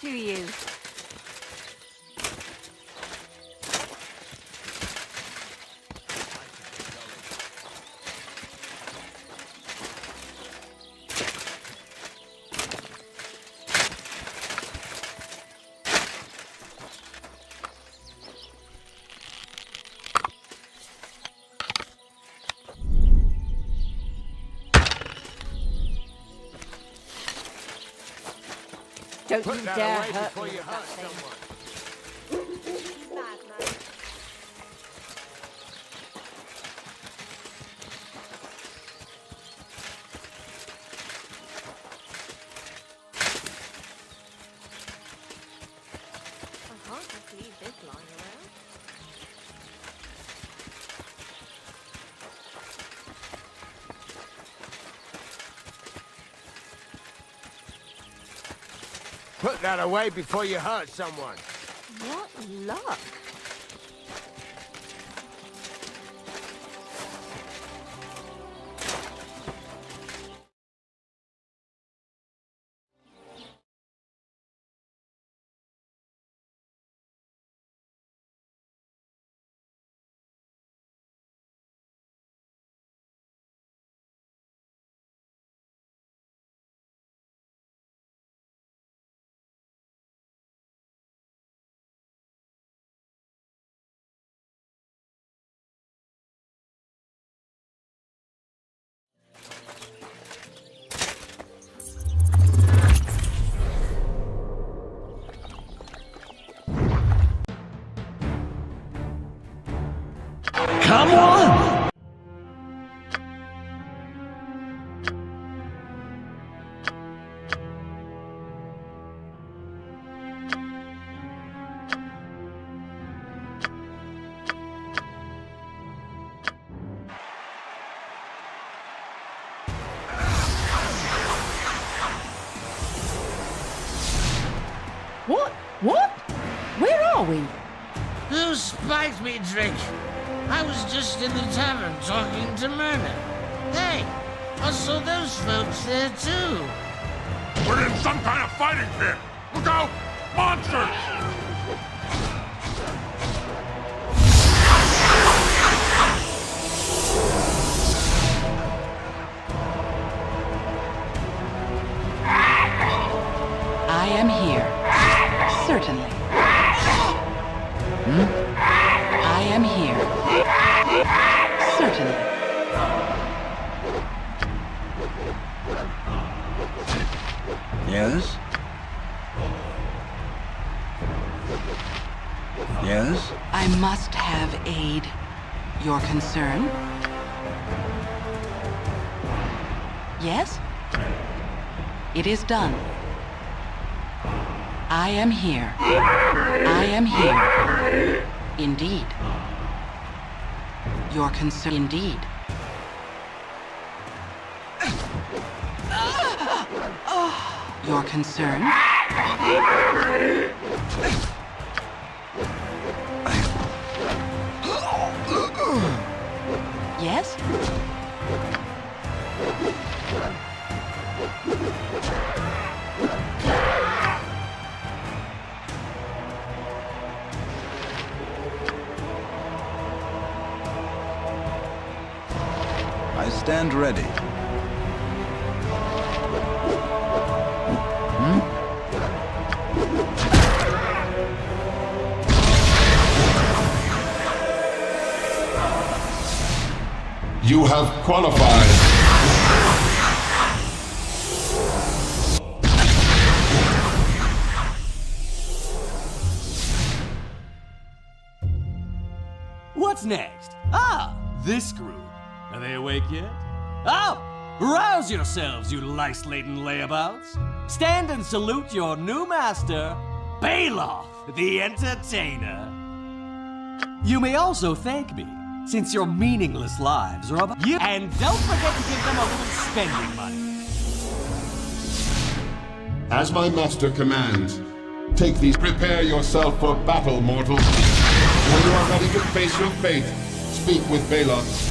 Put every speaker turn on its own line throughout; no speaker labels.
To you. Don't
Put
you
that
dare
away
hurt
before
me
you
with that
hurt
thing.
someone.
Bad man. I can't just leave this lying around.
Put that away before you hurt someone.
What luck!
Someone?
What? What? Where are we?
Who spiked me drink? I was just in the tavern talking to Myrna. Hey, I saw those folks there too.
We're in some kind of fighting pit! Look out! Monsters!
I am here. Certainly. I am here. Certainly.
Yes? Yes?
I must have aid. Your concern? Yes? It is done. I am here. I am here. Indeed. Your concern. Indeed. Your concern? Yes?
I stand ready.
You have qualified.
What's next? Ah, this group. Are they awake yet? Oh, rouse yourselves, you lice-laden layabouts. Stand and salute your new master, Baloth, the Entertainer. You may also thank me, since your meaningless lives are about you. And don't forget to give them a little spending money.
As my master commands, take these. Prepare yourself for battle, mortal. When you are ready to face your fate, speak with Baloth.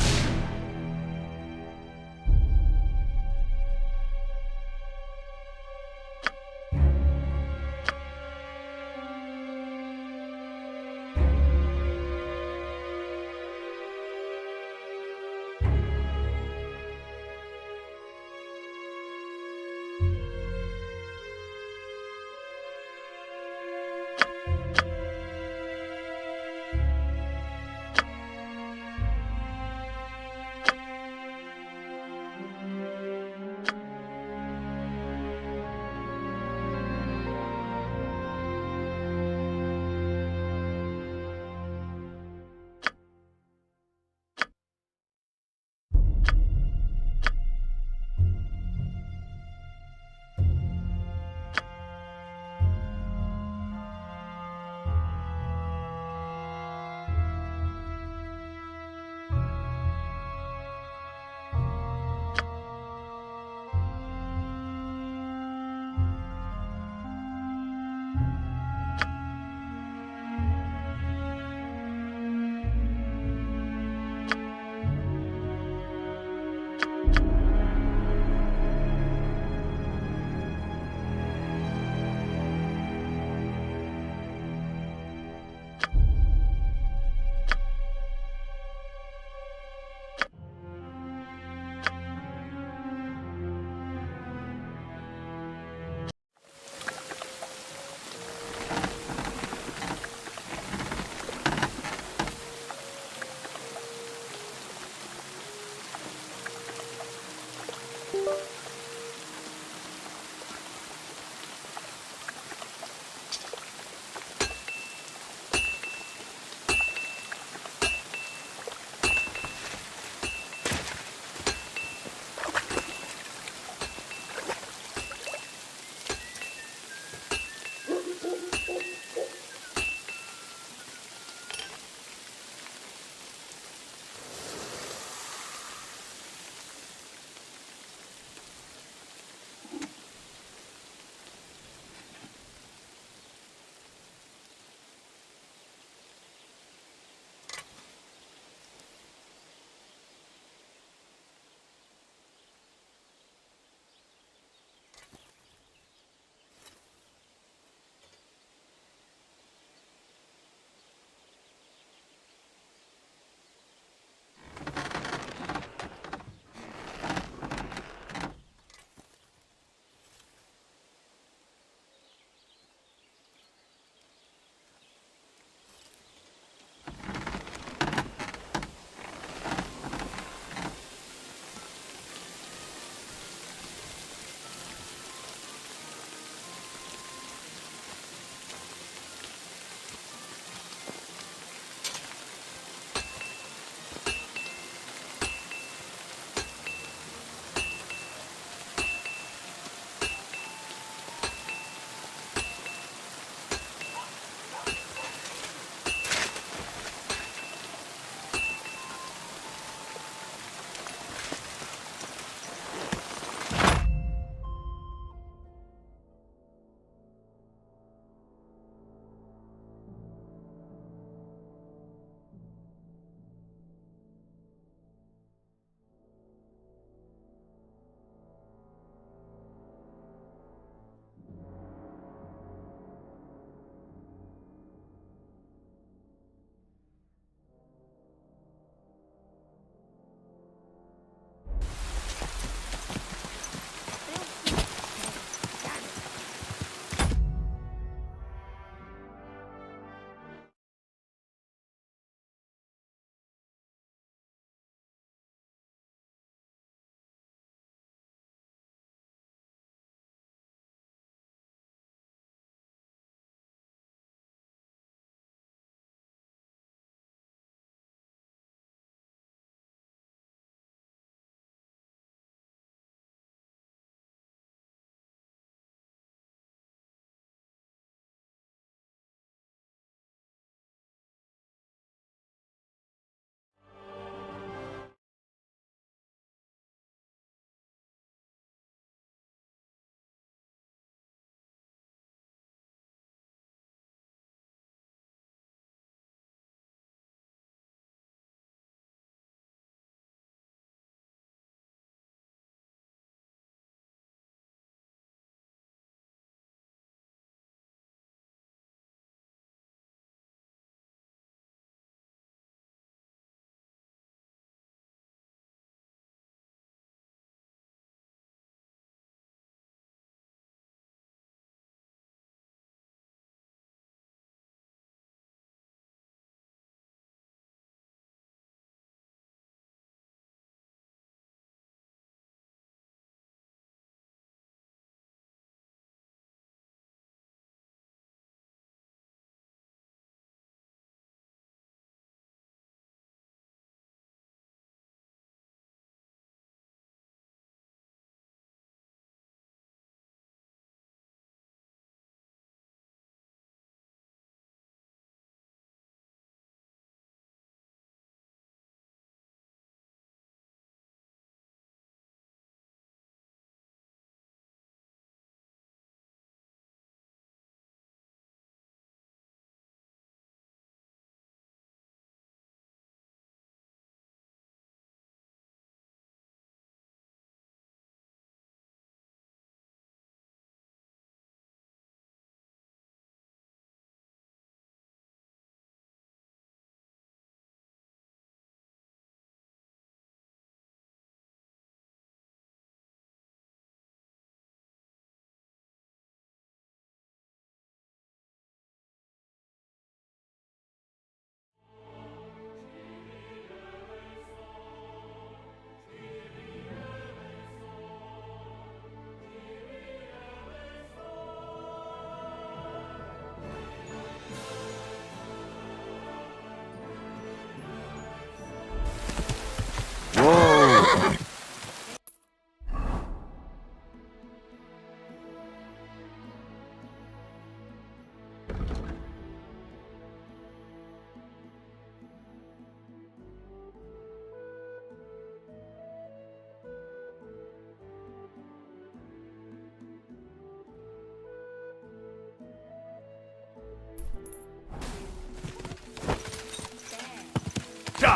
Die!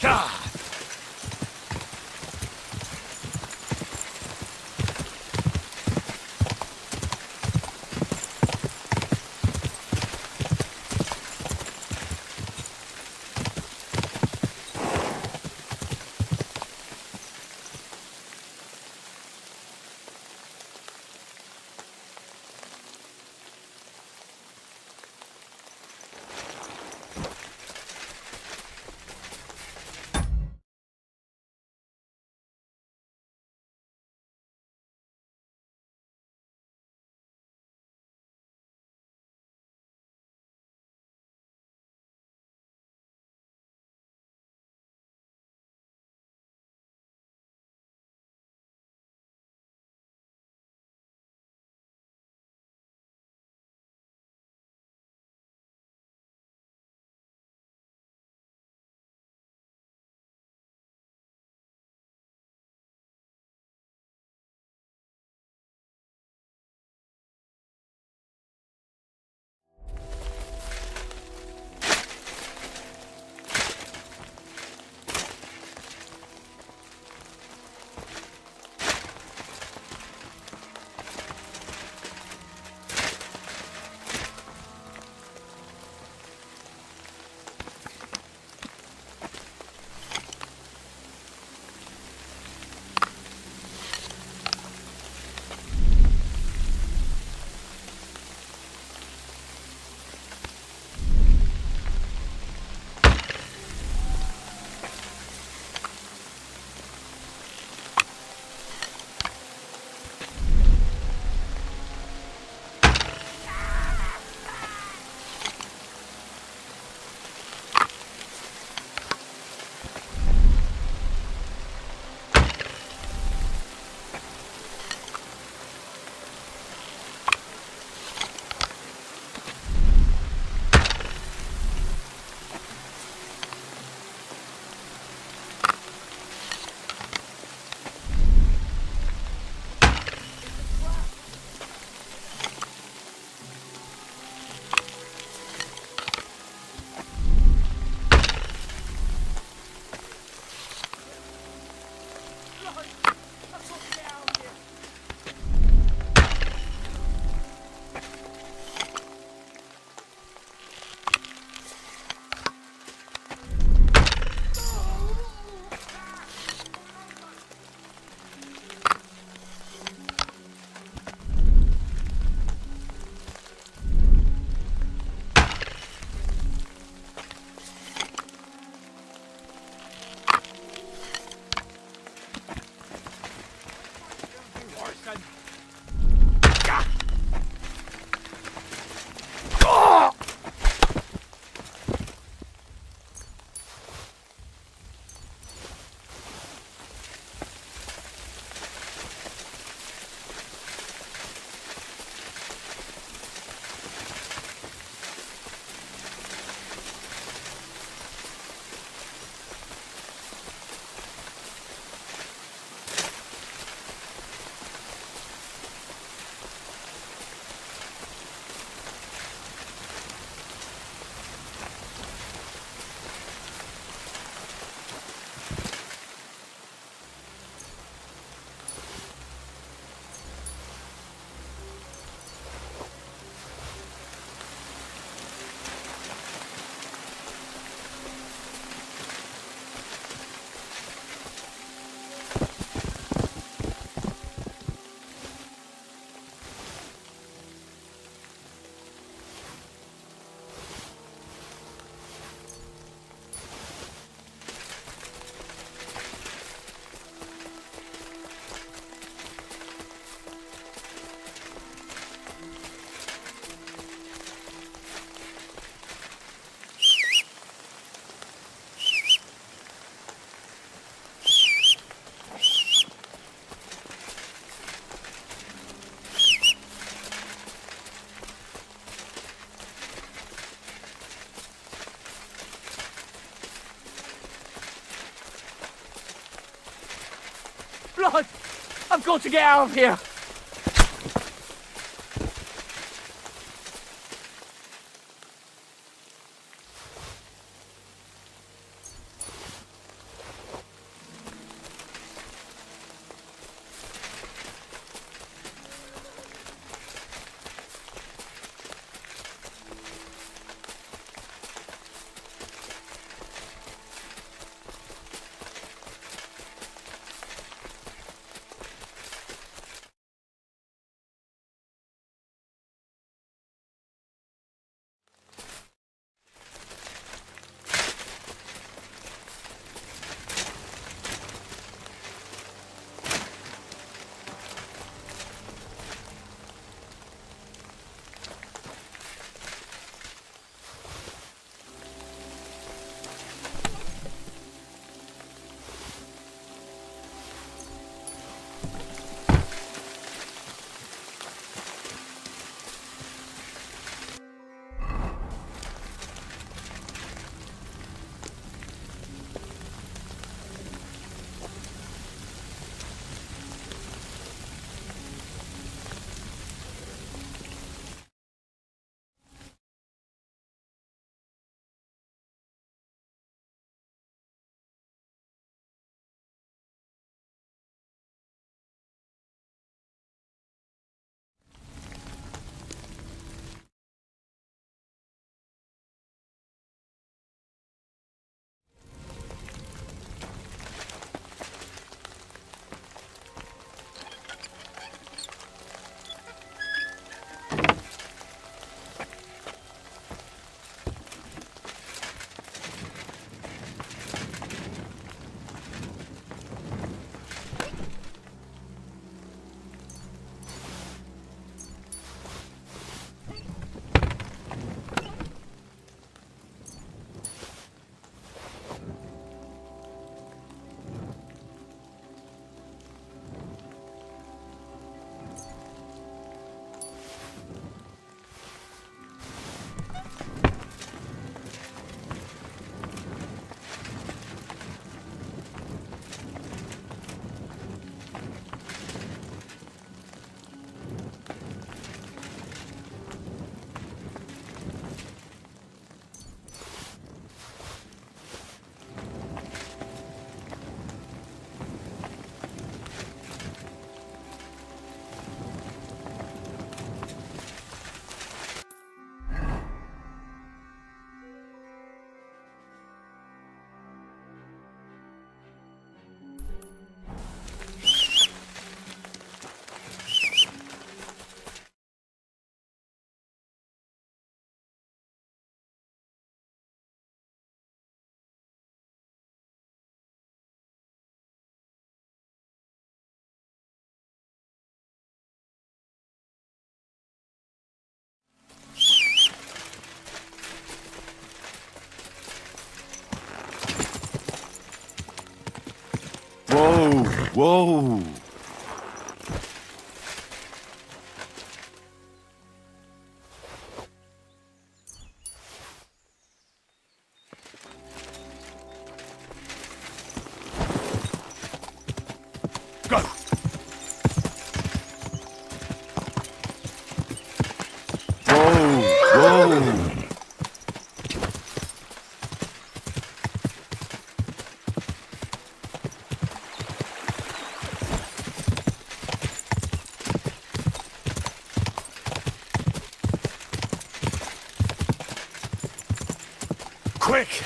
Die! blood! I've got to get out of here!
Whoa, whoa.
Go!
Whoa, whoa.
Quick!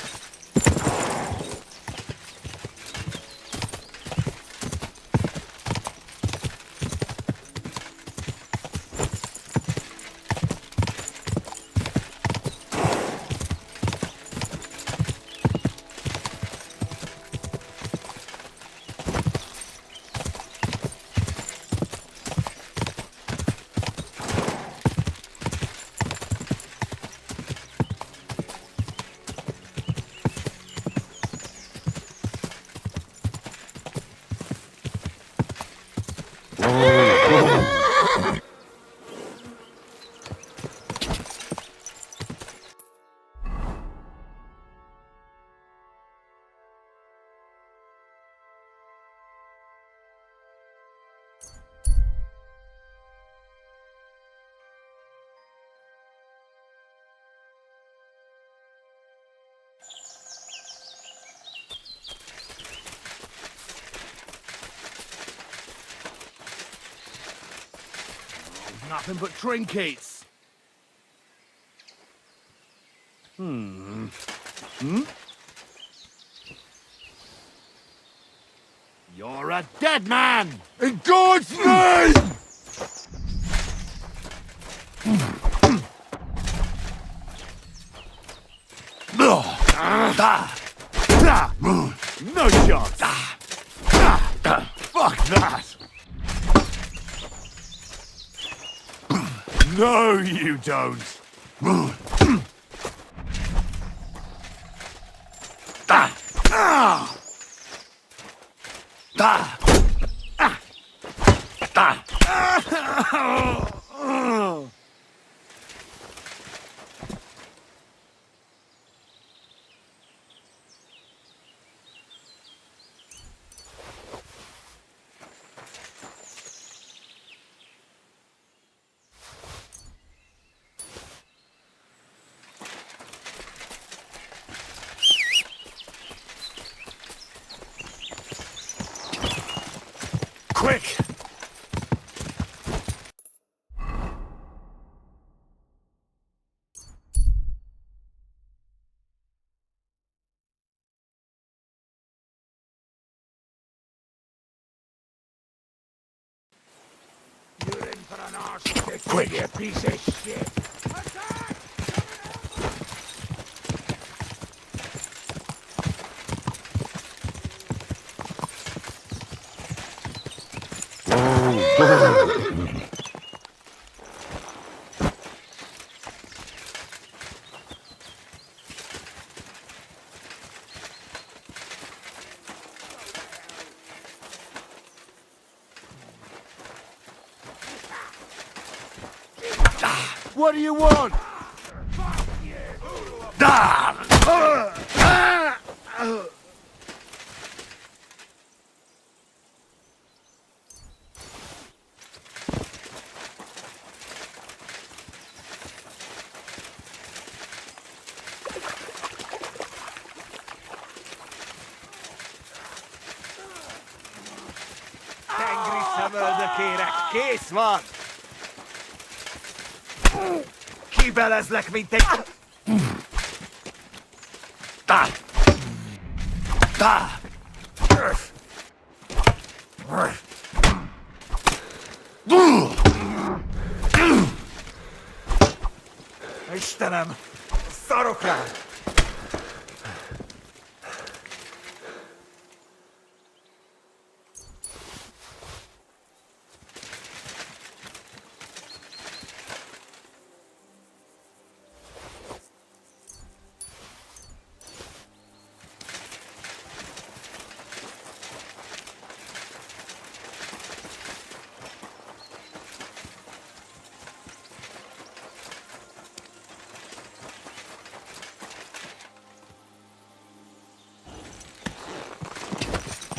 Nothing but trinkets. You're a dead man!
In God's name!
No chance! Fuck that! No, you don't! Quick! You're in for an arse kick, quick, you piece of shit! Attack! What do you want? Fuck you! Angry summer the Kira case, man! Kibbeles lek, mint egy... Istenem! Szarok rá!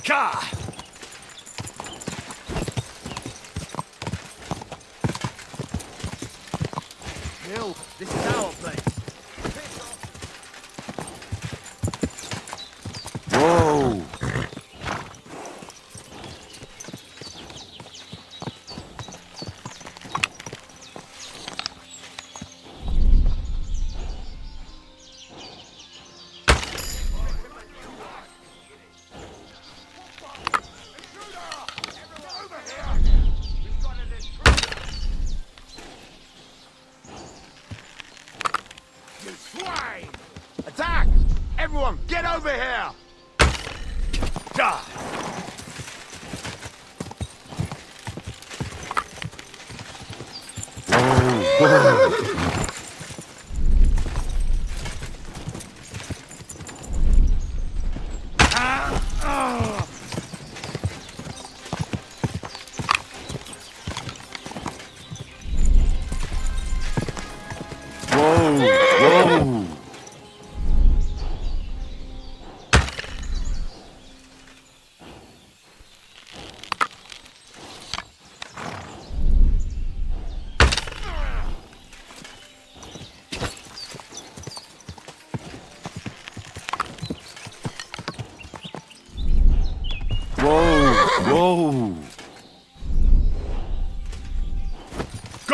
Ka! Bill, this is our place.
Whoa!
Swine! Attack! Everyone, get over here! Die!
Whoa! Whoa! Whoa!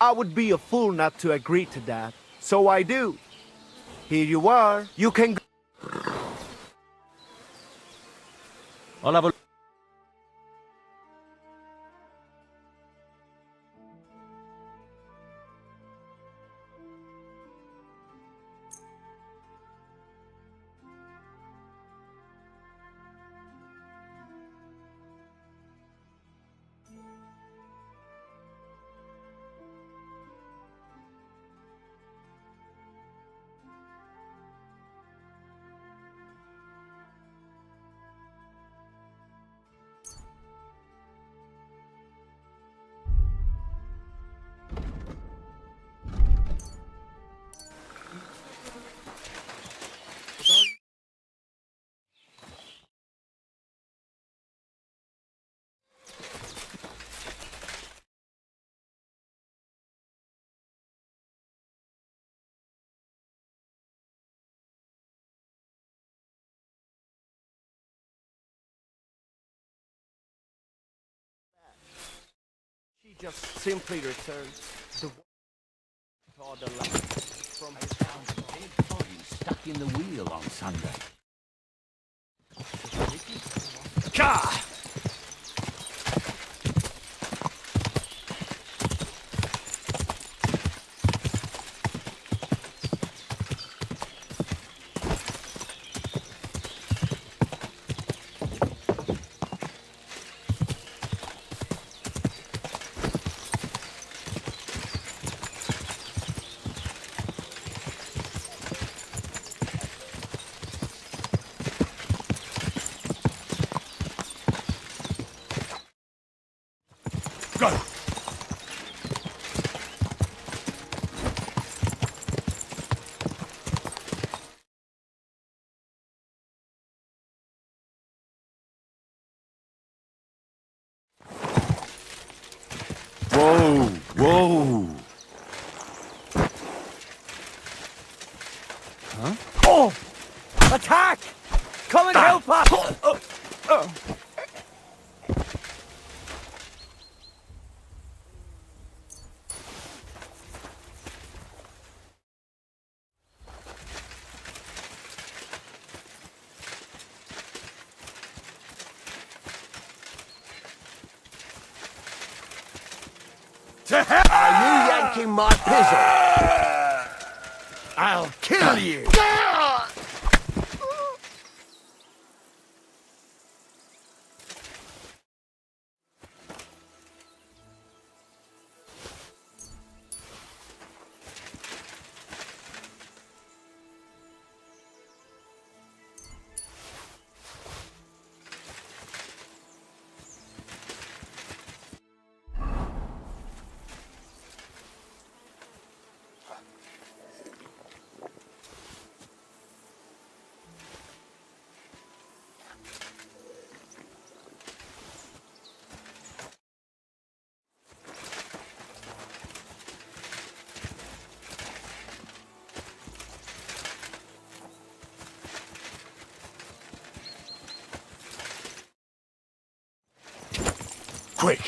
I would be a fool not to agree to that. So I do. Here you are. You can go.
Hola,
She just simply returned the the land from his house.
Dead body stuck in the wheel on Sunday.
Ka! Go! Whoa! Whoa!
Huh? Oh! Attack! Come and help us!
To hell!
Are you yanking my pizzle?
I'll kill you! Quick!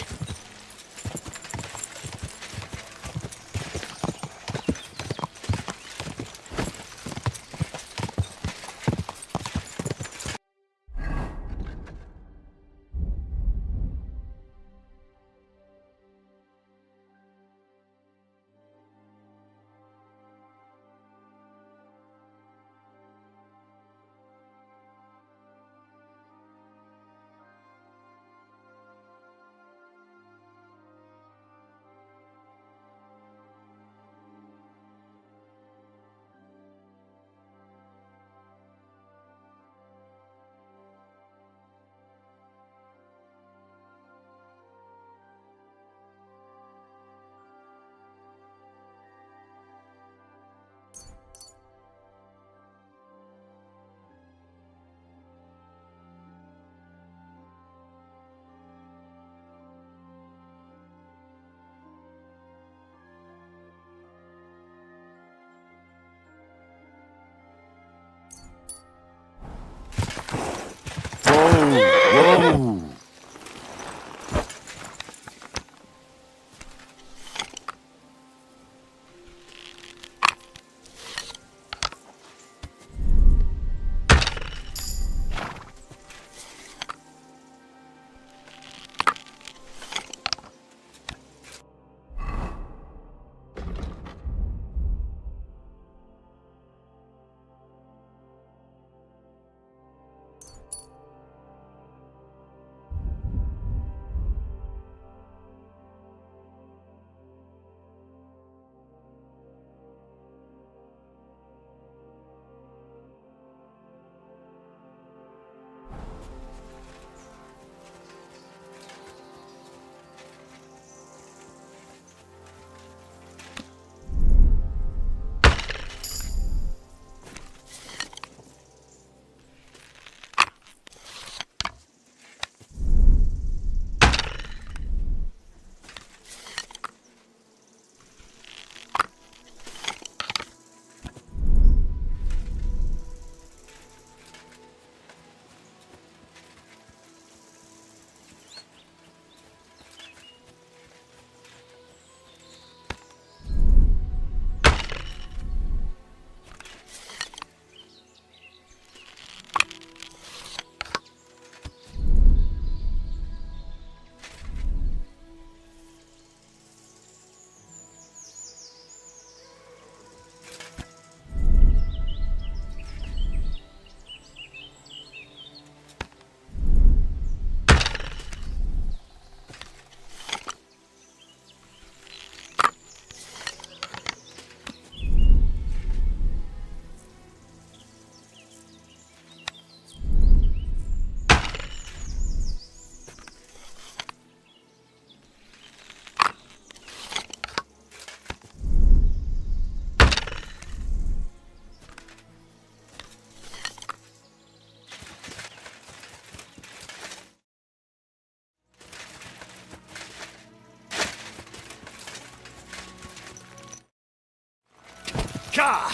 Ka!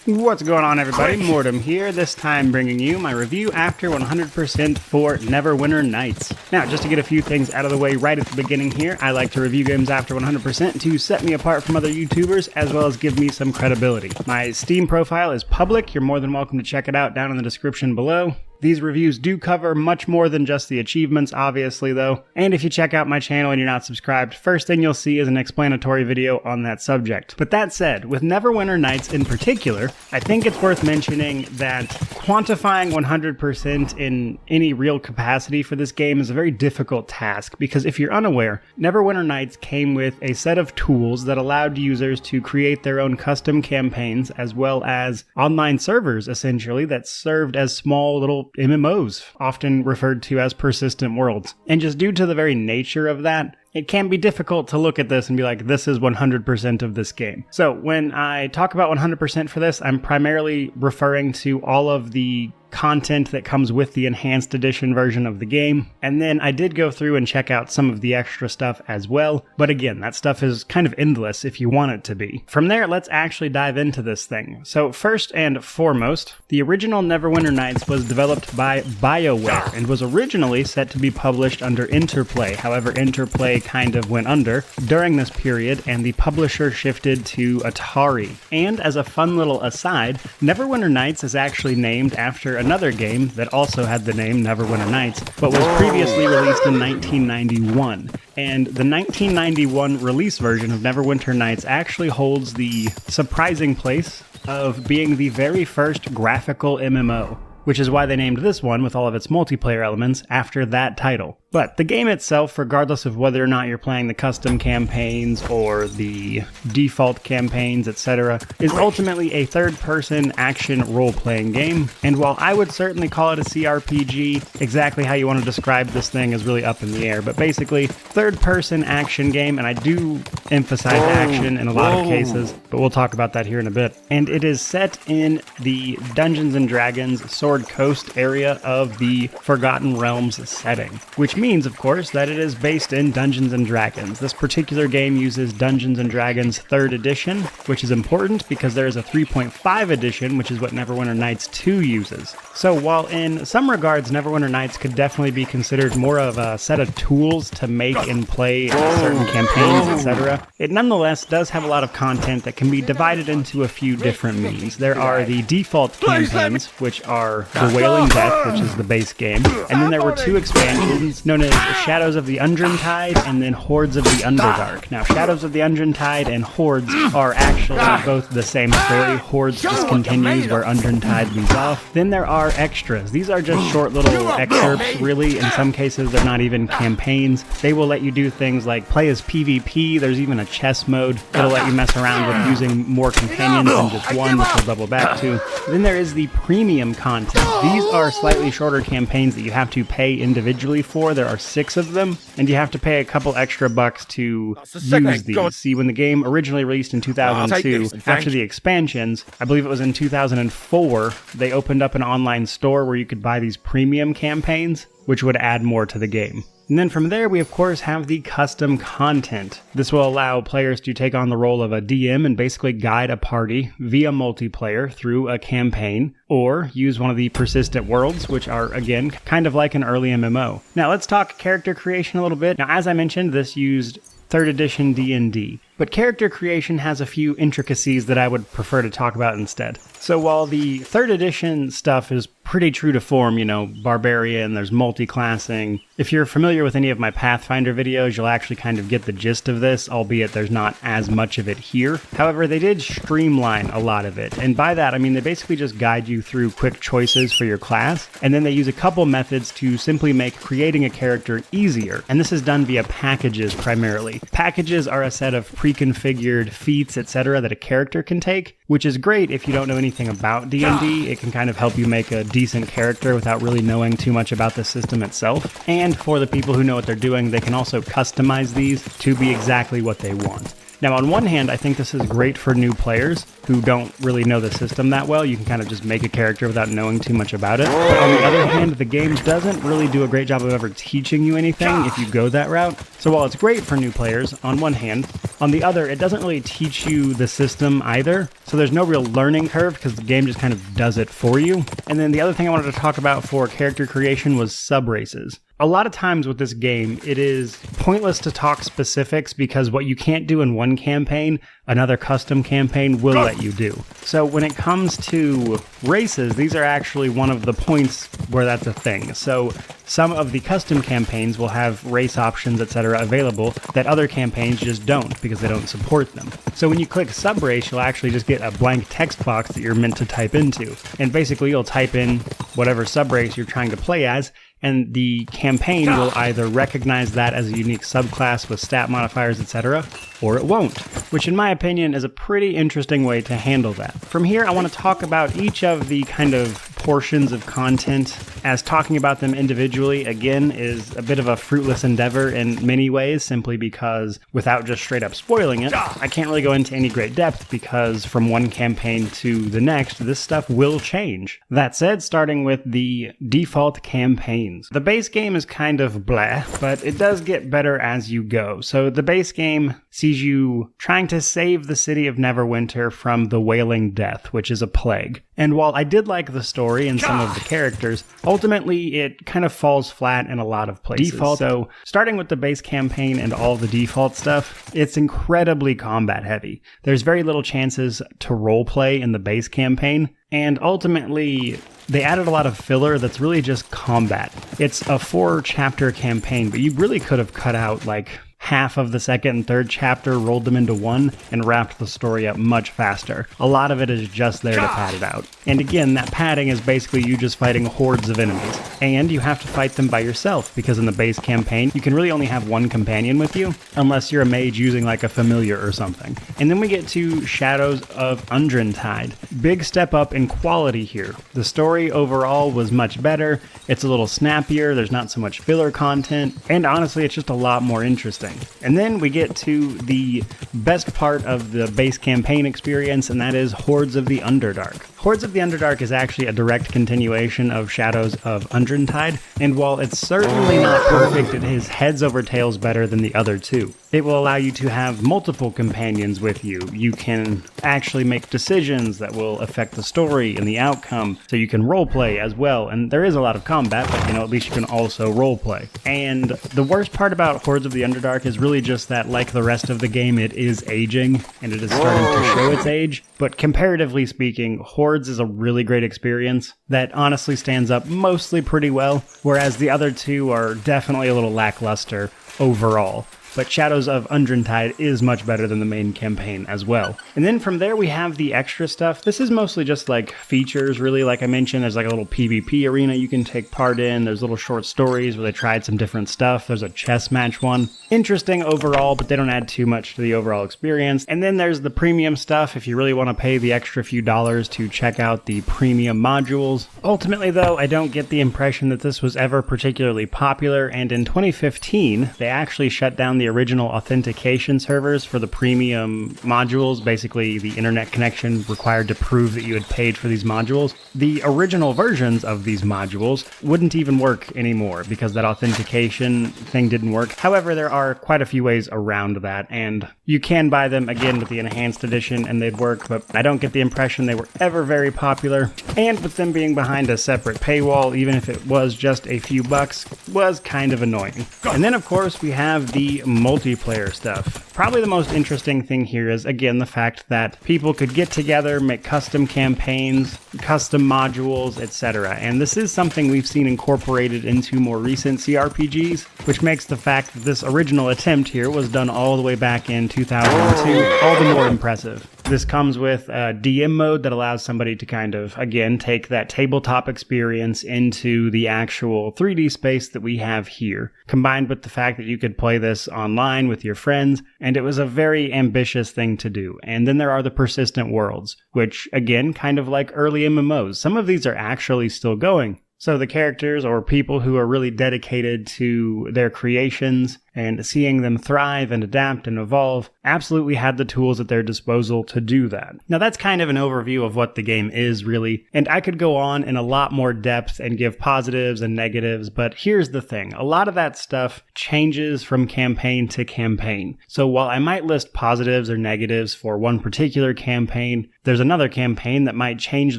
What's going on, everybody? Mortem here, this time bringing you my review after 100% for Neverwinter Nights. Now, just to get a few things out of the way right at the beginning here, I like to review games after 100% to set me apart from other YouTubers, as well as give me some credibility. My Steam profile is public, you're more than welcome to check it out down in the description below. These reviews do cover much more than just the achievements, obviously, though. And if you check out my channel and you're not subscribed, first thing you'll see is an explanatory video on that subject. But that said, with Neverwinter Nights in particular, I think it's worth mentioning that quantifying 100% in any real capacity for this game is a very difficult task, because if you're unaware, Neverwinter Nights came with a set of tools that allowed users to create their own custom campaigns, as well as online servers, essentially, that served as small little MMOs, often referred to as persistent worlds. And just due to the very nature of that, it can be difficult to look at this and be like, this is 100% of this game. So when I talk about 100% for this, I'm primarily referring to all of the content that comes with the enhanced edition version of the game. And then I did go through and check out some of the extra stuff as well. But again, that stuff is kind of endless if you want it to be. From there, let's actually dive into this thing. So first and foremost, the original Neverwinter Nights was developed by BioWare and was originally set to be published under Interplay. However, Interplay kind of went under during this period and the publisher shifted to Atari. And as a fun little aside, Neverwinter Nights is actually named after another game that also had the name Neverwinter Nights, but was previously released in 1991. And the 1991 release version of Neverwinter Nights actually holds the surprising place of being the very first graphical MMO, which is why they named this one, with all of its multiplayer elements, after that title. But the game itself, regardless of whether or not you're playing the custom campaigns or the default campaigns, etc., is ultimately a third-person action role-playing game. And while I would certainly call it a CRPG, exactly how you want to describe this thing is really up in the air. But basically, third-person action game, and I do emphasize action in a lot of cases, but we'll talk about that here in a bit. And it is set in the Dungeons & Dragons Sword Coast area of the Forgotten Realms setting, which means, of course, that it is based in Dungeons & Dragons. This particular game uses Dungeons & Dragons 3rd edition, which is important because there is a 3.5 edition, which is what Neverwinter Nights 2 uses. So while in some regards Neverwinter Nights could definitely be considered more of a set of tools to make and play certain campaigns, etc., it nonetheless does have a lot of content that can be divided into a few different means. There are the default campaigns, which are The Wailing Death, which is the base game, and then there were two expansions known as Shadows of the Undrentide and then Hordes of the Underdark. Now, Shadows of the Undrentide and Hordes are actually both the same story. Hordes just continues where Undrentide leaves off. Then there are extras. These are just short little excerpts, really. In some cases, they're not even campaigns. They will let you do things like play as PvP. There's even a chess mode that'll let you mess around with using more companions than just one, which we'll double back to. Then there is the premium content. These are slightly shorter campaigns that you have to pay individually for. There are 6 of them, and you have to pay a couple extra bucks to use these. See, when the game originally released in 2002, after the expansions, I believe it was in 2004, they opened up an online store where you could buy these premium campaigns. which would add more to the game. And then from there, we of course have the custom content. This will allow players to take on the role of a DM and basically guide a party via multiplayer through a campaign, or use one of the persistent worlds, which are, again, kind of like an early MMO. Now let's talk character creation a little bit. Now, as I mentioned, this used 3rd edition D&D, but character creation has a few intricacies that I would prefer to talk about instead. So while the 3rd edition stuff is pretty true to form, you know, barbarian, there's multi-classing. If you're familiar with any of my Pathfinder videos, you'll actually kind of get the gist of this, albeit there's not as much of it here. However, they did streamline a lot of it, and by that I mean they basically just guide you through quick choices for your class, and then they use a couple methods to simply make creating a character easier, and this is done via packages primarily. Packages are a set of pre-configured feats, etc. that a character can take, which is great if you don't know anything about D&D. It can kind of help you make a decent character without really knowing too much about the system itself. And for the people who know what they're doing, they can also customize these to be exactly what they want. Now, on one hand, I think this is great for new players who don't really know the system that well. You can kind of just make a character without knowing too much about it. But on the other hand, the game doesn't really do a great job of ever teaching you anything if you go that route. So while it's great for new players, on one hand, on the other, it doesn't really teach you the system either. So there's no real learning curve because the game just kind of does it for you. And then the other thing I wanted to talk about for character creation was sub-races. A lot of times with this game, it is pointless to talk specifics because what you can't do in one campaign, another custom campaign will let you do. So when it comes to races, these are actually one of the points where that's a thing. So some of the custom campaigns will have race options, etc. available that other campaigns just don't because they don't support them. So when you click sub-race, you'll actually just get a blank text box that you're meant to type into. And basically you'll type in whatever sub-race you're trying to play as, and the campaign will either recognize that as a unique subclass with stat modifiers, etc., or it won't, which in my opinion is a pretty interesting way to handle that. From here, I want to talk about each of the kind of portions of content, as talking about them individually, again, is a bit of a fruitless endeavor in many ways, simply because without just straight up spoiling it, I can't really go into any great depth because from one campaign to the next, this stuff will change. That said, starting with the default campaigns. The base game is kind of blah, but it does get better as you go. So the base game sees you trying to save the city of Neverwinter from the Wailing Death, which is a plague. And while I did like the story and some of the characters, ultimately it kind of falls flat in a lot of places. So starting with the base campaign and all the default stuff, it's incredibly combat heavy. There's very little chances to roleplay in the base campaign, and ultimately they added a lot of filler that's really just combat. It's a 4-chapter campaign, but you really could have cut out like half of the 2nd and 3rd chapter, rolled them into one, and wrapped the story up much faster. A lot of it is just there to pad it out. And again, that padding is basically you just fighting hordes of enemies. And you have to fight them by yourself, because in the base campaign, you can really only have one companion with you, unless you're a mage using like a familiar or something. And then we get to Shadows of Undrentide. Big step up in quality here. The story overall was much better, it's a little snappier, there's not so much filler content, and honestly, it's just a lot more interesting. And then we get to the best part of the base campaign experience, and that is Hordes of the Underdark. Hordes of the Underdark is actually a direct continuation of Shadows of Undrentide, and while it's certainly not perfect, it is heads over tails better than the other two. It will allow you to have multiple companions with you. You can actually make decisions that will affect the story and the outcome, so you can roleplay as well. And there is a lot of combat, but at least you can also roleplay. And the worst part about Hordes of the Underdark is really just that, like the rest of the game, it is aging, and it is starting to show its age. But comparatively speaking, Hordes is a really great experience that honestly stands up mostly pretty well, whereas the other two are definitely a little lackluster overall. But Shadows of Undrentide is much better than the main campaign as well. And then from there we have the extra stuff. This is mostly just like features, really. Like I mentioned, there's like a little PvP arena you can take part in. There's little short stories where they tried some different stuff. There's a chess match one. Interesting overall, but they don't add too much to the overall experience. And then there's the premium stuff if you really want to pay the extra few dollars to check out the premium modules. Ultimately though, I don't get the impression that this was ever particularly popular, and in 2015, they actually shut down the the original authentication servers for the premium modules, basically the internet connection required to prove that you had paid for these modules, the original versions of these modules wouldn't even work anymore because that authentication thing didn't work. However, there are quite a few ways around that, and you can buy them again with the enhanced edition and they'd work, but I don't get the impression they were ever very popular. And with them being behind a separate paywall, even if it was just a few bucks, was kind of annoying. And then of course we have the multiplayer stuff. Probably the most interesting thing here is, again, the fact that people could get together, make custom campaigns, custom modules, etc. And this is something we've seen incorporated into more recent CRPGs, which makes the fact that this original attempt here was done all the way back in 2002 all the more impressive. This comes with a DM mode that allows somebody to kind of, again, take that tabletop experience into the actual 3D space that we have here, combined with the fact that you could play this online with your friends, and it was a very ambitious thing to do. And then there are the persistent worlds, which, again, kind of like early MMOs. Some of these are actually still going. So the characters or people who are really dedicated to their creations and seeing them thrive and adapt and evolve absolutely had the tools at their disposal to do that. Now that's kind of an overview of what the game is really, and I could go on in a lot more depth and give positives and negatives, but here's the thing. A lot of that stuff changes from campaign to campaign. So while I might list positives or negatives for one particular campaign, there's another campaign that might change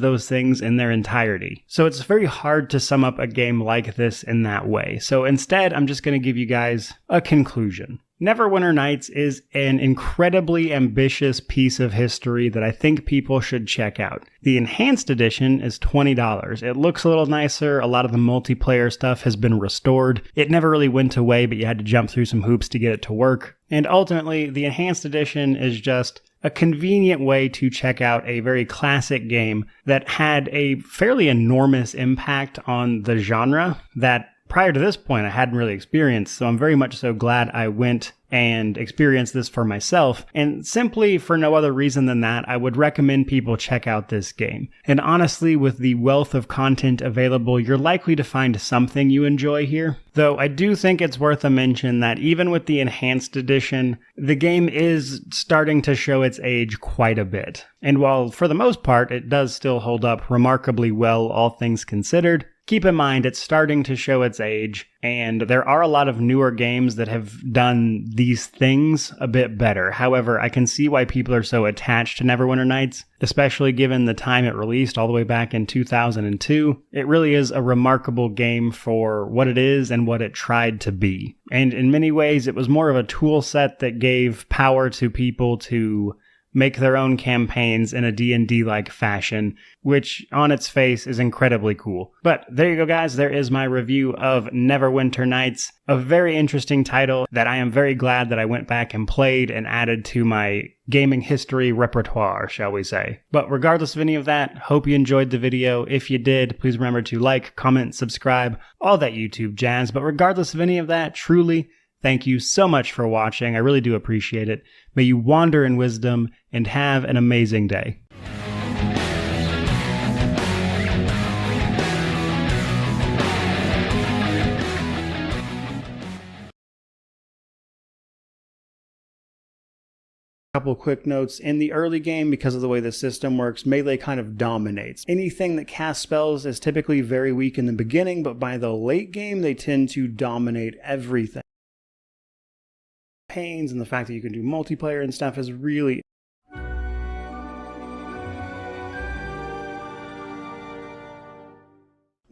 those things in their entirety. So it's very hard to sum up a game like this in that way. So instead, I'm just going to give you guys a conclusion. Neverwinter Nights is an incredibly ambitious piece of history that I think people should check out. The enhanced edition is $20. It looks a little nicer. A lot of the multiplayer stuff has been restored. It never really went away, but you had to jump through some hoops to get it to work. And ultimately, the enhanced edition is just a convenient way to check out a very classic game that had a fairly enormous impact on the genre that prior to this point I hadn't really experienced, so I'm very much so glad I went and experienced this for myself, and simply for no other reason than that, I would recommend people check out this game. And honestly, with the wealth of content available, you're likely to find something you enjoy here. Though I do think it's worth a mention that even with the enhanced edition, the game is starting to show its age quite a bit. And while for the most part it does still hold up remarkably well, all things considered, keep in mind it's starting to show its age, and there are a lot of newer games that have done these things a bit better. However, I can see why people are so attached to Neverwinter Nights, especially given the time it released all the way back in 2002. It really is a remarkable game for what it is and what it tried to be. And in many ways, it was more of a tool set that gave power to people to make their own campaigns in a D&D-like fashion, which on its face is incredibly cool. But there you go, guys. There is my review of Neverwinter Nights, a very interesting title that I am very glad that I went back and played and added to my gaming history repertoire, shall we say. But regardless of any of that, hope you enjoyed the video. If you did, please remember to like, comment, subscribe, all that YouTube jazz. But regardless of any of that, truly, thank you so much for watching. I really do appreciate it. May you wander in wisdom and have an amazing day. Couple quick notes. In the early game, because of the way the system works, melee kind of dominates. Anything that casts spells is typically very weak in the beginning, but by the late game, they tend to dominate everything. Pains and the fact that you can do multiplayer and stuff is really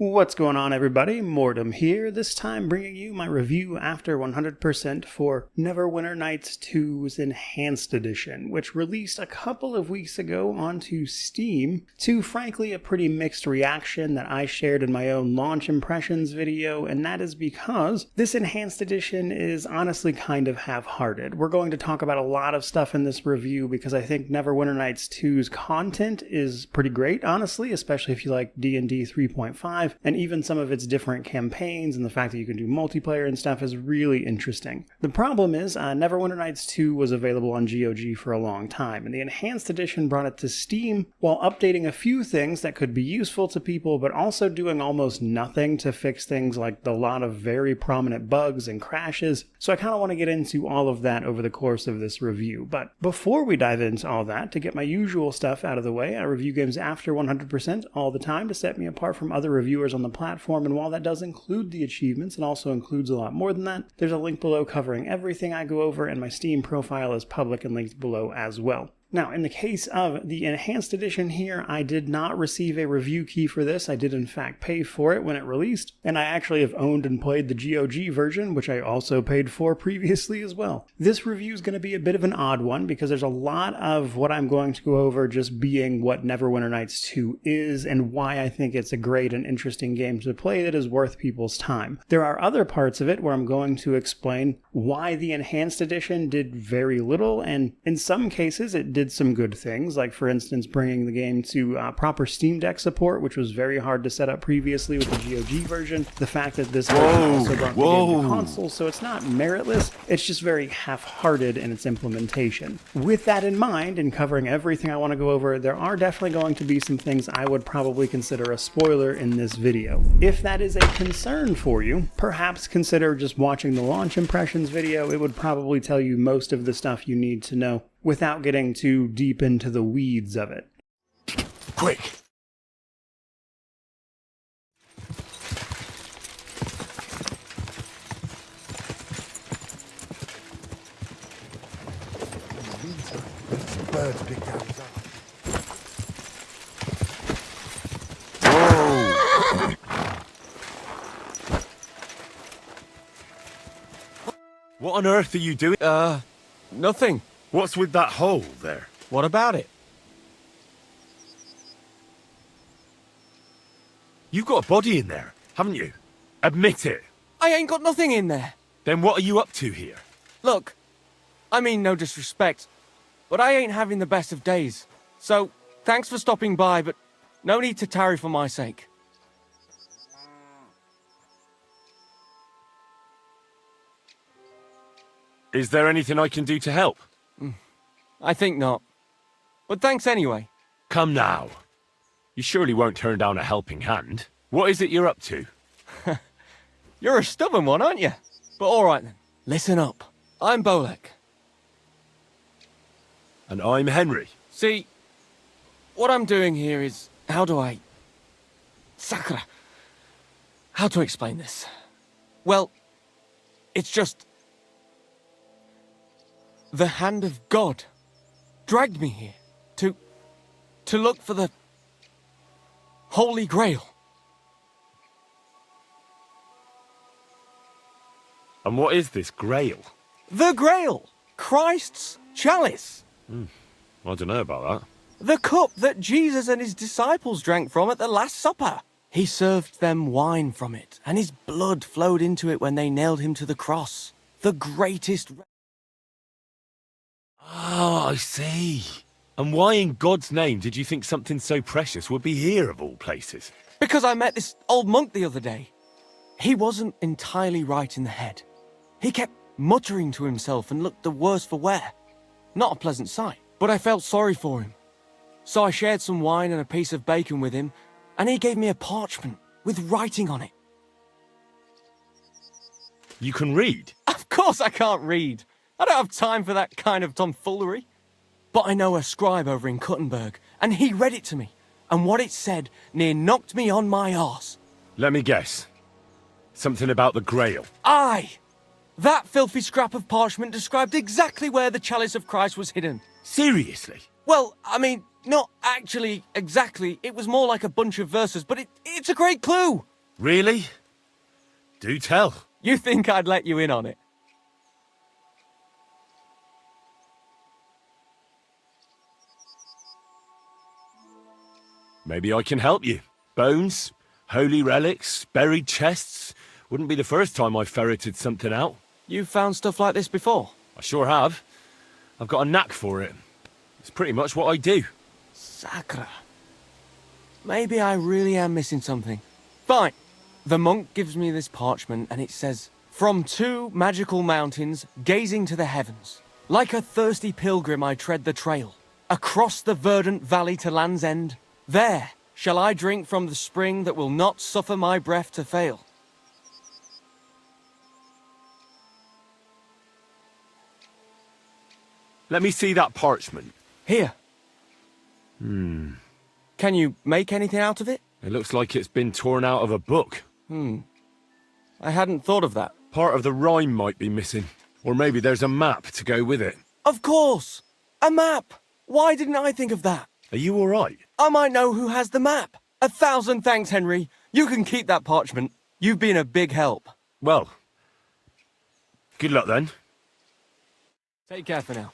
What's going on, everybody? Mortem here, this time bringing you my review after 100% for Neverwinter Nights 2's Enhanced Edition, which released a couple of weeks ago onto Steam to, frankly, a pretty mixed reaction that I shared in my own launch impressions video, and that is because this Enhanced Edition is honestly kind of half-hearted. We're going to talk about a lot of stuff in this review because I think Neverwinter Nights 2's content is pretty great, honestly, especially if you like D&D 3.5. 5, and even some of its different campaigns and the fact that you can do multiplayer and stuff is really interesting. The problem is, Neverwinter Nights 2 was available on GOG for a long time, and the Enhanced Edition brought it to Steam while updating a few things that could be useful to people, but also doing almost nothing to fix things like a lot of very prominent bugs and crashes. So I kind of want to get into all of that over the course of this review. But before we dive into all that, to get my usual stuff out of the way, I review games after 100% all the time to set me apart from other reviewers on the platform, and while that does include the achievements, it also includes a lot more than that. There's a link below covering everything I go over, and my Steam profile is public and linked below as well. Now, in the case of the Enhanced Edition here, I did not receive a review key for this. I did in fact pay for it when it released, and I actually have owned and played the GOG version, which I also paid for previously as well. This review is going to be a bit of an odd one because there's a lot of what I'm going to go over just being what Neverwinter Nights 2 is and why I think it's a great and interesting game to play that is worth people's time. There are other parts of it where I'm going to explain why the Enhanced Edition did very little, and in some cases it did some good things, like for instance bringing the game to proper Steam Deck support, which was very hard to set up previously with the GOG version. The fact that this version also brought the game to console, so it's not meritless, it's just very half-hearted in its implementation. With that in mind, and covering everything I want to go over, there are definitely going to be some things I would probably consider a spoiler in this video. If that is a concern for you, perhaps consider just watching the launch impressions video. It would probably tell you most of the stuff you need to know without getting too deep into the weeds of it.
Quick! Birds picked out his eye. Whoa! What on earth are you doing?
Nothing.
What's with that hole there?
What about it?
You've got a body in there, haven't you? Admit it.
I ain't got nothing in there.
Then what are you up to here?
Look, I mean no disrespect, but I ain't having the best of days. So, thanks for stopping by, but no need to tarry for my sake.
Is there anything I can do to help?
I think not. But thanks anyway.
Come now. You surely won't turn down a helping hand. What is it you're up to?
You're a stubborn one, aren't you? But alright then, listen up. I'm Bolek.
And I'm Henry.
See, what I'm doing here is, Sakura. How to explain this? Well, it's just... the hand of God dragged me here to look for the Holy Grail.
And what is this Grail?
The Grail! Christ's chalice!
I don't know about that.
The cup that Jesus and his disciples drank from at the Last Supper. He served them wine from it, and his blood flowed into it when they nailed him to the cross. The greatest...
Oh, I see. And why in God's name did you think something so precious would be here of all places?
Because I met this old monk the other day. He wasn't entirely right in the head. He kept muttering to himself and looked the worse for wear. Not a pleasant sight, but I felt sorry for him. So I shared some wine and a piece of bacon with him, and he gave me a parchment with writing on it.
You can read?
Of course I can't read. I don't have time for that kind of tomfoolery. But I know a scribe over in Kuttenberg, and he read it to me. And what it said near knocked me on my arse.
Let me guess. Something about the Grail.
Aye! That filthy scrap of parchment described exactly where the chalice of Christ was hidden.
Seriously?
Well, I mean, not actually exactly. It was more like a bunch of verses, but it's a great clue.
Really? Do tell.
You think I'd let you in on it?
Maybe I can help you. Bones, holy relics, buried chests. Wouldn't be the first time I ferreted something out.
You've found stuff like this before?
I sure have. I've got a knack for it. It's pretty much what I do.
Sakura. Maybe I really am missing something. Fine. The monk gives me this parchment and it says, "From 2 magical mountains, gazing to the heavens. Like a thirsty pilgrim I tread the trail. Across the verdant valley to Land's End. There shall I drink from the spring that will not suffer my breath to fail."
Let me see that parchment.
Here. Can you make anything out of it?
It looks like it's been torn out of a book.
I hadn't thought of that.
Part of the rhyme might be missing. Or maybe there's a map to go with it.
Of course! A map! Why didn't I think of that?
Are you all right?
I might know who has the map. 1,000 thanks, Henry. You can keep that parchment. You've been a big help.
Well, good luck then.
Take care for now.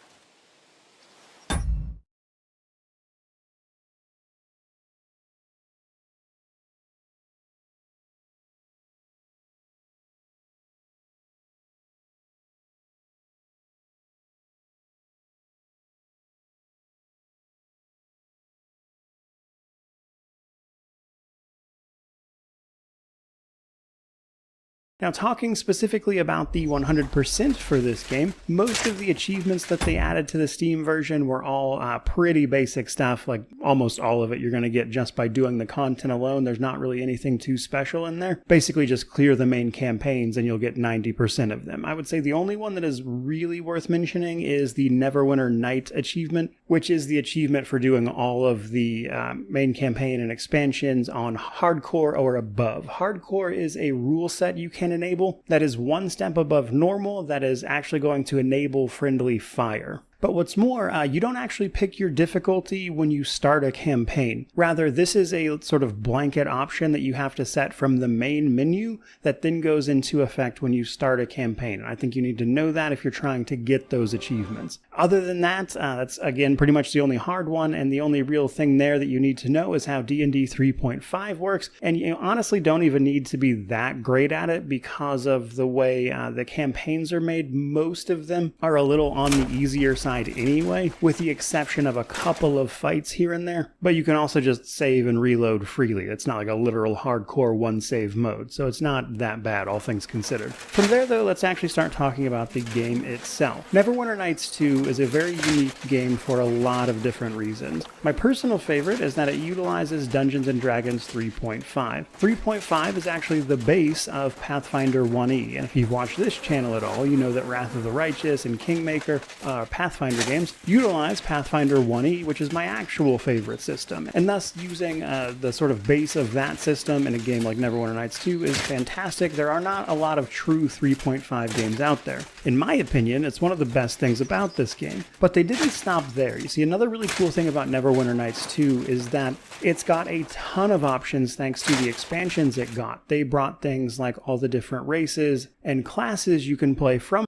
Now, talking specifically about the 100% for this game, most of the achievements that they added to the Steam version were all pretty basic stuff. Like almost all of it you're going to get just by doing the content alone. There's not really anything too special in there. Basically just clear the main campaigns and you'll get 90% of them. I would say the only one that is really worth mentioning is the Neverwinter Night achievement, which is the achievement for doing all of the main campaign and expansions on hardcore or above. Hardcore is a rule set you can enable that is one step above normal, that is actually going to enable friendly fire. But what's more, you don't actually pick your difficulty when you start a campaign. Rather, this is a sort of blanket option that you have to set from the main menu that then goes into effect when you start a campaign. And I think you need to know that if you're trying to get those achievements. Other than that, that's again pretty much the only hard one, and the only real thing there that you need to know is how D&D 3.5 works. And you honestly don't even need to be that great at it because of the way the campaigns are made. Most of them are a little on the easier side anyway, with the exception of a couple of fights here and there. But you can also just save and reload freely. It's not like a literal hardcore one save mode, so it's not that bad, all things considered. From there though, let's actually start talking about the game itself. Neverwinter Nights 2 is a very unique game for a lot of different reasons. My personal favorite is that it utilizes Dungeons & Dragons 3.5. 3.5 is actually the base of Pathfinder 1e, and if you've watched this channel at all, you know that Wrath of the Righteous and Kingmaker are Pathfinder games utilize Pathfinder 1e, which is my actual favorite system, and thus using the sort of base of that system in a game like Neverwinter Nights 2 is fantastic. There are not a lot of true 3.5 games out there. In my opinion, it's one of the best things about this game, but they didn't stop there. You see, another really cool thing about Neverwinter Nights 2 is that it's got a ton of options thanks to the expansions it got. They brought things like all the different races and classes you can play from.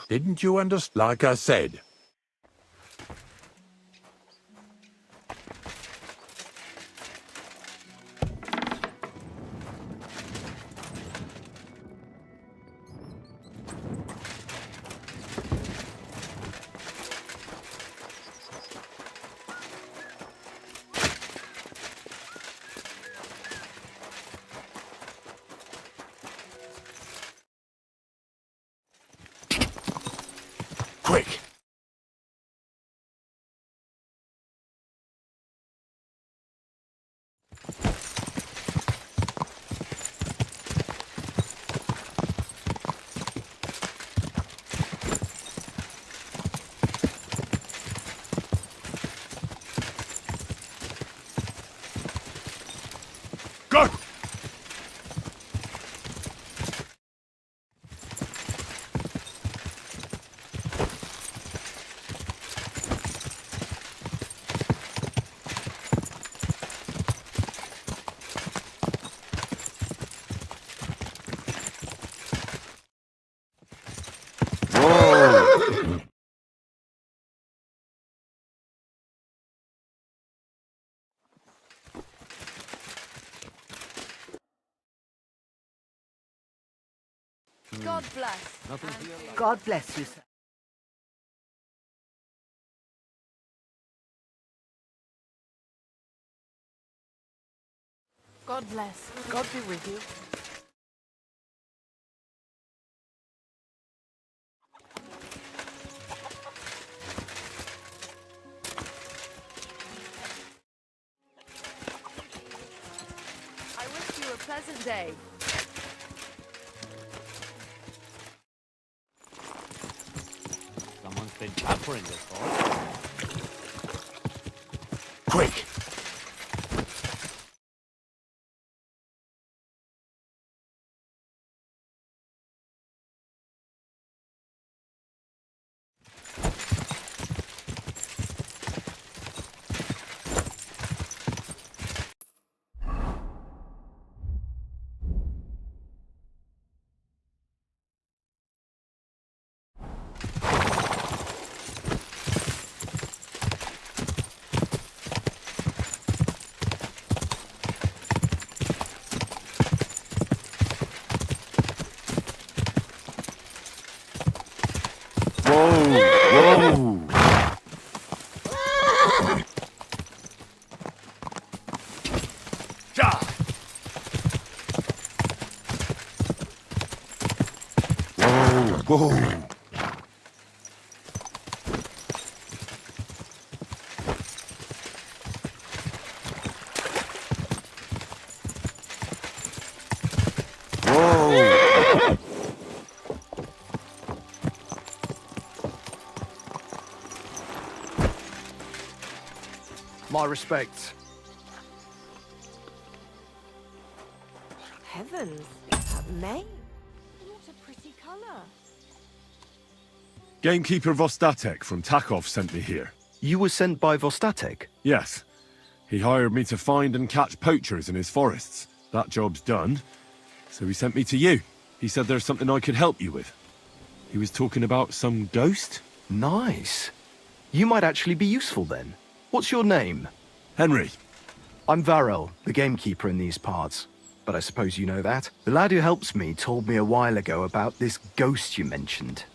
Didn't you understand? Like I said. Quick!
God bless.
Nothing for your life.
God bless you, sir.
God bless.
God be with you.
I wish you a pleasant day.
Someone's been tampering this horse.
Quick!
Whoa!
Ja!
Whoa! Whoa!
My respects.
Heavens, that mane. What a pretty colour.
Gamekeeper Vostatek from Takov sent me here.
You were sent by Vostatek?
Yes. He hired me to find and catch poachers in his forests. That job's done. So he sent me to you. He said there's something I could help you with. He was talking about some ghost?
Nice. You might actually be useful then. What's your name?
Henry.
I'm Varel, the gamekeeper in these parts. But I suppose you know that. The lad who helps me told me a while ago about this ghost you mentioned.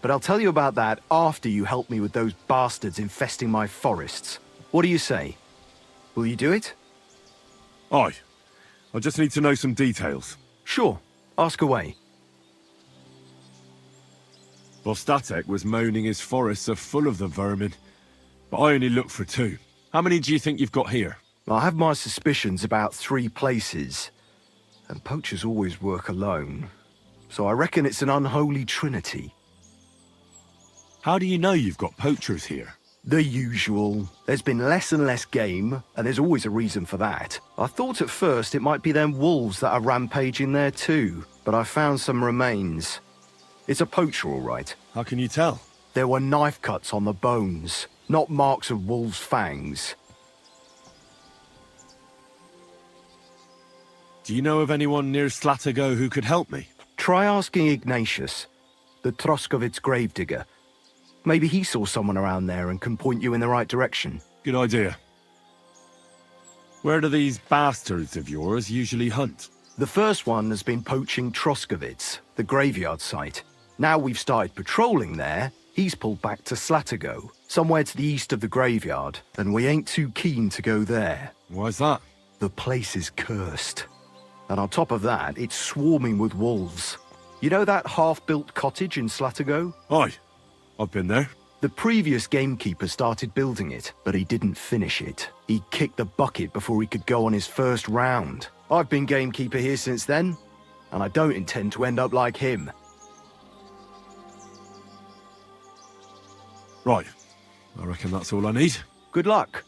But I'll tell you about that after you help me with those bastards infesting my forests. What do you say? Will you do it?
Aye. I just need to know some details.
Sure. Ask away.
Vostatek was moaning his forests are full of the vermin. But I only looked for 2. How many do you think you've got here?
I have my suspicions about 3 places. And poachers always work alone. So I reckon it's an unholy trinity.
How do you know you've got poachers here?
The usual. There's been less and less game, and there's always a reason for that. I thought at first it might be them wolves that are rampaging there too, but I found some remains. It's a poacher, all right.
How can you tell?
There were knife cuts on the bones, not marks of wolves' fangs.
Do you know of anyone near Slatigo who could help me?
Try asking Ignatius, the Troskovitz gravedigger. Maybe he saw someone around there and can point you in the right direction.
Good idea. Where do these bastards of yours usually hunt?
The first one has been poaching Troskovitz, the graveyard site. Now we've started patrolling there, he's pulled back to Slatigo, somewhere to the east of the graveyard, and we ain't too keen to go there.
Why's that?
The place is cursed. And on top of that, it's swarming with wolves. You know that half-built cottage in Slatigo?
Aye. I've been there.
The previous gamekeeper started building it, but he didn't finish it. He kicked the bucket before he could go on his first round. I've been gamekeeper here since then, and I don't intend to end up like him.
Right. I reckon that's all I need.
Good luck.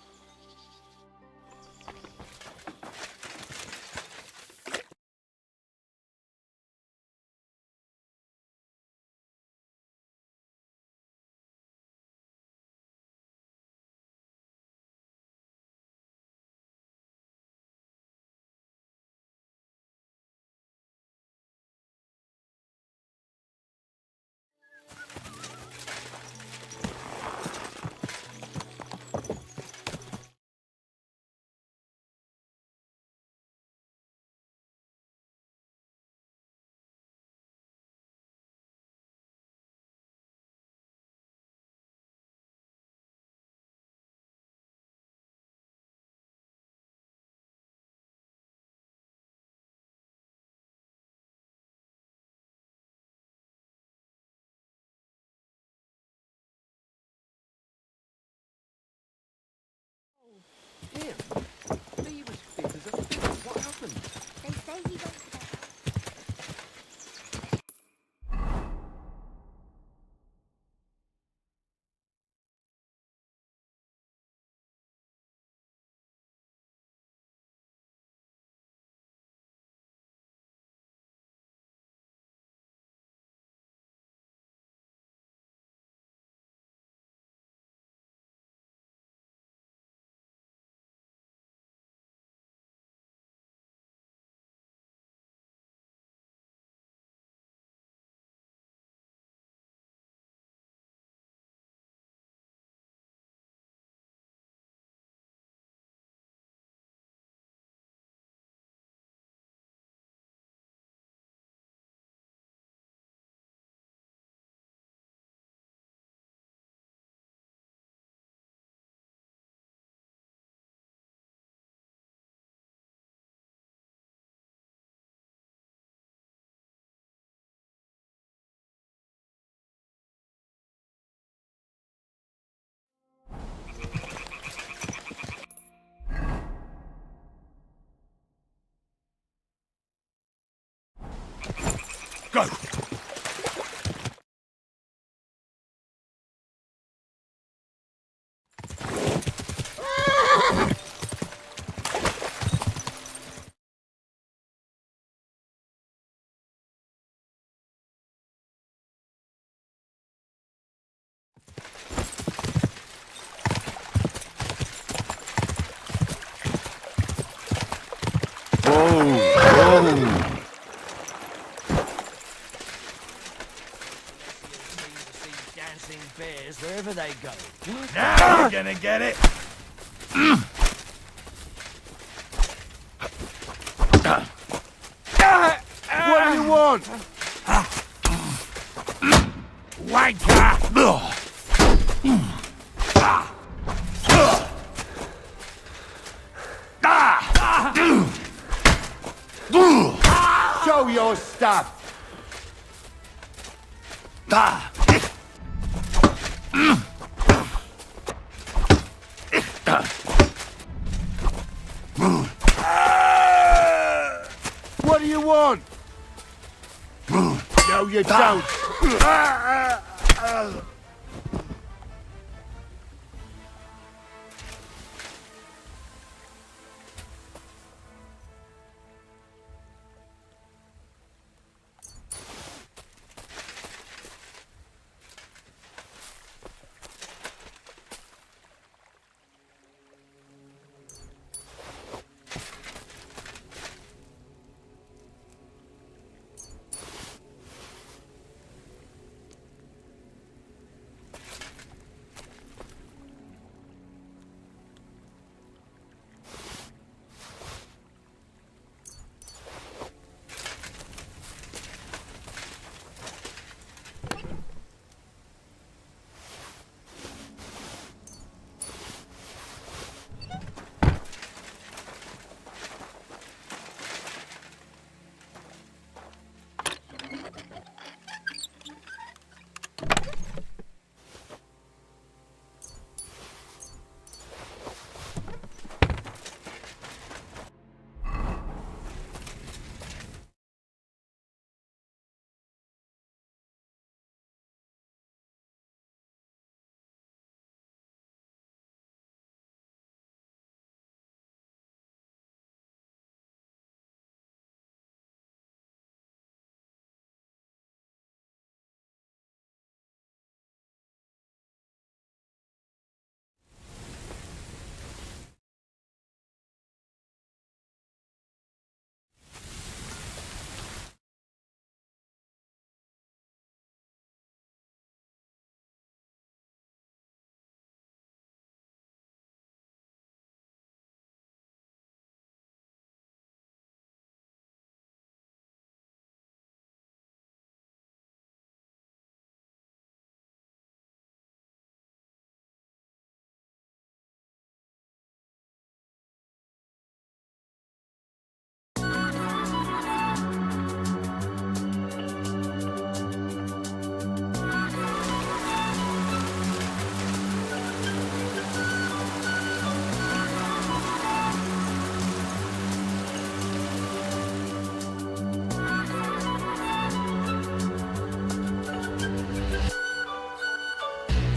Go!
Dancing bears wherever they go.
Now you're gonna get it! What do you want? Wanker! Show your stuff! What do you want? No, you don't.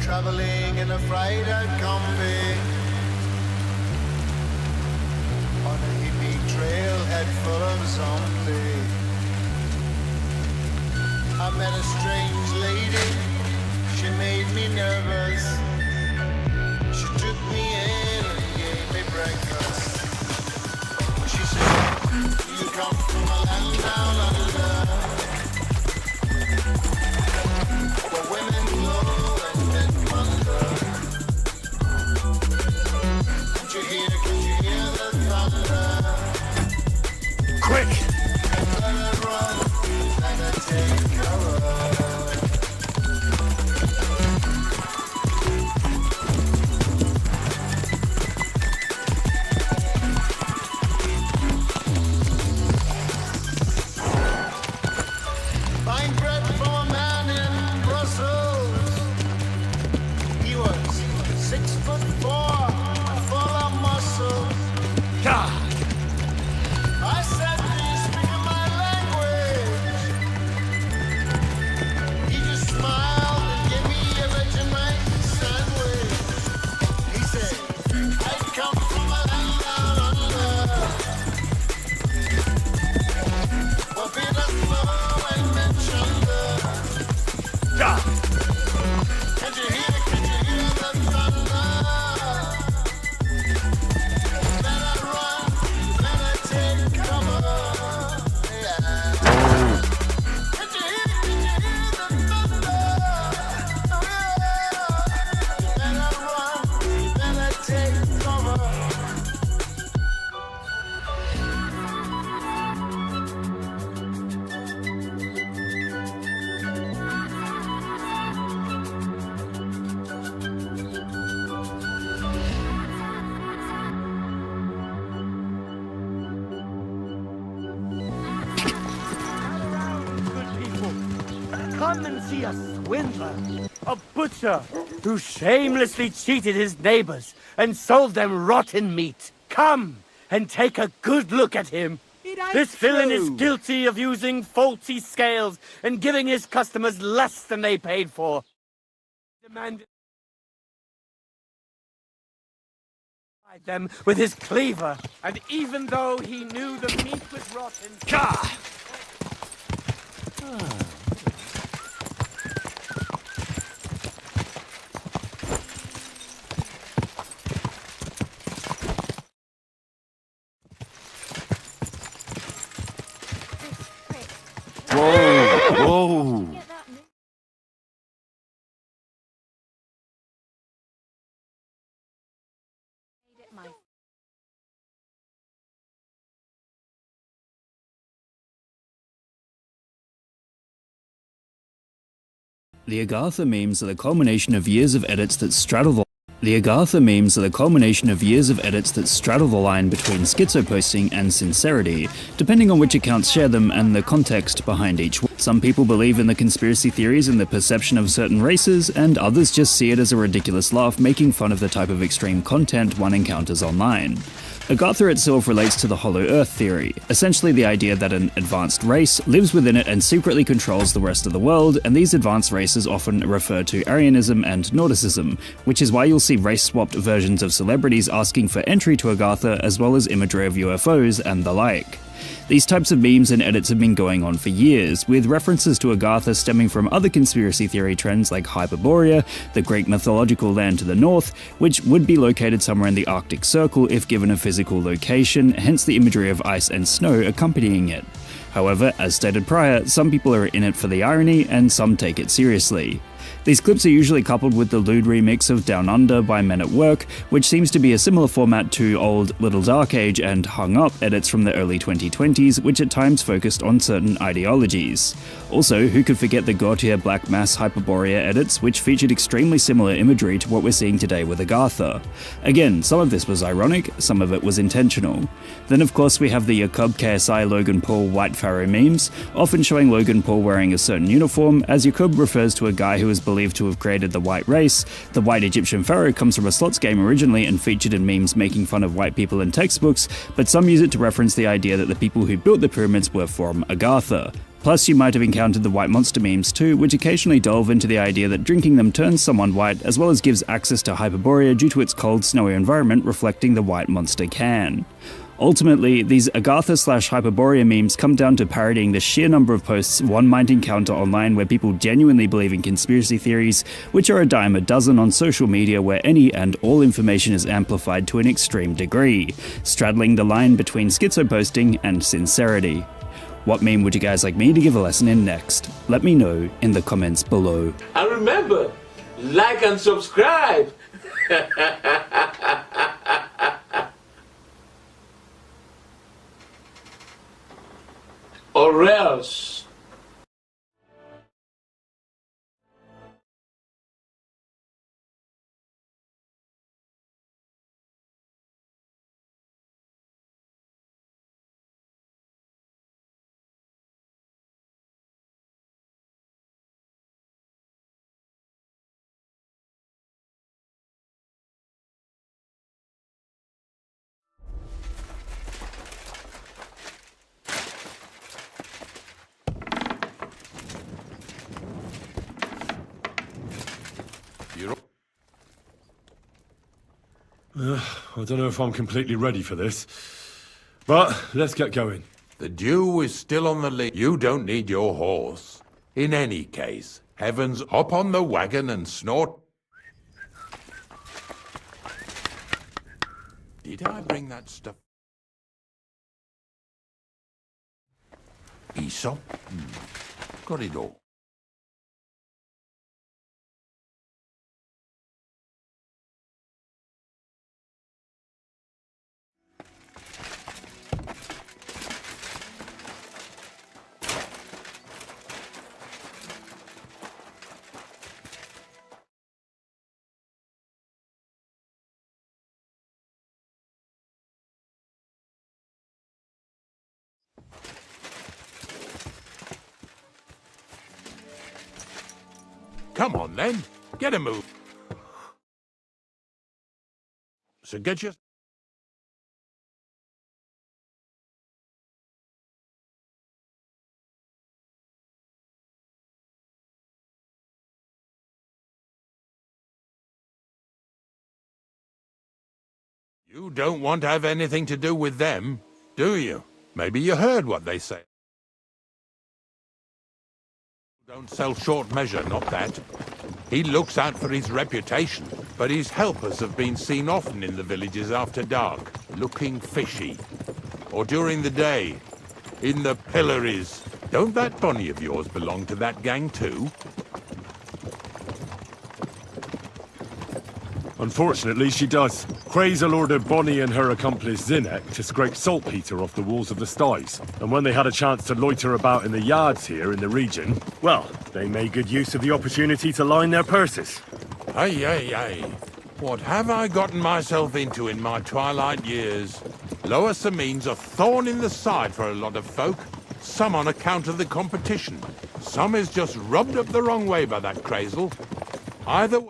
Traveling in a freighter combi on a hippie trailhead full of zombies. I met a strange lady, she made me nervous. She took me in and gave me breakfast. She said, you come from a land down under, where women glow and men wonder. Can you hear the thunder?
Quick!
Better run than a take a run. Buying bread from a man in Brussels. He was 6'4", full of muscle. I said, do you speak my language? come from a land down under. Where Peter's slow and mentioned. Can you hear the thunder? Better run, better take cover. Yeah. Can you hear the thunder? Oh, yeah. Better run, better take cover.
Good people, come and see a swindler, a butcher who shamelessly cheated his neighbors and sold them rotten meat. Come and take a good look at him. This villain is guilty of using faulty scales and giving his customers less than they paid for. Demanded them with his cleaver, and even though he knew the meat was rotten,
Whoa!
The Agartha memes are the culmination of years of edits that straddle the line between schizo-posting and sincerity, depending on which accounts share them and the context behind each one. Some people believe in the conspiracy theories and the perception of certain races, and others just see it as a ridiculous laugh making fun of the type of extreme content one encounters online. Agartha itself relates to the Hollow Earth theory, essentially the idea that an advanced race lives within it and secretly controls the rest of the world, and these advanced races often refer to Aryanism and Nordicism, which is why you'll see race-swapped versions of celebrities asking for entry to Agartha, as well as imagery of UFOs and the like. These types of memes and edits have been going on for years, with references to Agartha stemming from other conspiracy theory trends like Hyperborea, the Greek mythological land to the north, which would be located somewhere in the Arctic Circle if given a physical location, hence the imagery of ice and snow accompanying it. However, as stated prior, some people are in it for the irony and some take it seriously. These clips are usually coupled with the lewd remix of Down Under by Men at Work, which seems to be a similar format to old Little Dark Age and Hung Up edits from the early 2020s, which at times focused on certain ideologies. Also, who could forget the Gautier Black Mass Hyperborea edits, which featured extremely similar imagery to what we're seeing today with Agartha. Again, some of this was ironic, some of it was intentional. Then of course we have the Yakub KSI Logan Paul White Pharaoh memes, often showing Logan Paul wearing a certain uniform, as Yakub refers to a guy who is believed to have created the white race. The white Egyptian pharaoh comes from a slots game originally and featured in memes making fun of white people in textbooks, but some use it to reference the idea that the people who built the pyramids were from Agartha. Plus, you might have encountered the white monster memes too, which occasionally delve into the idea that drinking them turns someone white, as well as gives access to Hyperborea due to its cold, snowy environment reflecting the white monster can. Ultimately, these Agartha/Hyperborea memes come down to parodying the sheer number of posts one might encounter online where people genuinely believe in conspiracy theories, which are a dime a dozen on social media where any and all information is amplified to an extreme degree, straddling the line between schizo-posting and sincerity. What meme would you guys like me to give a lesson in next? Let me know in the comments below.
And remember, like and subscribe! Or else.
I don't know if I'm completely ready for this. But let's get going.
The dew is still on the lake. You don't need your horse. In any case, Heavens, hop on the wagon and snort. Did I bring that stuff? Aesop? Got it all. Come on, then. Get a move. So get your... You don't want to have anything to do with them, do you? Maybe you heard what they say. Don't sell short measure, not that. He looks out for his reputation, but his helpers have been seen often in the villages after dark, looking fishy. Or during the day, in the pillories. Don't that Bonnie of yours belong to that gang too?
Unfortunately, she does. Crazel ordered Bonnie and her accomplice Zinnek to scrape saltpeter off the walls of the sties. And when they had a chance to loiter about in the yards here in the region, well, they made good use of the opportunity to line their purses.
Ay, ay, ay. What have I gotten myself into in my twilight years? Lower Samine's a thorn in the side for a lot of folk. Some on account of the competition. Some is just rubbed up the wrong way by that Crazel. Either way...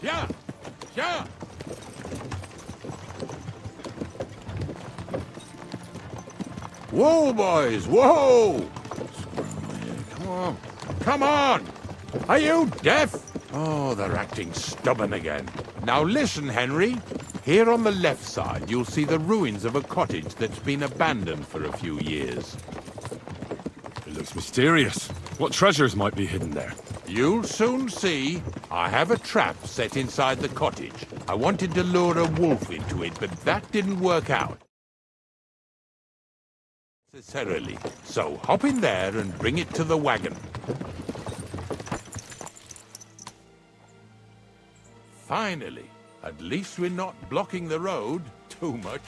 Yeah! Yeah! Whoa, boys! Whoa! Come on! Come on! Are you deaf? Oh, they're acting stubborn again. Now listen, Henry. Here on the left side, you'll see the ruins of a cottage that's been abandoned for a few years.
It looks mysterious. What treasures might be hidden there?
You'll soon see. I have a trap set inside the cottage. I wanted to lure a wolf into it, but that didn't work out. Necessarily. So hop in there and bring it to the wagon. Finally. At least we're not blocking the road too much.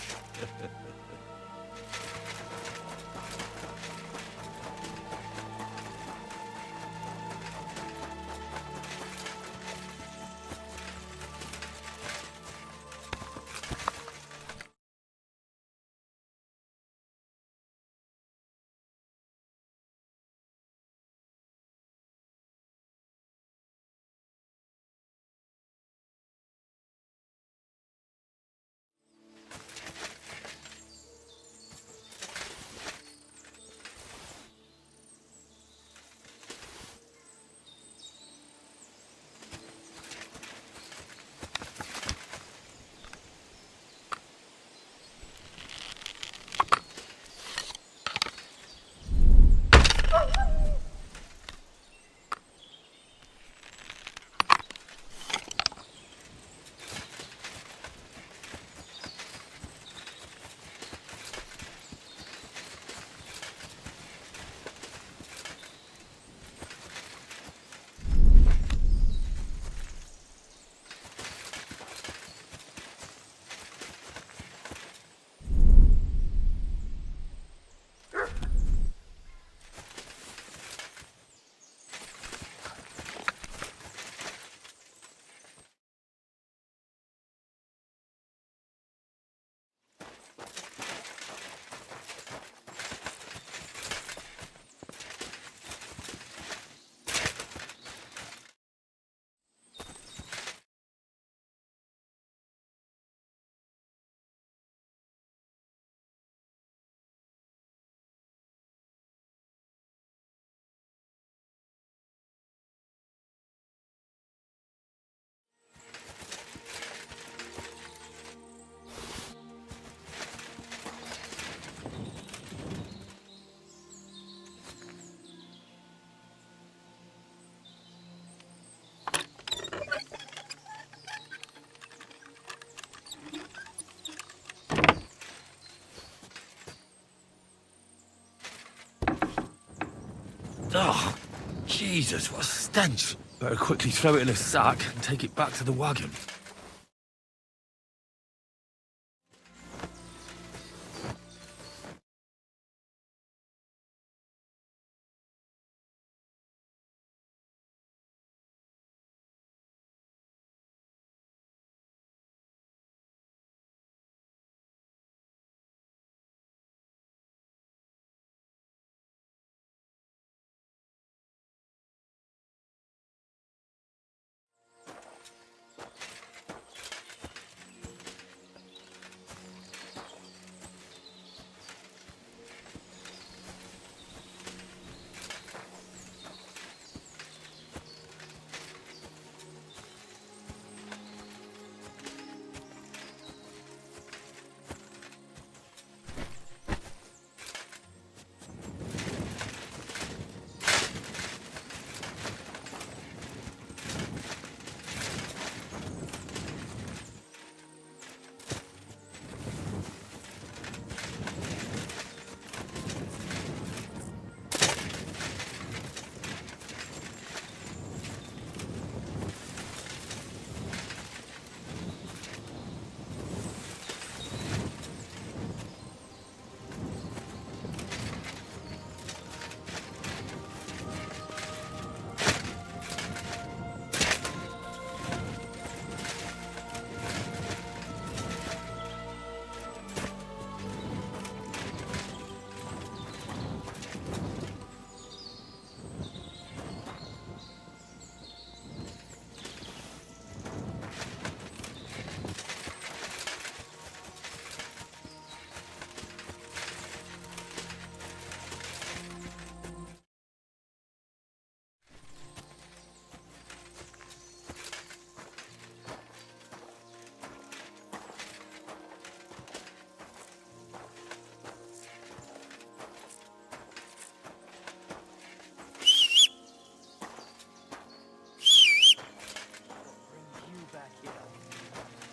Oh, Jesus, what a stench. Better quickly throw it in a sack and take it back to the wagon.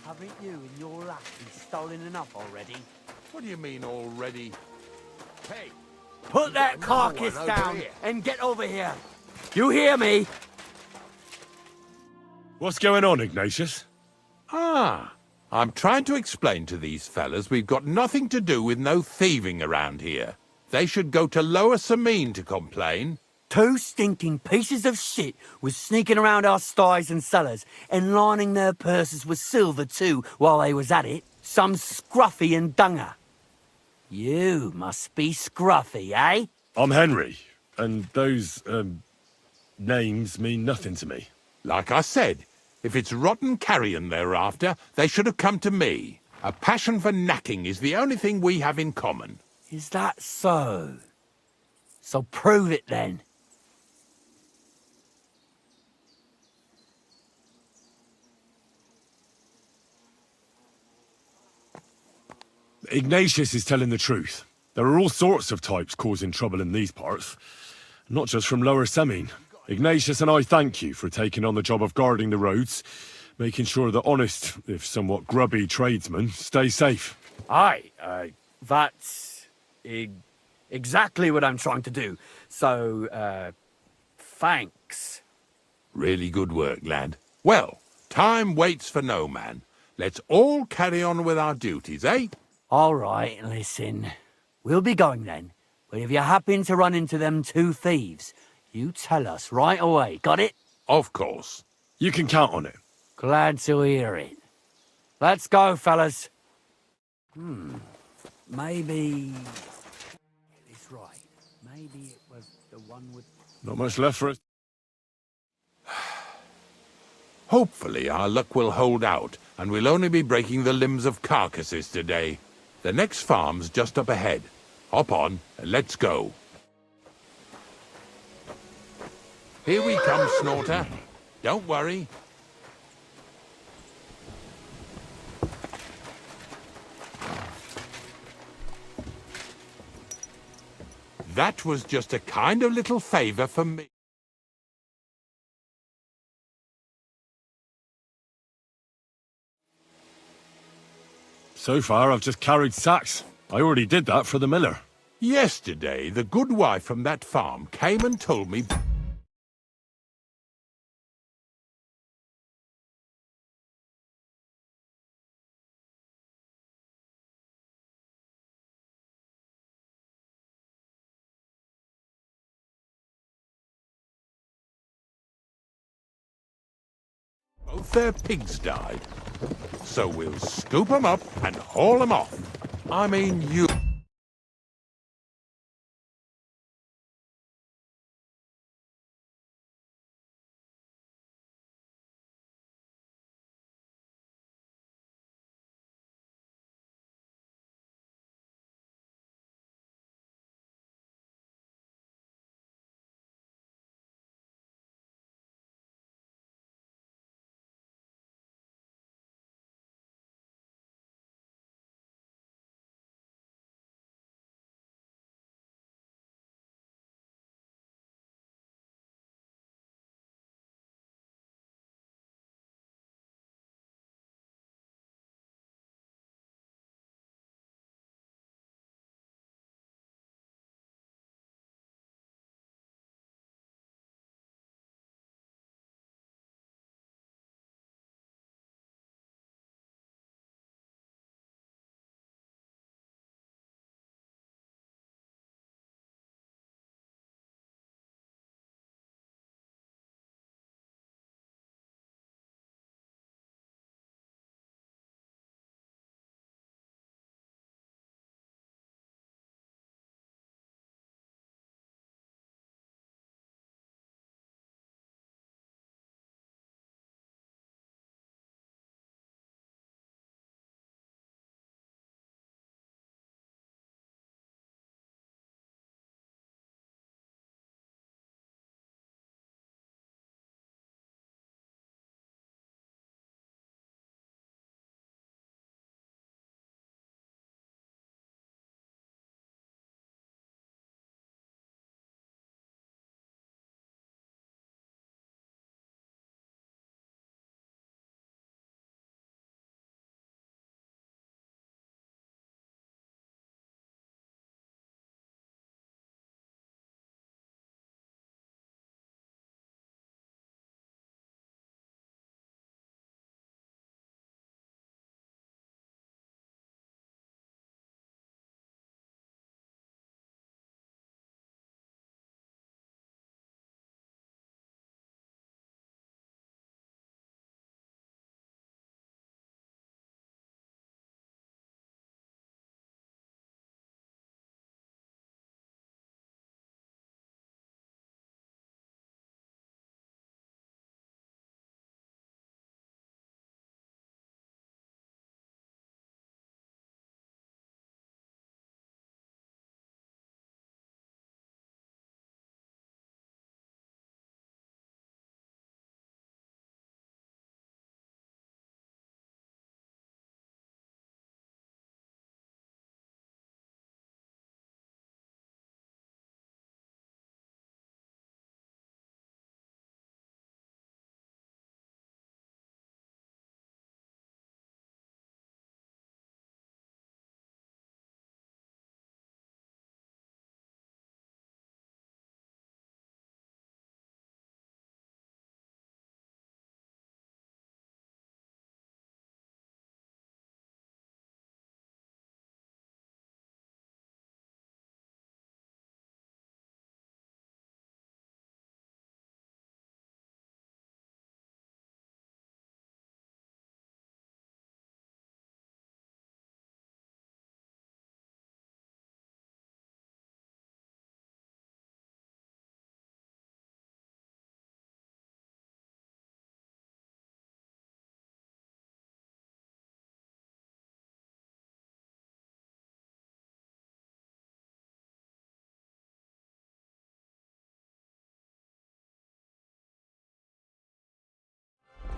Haven't you and your lackey stolen enough already?
What do you mean already? Hey!
Put that carcass down and get over here. You hear me?
What's going on, Ignatius?
Ah, I'm trying to explain to these fellas we've got nothing to do with no thieving around here. They should go to Lower Samine to complain.
Two stinking pieces of shit was sneaking around our sties and cellars and lining their purses with silver too while they was at it. Some scruffy and dunger. You must be scruffy, eh?
I'm Henry, and those, names mean nothing to me.
Like I said, if it's rotten carrion they're after, they should have come to me. A passion for knacking is the only thing we have in common.
Is that so? So prove it then.
Ignatius is telling the truth. There are all sorts of types causing trouble in these parts, not just from Lower Samine. Ignatius and I thank you for taking on the job of guarding the roads, making sure that honest, if somewhat grubby tradesmen stay safe.
Aye, that's exactly what I'm trying to do. So, thanks.
Really good work, lad. Well, time waits for no man. Let's all carry on with our duties, eh?
All right, listen. We'll be going then. But if you happen to run into them two thieves, you tell us right away. Got it?
Of course.
You can count on it.
Glad to hear it. Let's go, fellas. Maybe... It's right. Maybe it was the one with...
Not much left for us.
Hopefully our luck will hold out, and we'll only be breaking the limbs of carcasses today. The next farm's just up ahead. Hop on, and let's go. Here we come, Snorter. Don't worry. That was just a kind of little favor for me.
So far, I've just carried sacks. I already did that for the miller.
Yesterday, the good wife from that farm came and told me both their pigs died. So we'll scoop them up and haul them off. I mean, you...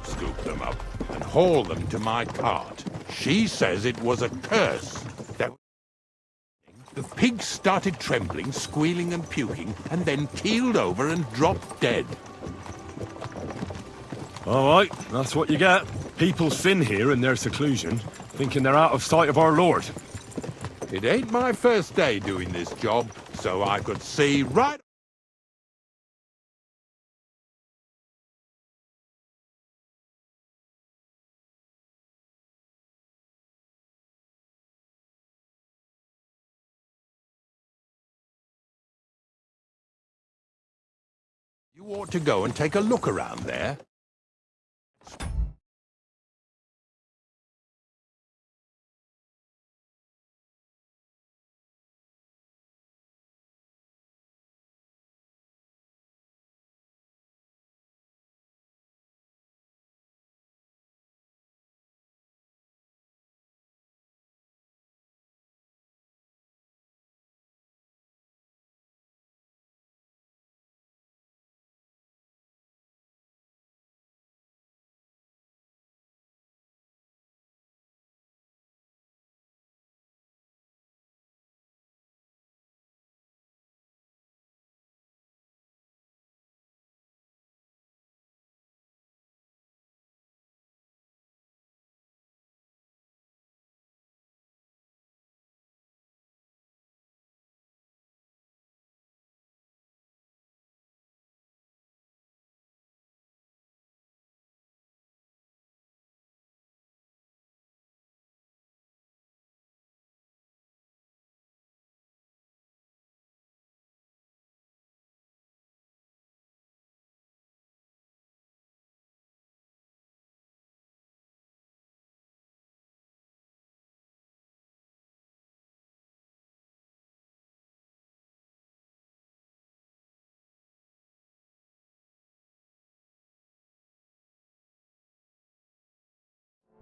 scoop them up and haul them to my cart. She says it was a curse. The pigs started trembling, squealing and puking, and then keeled over and dropped dead.
All right, that's what you get. People sin here in their seclusion, thinking they're out of sight of our Lord.
It ain't my first day doing this job, so I could see right... You ought to go and take a look around there.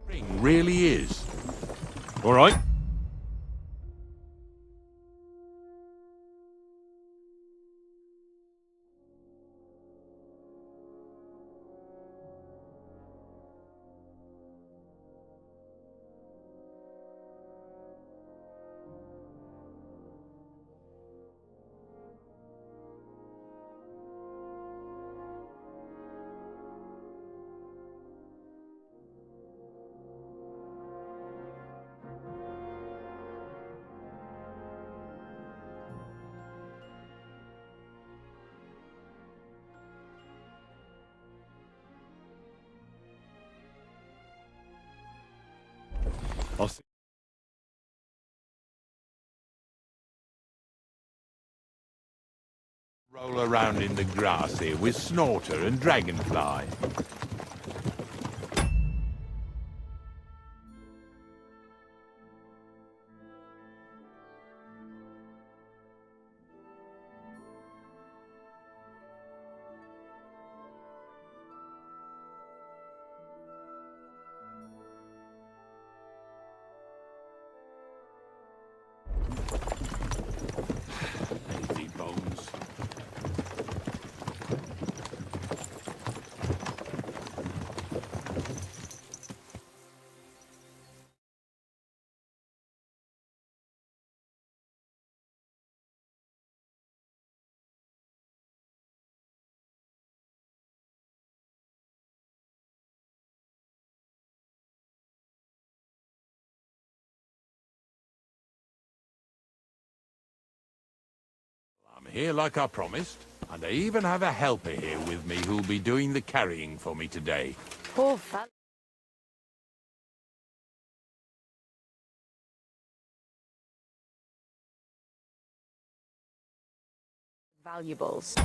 Ring really is.
All right. I'll see.
Roll around in the grass here with Snorter and Dragonfly. Lazy bones. I'm here like I promised, and I even have a helper here with me who'll be doing the carrying for me today.
Poor fellow. Valuables.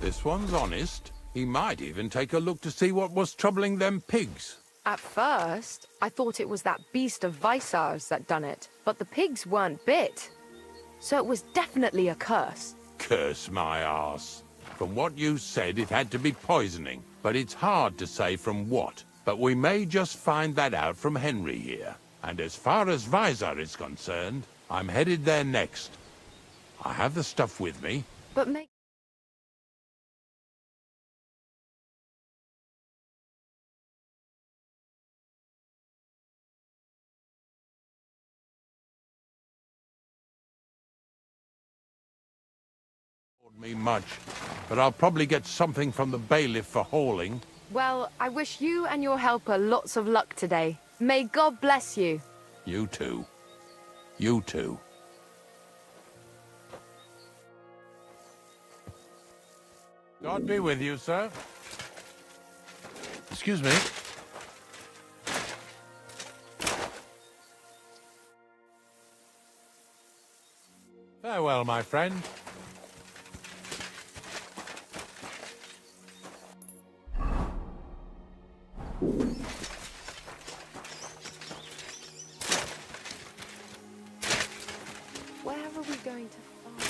This one's honest. He might even take a look to see what was troubling them pigs.
At first, I thought it was that beast of Visar's that done it, but the pigs weren't bit. So it was definitely a curse.
Curse my arse. From what you said, it had to be poisoning, but it's hard to say from what. But we may just find that out from Henry here. And as far as Visar is concerned, I'm headed there next. I have the stuff with me.
But make...
Me much, but I'll probably get something from the bailiff for hauling.
Well, I wish you and your helper lots of luck today. May God bless you.
You too. You too. God be with you, sir.
Excuse me.
Farewell, my friend.
Where are we going to find...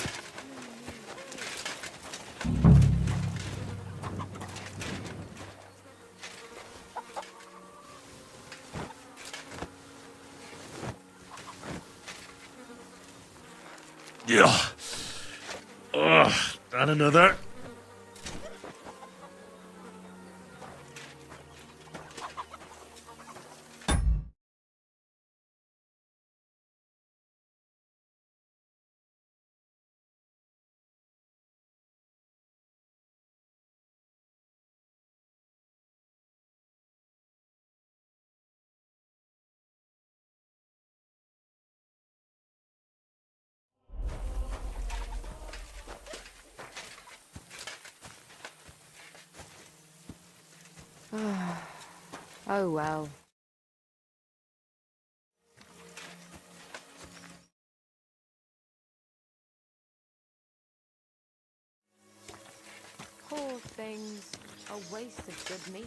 Yeah. Ugh, and another.
Oh well. Poor things. A waste of good meat.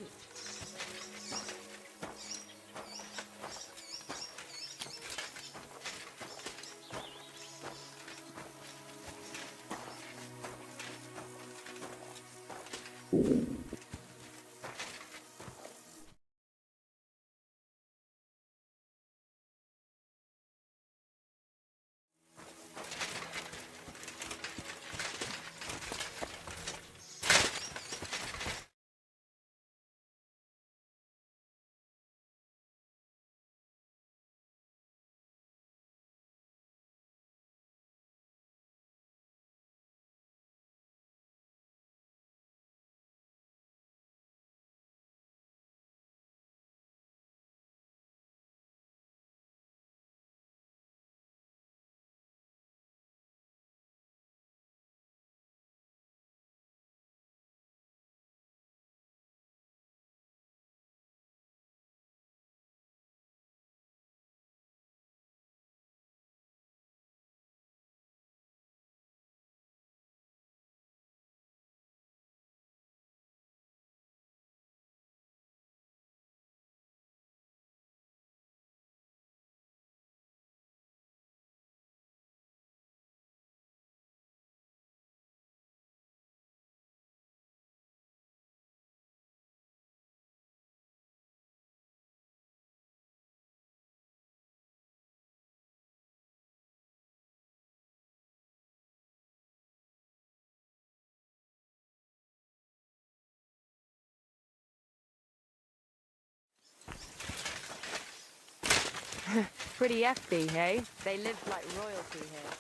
Pretty hefty, hey? They live like royalty here.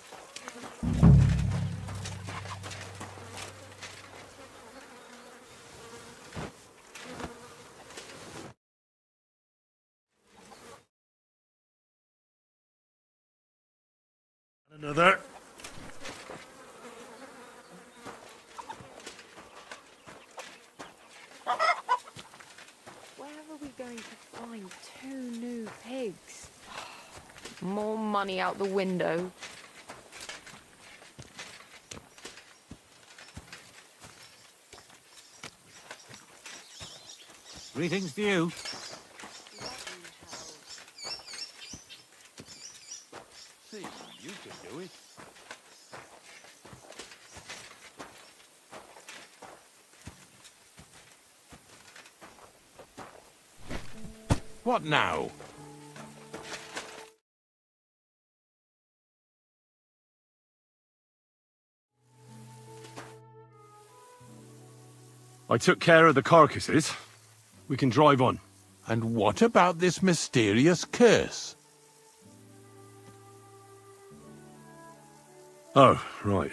Another.
Where are we going to find 2 new pigs? More money out the window.
Greetings to you.
See, you can do it. What now?
I took care of the carcasses. We can drive on.
And what about this mysterious curse?
Oh, right.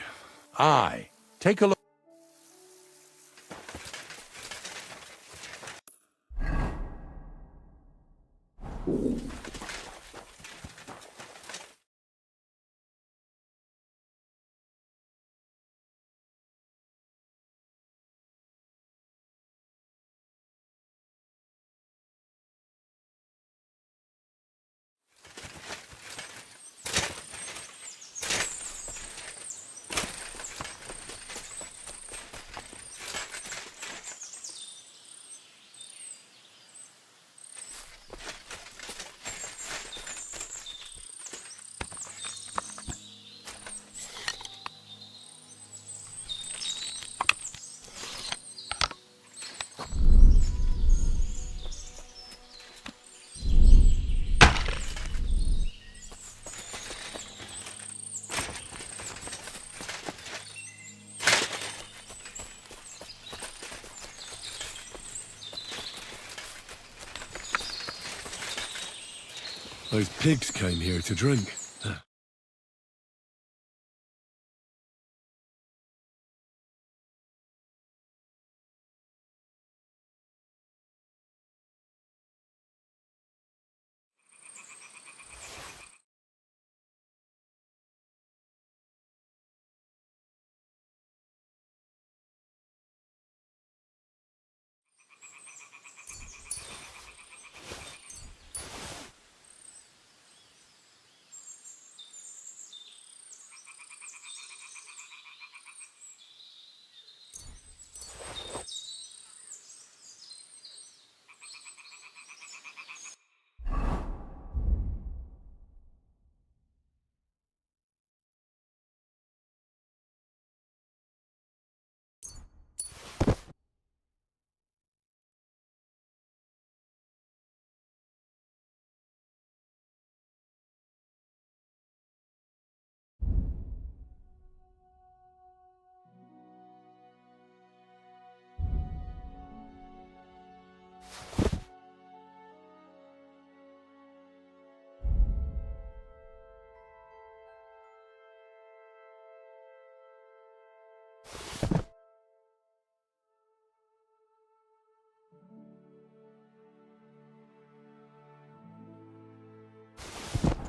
Aye. Take a look.
Those pigs came here to drink.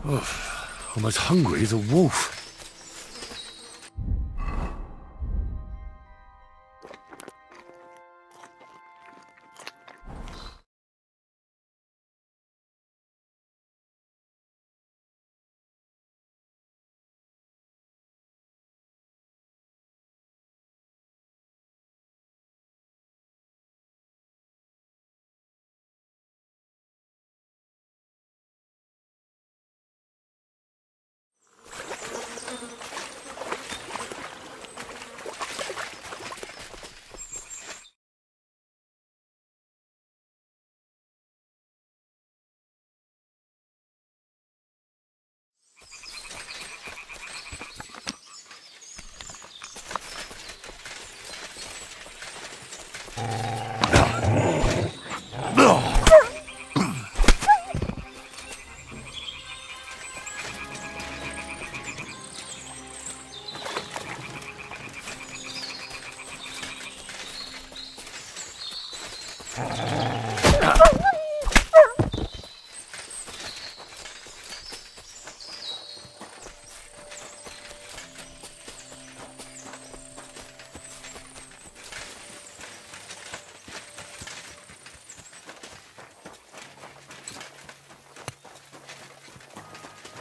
Oh, I'm as hungry as a wolf.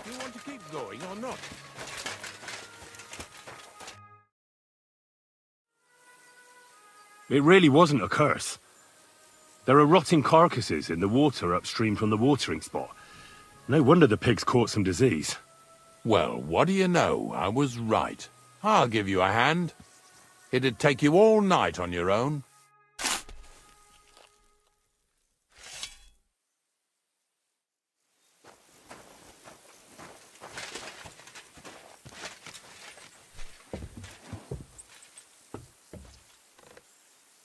Do you want to keep going or not?
It really wasn't a curse. There are rotting carcasses in the water upstream from the watering spot. No wonder the pigs caught some disease.
Well, what do you know? I was right. I'll give you a hand. It'd take you all night on your own.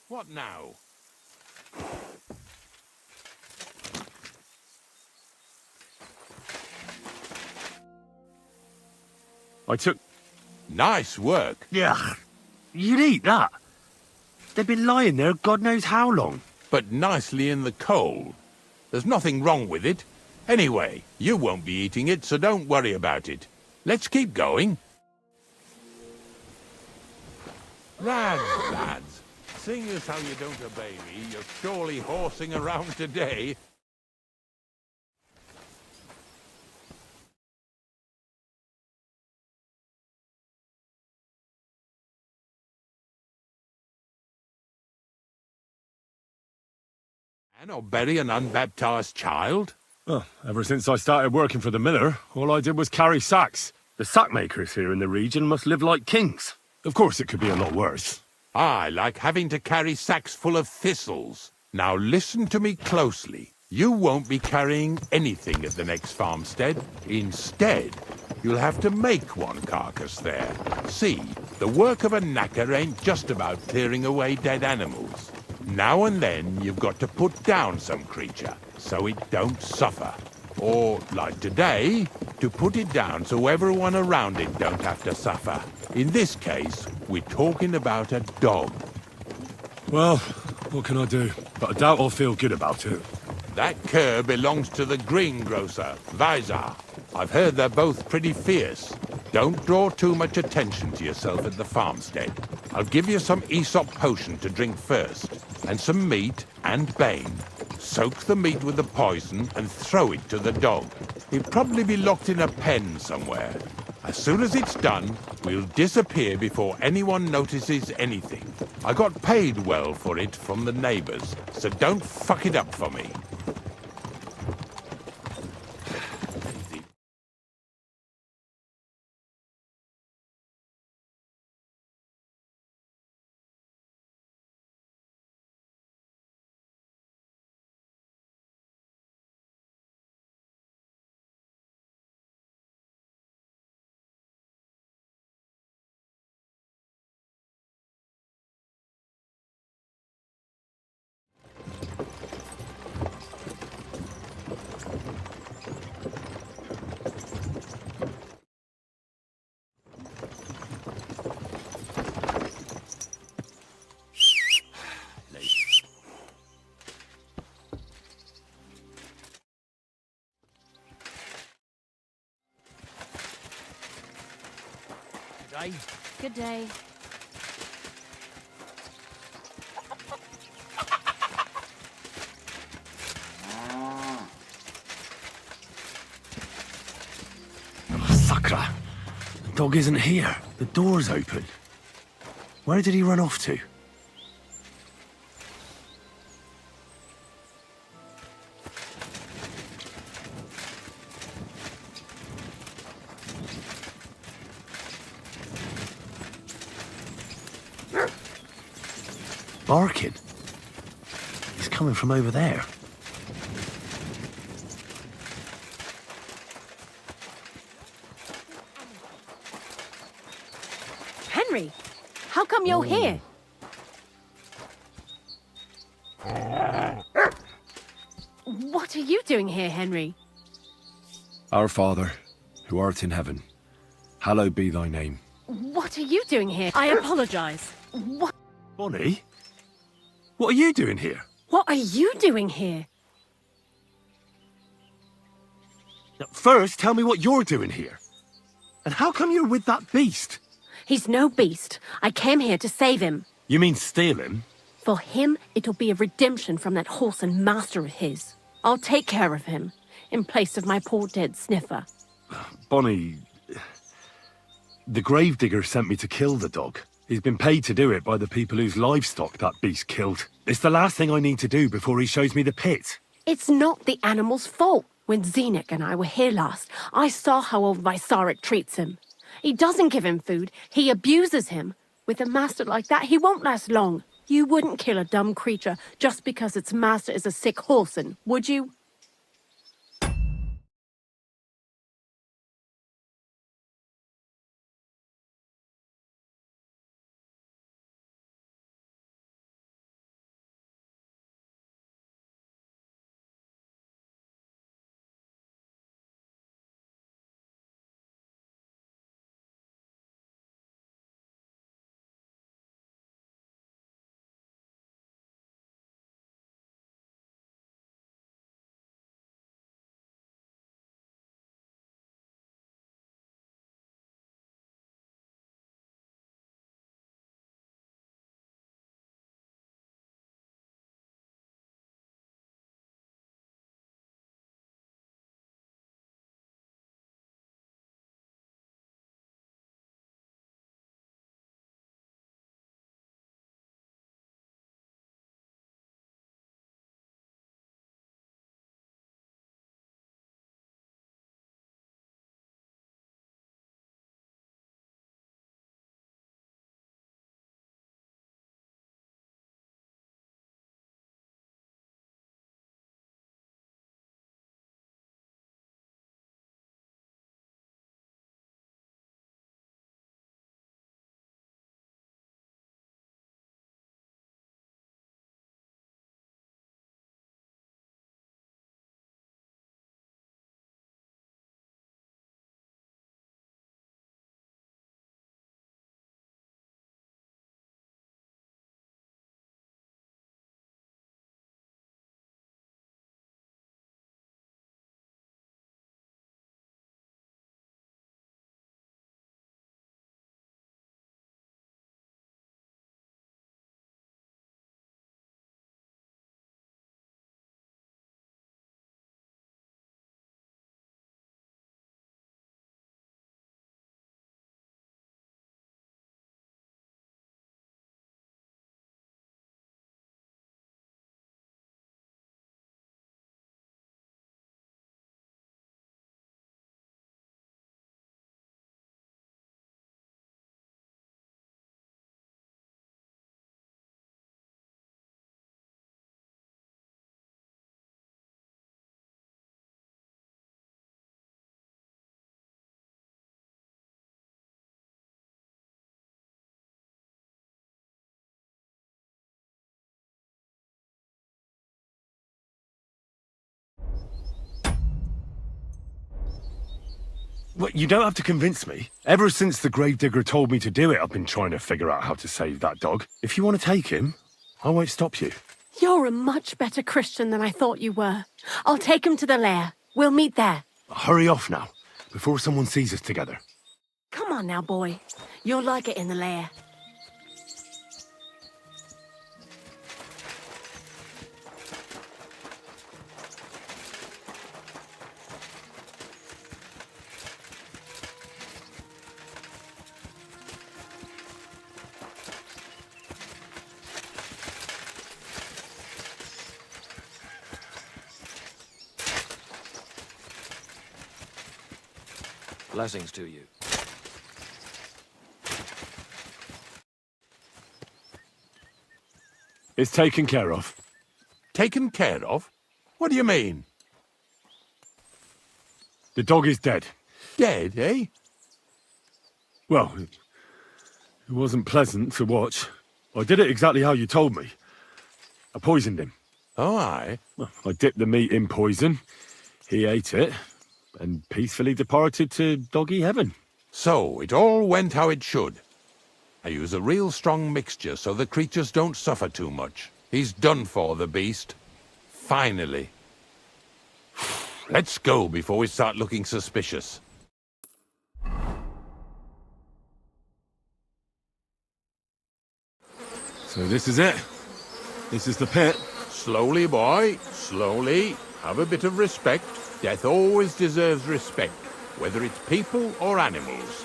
What now?
I took...
Nice work.
Yeah, you'd eat that. They've been lying there God knows how long.
But nicely in the cold. There's nothing wrong with it. Anyway, you won't be eating it, so don't worry about it. Let's keep going. Lads, seeing as how you don't obey me, you're surely horsing around today. And or bury an unbaptized child?
Well, ever since I started working for the miller, all I did was carry sacks. The sack makers here in the region must live like kings. Of course, it could be a lot worse.
I like having to carry sacks full of thistles. Now listen to me closely. You won't be carrying anything at the next farmstead. Instead, you'll have to make one carcass there. See, the work of a knacker ain't just about clearing away dead animals. Now and then, you've got to put down some creature, so it don't suffer. Or, like today, to put it down so everyone around it don't have to suffer. In this case, we're talking about a dog.
Well, what can I do? But I doubt I'll feel good about it.
That cur belongs to the greengrocer, Visar. I've heard they're both pretty fierce. Don't draw too much attention to yourself at the farmstead. I'll give you some Aesop potion to drink first, and some meat and bane. Soak the meat with the poison and throw it to the dog. He'll probably be locked in a pen somewhere. As soon as it's done, we'll disappear before anyone notices anything. I got paid well for it from the neighbors, so don't fuck it up for me.
Good day.
Sakra! The dog isn't here. The door's open. Where did he run off to? Barking. He's coming from over there.
Henry, how come you're here? What are you doing here, Henry?
Our Father, who art in heaven, hallowed be thy name.
What are you doing here? I apologize. What?
Bonnie? What are you doing here?
What are you doing here?
First, tell me what you're doing here. And how come you're with that beast?
He's no beast. I came here to save him.
You mean steal him?
For him, it'll be a redemption from that horse and master of his. I'll take care of him, in place of my poor dead sniffer.
Bonnie... The gravedigger sent me to kill the dog. He's been paid to do it by the people whose livestock that beast killed. It's the last thing I need to do before he shows me the pit.
It's not the animal's fault. When Zenek and I were here last, I saw how old Vysarik treats him. He doesn't give him food, he abuses him. With a master like that, he won't last long. You wouldn't kill a dumb creature just because its master is a sick horseman, would you?
Well, you don't have to convince me. Ever since the gravedigger told me to do it, I've been trying to figure out how to save that dog. If you want to take him, I won't stop you.
You're a much better Christian than I thought you were. I'll take him to the lair. We'll meet there.
Hurry off now, before someone sees us together.
Come on now, boy. You'll like it in the lair.
Blessings to you.
It's taken care of.
Taken care of? What do you mean?
The dog is dead.
Dead, eh?
Well, it wasn't pleasant to watch. I did it exactly how you told me. I poisoned him.
Oh, aye?
Well, I dipped the meat in poison. He ate it, and peacefully departed to doggy heaven.
So, it all went how it should. I use a real strong mixture so the creatures don't suffer too much. He's done for, the beast. Finally. Let's go before we start looking suspicious.
So this is it. This is the pit.
Slowly, boy. Slowly. Have a bit of respect. Death always deserves respect, whether it's people or animals.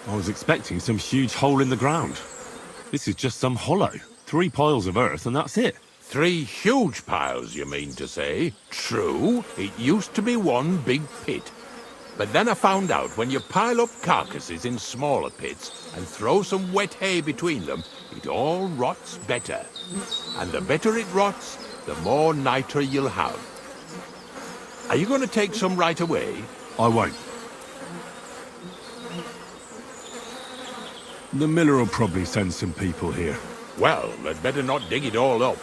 I was expecting some huge hole in the ground. This is just some hollow. 3 piles of earth and that's it.
3 huge piles, you mean to say? True, it used to be one big pit. But then I found out when you pile up carcasses in smaller pits and throw some wet hay between them, it all rots better. And the better it rots, the more nitre you'll have. Are you going to take some right away?
I won't. The miller will probably send some people here.
Well, they'd better not dig it all up.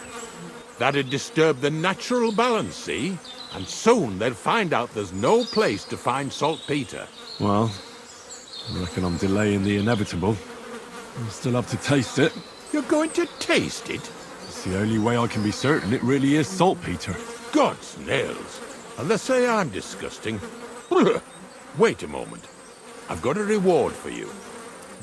That'd disturb the natural balance, see? And soon they'll find out there's no place to find saltpeter.
Well, I reckon I'm delaying the inevitable. I'll still have to taste it.
You're going to taste it?
It's the only way I can be certain it really is saltpeter.
God's nails. And they say I'm disgusting. Wait a moment. I've got a reward for you.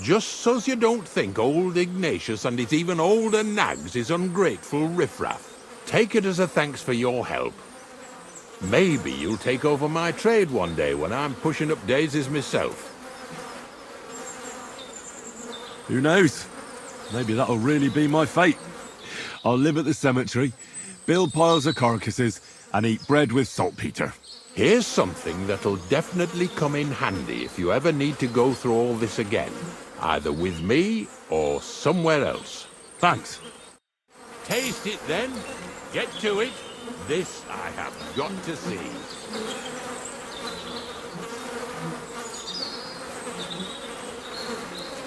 Just so's you don't think old Ignatius and his even older nags is ungrateful riffraff. Take it as a thanks for your help. Maybe you'll take over my trade one day when I'm pushing up daisies myself.
Who knows? Maybe that'll really be my fate. I'll live at the cemetery, build piles of carcasses, and eat bread with saltpeter.
Here's something that'll definitely come in handy if you ever need to go through all this again. Either with me or somewhere else.
Thanks.
Taste it then. Get to it. This I have got to see.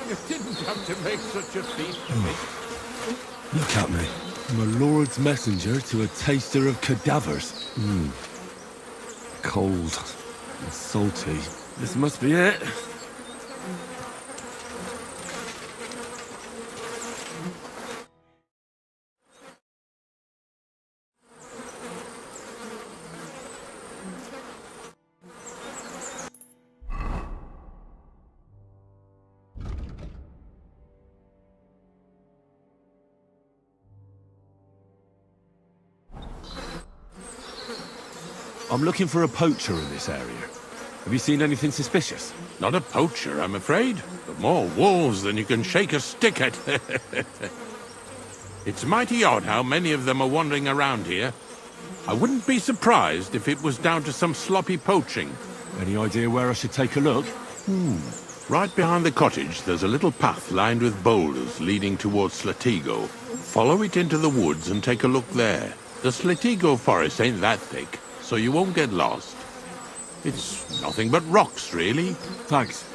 You didn't have to make such a feast of it.
Look at me. I'm a lord's messenger to a taster of cadavers. Cold and salty. This must be it. I'm looking for a poacher in this area. Have you seen anything suspicious?
Not a poacher, I'm afraid, but more wolves than you can shake a stick at. It's mighty odd how many of them are wandering around here. I wouldn't be surprised if it was down to some sloppy poaching.
Any idea where I should take a look?
Right behind the cottage, there's a little path lined with boulders leading towards Slatigo. Follow it into the woods and take a look there. The Slatigo forest ain't that thick, so you won't get lost. It's nothing but rocks, really.
Thanks.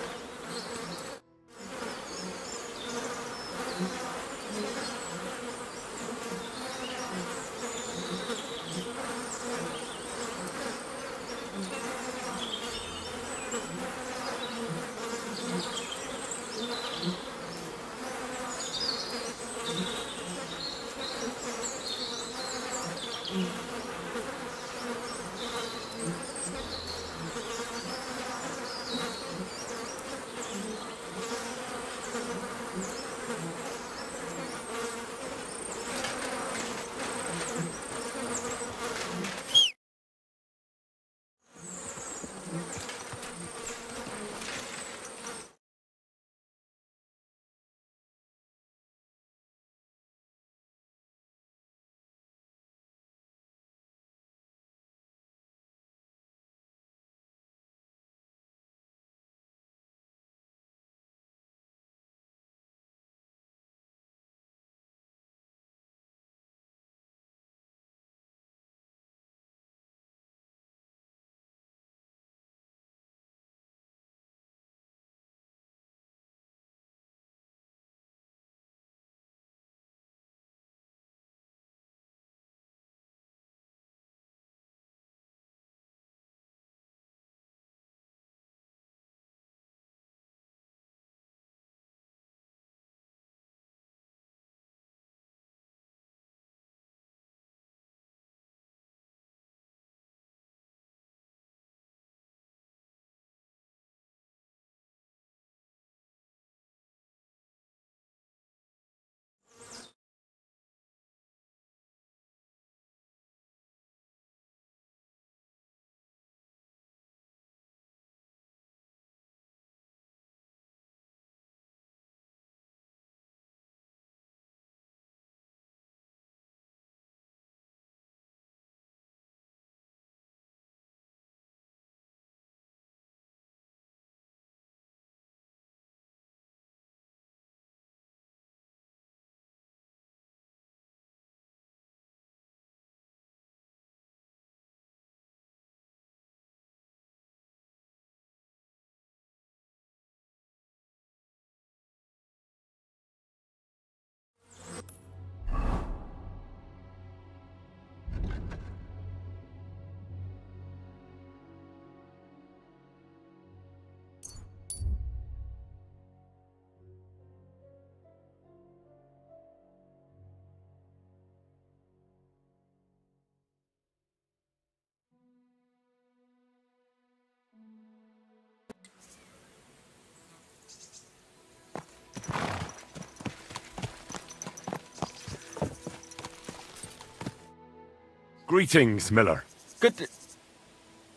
Greetings, Miller.
Good.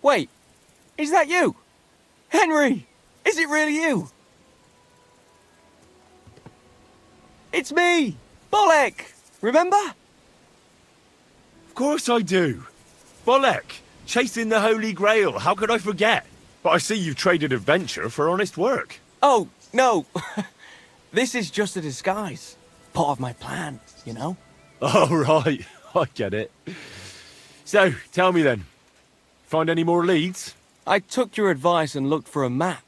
Wait, is that you? Henry! Is it really you? It's me! Bolek! Remember?
Of course I do. Bolek, chasing the Holy Grail, how could I forget? But I see you've traded adventure for honest work.
Oh, no. This is just a disguise. Part of my plan, you know?
Oh, right. I get it. So, tell me then. Find any more leads?
I took your advice and looked for a map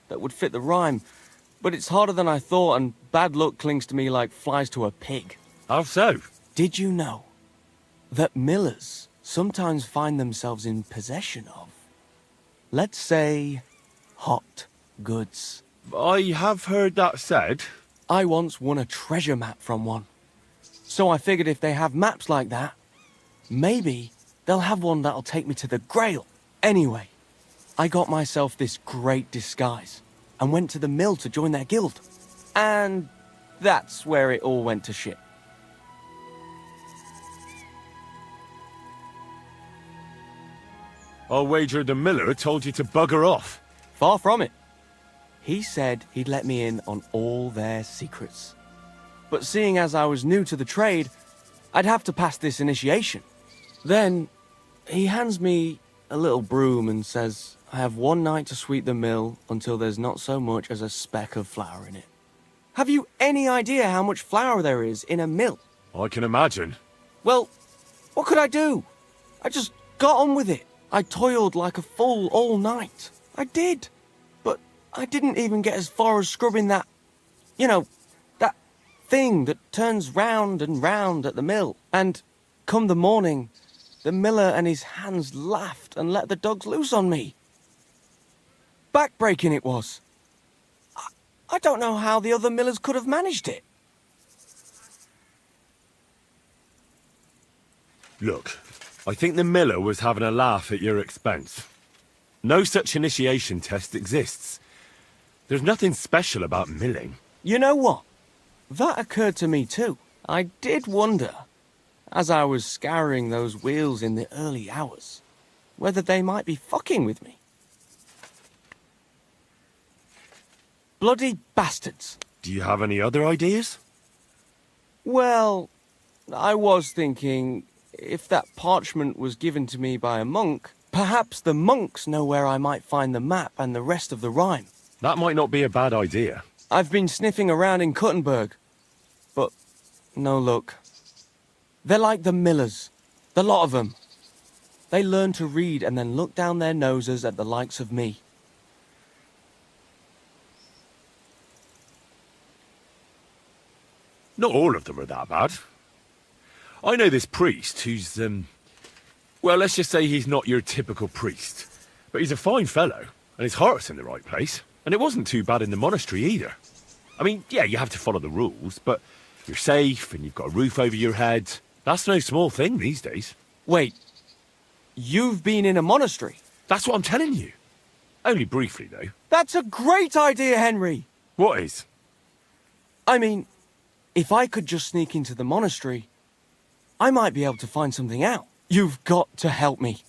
that would fit the rhyme, but it's harder than I thought, and bad luck clings to me like flies to a pig.
How so?
Did you know that millers sometimes find themselves in possession of, let's say, hot goods?
I have heard that said.
I once won a treasure map from one. So I figured if they have maps like that, maybe they'll have one that'll take me to the Grail. Anyway, I got myself this great disguise and went to the mill to join their guild. And that's where it all went to shit.
I'll wager the Miller told you to bugger off.
Far from it. He said he'd let me in on all their secrets. But seeing as I was new to the trade, I'd have to pass this initiation. Then, he hands me a little broom and says I have one night to sweep the mill until there's not so much as a speck of flour in it. Have you any idea how much flour there is in a mill?
I can imagine.
Well, what could I do? I just got on with it. I toiled like a fool all night. I did. But I didn't even get as far as scrubbing that, you know, that thing that turns round and round at the mill. And come the morning, the miller and his hands laughed and let the dogs loose on me. Backbreaking it was. I don't know how the other millers could have managed it.
Look, I think the Miller was having a laugh at your expense. No such initiation test exists. There's nothing special about milling.
You know what? That occurred to me too. I did wonder, as I was scouring those wheels in the early hours, whether they might be fucking with me. Bloody bastards.
Do you have any other ideas?
Well, I was thinking, if that parchment was given to me by a monk, perhaps the monks know where I might find the map and the rest of the rhyme.
That might not be a bad idea.
I've been sniffing around in Kuttenberg, but no luck. They're like the millers, the lot of them. They learn to read and then look down their noses at the likes of me.
Not all of them are that bad. I know this priest who's, well, let's just say he's not your typical priest. But he's a fine fellow, and his heart's in the right place. And it wasn't too bad in the monastery either. I mean, yeah, you have to follow the rules, but you're safe and you've got a roof over your head. That's no small thing these days.
Wait, you've been in a monastery?
That's what I'm telling you. Only briefly, though.
That's a great idea, Henry!
What is?
I mean, if I could just sneak into the monastery, I might be able to find something out. You've got to help me.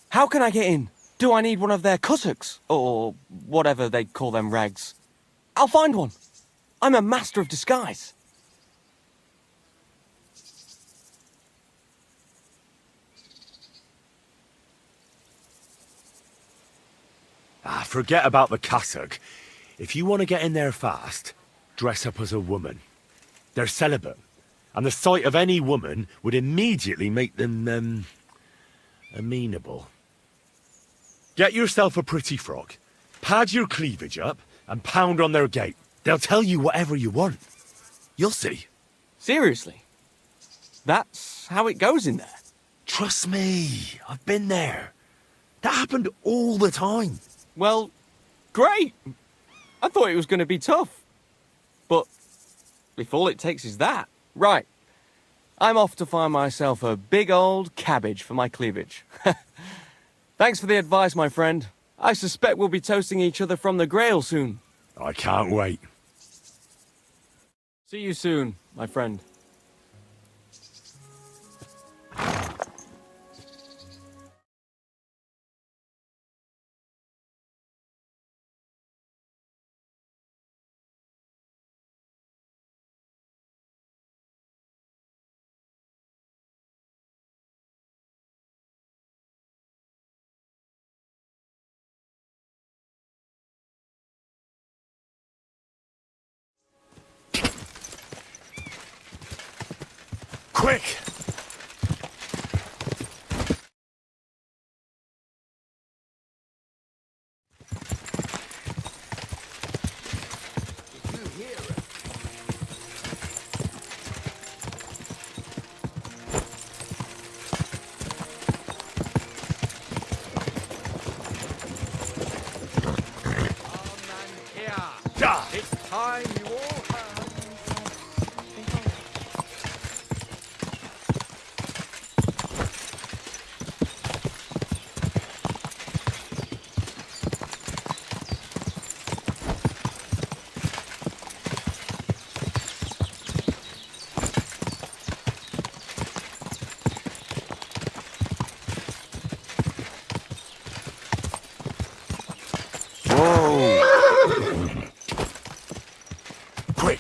How can I get in? Do I need one of their kutuks? Or whatever they call them rags? I'll find one. I'm a master of disguise.
Forget about the cassock. If you want to get in there fast, dress up as a woman. They're celibate, and the sight of any woman would immediately make them, amenable. Get yourself a pretty frock, pad your cleavage up, and pound on their gate. They'll tell you whatever you want. You'll see.
Seriously? That's how it goes in there?
Trust me, I've been there. That happened all the time.
Well, great. I thought it was going to be tough. But if all it takes is that... Right. I'm off to find myself a big old cabbage for my cleavage. Thanks for the advice, my friend. I suspect we'll be toasting each other from the Grail soon.
I can't wait.
See you soon, my friend.
Quick!
It's time you all heard.
Quick!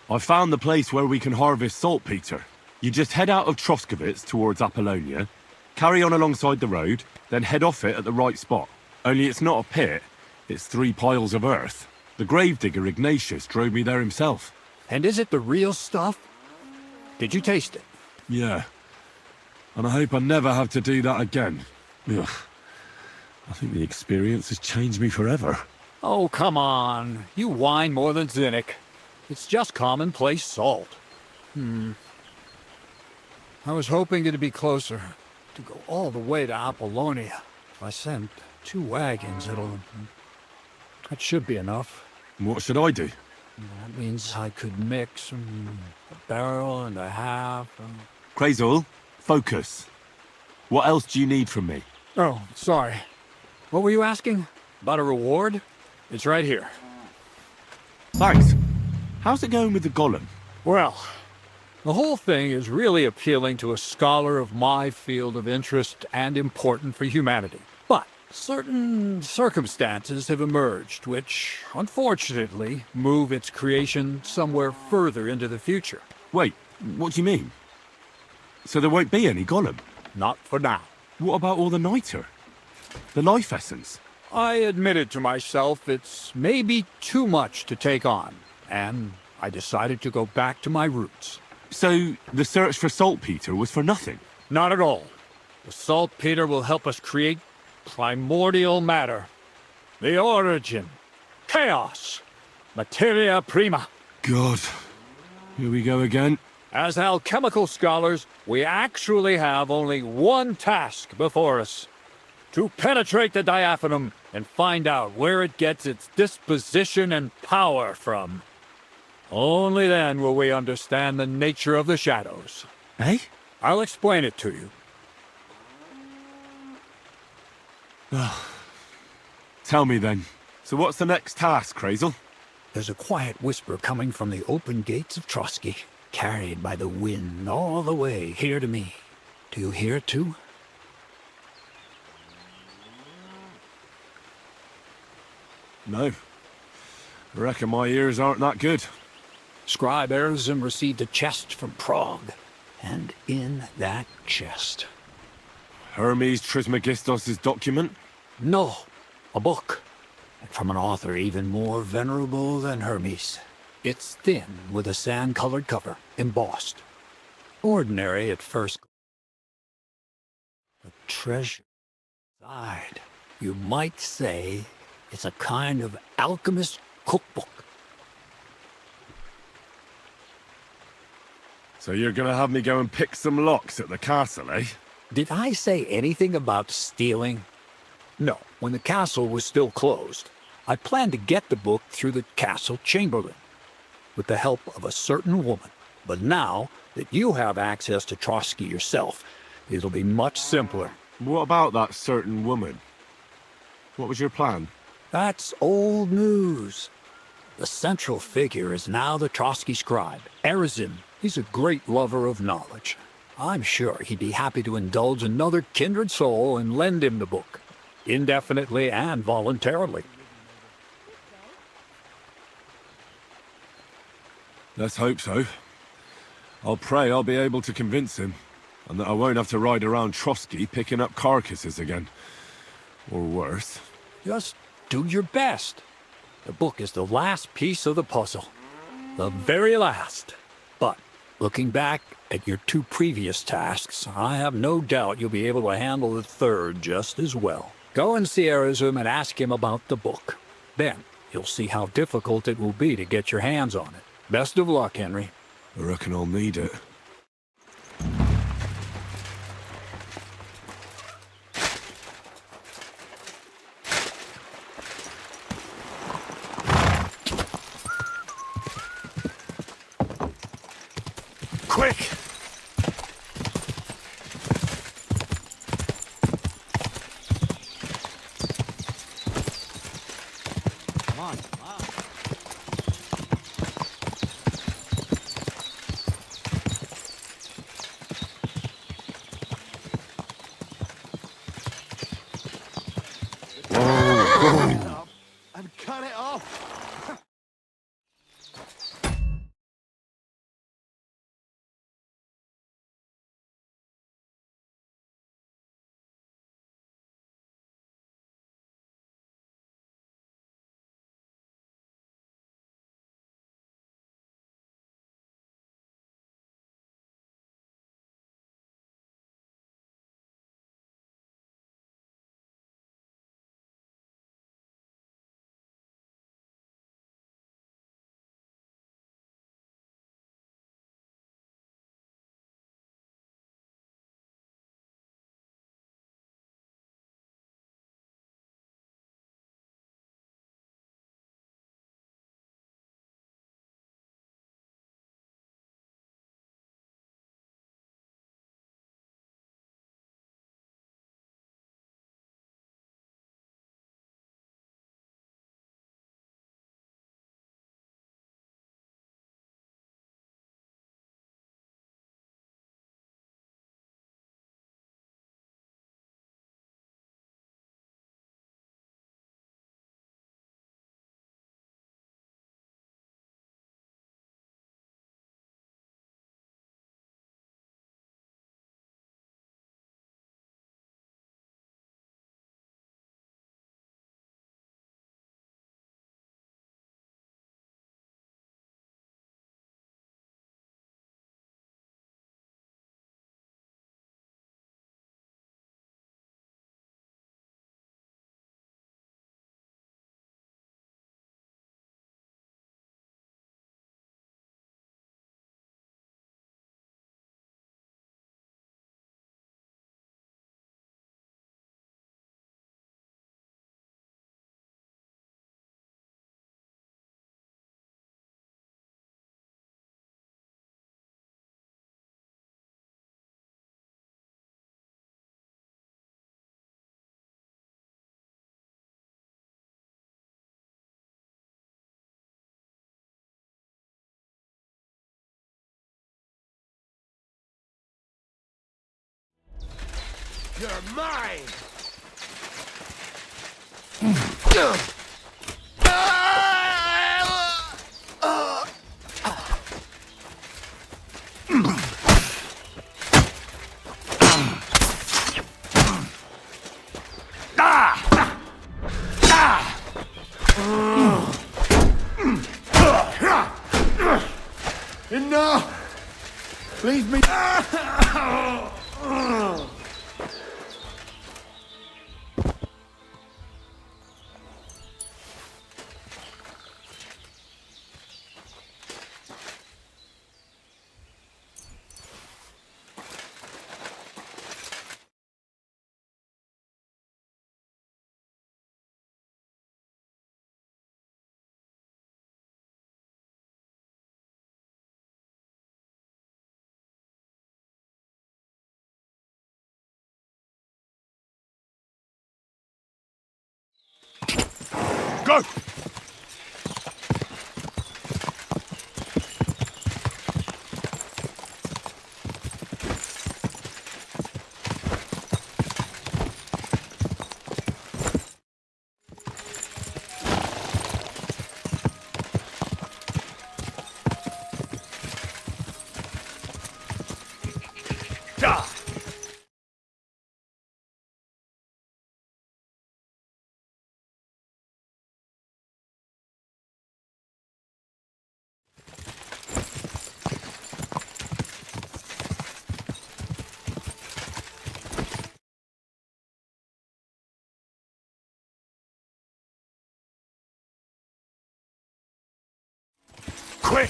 I found the place where we can harvest saltpeter. You just head out of Troskovitz towards Apollonia, carry on alongside the road, then head off it at the right spot. Only it's not a pit, it's 3 piles of earth. The gravedigger Ignatius drove me there himself.
And is it the real stuff? Did you taste it?
Yeah. And I hope I never have to do that again. Ugh. I think the experience has changed me forever.
Oh, come on. You whine more than Zinnik. It's just commonplace salt. I was hoping it'd be closer. To go all the way to Apollonia. If I sent 2 wagons, that should be enough.
What should I do?
That means I could mix a barrel and a half.
Crazul, focus. What else do you need from me?
Oh, sorry. What were you asking? About a reward? It's right here.
Thanks. How's it going with the golem?
Well, the whole thing is really appealing to a scholar of my field of interest and important for humanity. But certain circumstances have emerged which, unfortunately, move its creation somewhere further into the future.
Wait, what do you mean? So there won't be any golem?
Not for now.
What about all the niter? The life essence?
I admitted to myself it's maybe too much to take on, and I decided to go back to my roots.
So the search for saltpeter was for nothing?
Not at all. The saltpeter will help us create primordial matter. The origin. Chaos. Materia prima.
God. Here we go again.
As alchemical scholars, we actually have only one task before us. To penetrate the diaphanum and find out where it gets its disposition and power from. Only then will we understand the nature of the shadows.
Eh?
I'll explain it to you.
Tell me then. So what's the next task, Crazul?
There's a quiet whisper coming from the open gates of Trotsky, carried by the wind all the way here to me. Do you hear it too?
No. I reckon my ears aren't that good.
Scribe Erezim received a chest from Prague, and in that chest...
Hermes Trismegistos' document?
No, a book. And from an author even more venerable than Hermes. It's thin, with a sand-colored cover, embossed. Ordinary at first. A treasure inside. You might say it's a kind of alchemist cookbook.
So you're gonna have me go and pick some locks at the castle, eh?
Did I say anything about stealing? No, when the castle was still closed. I planned to get the book through the castle chamberlain, with the help of a certain woman. But now that you have access to Trotsky yourself, it'll be much simpler.
What about that certain woman? What was your plan?
That's old news. The central figure is now the Trotsky scribe, Erezim. He's a great lover of knowledge. I'm sure he'd be happy to indulge another kindred soul and lend him the book, indefinitely and voluntarily.
Let's hope so. I'll pray I'll be able to convince him. And that I won't have to ride around Trotsky picking up carcasses again. Or worse.
Just do your best. The book is the last piece of the puzzle. The very last. But looking back at your 2 previous tasks, I have no doubt you'll be able to handle the third just as well. Go and see Arizum and ask him about the book. Then you'll see how difficult it will be to get your hands on it. Best of luck, Henry.
I reckon I'll need it.
Quick!
Come on, come on.
And cut it off! You're mine! Enough! Leave me.
Go!
Die! Quick!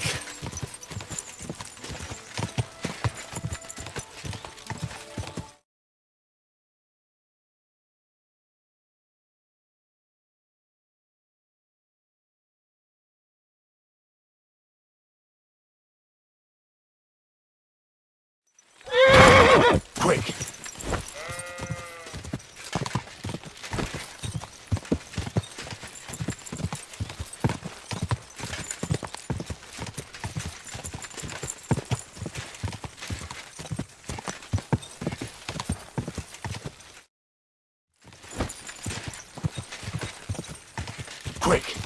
Quick! Quick!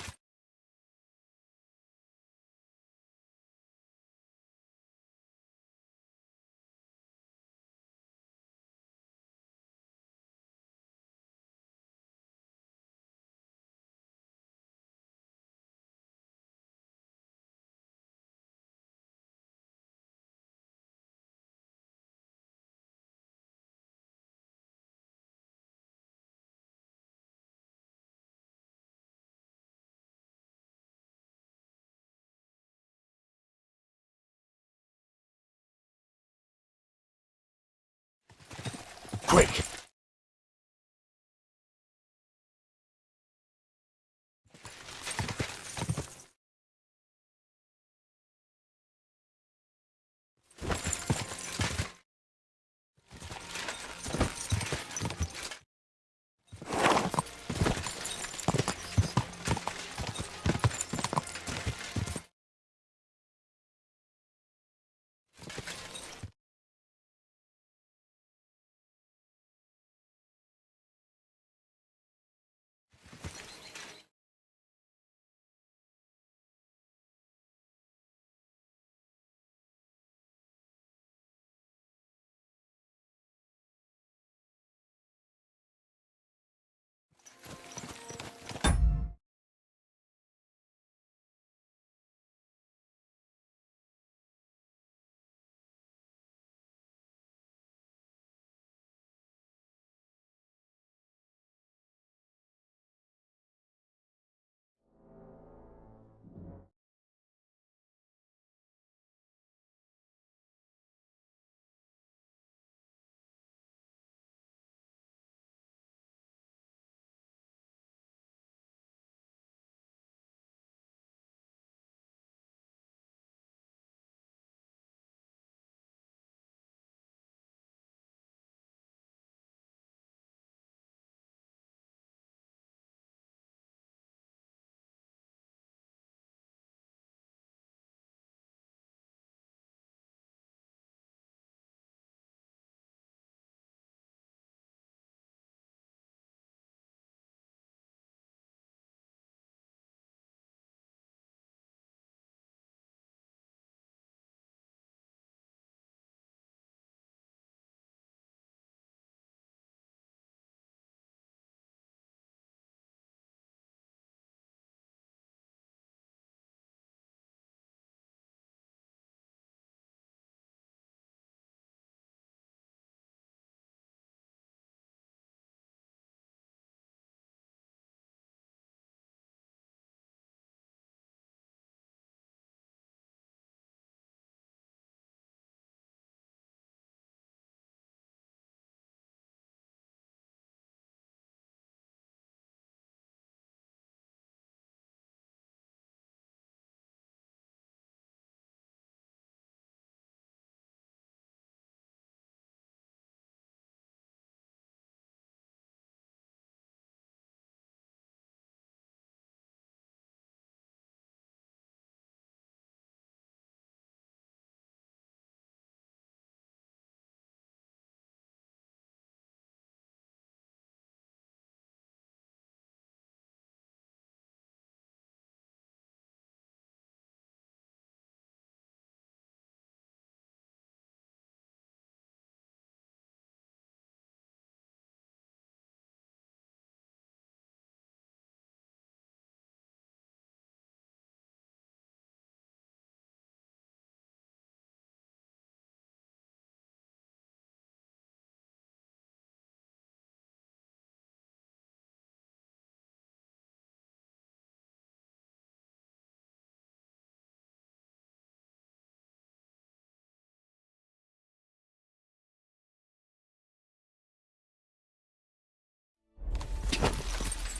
Quick!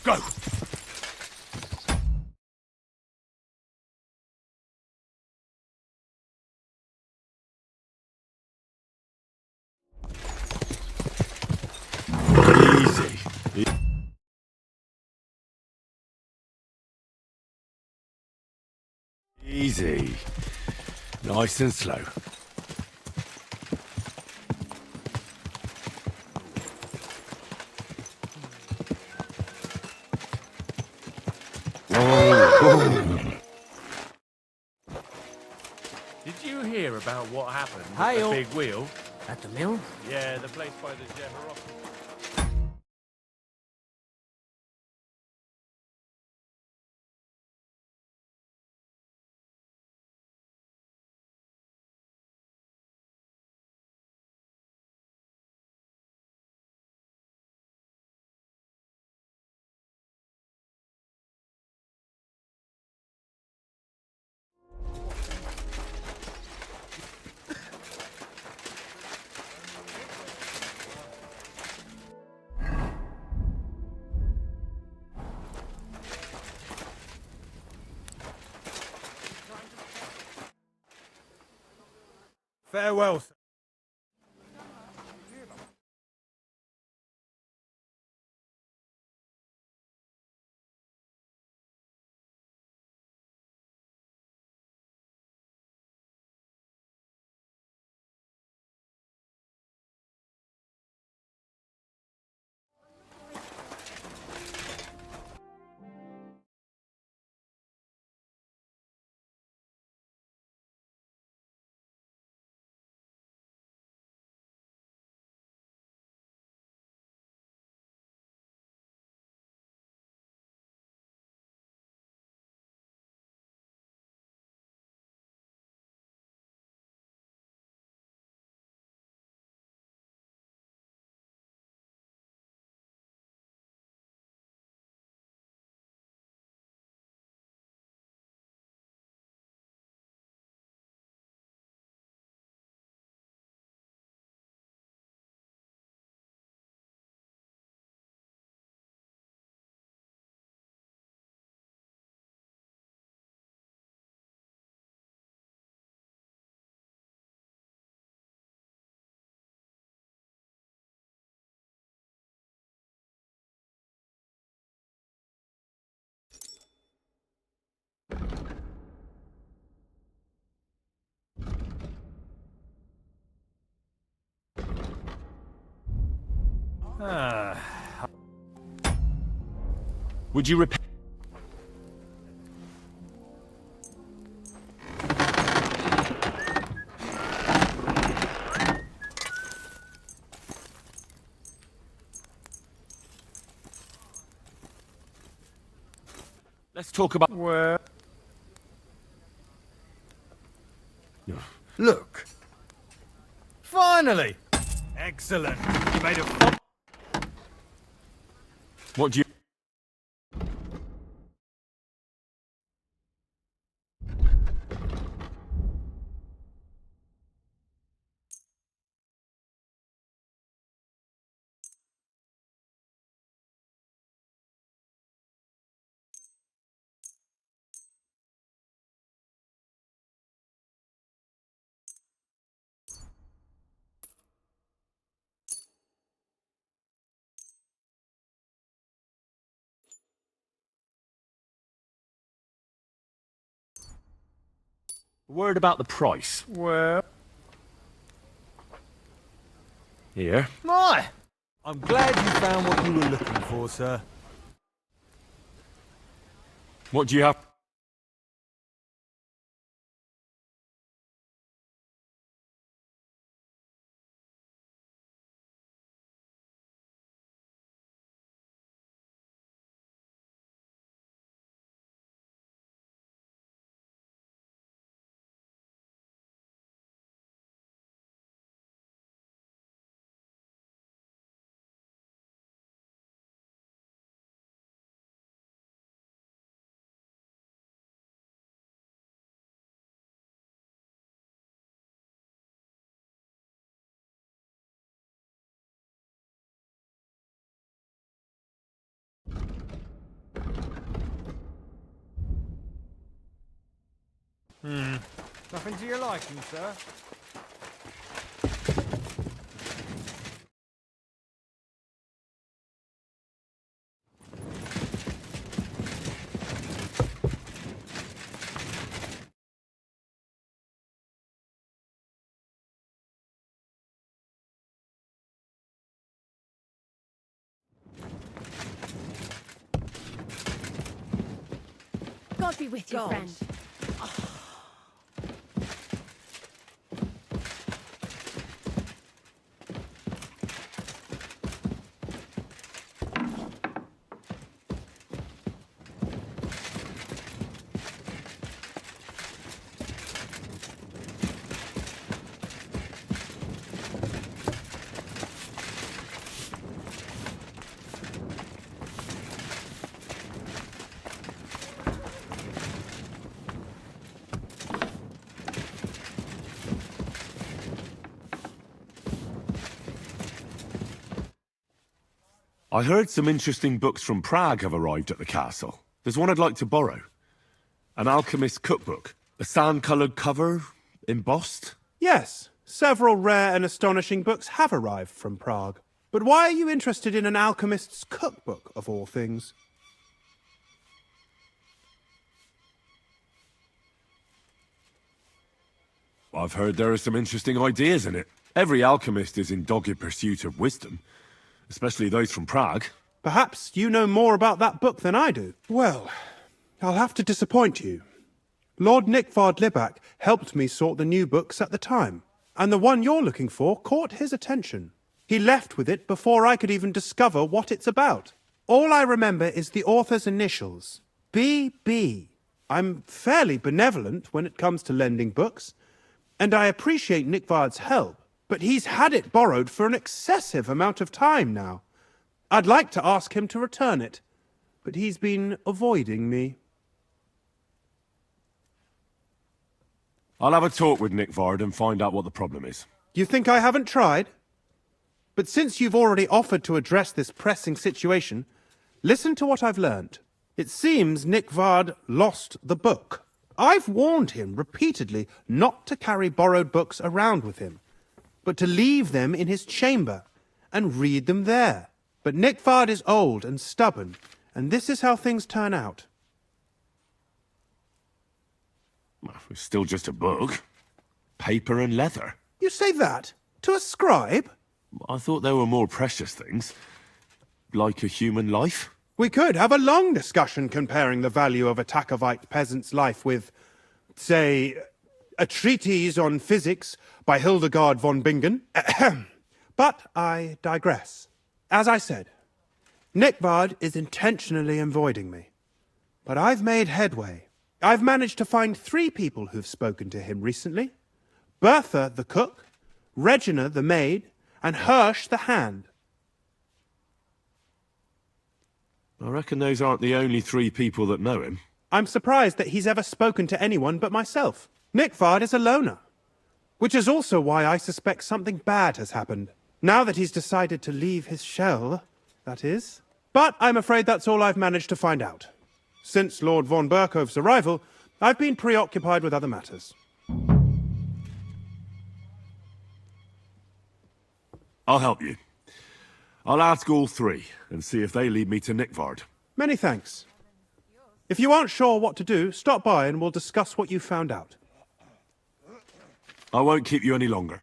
Go!
Easy. Easy. Nice and slow.
Did you hear about what happened with
Hi-yo.
the big wheel?
At the mill?
Yeah, the place by the Jeverok. Farewell, sir.
Would you repair? Let's talk about
where.
Look. Finally! Excellent. You made a...
What do you... Word about the price.
Where?
Here.
My! I'm glad you found what you were looking for, sir.
What do you have?
Nothing to your liking, sir?
God be with you, friend.
I heard some interesting books from Prague have arrived at the castle. There's one I'd like to borrow. An alchemist's cookbook. A sand-coloured cover, embossed.
Yes, several rare and astonishing books have arrived from Prague. But why are you interested in an alchemist's cookbook, of all things?
I've heard there are some interesting ideas in it. Every alchemist is in dogged pursuit of wisdom, especially those from Prague.
Perhaps you know more about that book than I do. Well, I'll have to disappoint you. Lord Nickvard Libak helped me sort the new books at the time, and the one you're looking for caught his attention. He left with it before I could even discover what it's about. All I remember is the author's initials, B.B. I'm fairly benevolent when it comes to lending books, and I appreciate Nickvard's help, but he's had it borrowed for an excessive amount of time now. I'd like to ask him to return it, but he's been avoiding me.
I'll have a talk with Nickvard and find out what the problem is.
You think I haven't tried? But since you've already offered to address this pressing situation, listen to what I've learned. It seems Nickvard lost the book. I've warned him repeatedly not to carry borrowed books around with him, but to leave them in his chamber and read them there. But Nickvard is old and stubborn, and this is how things turn out.
Well, it's still just a book. Paper and leather.
You say that? To a scribe?
I thought there were more precious things. Like a human life.
We could have a long discussion comparing the value of a Takovite peasant's life with, say, a treatise on physics by Hildegard von Bingen. But I digress. As I said, Nickvard is intentionally avoiding me. But I've made headway. I've managed to find 3 people who've spoken to him recently. Bertha, the cook, Regina, the maid, and Hirsch, the hand.
I reckon those aren't the only 3 people that know him.
I'm surprised that he's ever spoken to anyone but myself. Nickvard is a loner, which is also why I suspect something bad has happened. Now that he's decided to leave his shell, that is. But I'm afraid that's all I've managed to find out. Since Lord von Berkove's arrival, I've been preoccupied with other matters.
I'll help you. I'll ask all 3 and see if they lead me to Nickvard.
Many thanks. If you aren't sure what to do, stop by and we'll discuss what you found out.
I won't keep you any longer.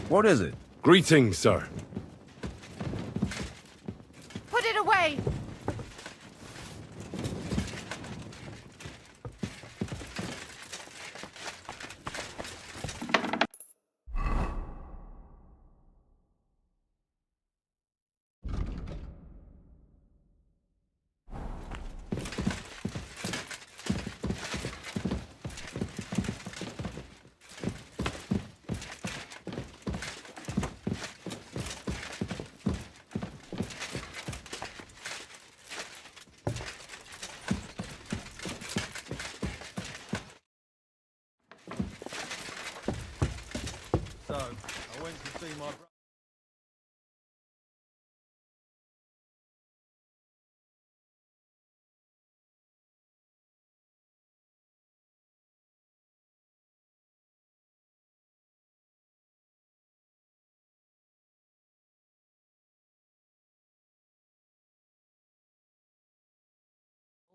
What is it?
Greetings, sir.
Put it away!
So, I went to see my brother.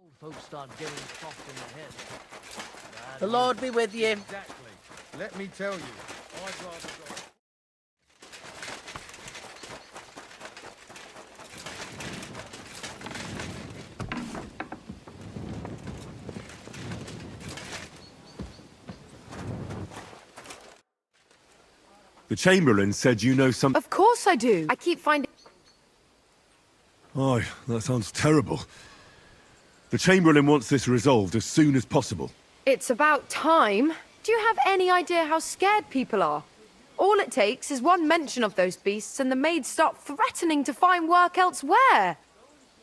Old folks start getting soft in the head.
The Lord be with you.
Exactly. Let me tell you, I'd rather go...
The Chamberlain said you know some...
Of course I do. I keep finding...
Oh, that sounds terrible. The Chamberlain wants this resolved as soon as possible.
It's about time. Do you have any idea how scared people are? All it takes is one mention of those beasts and the maids start threatening to find work elsewhere.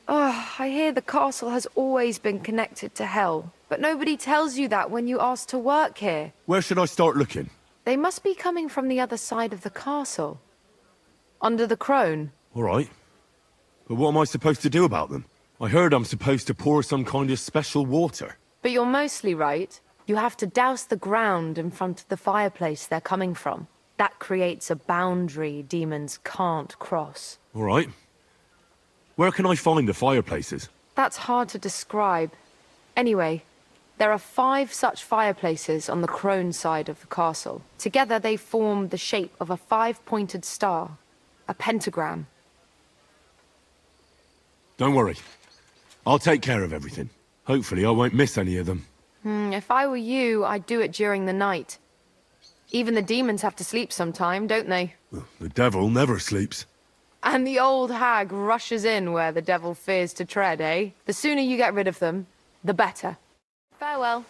Oh, I hear the castle has always been connected to hell, but nobody tells you that when you ask to work here.
Where should I start looking?
They must be coming from the other side of the castle. Under the crone.
All right. But what am I supposed to do about them? I heard I'm supposed to pour some kind of special water.
But you're mostly right. You have to douse the ground in front of the fireplace they're coming from. That creates a boundary demons can't cross.
All right. Where can I find the fireplaces?
That's hard to describe. Anyway, there are 5 such fireplaces on the crone side of the castle. Together they form the shape of a 5-pointed star, a pentagram.
Don't worry. I'll take care of everything. Hopefully I won't miss any of them.
If I were you, I'd do it during the night. Even the demons have to sleep sometime, don't they?
The devil never sleeps.
And the old hag rushes in where the devil fears to tread, eh? The sooner you get rid of them, the better. Farewell.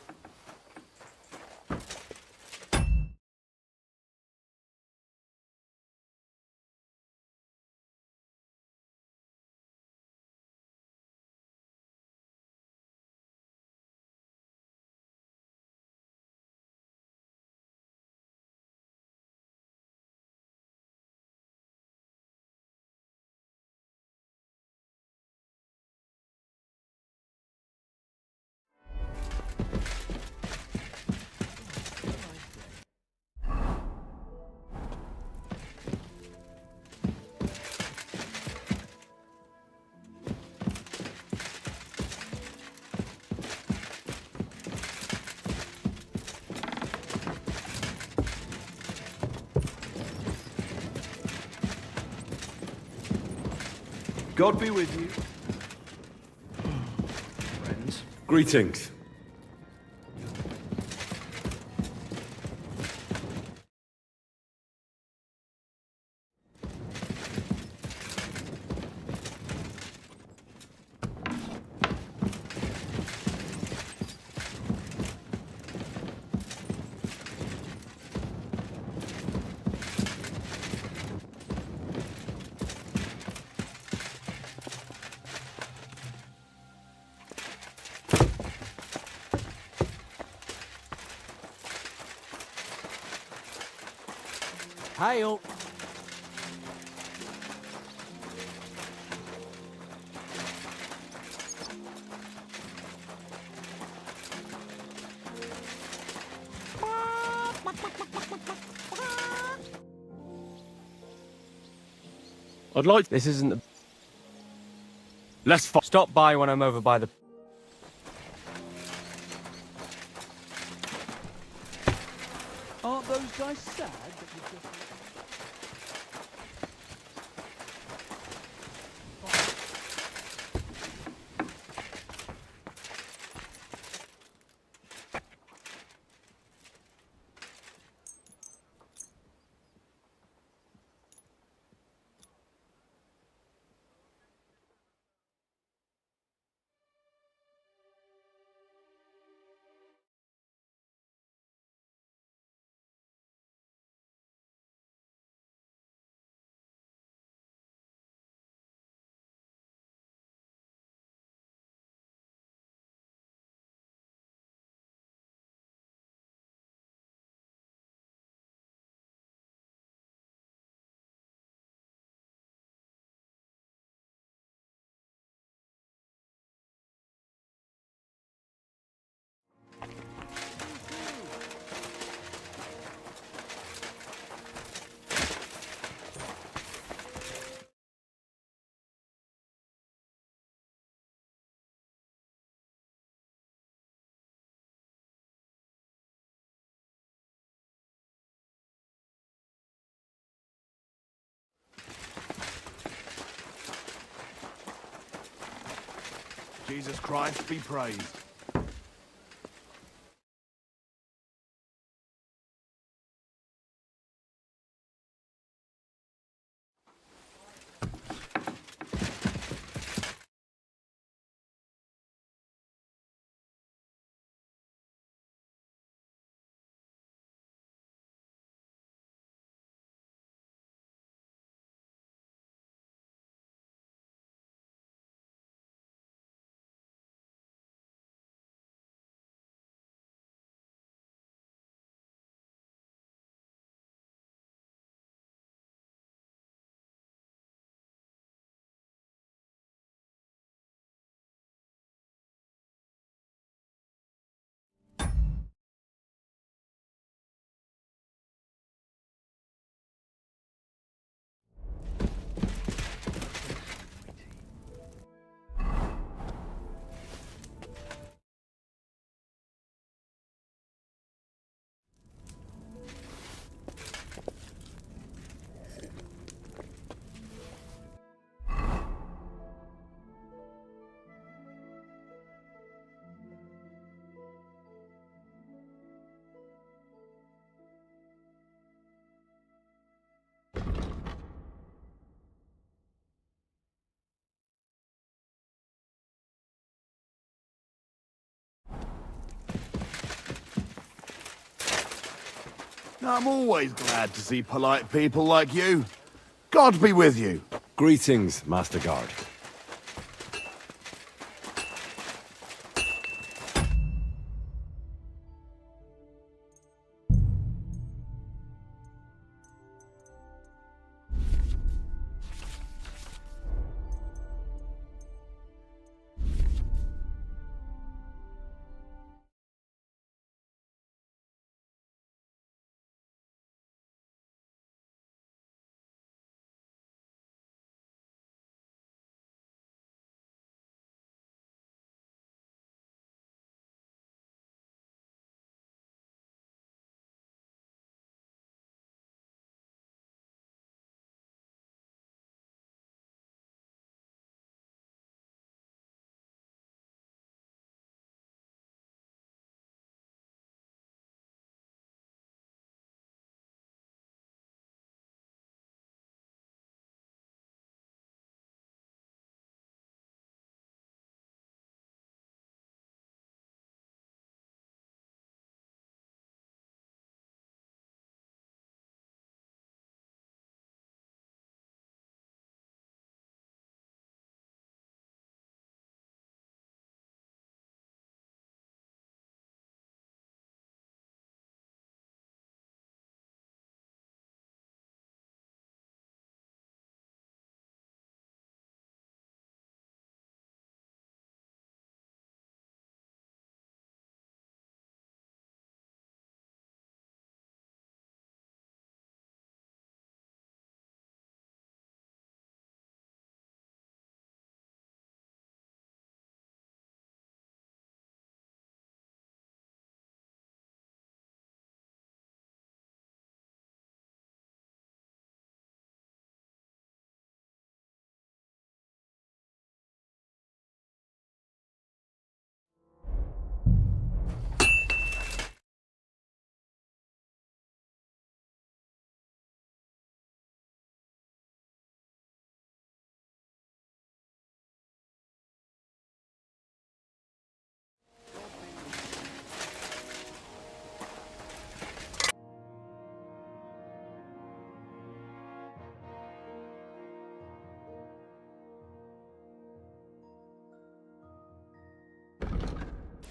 God be with you. Friends.
Greetings.
Hi-yo.
I'd like...
This isn't the...
Let's
stop by when I'm over by the...
Aren't those guys
sad that you just...
Jesus Christ be praised. I'm always glad to see polite people like you. God be with you.
Greetings, Master Guard.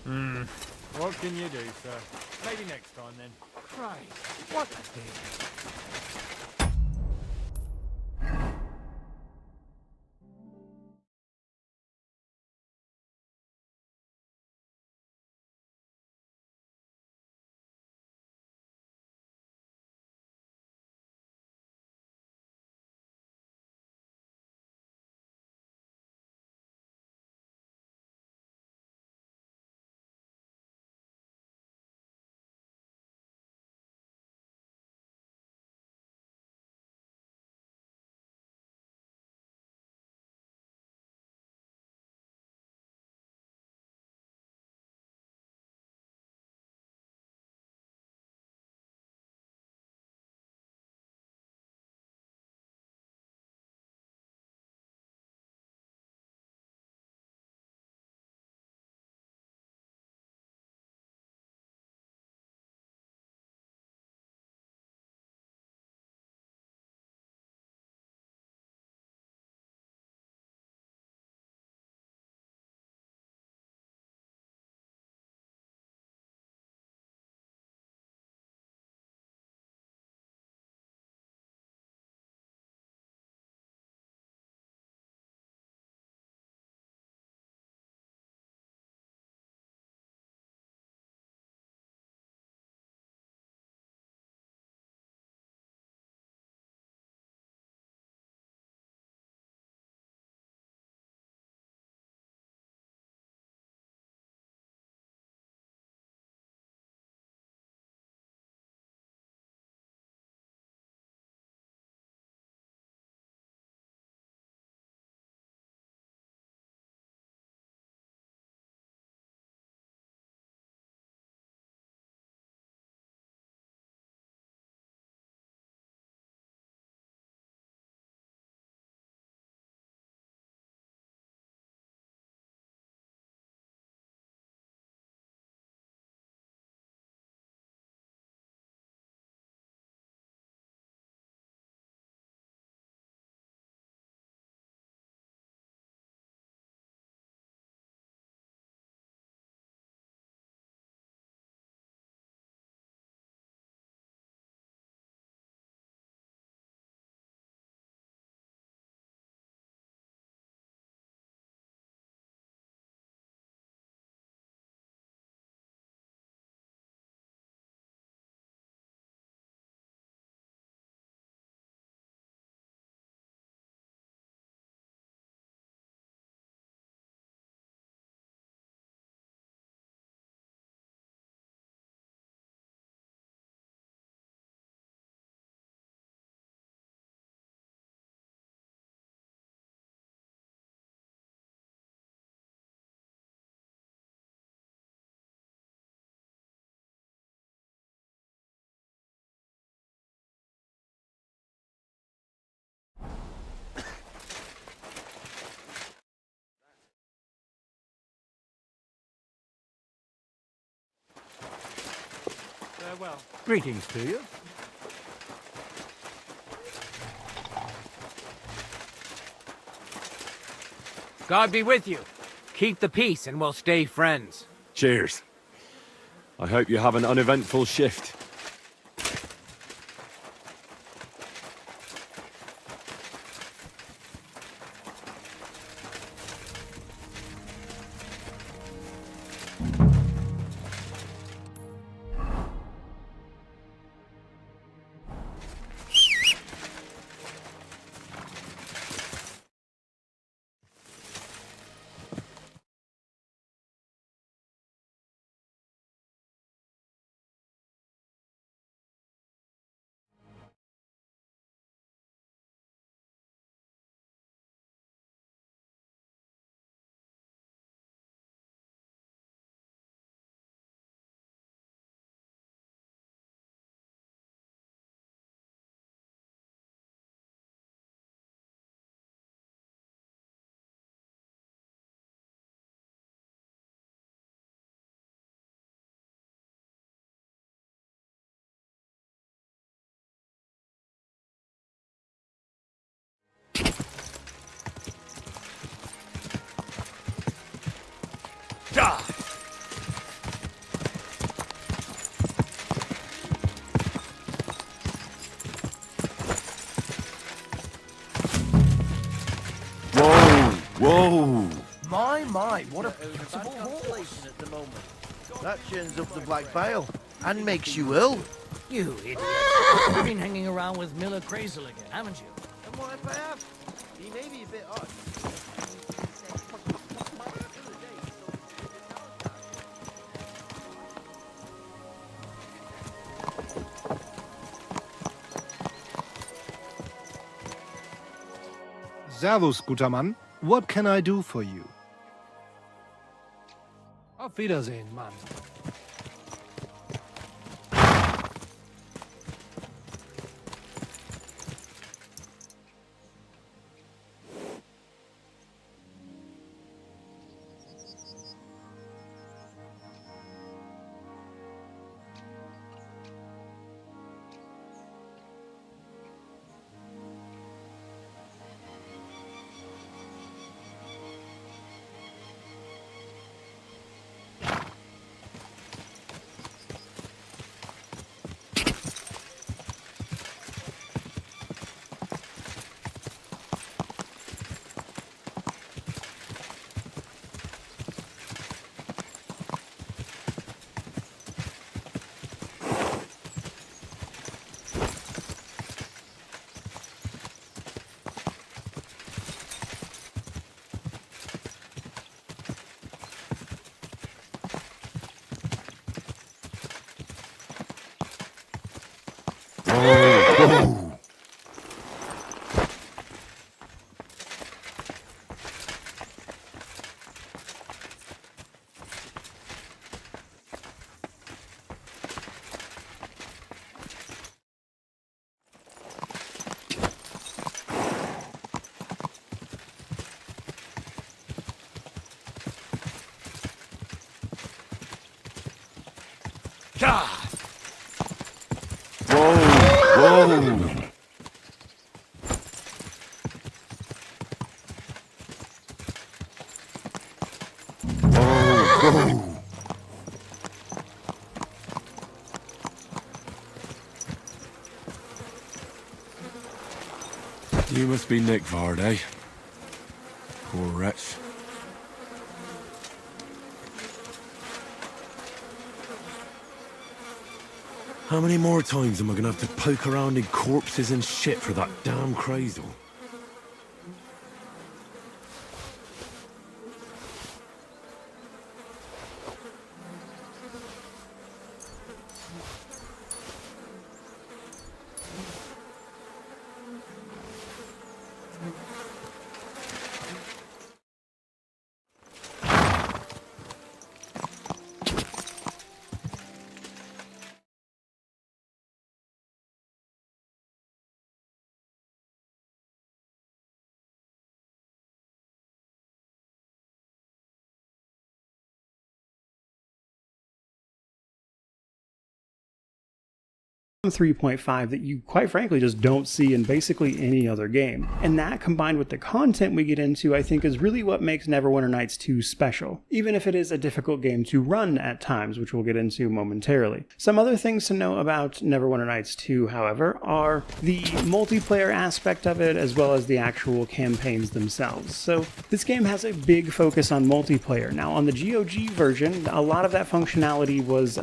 What can you do, sir? Maybe next time, then. Christ, what a day.
Farewell. Greetings to you.
God be with you. Keep the peace and we'll stay friends.
Cheers. I hope you have an uneventful shift.
Whoa!
My, what a beautiful horse. At the moment. That churns up the black bile and makes you ill.
You idiot. You've been hanging around with Miller Crazel again, haven't you?
And what if I have? He may be a bit odd.
Servus, guter Mann. What can I do for you? Auf Wiedersehen, Mann.
You must be Nick Vard, eh? Poor wretch. How many more times am I gonna have to poke around in corpses and shit for that damn crazel?
.3.5 that you quite frankly just don't see in basically any other game. And that combined with the content we get into, I think is really what makes Neverwinter Nights 2 special, even if it is a difficult game to run at times, which we'll get into momentarily. Some other things to know about Neverwinter Nights 2, however, are the multiplayer aspect of it as well as the actual campaigns themselves. So this game has a big focus on multiplayer. Now on the GOG version, a lot of that functionality was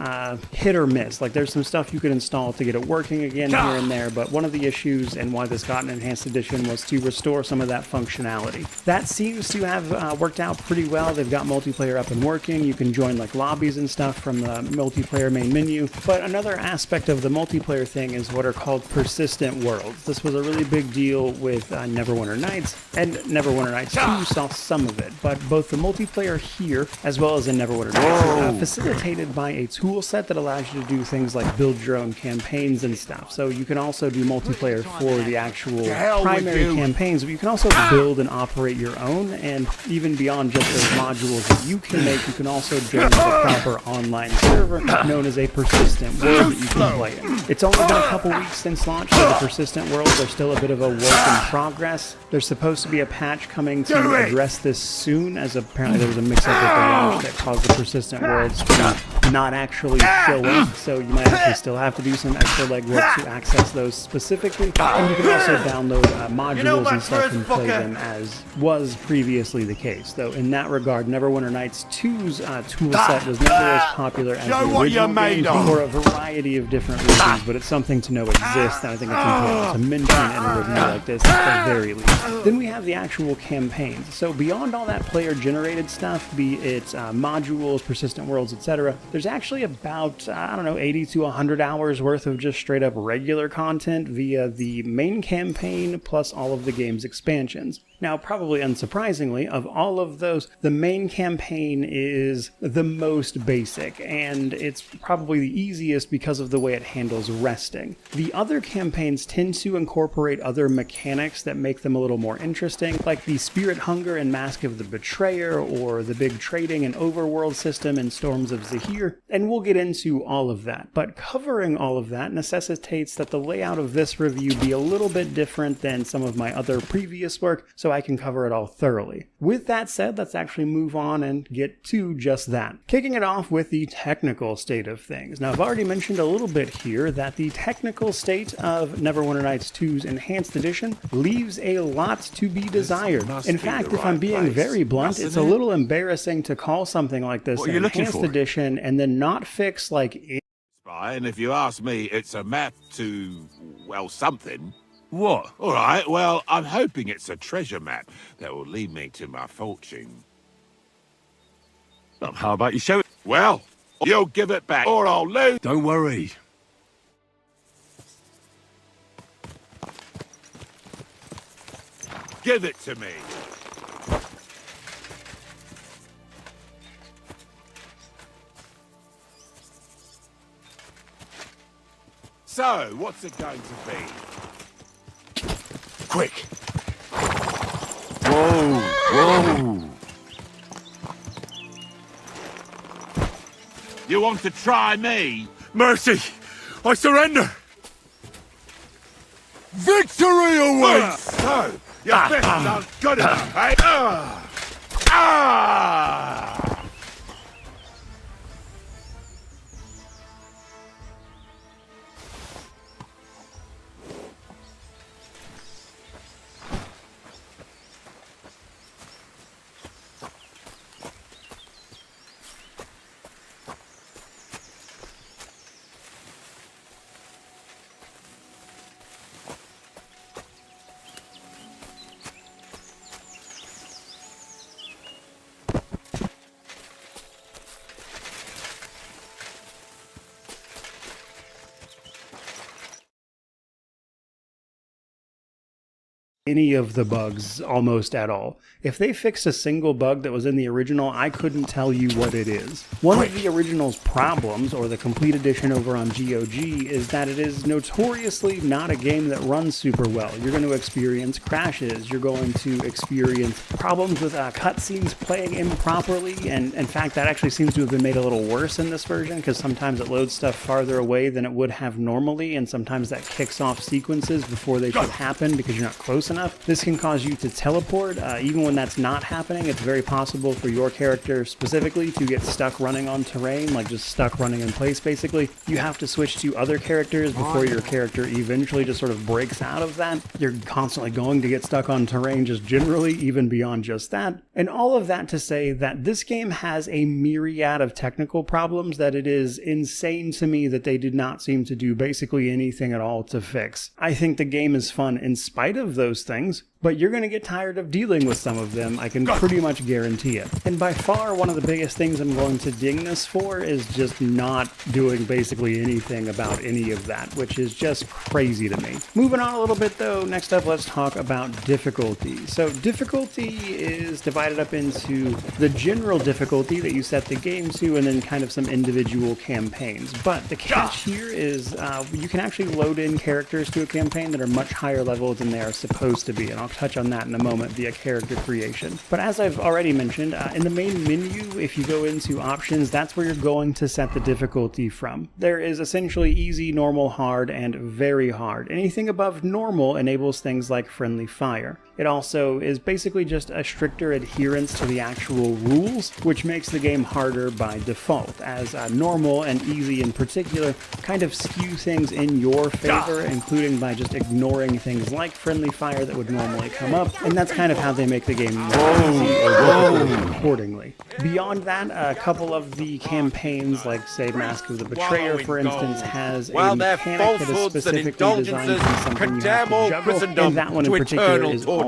hit or miss. Like there's some stuff you could install to get it working again here and there, but one of the issues and why this got an enhanced edition was to restore some of that functionality. That seems to have worked out pretty well. They've got multiplayer up and working. You can join like lobbies and stuff from the multiplayer main menu. But another aspect of the multiplayer thing is what are called persistent worlds. This was a really big deal with Neverwinter Nights, and Neverwinter Nights 2 saw some of it, but both the multiplayer here as well as in Neverwinter Nights is facilitated by a tool set that allows you to do things like build your own campaigns and stuff. So you can also do multiplayer for the actual primary campaigns, but you can also build and operate your own, and even beyond just those modules that you can make, you can also join the proper online server known as a persistent world that you can play in. It's only been a couple weeks since launch, so the persistent worlds are still a bit of a work in progress. There's supposed to be a patch coming to address this soon, as apparently there was a mix-up with the launch that caused the persistent worlds to not actually show up, so you might actually still have to do some extra legwork to access those specifically. And you can also download modules and stuff and play them as was previously the case. Though in that regard, Neverwinter Nights 2's toolset was never as popular as the original game for a variety of different reasons, but it's something to know exists, and I think it's important to mention in a review like this at the very least. Then we have the actual campaigns. So beyond all that player-generated stuff, be it modules, persistent worlds, etc., there's actually about, 80 to 100 hours worth of just straight up regular content via the main campaign plus all of the game's expansions. Now, probably unsurprisingly, of all of those, the main campaign is the most basic, and it's probably the easiest because of the way it handles resting. The other campaigns tend to incorporate other mechanics that make them a little more interesting, like the Spirit Hunger and Mask of the Betrayer, or the big trading and overworld system in Storms of Zahir, and we'll get into all of that. But covering all of that necessitates that the layout of this review be a little bit different than some of my other previous work, so I can cover it all thoroughly. With that said, let's actually move on and get to just that. Kicking it off with the technical state of things. Now, I've already mentioned a little bit here that the technical state of Neverwinter Nights 2's Enhanced Edition leaves a lot to be desired. In fact, if I'm being very blunt, it's a little embarrassing to call something like this an Enhanced Edition and then not fix like...
And if you ask me, it's a map to, well, something. What? All right, well, I'm hoping it's a treasure map that will lead me to my fortune.
Well, how about you show it?
Well, you'll give it back, or I'll lose.
Don't worry.
Give it to me. So, what's it going to be? Quick!
Whoa! Whoa!
You want to try me?
Mercy! I surrender! Victory awaits!
So, your fists aren't good enough, eh?
Any of the bugs almost at all. If they fixed a single bug that was in the original, I couldn't tell you what it is. One of the original's problems, or the complete edition over on GOG, is that it is notoriously not a game that runs super well. You're going to experience crashes, you're going to experience problems with cutscenes playing improperly, and in fact that actually seems to have been made a little worse in this version, because sometimes it loads stuff farther away than it would have normally, and sometimes that kicks off sequences before they should happen because you're not close enough. This can cause you to teleport. Even when that's not happening, it's very possible for your character specifically to get stuck running on terrain, like just stuck running in place basically. You have to switch to other characters before your character eventually just sort of breaks out of that. You're constantly going to get stuck on terrain just generally, even beyond just that. And all of that to say that this game has a myriad of technical problems that it is insane to me that they did not seem to do basically anything at all to fix. I think the game is fun in spite of those things, but you're going to get tired of dealing with some of them, I can pretty much guarantee it. And by far, one of the biggest things I'm going to ding this for is just not doing basically anything about any of that, which is just crazy to me. Moving on a little bit though, next up let's talk about difficulty. So difficulty is divided up into the general difficulty that you set the game to, and then kind of some individual campaigns. But the catch here is you can actually load in characters to a campaign that are much higher level than they are supposed to be, and I'll touch on that in a moment via character creation. But as I've already mentioned, in the main menu, if you go into options, that's where you're going to set the difficulty from. There is essentially easy, normal, hard, and very hard. Anything above normal enables things like friendly fire. It also is basically just a stricter adherence to the actual rules, which makes the game harder by default, as normal and easy in particular kind of skew things in your favor, including by just ignoring things like friendly fire that would normally come up, and that's kind of how they make the game more easy or difficult accordingly. Beyond that, a couple of the campaigns, like say Mask of the Betrayer, for instance, has a mechanic that is specifically designed to be something you have to juggle, and that one in particular is also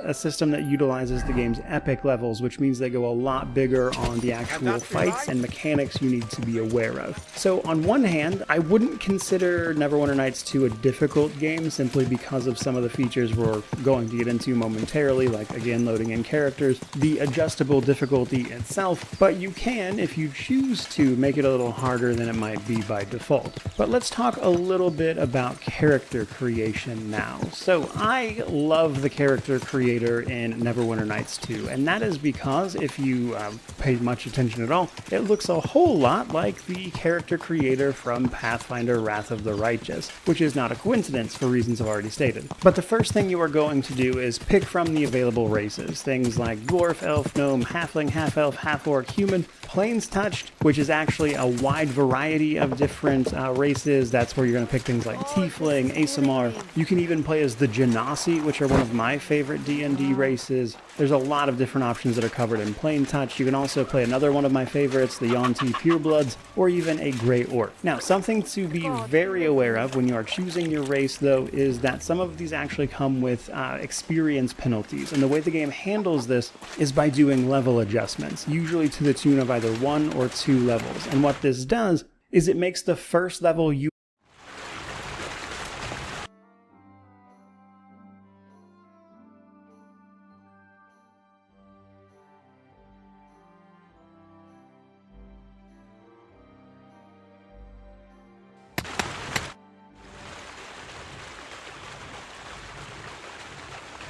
a system that utilizes the game's epic levels, which means they go a lot bigger on the actual fights and mechanics you need to be aware of. So on one hand, I wouldn't consider Neverwinter Nights 2 a difficult game simply because of some of the features we're going to get into momentarily, like again loading in characters, the adjustable difficulty itself, but you can, if you choose to, make it a little harder than it might be by default. But let's talk a little bit about character creation now. So I love the character creator in Neverwinter Nights 2, and that is because if you paid much attention at all, it looks a whole lot like the character creator from Pathfinder Wrath of the Righteous, which is not a coincidence for reasons I've already stated. But the first thing you are going to do is pick from the available races, things like dwarf, elf, gnome, halfling, half-elf, half-orc, human, plains touched, which is actually a wide variety of different races. That's where you're going to pick things like tiefling, Aasimar. You can even play as the Genasi, which are one of my favorite D&D races. There's a lot of different options that are covered in plain touch. You can also play another one of my favorites, the Yuan-Ti Purebloods, or even a Grey Orc. Now, something to be very aware of when you are choosing your race, though, is that some of these actually come with experience penalties, and the way the game handles this is by doing level adjustments, usually to the tune of either 1 or 2 levels. And what this does is it makes the first level you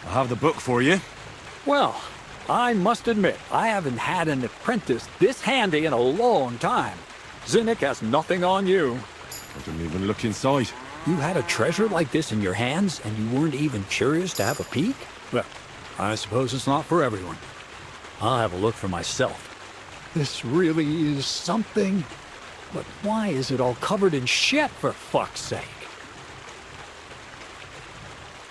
I have the book for you.
Well, I must admit, I haven't had an apprentice this handy in a long time. Zinnik has nothing on you.
I didn't even look inside.
You had a treasure like this in your hands, and you weren't even curious to have a peek? Well, I suppose it's not for everyone. I'll have a look for myself. This really is something. But why is it all covered in shit, for fuck's sake?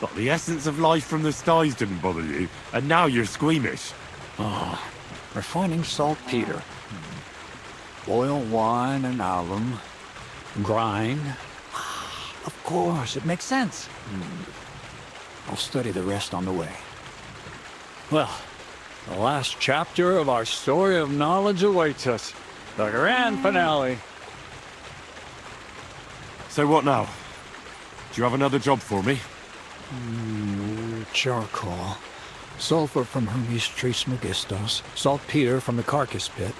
But the essence of life from the skies didn't bother you, and now you're squeamish.
Oh, refining saltpeter. Boil wine and alum. Grind. Of course, it makes sense. I'll study the rest on the way. Well, the last chapter of our story of knowledge awaits us. The grand finale.
So what now? Do you have another job for me?
Charcoal. Sulfur from Hermes Trismegistos. Saltpeter from the carcass pit.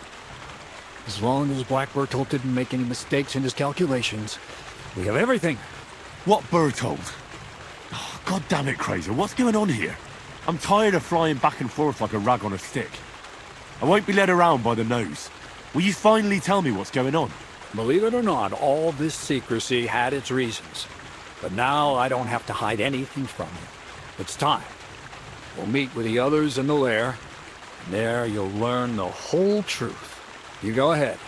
As long as Black Bertolt didn't make any mistakes in his calculations, we have everything.
What Bertolt? Oh, God damn it, Crazer, what's going on here? I'm tired of flying back and forth like a rag on a stick. I won't be led around by the nose. Will you finally tell me what's going on?
Believe it or not, all this secrecy had its reasons. But now I don't have to hide anything from you. It's time. We'll meet with the others in the lair, and there you'll learn the whole truth. You go ahead.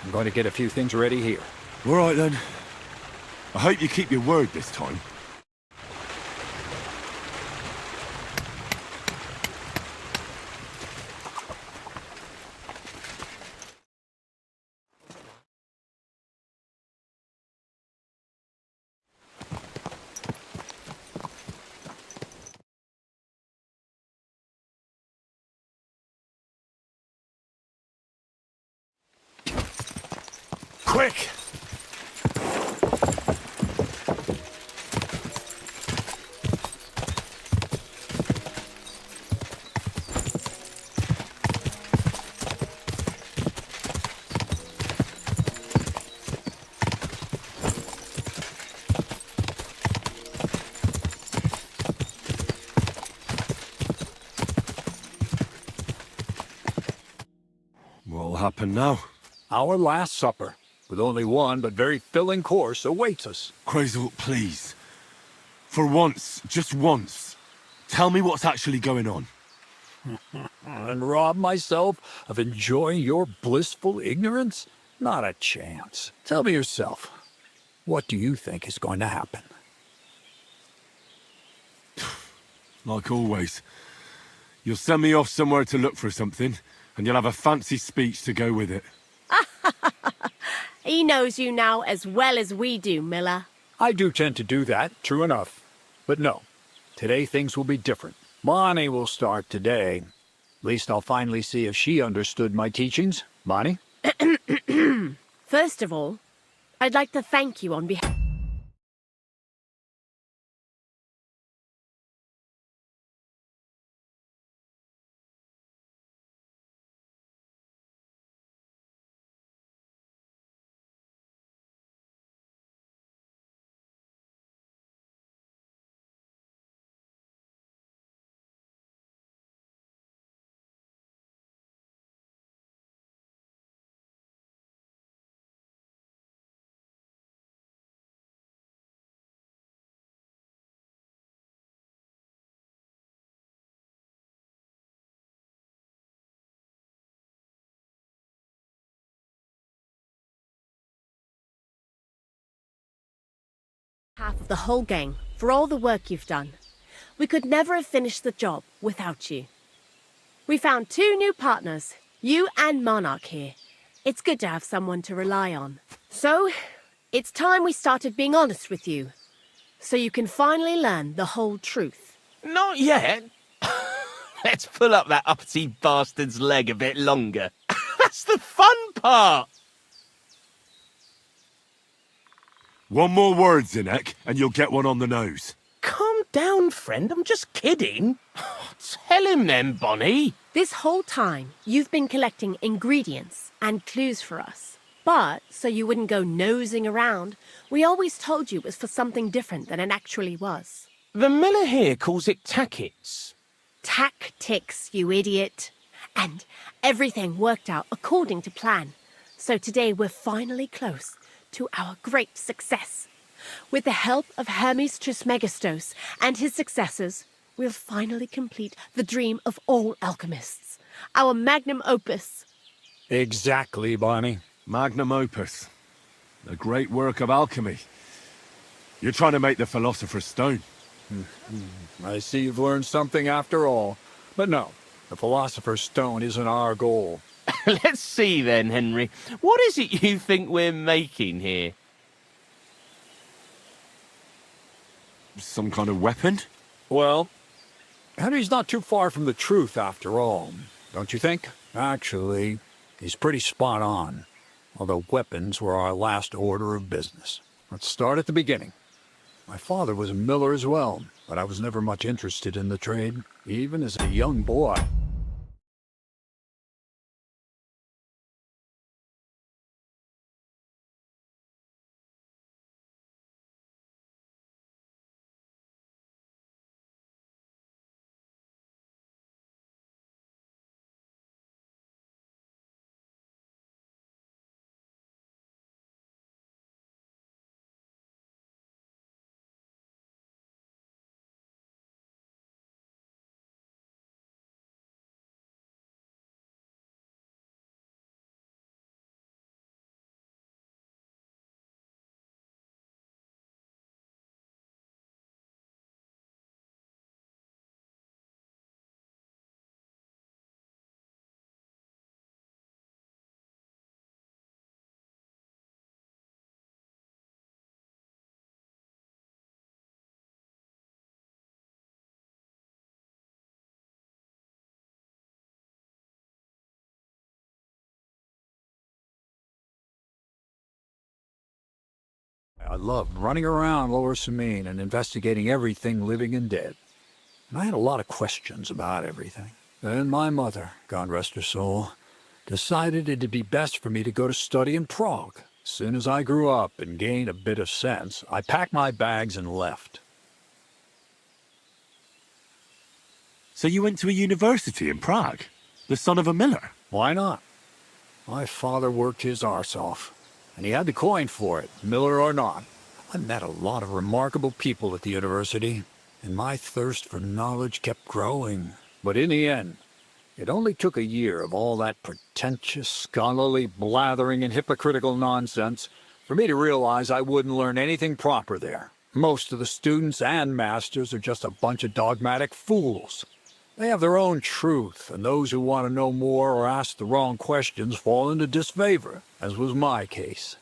I'm going to get a few things ready here.
All right then. I hope you keep your word this time.
Quick!
What'll happen now?
Our last supper, with only one but very filling course, awaits us.
Crazel, please. For once, just once, Tell me what's actually going on.
And rob myself of enjoying your blissful ignorance? Not a chance. Tell me yourself, what do you think is going to happen?
Like always. You'll send me off somewhere to look for something, and you'll have a fancy speech to go with it.
He knows you now as well as we do, Miller.
I do tend to do that, true enough. But no, today things will be different. Bonnie will start today. At least I'll finally see if she understood my teachings. Bonnie?
First of all, I'd like to thank you on behalf... half of the whole gang for all the work you've done. We could never have finished the job without you. We found 2 new partners, you and Monarch here. It's good to have someone to rely on. So, it's time we started being honest with you, so you can finally learn the whole truth.
Not yet. Let's pull up that uppity bastard's leg a bit longer. That's the fun part!
One more word, Zinek, and you'll get one on the nose.
Calm down, friend. I'm just kidding. Tell him then, Bonnie.
This whole time, you've been collecting ingredients and clues for us. But, so you wouldn't go nosing around, we always told you it was for something different than it actually was.
The miller here calls it tackets.
Tactics, you idiot. And everything worked out according to plan. So today we're finally close to our great success. With the help of Hermes Trismegistos and his successors, we'll finally complete the dream of all alchemists. Our magnum opus.
Exactly, Bonnie.
Magnum opus. A great work of alchemy. You're trying to make the Philosopher's Stone.
I see you've learned something after all. But no, the Philosopher's Stone isn't our goal.
Let's see then, Henry. What is it you think we're making here?
Some kind of weapon?
Well, Henry's not too far from the truth after all, don't you think? Actually, he's pretty spot on. Although weapons were our last order of business. Let's start at the beginning. My father was a miller as well, but I was never much interested in the trade, even as a young boy. I loved running around Lower Samine and investigating everything living and dead. And I had a lot of questions about everything. Then my mother, God rest her soul, decided it'd be best for me to go to study in Prague. As soon as I grew up and gained a bit of sense, I packed my bags and left.
So you went to a university in Prague? The son of a miller?
Why not? My father worked his arse off. And he had the coin for it, miller or not. I met a lot of remarkable people at the university. and my thirst for knowledge kept growing. But in the end, it only took a year of all that pretentious, scholarly blathering and hypocritical nonsense for me to realize I wouldn't learn anything proper there. Most of the students and masters are just a bunch of dogmatic fools. They have their own truth, and those who want to know more or ask the wrong questions fall into disfavor, as was my case.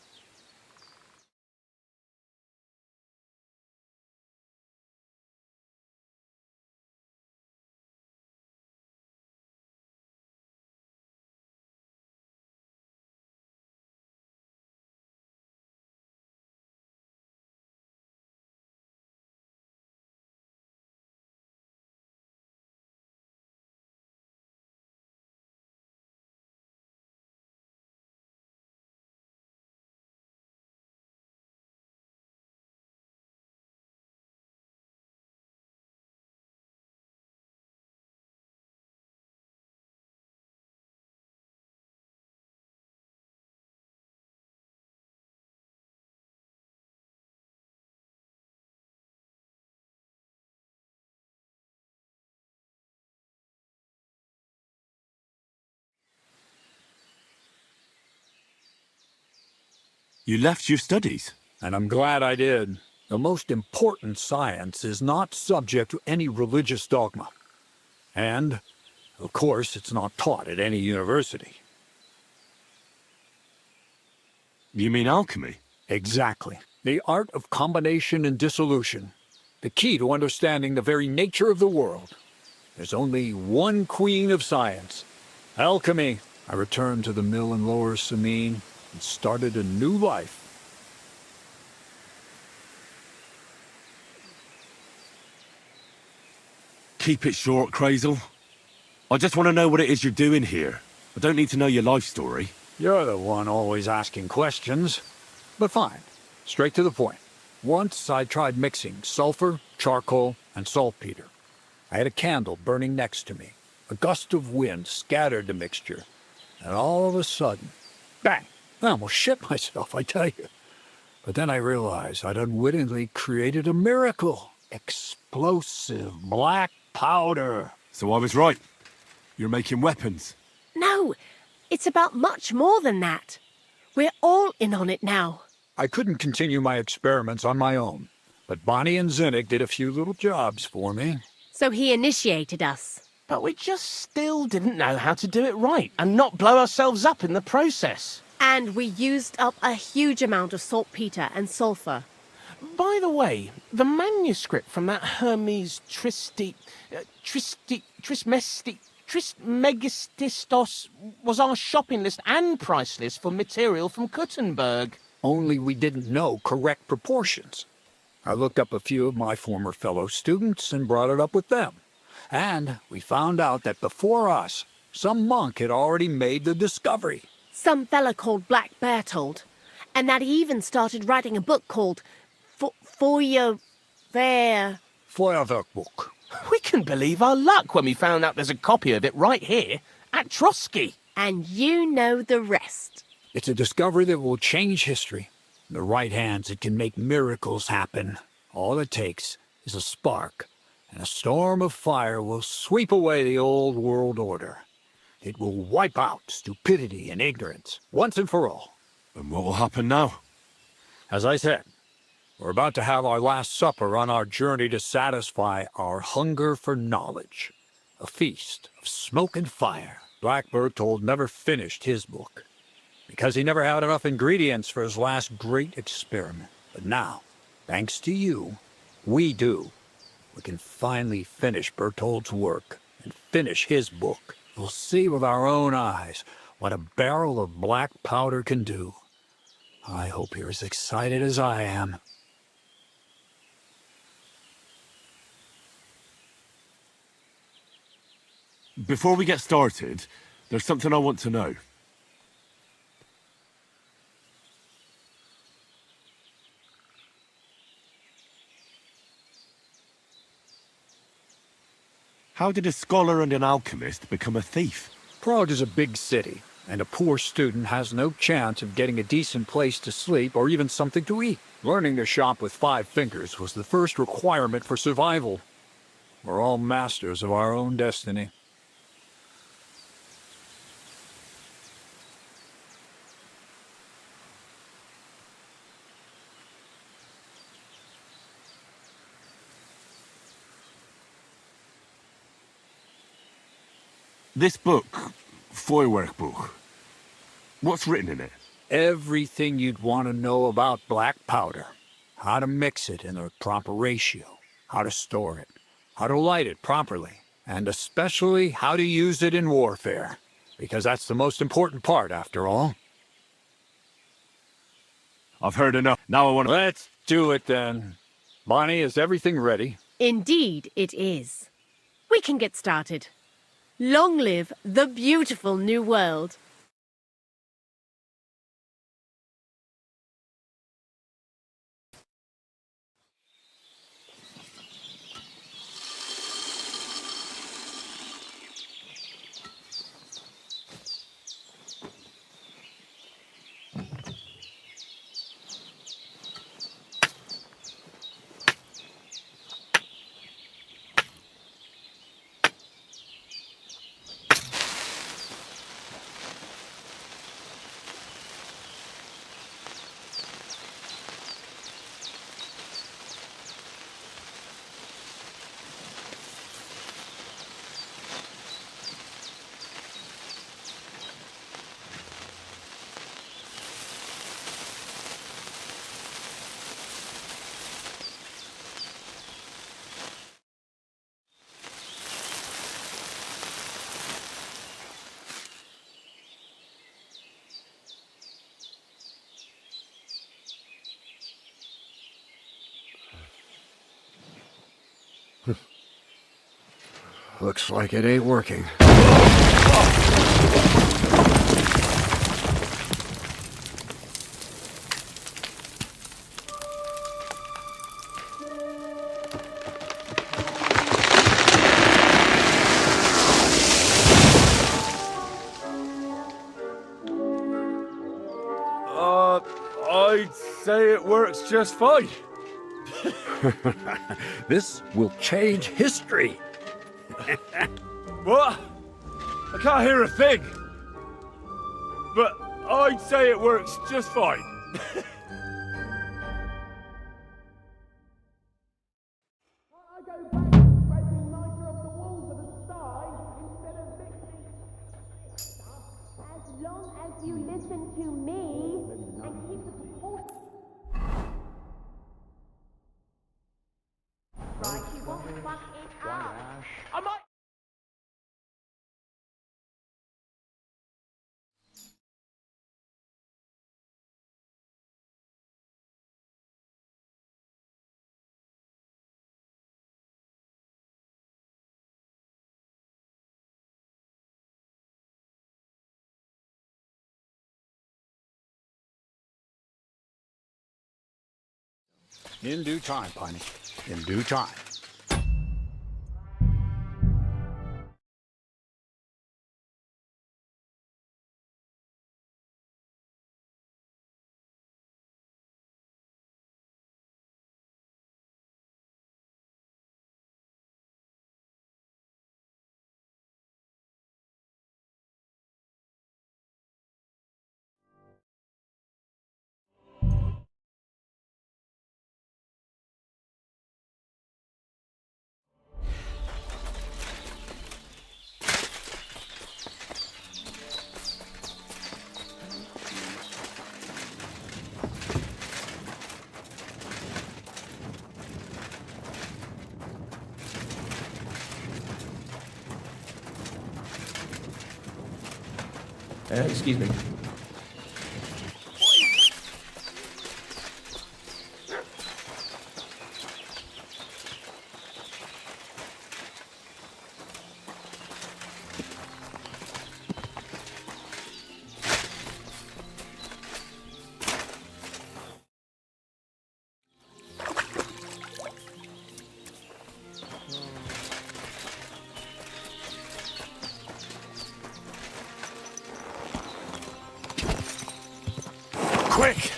You left your studies?
And I'm glad I did. The most important science is not subject to any religious dogma. And, of course, it's not taught at any university.
You mean alchemy?
Exactly. The art of combination and dissolution. The key to understanding the very nature of the world. There's only one queen of science. Alchemy. I returned to the mill in Lower Samine and started a new life.
Keep it short, Crazel. I just want to know what it is you're doing here. I don't need to know your life story.
You're the one always asking questions. But fine. Straight to the point. Once I tried mixing sulfur, charcoal, and saltpeter. I had a candle burning next to me. A gust of wind scattered the mixture. And all of a sudden, bang! I almost shit myself, I tell you. But then I realized I'd unwittingly created a miracle. Explosive black powder.
So I was right. You're making weapons.
No, it's about much more than that. We're all in on it now.
I couldn't continue my experiments on my own, but Bonnie and Zinnik did a few little jobs for me.
So he initiated us.
But we just still didn't know how to do it right and not blow ourselves up in the process.
And we used up a huge amount of saltpeter and sulfur.
By the way, the manuscript from that Hermes Trismegistos was our shopping list and price list for material from Kuttenberg.
Only we didn't know correct proportions. I looked up a few of my former fellow students and brought it up with them. And we found out that before us, some monk had already made the discovery.
Some fella called Black Bertold. And that he even started writing a book called
Feuerwerkbuch.
We can believe our luck when we found out there's a copy of it right here at Trotsky.
And you know the rest.
It's a discovery that will change history. In the right hands, it can make miracles happen. All it takes is a spark, and a storm of fire will sweep away the old world order. It will wipe out stupidity and ignorance, once and for all.
And what will happen now?
As I said, we're about to have our last supper on our journey to satisfy our hunger for knowledge. A feast of smoke and fire. Black Bertold never finished his book, because he never had enough ingredients for his last great experiment. But now, thanks to you, we do. We can finally finish Bertold's work and finish his book. We'll see with our own eyes what a barrel of black powder can do. I hope you're as excited as I am.
Before we get started, there's something I want to know. How did a scholar and an alchemist become a thief?
Prague is a big city, and a poor student has no chance of getting a decent place to sleep or even something to eat. Learning to shop with 5 fingers was the first requirement for survival. We're all masters of our own destiny.
This book, Feuerwerkbuch, what's written in it?
Everything you'd want to know about black powder. How to mix it in the proper ratio. How to store it. How to light it properly. And especially how to use it in warfare. Because that's the most important part, after all.
I've heard enough. Now I want to...
Let's do it then. Bonnie, is everything ready?
Indeed, it is. We can get started. Long live the beautiful new world.
Looks like it ain't working.
I'd say it works just fine.
This will change history.
What? I can't hear a thing. But I'd say it works just fine.
As long as you listen to me and keep the proportion. Right, you won't fuck it up. I might.
In due time, Piney. In due time.
Excuse me.
Quick!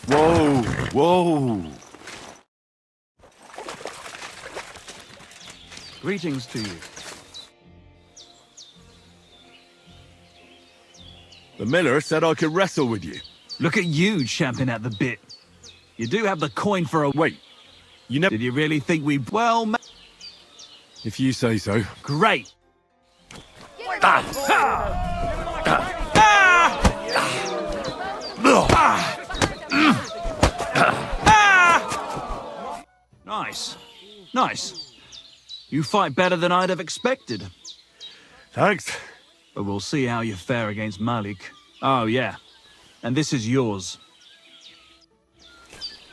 Whoa, whoa.
Greetings to you.
The miller said I could wrestle with you.
Look at you champing at the bit. You do have the coin for a...
Wait, you never...
Did you really think we... Well,
if you say so.
Great. Nice. Nice. You fight better than I'd have expected.
Thanks.
But we'll see how you fare against Malik. Oh, yeah. And this is yours.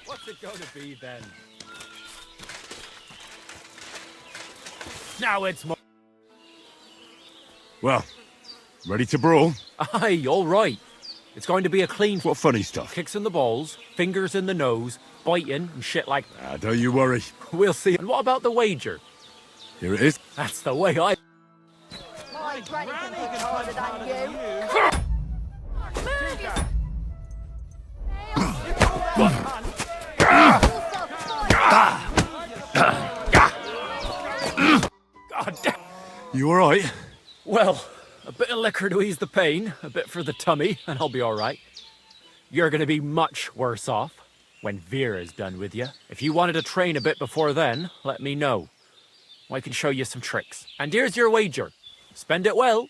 What's it going to be, then?
Now it's more...
Well, ready to brawl?
Aye, all right. It's going to be a clean...
What funny stuff?
Kicks in the balls, fingers in the nose, biting and shit like...
Ah, don't you worry.
We'll see. And what about the wager?
Here it is.
That's the way I...
My granny can hit harder than you. Move yourself.
God damn.
You alright?
Well, a bit of liquor to ease the pain, a bit for the tummy, and I'll be alright. You're gonna be much worse off when Vera's done with you. If you wanted to train a bit before then, let me know. I can show you some tricks. And here's your wager. Spend it well.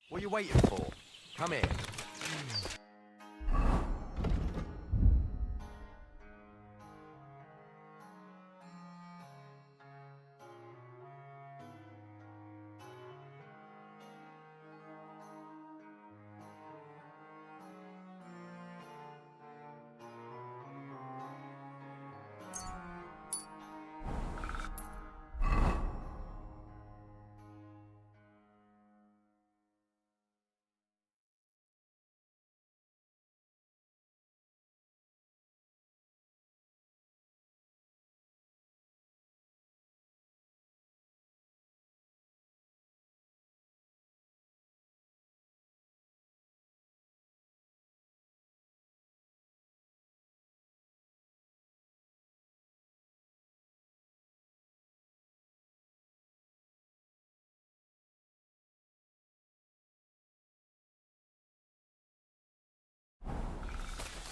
What are you waiting for? Come here.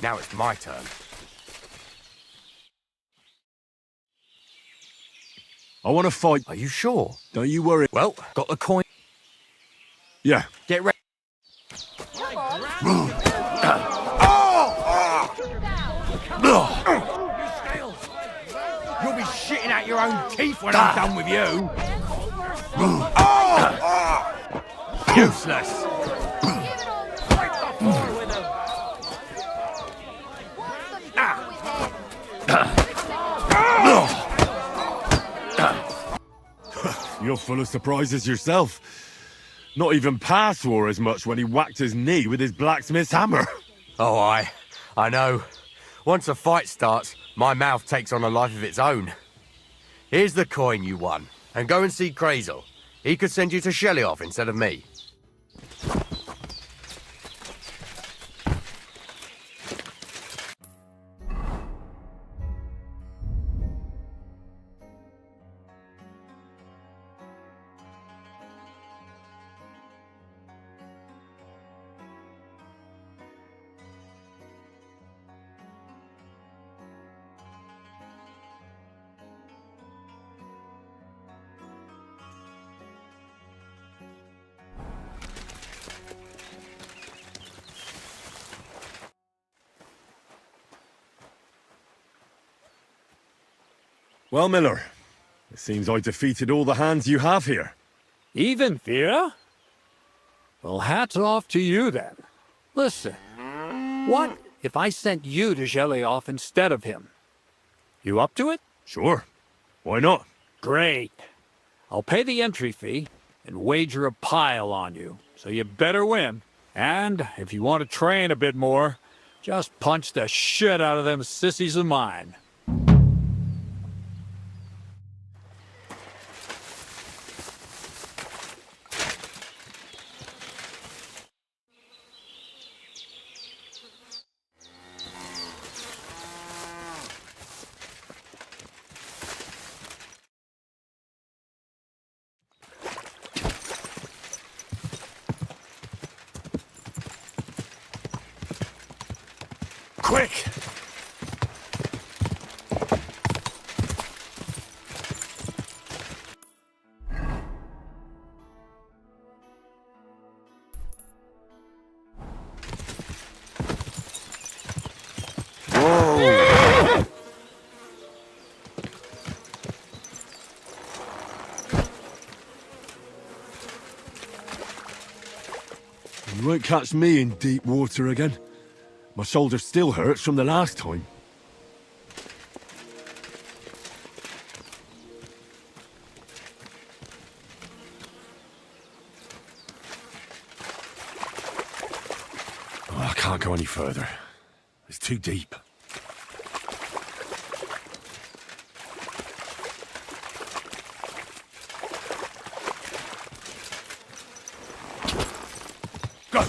Now it's my turn.
I want to fight.
Are you sure?
Don't you worry.
Well, got the coin.
Yeah.
Get ready.
You'll be shitting out your own teeth when I'm done with you.
Useless.
You're full of surprises yourself. Not even Pa swore as much when he whacked his knee with his blacksmith's hammer.
Oh, I know. Once a fight starts, my mouth takes on a life of its own. Here's the coin you won, and go and see Crazel. He could send you to Shelly-off instead of me.
Well, Miller, it seems I defeated all the hands you have here.
Even Vera? Well, hats off to you then. Listen, what if I sent you to Shelioff instead of him? You up to it?
Sure. Why not?
Great. I'll pay the entry fee and wager a pile on you, so you better win. And if you want to train a bit more, just punch the shit out of them sissies of mine.
Quick! Whoa! You won't catch me in deep water again. My shoulder still hurts from the last time. Oh, I can't go any further. It's too deep. Go!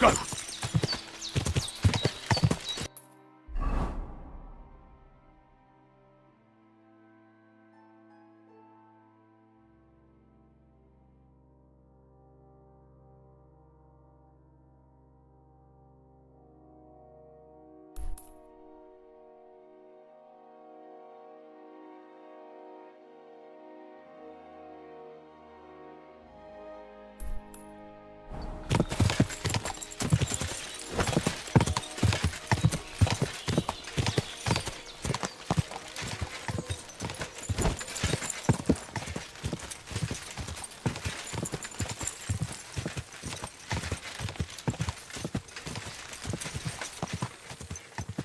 Go!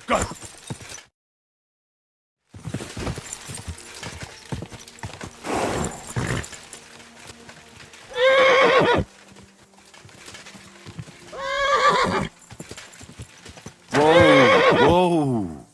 Go! Whoa! Whoa!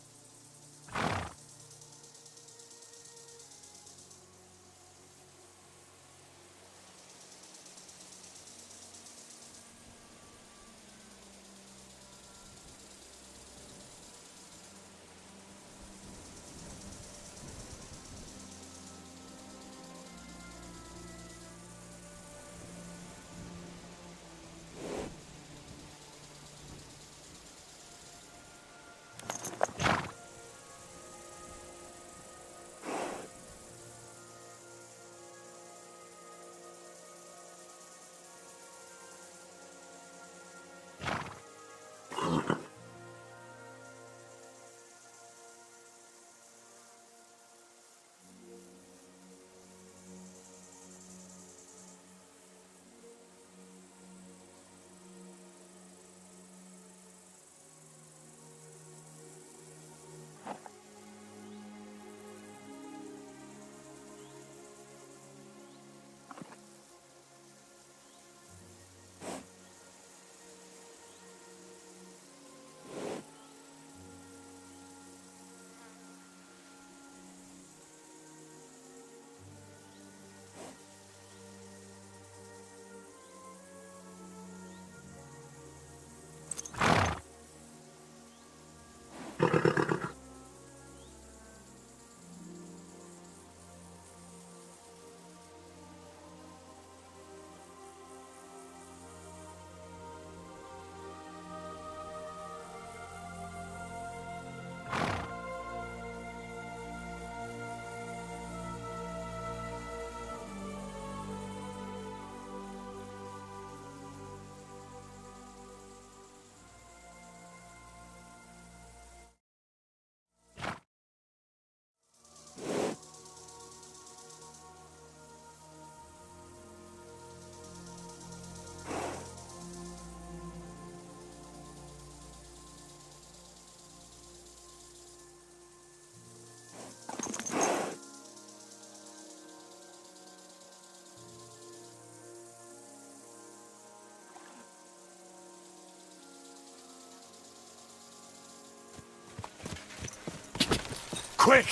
Quick!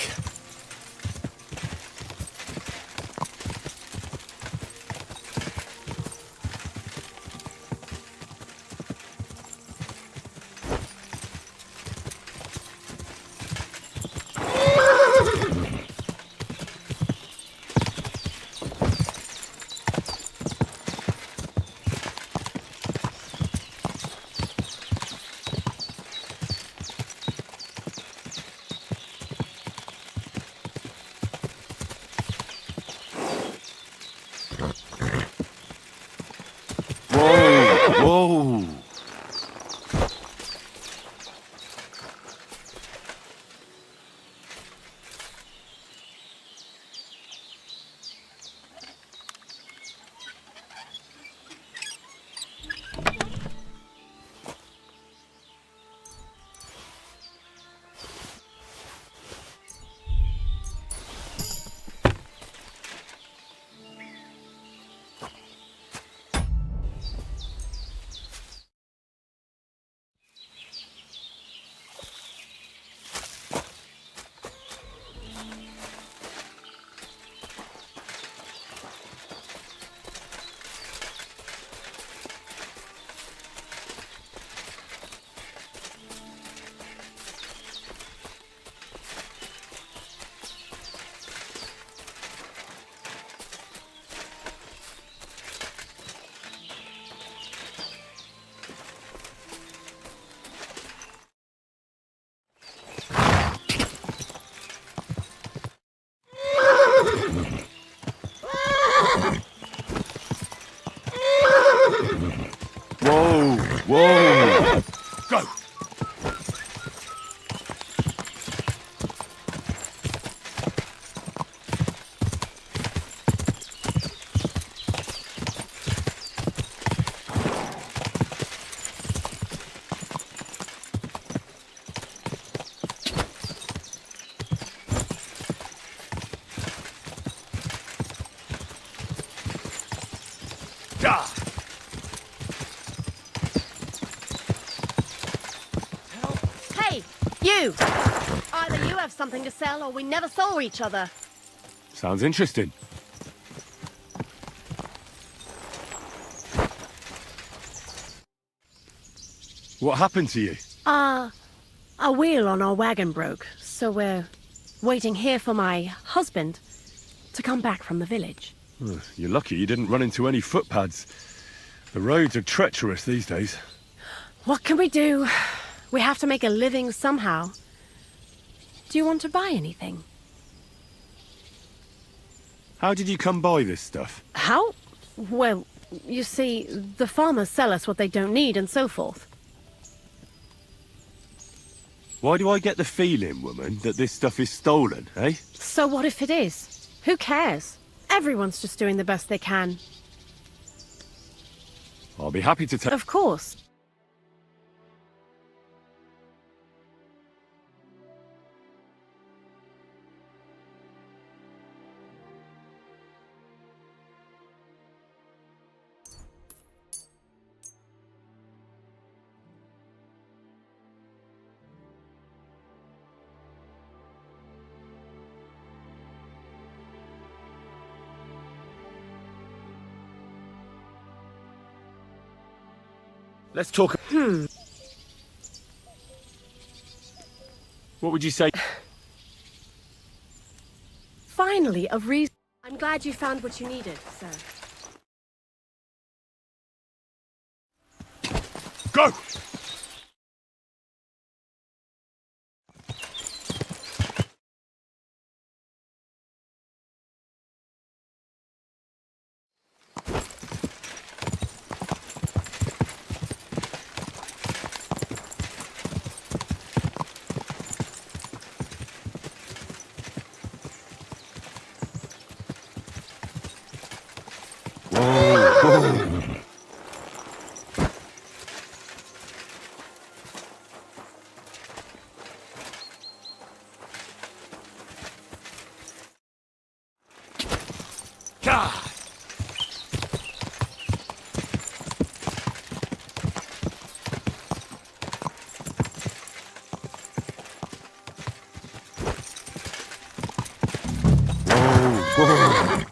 Whoa! Whoa! Whoa! Go!
Hey, you! Either you have something to sell or we never saw each other.
Sounds interesting. What happened to you?
A wheel on our wagon broke, so we're waiting here for my husband to come back from the village.
You're lucky you didn't run into any footpads. The roads are treacherous these days.
What can we do? We have to make a living somehow. Do you want to buy anything?
How did you come by this stuff?
How? Well, you see, the farmers sell us what they don't need and so forth.
Why do I get the feeling, woman, that this stuff is stolen, eh?
So what if it is? Who cares? Everyone's just doing the best they can.
I'll be happy to take...
Of course.
Let's talk... What would you say?
Finally, a reason. I'm glad you found what you needed, sir.
Go! I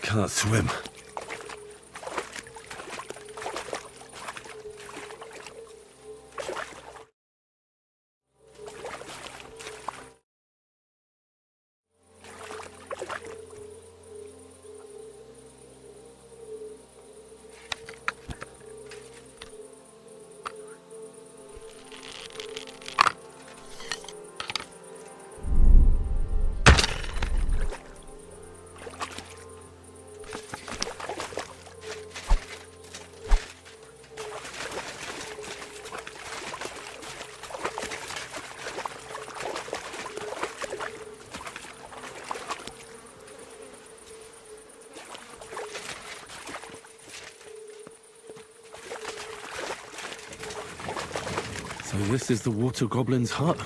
can't swim. So this is the water goblin's hut?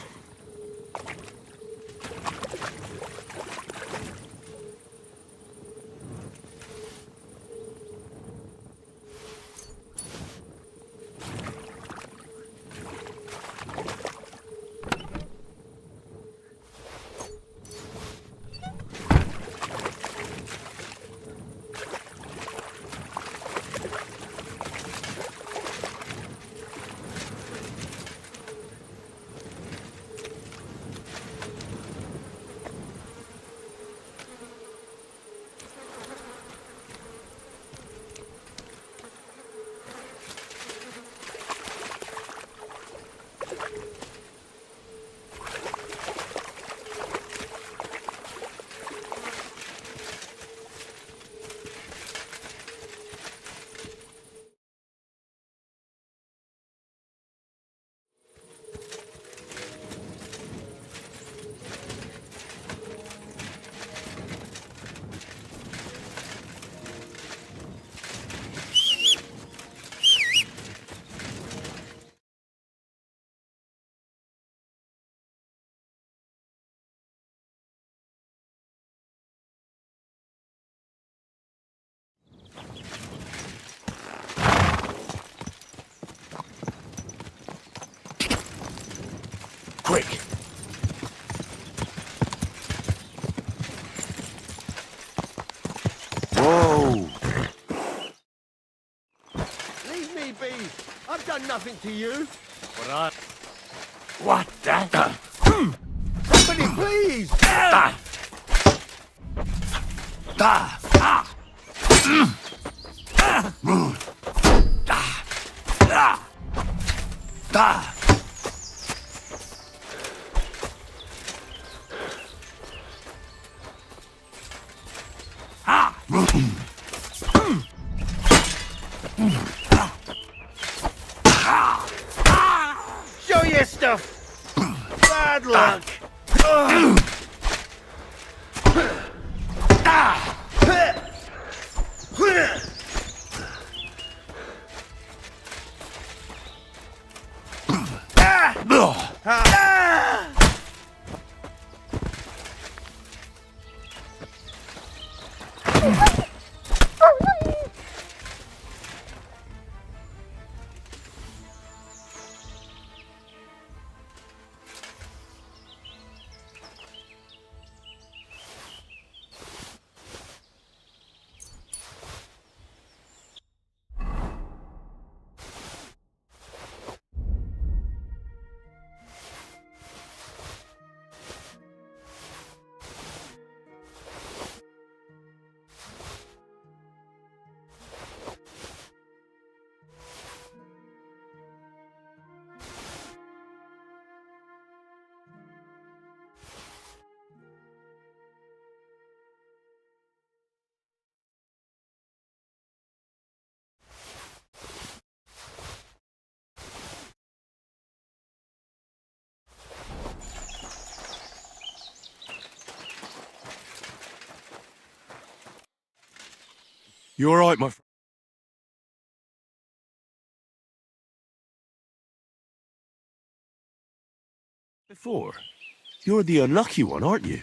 Quick!
Whoa! Leave me be! I've done nothing to you!
What the?
Somebody please! Show your stuff! Bad luck!
You all right, my friend? Before. You're the unlucky one, aren't you?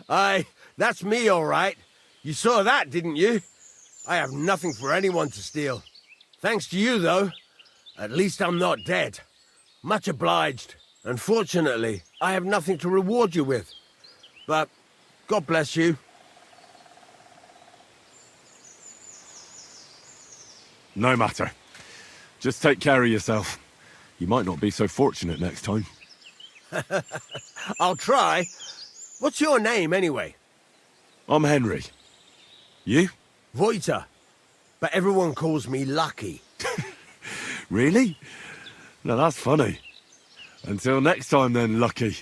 Aye, that's me, all right. You saw that, didn't you? I have nothing for anyone to steal. Thanks to you, though. At least I'm not dead. Much obliged. Unfortunately, I have nothing to reward you with. But God bless you.
No matter. Just take care of yourself. You might not be so fortunate next time.
I'll try. What's your name, anyway?
I'm Henry. You?
Voita. But everyone calls me Lucky.
Really? Now that's funny. Until next time then, Lucky.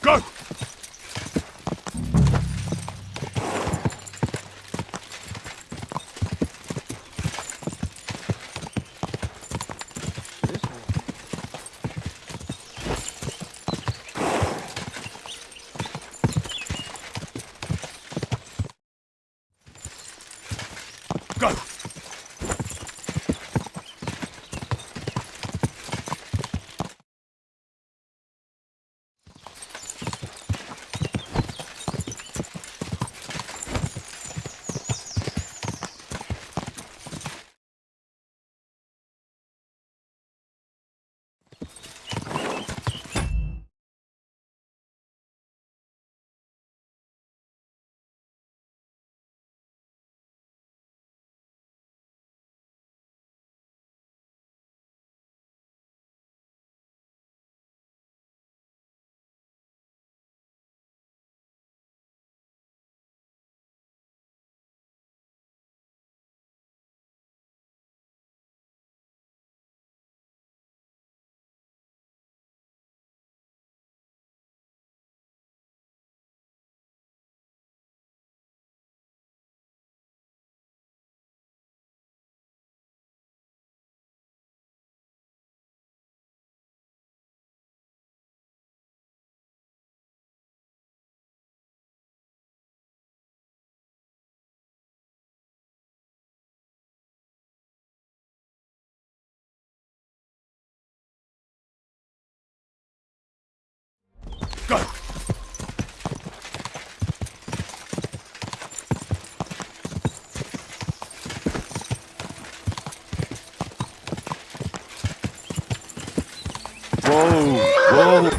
Go! Go! Go! Whoa! Whoa!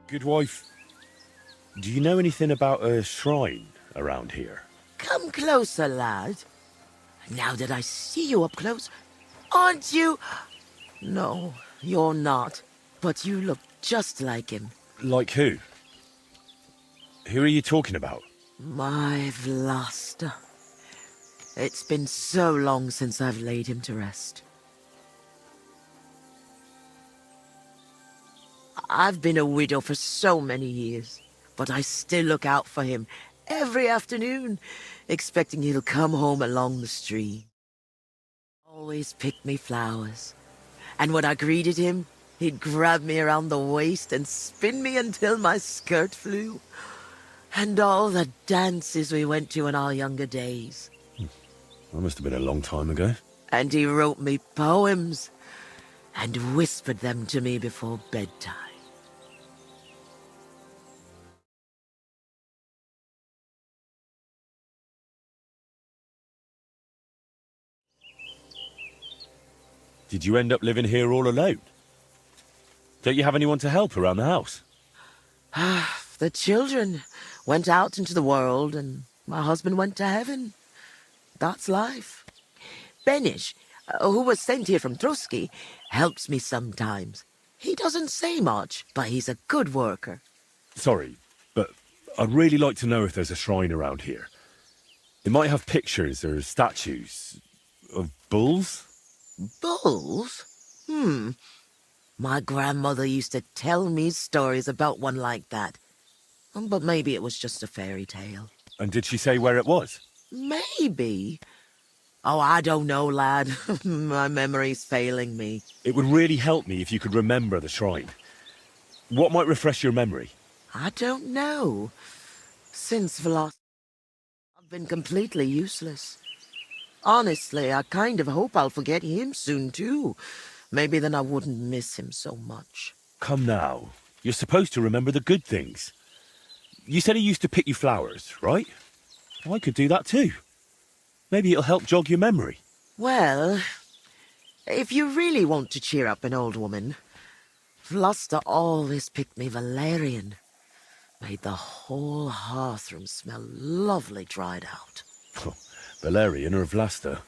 Good wife, do you know anything about a shrine around here?
Come closer, lad. Now that I see you up close, aren't you? No, you're not. But you look just like him.
Like who? Who are you talking about?
My Vlasta. It's been so long since I've laid him to rest. I've been a widow for so many years, but I still look out for him every afternoon, expecting he'll come home along the stream. Always picked me flowers, and when I greeted him, he'd grab me around the waist and spin me until my skirt flew. And all the dances we went to in our younger days.
That must have been a long time ago.
And he wrote me poems and whispered them to me before bedtime.
Did you end up living here all alone? Don't you have anyone to help around the house?
The children went out into the world and my husband went to heaven. That's life. Benish, who was sent here from Trotsky, helps me sometimes. He doesn't say much, but he's a good worker.
Sorry, but I'd really like to know if there's a shrine around here. It might have pictures or statues of bulls.
Bulls? My grandmother used to tell me stories about one like that. But maybe it was just a fairy tale.
And did she say where it was?
Maybe. Oh, I don't know, lad. My memory's failing me.
It would really help me if you could remember the shrine. What might refresh your memory?
I don't know. Since Veloc, I've been completely useless. Honestly, I kind of hope I'll forget him soon, too. Maybe then I wouldn't miss him so much.
Come now. You're supposed to remember the good things. You said he used to pick you flowers, right? I could do that too. Maybe it'll help jog your memory.
Well, if you really want to cheer up an old woman, Vlasta always picked me valerian. Made the whole hearthroom smell lovely dried out.
Valerian or Vlasta?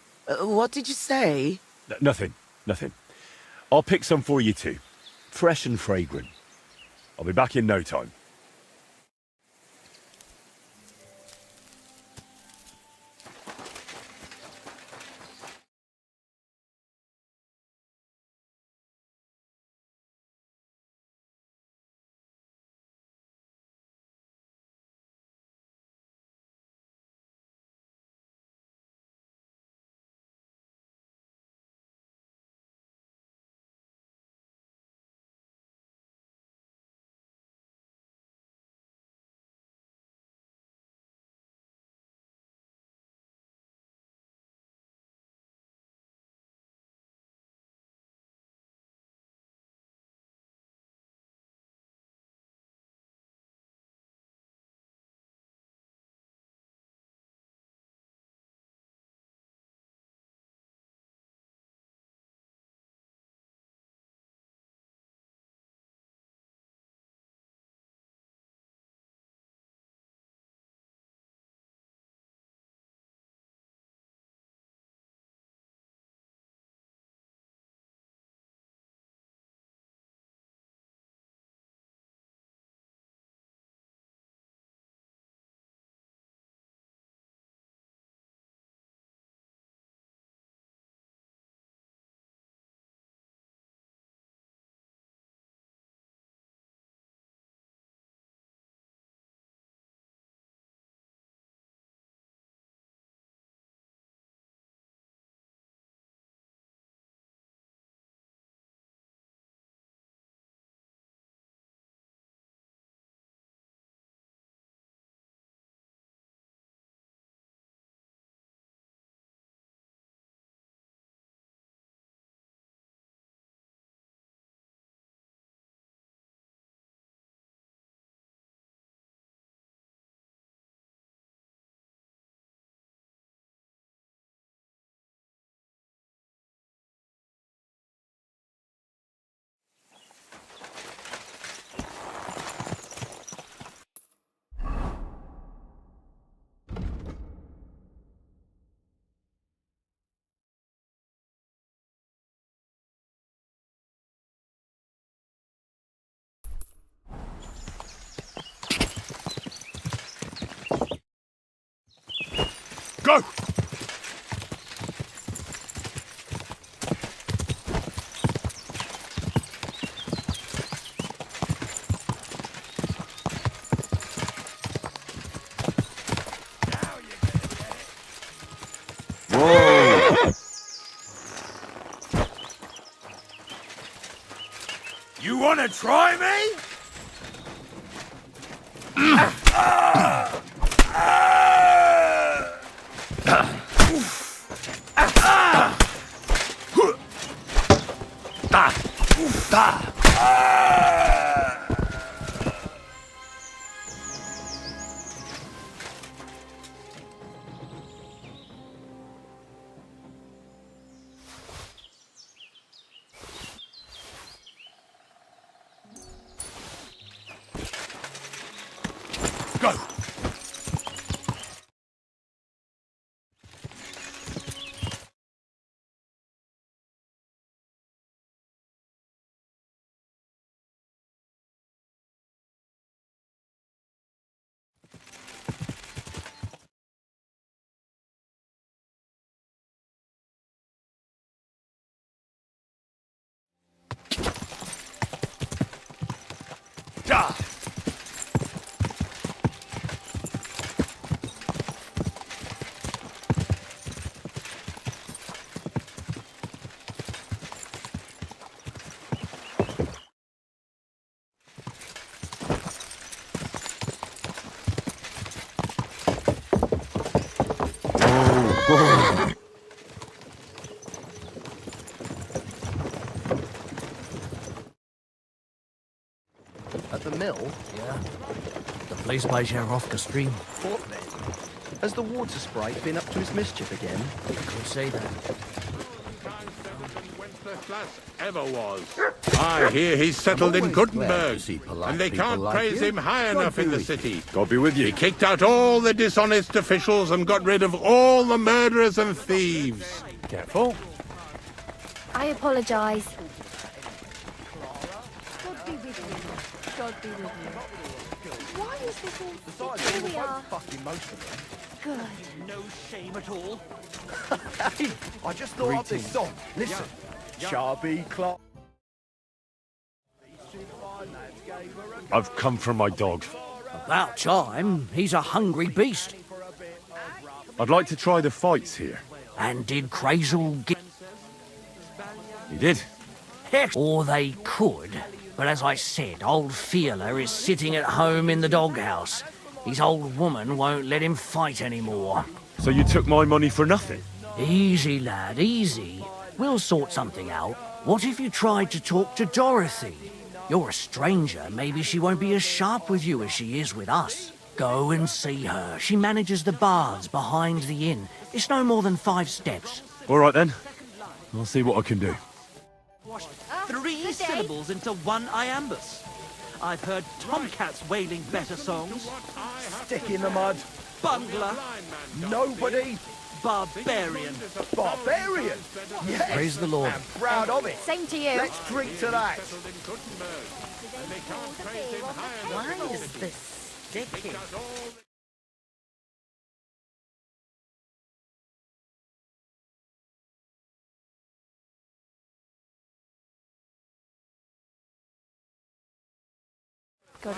What did you say?
Nothing. I'll pick some for you too. Fresh and fragrant. I'll be back in no time. Go!
Whoa! You want to try me? Go! Da!
At the mill?
Yeah. The place by Sherofka Stream.
What then? Has the water sprite been up to his mischief again?
You could say that.
Ever was. I hear he's settled in Gutenberg, and they
people
can't
like
praise
you.
him high
God
enough
be
in the
with you.
city.
God be with you.
He kicked out all the dishonest officials and got rid of all the murderers and thieves.
Careful.
I apologise. God be with you. God be with you. Why is this all... Here we are.
Fucking most of them.
Good.
No shame at all. Hey, I just thought of this song. Listen. Sharby Clark.
I've come for my dog.
About time. He's a hungry beast.
I'd like to try the fights here.
And did Crazel get...
He did.
Heck, or they could. But as I said, old Fiala is sitting at home in the doghouse. His old woman won't let him fight anymore.
So you took my money for nothing?
Easy, lad, easy. We'll sort something out. What if you tried to talk to Dorothy? You're a stranger. Maybe she won't be as sharp with you as she is with us. Go and see her. She manages the bars behind the inn. It's no more than 5 steps.
All right then. I'll see what I can do.
3 syllables into one iambus. I've heard tomcats wailing better songs.
Stick in the mud.
Bungler.
Nobody.
Barbarian.
Barbarian. Yes.
Praise the Lord.
I'm proud of it.
Same to you.
Let's drink to that.
Why is this sticky?
God,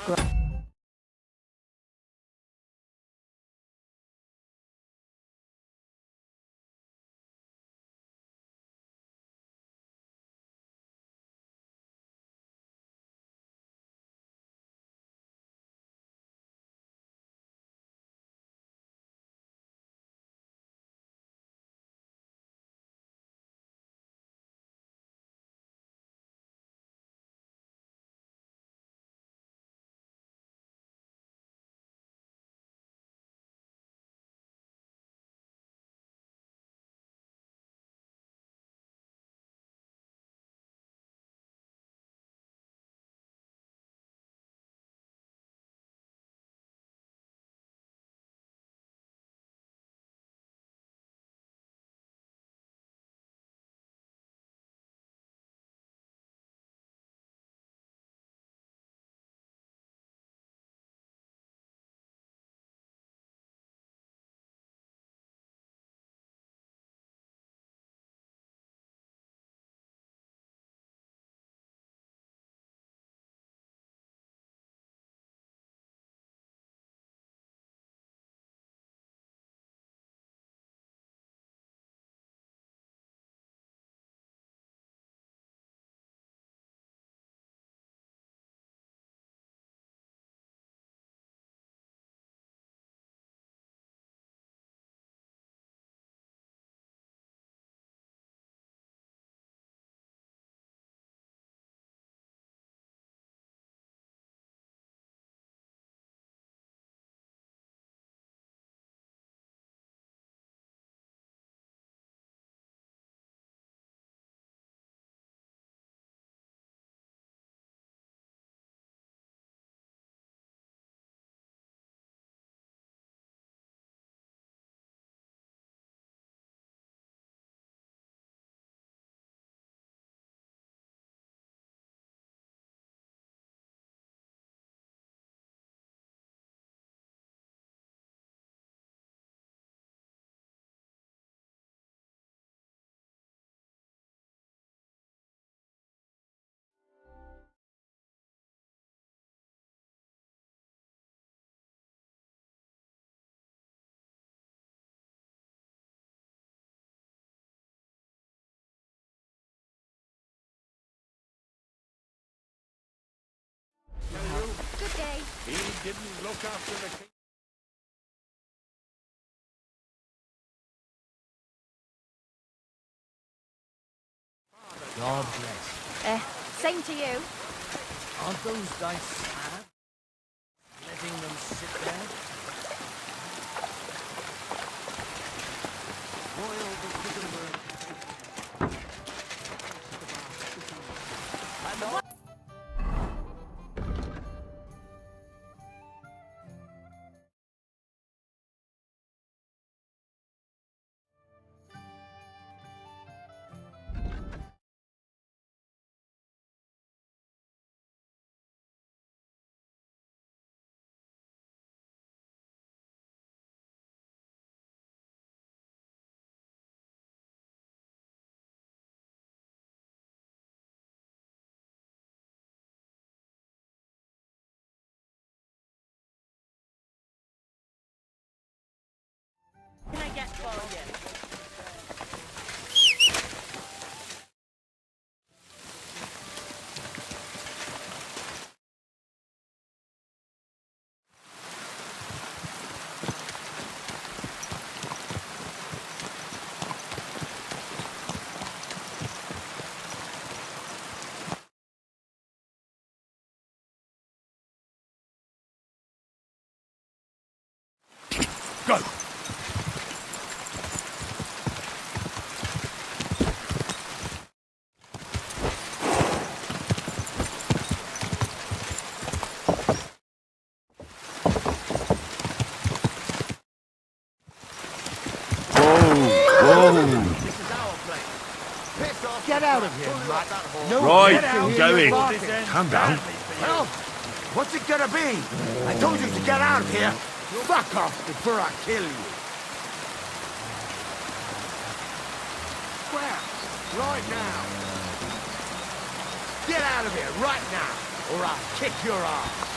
didn't look after the king.
God bless.
Same to you.
Aren't those dice sad? Letting them sit there? Royal the Wigglesworth.
Can I get for you?
Go!
Get out of here, Matt. No,
Right,
get out
I'm
here,
going.
you're barking.
Calm down.
Well, what's it gonna be? I told you to get out of here. Fuck off before I kill you. Where? Right now. Get out of here right now, or I'll kick your ass.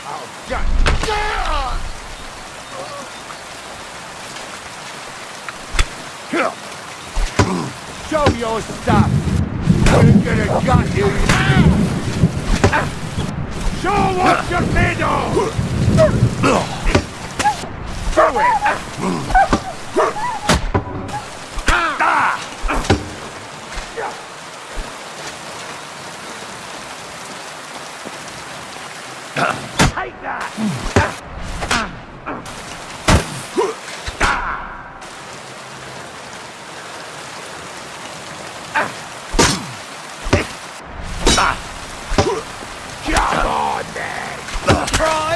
Oh, God. Show your stuff. We're gonna gut you. Show what you're made of. Show it. Take that. Come on, then! Try!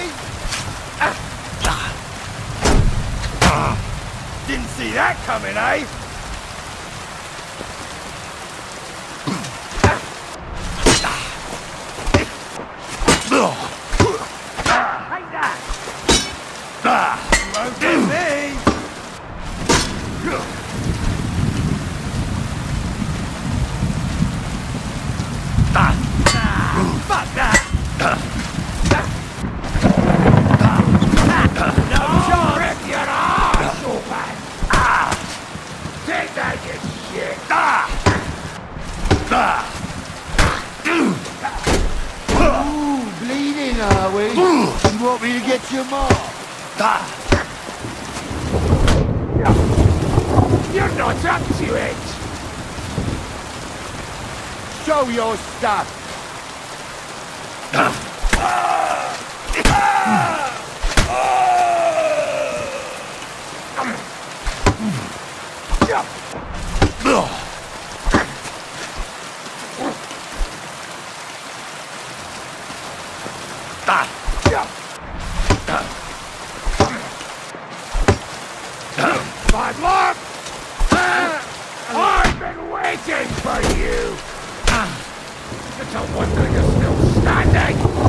Didn't see that coming, eh? Take that! Won't get me! Fuck that! No chance! Rip your ass open! Take that, you shit! Ooh, bleeding, are we? You want me to get your mom? You're not up to it! Show your stuff! My luck! I've been waiting for you! It's a wonder you're still standing!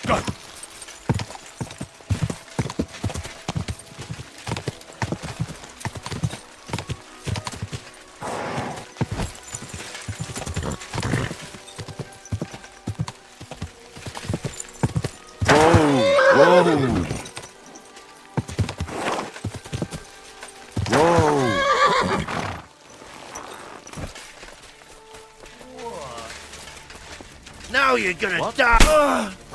Whoa!
Now you're gonna die!
Whoa!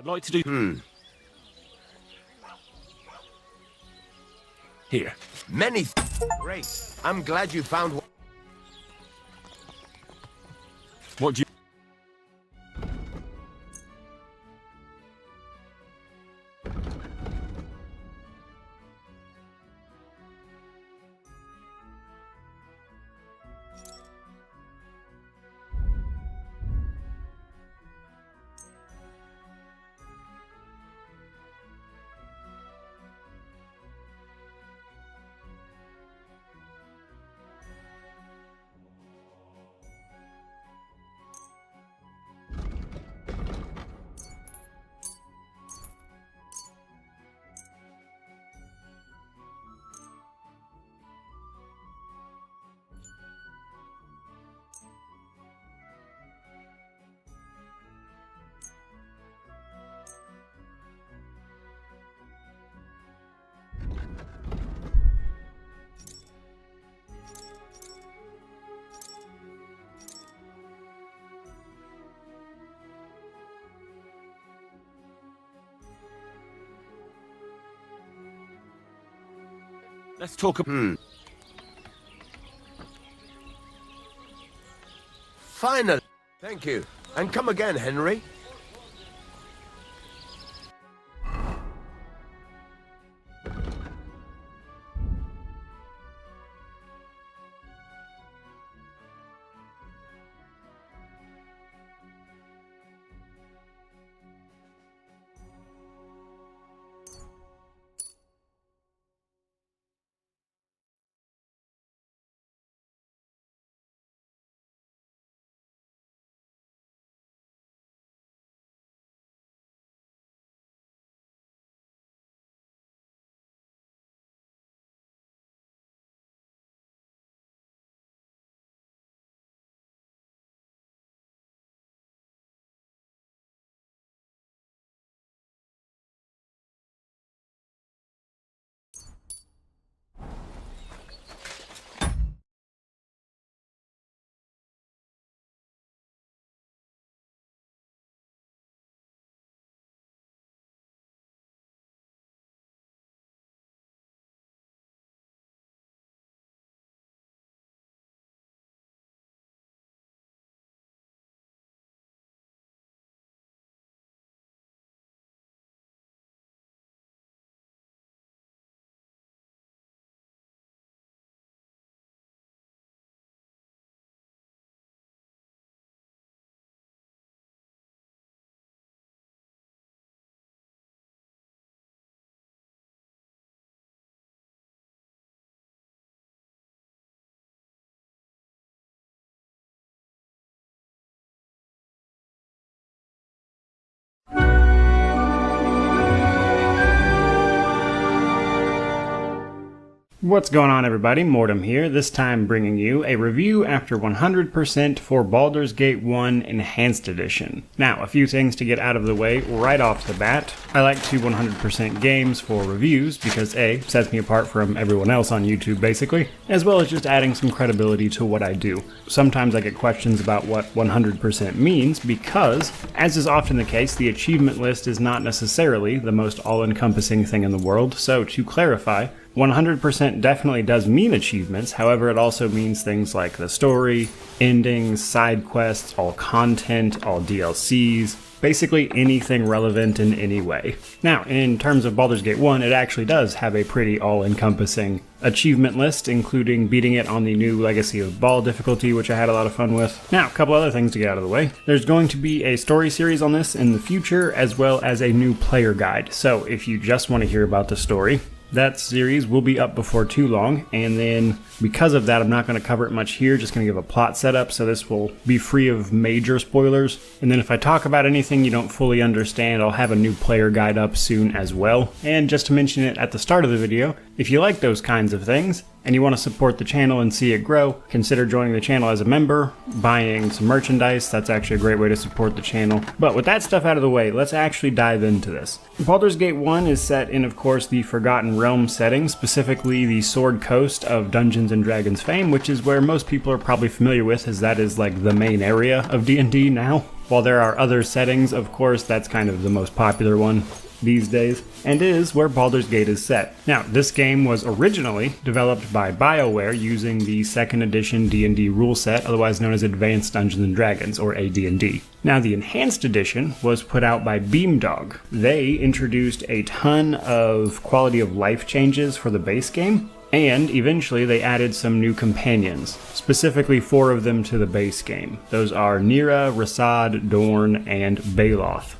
I'd like to do...
Here. Great. I'm glad you found one.
What do you...
Let's talk about...
Finally. Thank you. And come again, Henry.
What's going on, everybody? Mortem here, this time bringing you a review after 100% for Baldur's Gate 1 Enhanced Edition. Now, a few things to get out of the way right off the bat. I like to 100% games for reviews because A, sets me apart from everyone else on YouTube basically, as well as just adding some credibility to what I do. Sometimes I get questions about what 100% means because, as is often the case, the achievement list is not necessarily the most all-encompassing thing in the world, so to clarify, 100% definitely does mean achievements, however it also means things like the story, endings, side quests, all content, all DLCs, basically anything relevant in any way. Now, in terms of Baldur's Gate 1, it actually does have a pretty all-encompassing achievement list, including beating it on the new Legacy of Baal difficulty, which I had a lot of fun with. Now, a couple other things to get out of the way. There's going to be a story series on this in the future, as well as a new player guide. So if you just want to hear about the story, that series will be up before too long, and then because of that I'm not going to cover it much here, just going to give a plot setup, so this will be free of major spoilers. And then if I talk about anything you don't fully understand, I'll have a new player guide up soon as well. And just to mention it at the start of the video, if you like those kinds of things, and you want to support the channel and see it grow, consider joining the channel as a member, buying some merchandise. That's actually a great way to support the channel. But with that stuff out of the way, let's actually dive into this. Baldur's Gate 1 is set in, of course, the Forgotten Realm setting, specifically the Sword Coast of Dungeons & Dragons fame, which is where most people are probably familiar with, as that is like the main area of D&D now. While there are other settings, of course, that's kind of the most popular one these days, and is where Baldur's Gate is set. Now, this game was originally developed by BioWare using the 2nd edition D&D rule set, otherwise known as Advanced Dungeons & Dragons, or AD&D. Now, the Enhanced Edition was put out by Beamdog. They introduced a ton of quality of life changes for the base game, and eventually they added some new companions, specifically 4 of them to the base game. Those are Nira, Rasad, Dorn, and Baloth.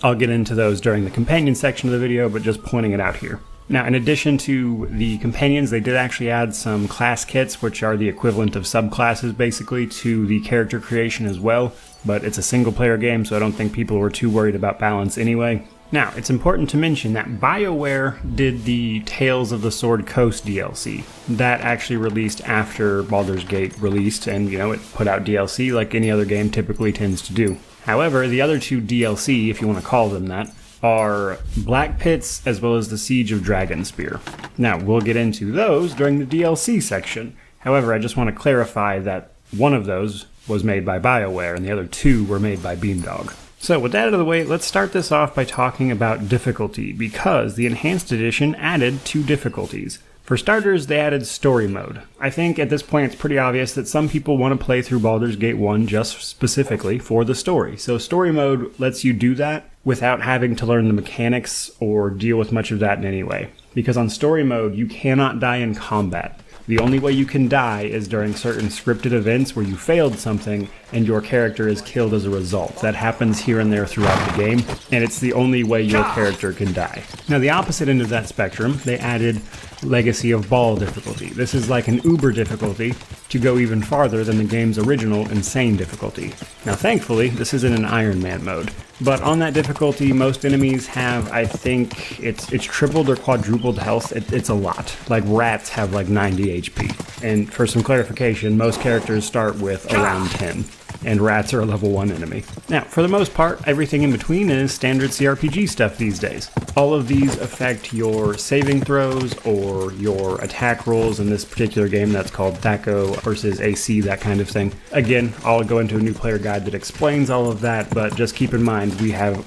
I'll get into those during the companion section of the video, but just pointing it out here. Now, in addition to the companions, they did actually add some class kits, which are the equivalent of subclasses, basically, to the character creation as well. But it's a single-player game, so I don't think people were too worried about balance anyway. Now, it's important to mention that BioWare did the Tales of the Sword Coast DLC. That actually released after Baldur's Gate released, and, it put out DLC like any other game typically tends to do. However, the other 2 DLC, if you want to call them that, are Black Pits as well as the Siege of Dragonspear. Now, we'll get into those during the DLC section. However, I just want to clarify that one of those was made by BioWare and the other 2 were made by Beamdog. So with that out of the way, let's start this off by talking about difficulty, because the Enhanced Edition added 2 difficulties. For starters, they added Story Mode. I think at this point it's pretty obvious that some people want to play through Baldur's Gate 1 just specifically for the story. So Story Mode lets you do that without having to learn the mechanics or deal with much of that in any way. Because on Story Mode, you cannot die in combat. The only way you can die is during certain scripted events where you failed something and your character is killed as a result. That happens here and there throughout the game, and it's the only way your character can die. Now, the opposite end of that spectrum, they added Legacy of Baal difficulty. This is like an Uber difficulty to go even farther than the game's original Insane difficulty. Now, thankfully, this isn't an Iron Man mode, but on that difficulty, most enemies have, I think, it's tripled or quadrupled health. It's a lot. Like, rats have like 90 HP. And for some clarification, most characters start with around 10. And rats are a level 1 enemy. Now, for the most part, everything in between is standard CRPG stuff these days. All of these affect your saving throws or your attack rolls. In this particular game, that's called THAC0 versus AC, that kind of thing. Again, I'll go into a new player guide that explains all of that, but just keep in mind we have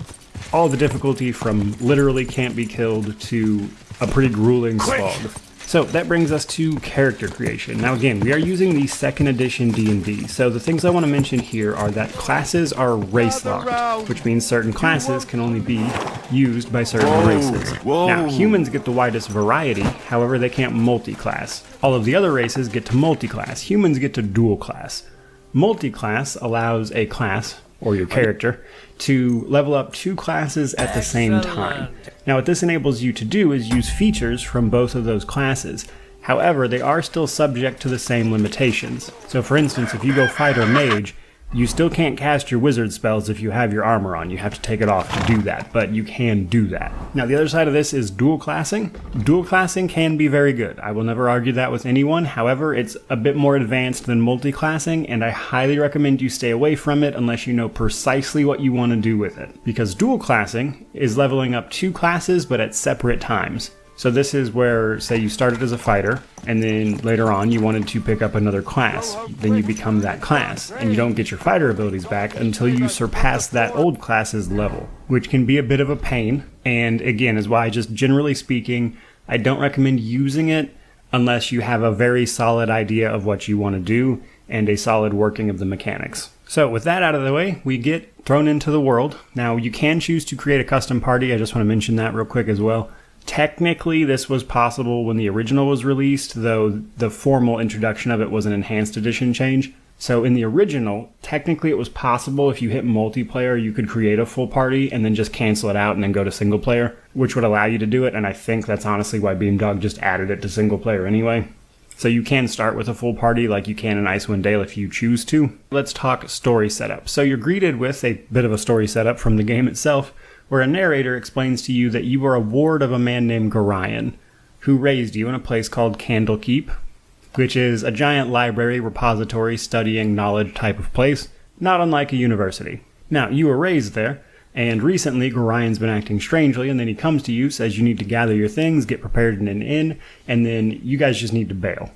all the difficulty from literally can't be killed to a pretty grueling slog. So that brings us to character creation. Now again, we are using the 2nd edition D&D, so the things I want to mention here are that classes are race locked, which means certain classes can only be used by certain races. Now, humans get the widest variety, however they can't multi-class. All of the other races get to multi-class. Humans get to dual class. Multi-class allows a class, or your character, to level up 2 classes at the same time. Now, what this enables you to do is use features from both of those classes. However, they are still subject to the same limitations. So for instance, if you go fighter mage, You still can't cast your wizard spells if you have your armor on. You have to take it off to do that, but you can do that. Now, the other side of this is dual classing. Dual classing can be very good. I will never argue that with anyone. However, it's a bit more advanced than multi-classing, and I highly recommend you stay away from it unless you know precisely what you want to do with it. Because dual classing is leveling up 2 classes, but at separate times. So this is where, say you started as a fighter, and then later on you wanted to pick up another class. Then you become that class, and you don't get your fighter abilities back until you surpass that old class's level, which can be a bit of a pain, and again is why, just generally speaking, I don't recommend using it unless you have a very solid idea of what you want to do and a solid working of the mechanics. So with that out of the way, we get thrown into the world. Now you can choose to create a custom party. I just want to mention that real quick as well. Technically, this was possible when the original was released, though the formal introduction of it was an enhanced edition change. So in the original, technically it was possible if you hit multiplayer, you could create a full party and then just cancel it out and then go to single player, which would allow you to do it. And I think that's honestly why Beamdog just added it to single player anyway. So you can start with a full party like you can in Icewind Dale if you choose to. Let's talk story setup. So you're greeted with a bit of a story setup from the game itself, where a narrator explains to you that you are a ward of a man named Gorion, who raised you in a place called Candlekeep, which is a giant library, repository, studying knowledge type of place, not unlike a university. Now, you were raised there, and recently Gorion's been acting strangely, and then he comes to you, says you need to gather your things, get prepared in an inn, and then you guys just need to bail.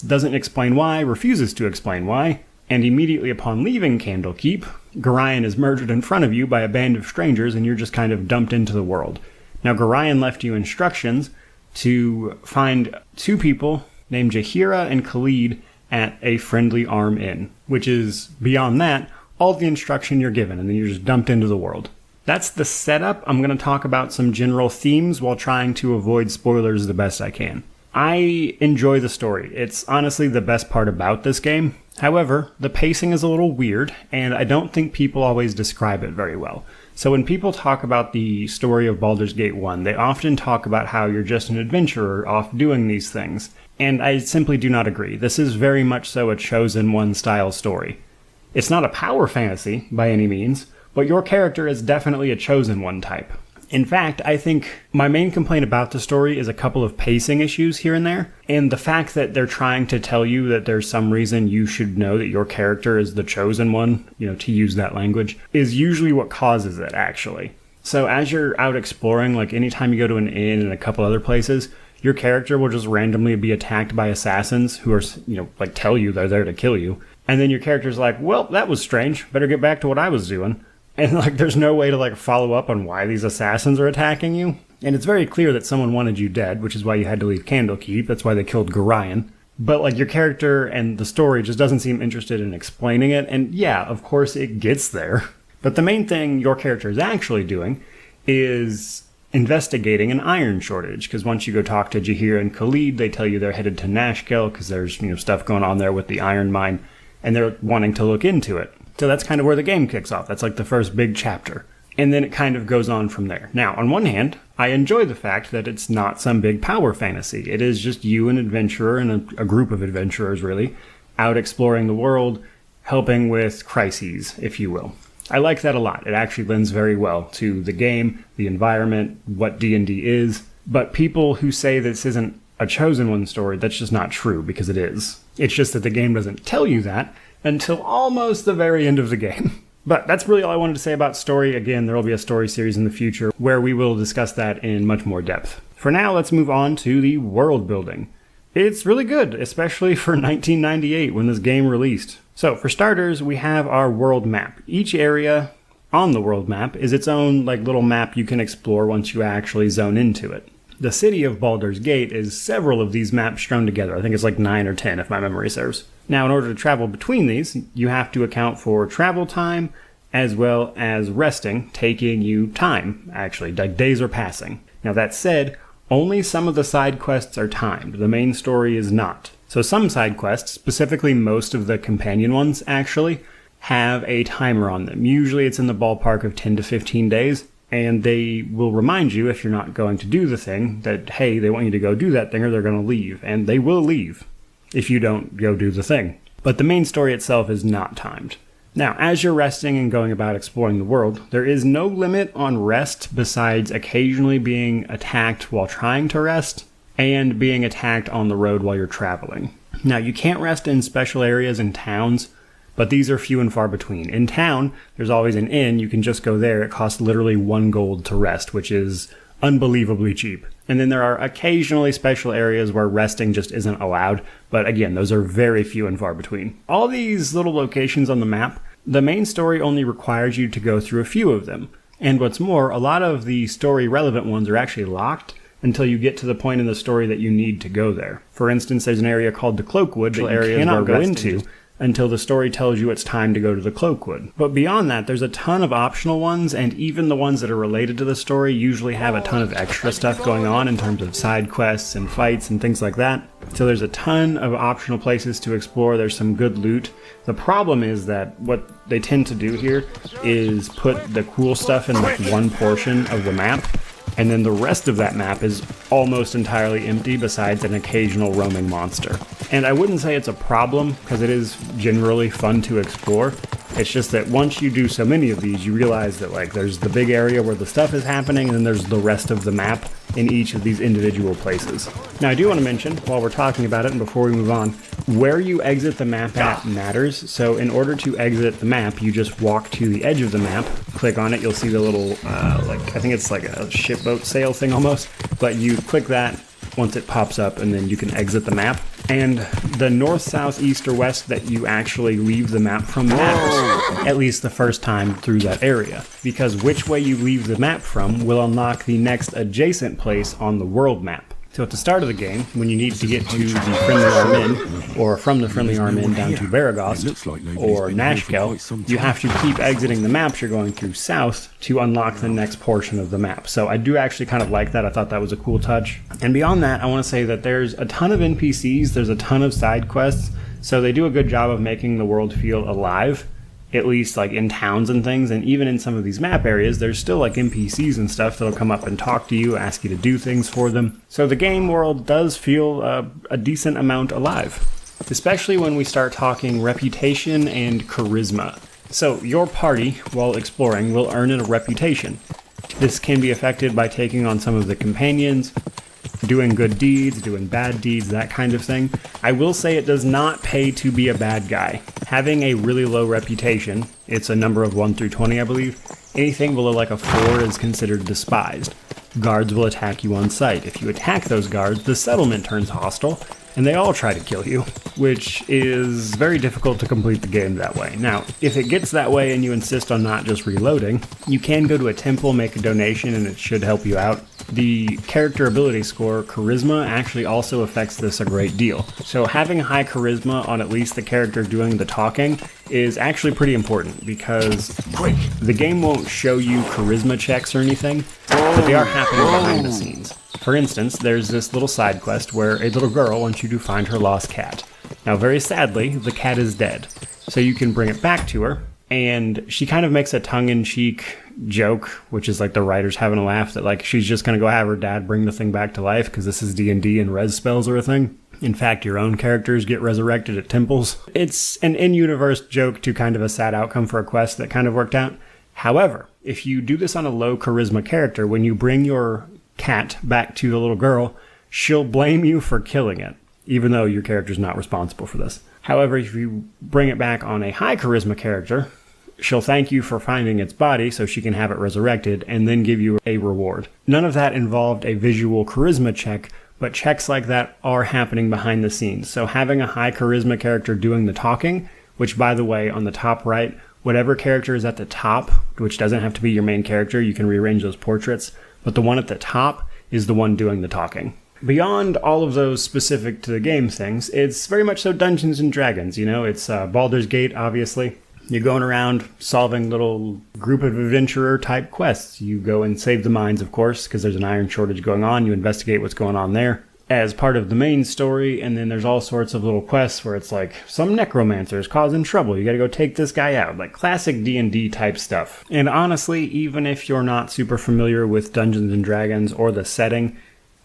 Doesn't explain why, refuses to explain why, and immediately upon leaving Candlekeep, Gorion is murdered in front of you by a band of strangers, and you're just kind of dumped into the world. Now, Gorion left you instructions to find 2 people named Jahira and Khalid at a Friendly Arm Inn, which is, beyond that, all the instruction you're given, and then you're just dumped into the world. That's the setup. I'm going to talk about some general themes while trying to avoid spoilers the best I can. I enjoy the story. It's honestly the best part about this game. However, the pacing is a little weird, and I don't think people always describe it very well. So when people talk about the story of Baldur's Gate 1, they often talk about how you're just an adventurer off doing these things. And I simply do not agree. This is very much so a Chosen One style story. It's not a power fantasy by any means, but your character is definitely a Chosen One type. In fact, I think my main complaint about the story is a couple of pacing issues here and there, and the fact that they're trying to tell you that there's some reason you should know that your character is the Chosen One, to use that language, is usually what causes it, actually. So as you're out exploring, like anytime you go to an inn and a couple other places, your character will just randomly be attacked by assassins who are, tell you they're there to kill you. And then your character's like, well, that was strange. Better get back to what I was doing. And, there's no way to, follow up on why these assassins are attacking you. And it's very clear that someone wanted you dead, which is why you had to leave Candlekeep. That's why they killed Gorion. But, your character and the story just doesn't seem interested in explaining it. And, yeah, of course, it gets there. But the main thing your character is actually doing is investigating an iron shortage. Because once you go talk to Jahir and Khalid, they tell you they're headed to Nashkel because there's, stuff going on there with the iron mine. And they're wanting to look into it. So that's kind of where the game kicks off. That's the first big chapter. And then it kind of goes on from there. Now, on one hand, I enjoy the fact that it's not some big power fantasy. It is just you, an adventurer, and a group of adventurers, really, out exploring the world, helping with crises, if you will. I like that a lot. It actually lends very well to the game, the environment, what D&D is. But people who say this isn't a Chosen One story, that's just not true, because it is. It's just that the game doesn't tell you that until almost the very end of the game. But that's really all I wanted to say about story. Again, there will be a story series in the future where we will discuss that in much more depth. For now, let's move on to the world building. It's really good, especially for 1998 when this game released. So for starters, we have our world map. Each area on the world map is its own little map you can explore once you actually zone into it. The city of Baldur's Gate is several of these maps strung together. I think it's 9 or 10 if my memory serves. Now, in order to travel between these, you have to account for travel time as well as resting, taking you time, actually. Days are passing. Now, that said, only some of the side quests are timed. The main story is not. So some side quests, specifically most of the companion ones, actually, have a timer on them. Usually it's in the ballpark of 10 to 15 days. And they will remind you, if you're not going to do the thing, that, hey, they want you to go do that thing or they're going to leave. And they will leave if you don't go do the thing. But the main story itself is not timed. Now, as you're resting and going about exploring the world, there is no limit on rest besides occasionally being attacked while trying to rest and being attacked on the road while you're traveling. Now, you can't rest in special areas in towns, but these are few and far between. In town, there's always an inn. You can just go there. It costs literally 1 gold to rest, which is unbelievably cheap. And then there are occasionally special areas where resting just isn't allowed, but again, those are very few and far between. All these little locations on the map, the main story only requires you to go through a few of them. And what's more, a lot of the story relevant ones are actually locked until you get to the point in the story that you need to go there. For instance, there's an area called the Cloakwood that you cannot go into until the story tells you it's time to go to the Cloakwood. But beyond that, there's a ton of optional ones, and even the ones that are related to the story usually have a ton of extra stuff going on in terms of side quests and fights and things like that. So there's a ton of optional places to explore. There's some good loot. The problem is that what they tend to do here is put the cool stuff in like one portion of the map, and then the rest of that map is almost entirely empty besides an occasional roaming monster. And I wouldn't say it's a problem, because it is generally fun to explore. It's just that once you do so many of these, you realize that like there's the big area where the stuff is happening, and then there's the rest of the map in each of these individual places. Now, I do want to mention, while we're talking about it and before we move on, where you exit the map at matters. So in order to exit the map, you just walk to the edge of the map, click on it, you'll see the little, I think it's like a shipboat sail thing almost, but you click that once it pops up, and then you can exit the map. And the north, south, east, or west that you actually leave the map from matters, at least the first time through that area, because which way you leave the map from will unlock the next adjacent place on the world map. So at the start of the game, when you need to get to the Friendly Armin, or from the Friendly Armin down to Baragost, or Nashkel, you have to keep exiting the maps you're going through south to unlock the next portion of the map. So I do actually kind of like that. I thought that was a cool touch. And beyond that, I want to say that there's a ton of NPCs, there's a ton of side quests, so they do a good job of making the world feel alive, at least like in towns and things. And even in some of these map areas, there's still like NPCs and stuff that'll come up and talk to you, ask you to do things for them. So the game world does feel a decent amount alive, especially when we start talking reputation and charisma. So your party, while exploring, will earn a reputation. This can be affected by taking on some of the companions, doing good deeds, doing bad deeds, that kind of thing. I will say it does not pay to be a bad guy. Having a really low reputation, it's a number of 1 through 20, I believe, anything below like a 4 is considered despised. Guards will attack you on sight. If you attack those guards, the settlement turns hostile, and they all try to kill you, which is very difficult to complete the game that way. Now, if it gets that way and you insist on not just reloading, you can go to a temple, make a donation, and it should help you out. The character ability score, Charisma, actually also affects this a great deal. So having high Charisma on at least the character doing the talking is actually pretty important, because the game won't show you Charisma checks or anything, but they are happening behind the scenes. For instance, there's this little side quest where a little girl wants you to find her lost cat. Now, very sadly, the cat is dead, so you can bring it back to her, and she kind of makes a tongue-in-cheek joke, which is like the writers having a laugh that like she's just gonna go have her dad bring the thing back to life because this is D&D and res spells are a thing. In fact, your own characters get resurrected at temples. It's an in-universe joke to kind of a sad outcome for a quest that kind of worked out. However, if you do this on a low charisma character, when you bring your cat back to the little girl, she'll blame you for killing it, even though your character's not responsible for this. However, if you bring it back on a high charisma character, she'll thank you for finding its body so she can have it resurrected and then give you a reward. None of that involved a visual charisma check, but checks like that are happening behind the scenes. So having a high charisma character doing the talking, which by the way, on the top right, whatever character is at the top, which doesn't have to be your main character, you can rearrange those portraits, but the one at the top is the one doing the talking. Beyond all of those specific to the game things, it's very much so Dungeons and Dragons, you know, it's Baldur's Gate, obviously. You're going around solving little group of adventurer type quests. You go and save the mines, of course, because there's an iron shortage going on. You investigate what's going on there as part of the main story, and then there's all sorts of little quests where it's like, some necromancer is causing trouble. You gotta go take this guy out. Like classic D&D type stuff. And honestly, even if you're not super familiar with Dungeons and Dragons or the setting,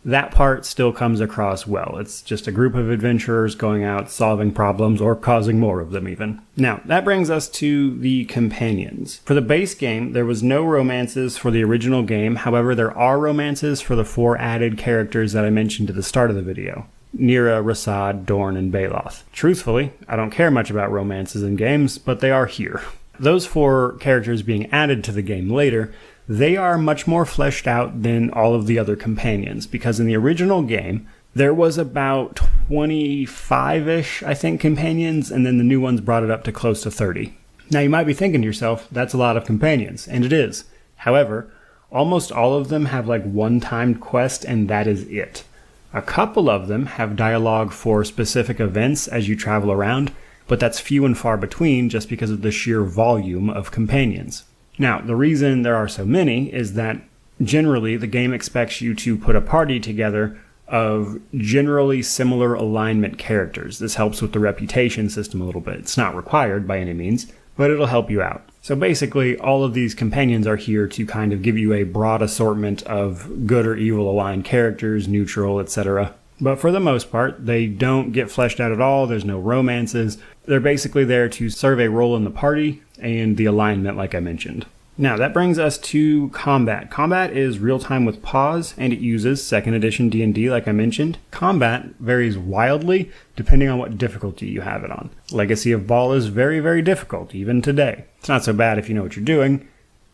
that part still comes across well. It's just a group of adventurers going out solving problems or causing more of them even. Now, that brings us to the companions. For the base game, there was no romances for the original game. However, there are romances for the 4 added characters that I mentioned at the start of the video. Nira, Rasad, Dorn, and Baloth. Truthfully, I don't care much about romances in games, but they are here. Those 4 characters being added to the game later, they are much more fleshed out than all of the other companions, because in the original game, there was about 25-ish, I think, companions, and then the new ones brought it up to close to 30. Now you might be thinking to yourself, that's a lot of companions, and it is. However, almost all of them have like one timed quest, and that is it. A couple of them have dialogue for specific events as you travel around, but that's few and far between just because of the sheer volume of companions. Now, the reason there are so many is that generally the game expects you to put a party together of generally similar alignment characters. This helps with the reputation system a little bit. It's not required by any means, but it'll help you out. So basically, all of these companions are here to kind of give you a broad assortment of good or evil aligned characters, neutral, etc. But for the most part, they don't get fleshed out at all. There's no romances. They're basically there to serve a role in the party and the alignment, like I mentioned. Now, that brings us to combat. Combat is real-time with pause, and it uses 2nd edition D&D, like I mentioned. Combat varies wildly depending on what difficulty you have it on. Legacy of Baal is very, very difficult, even today. It's not so bad if you know what you're doing.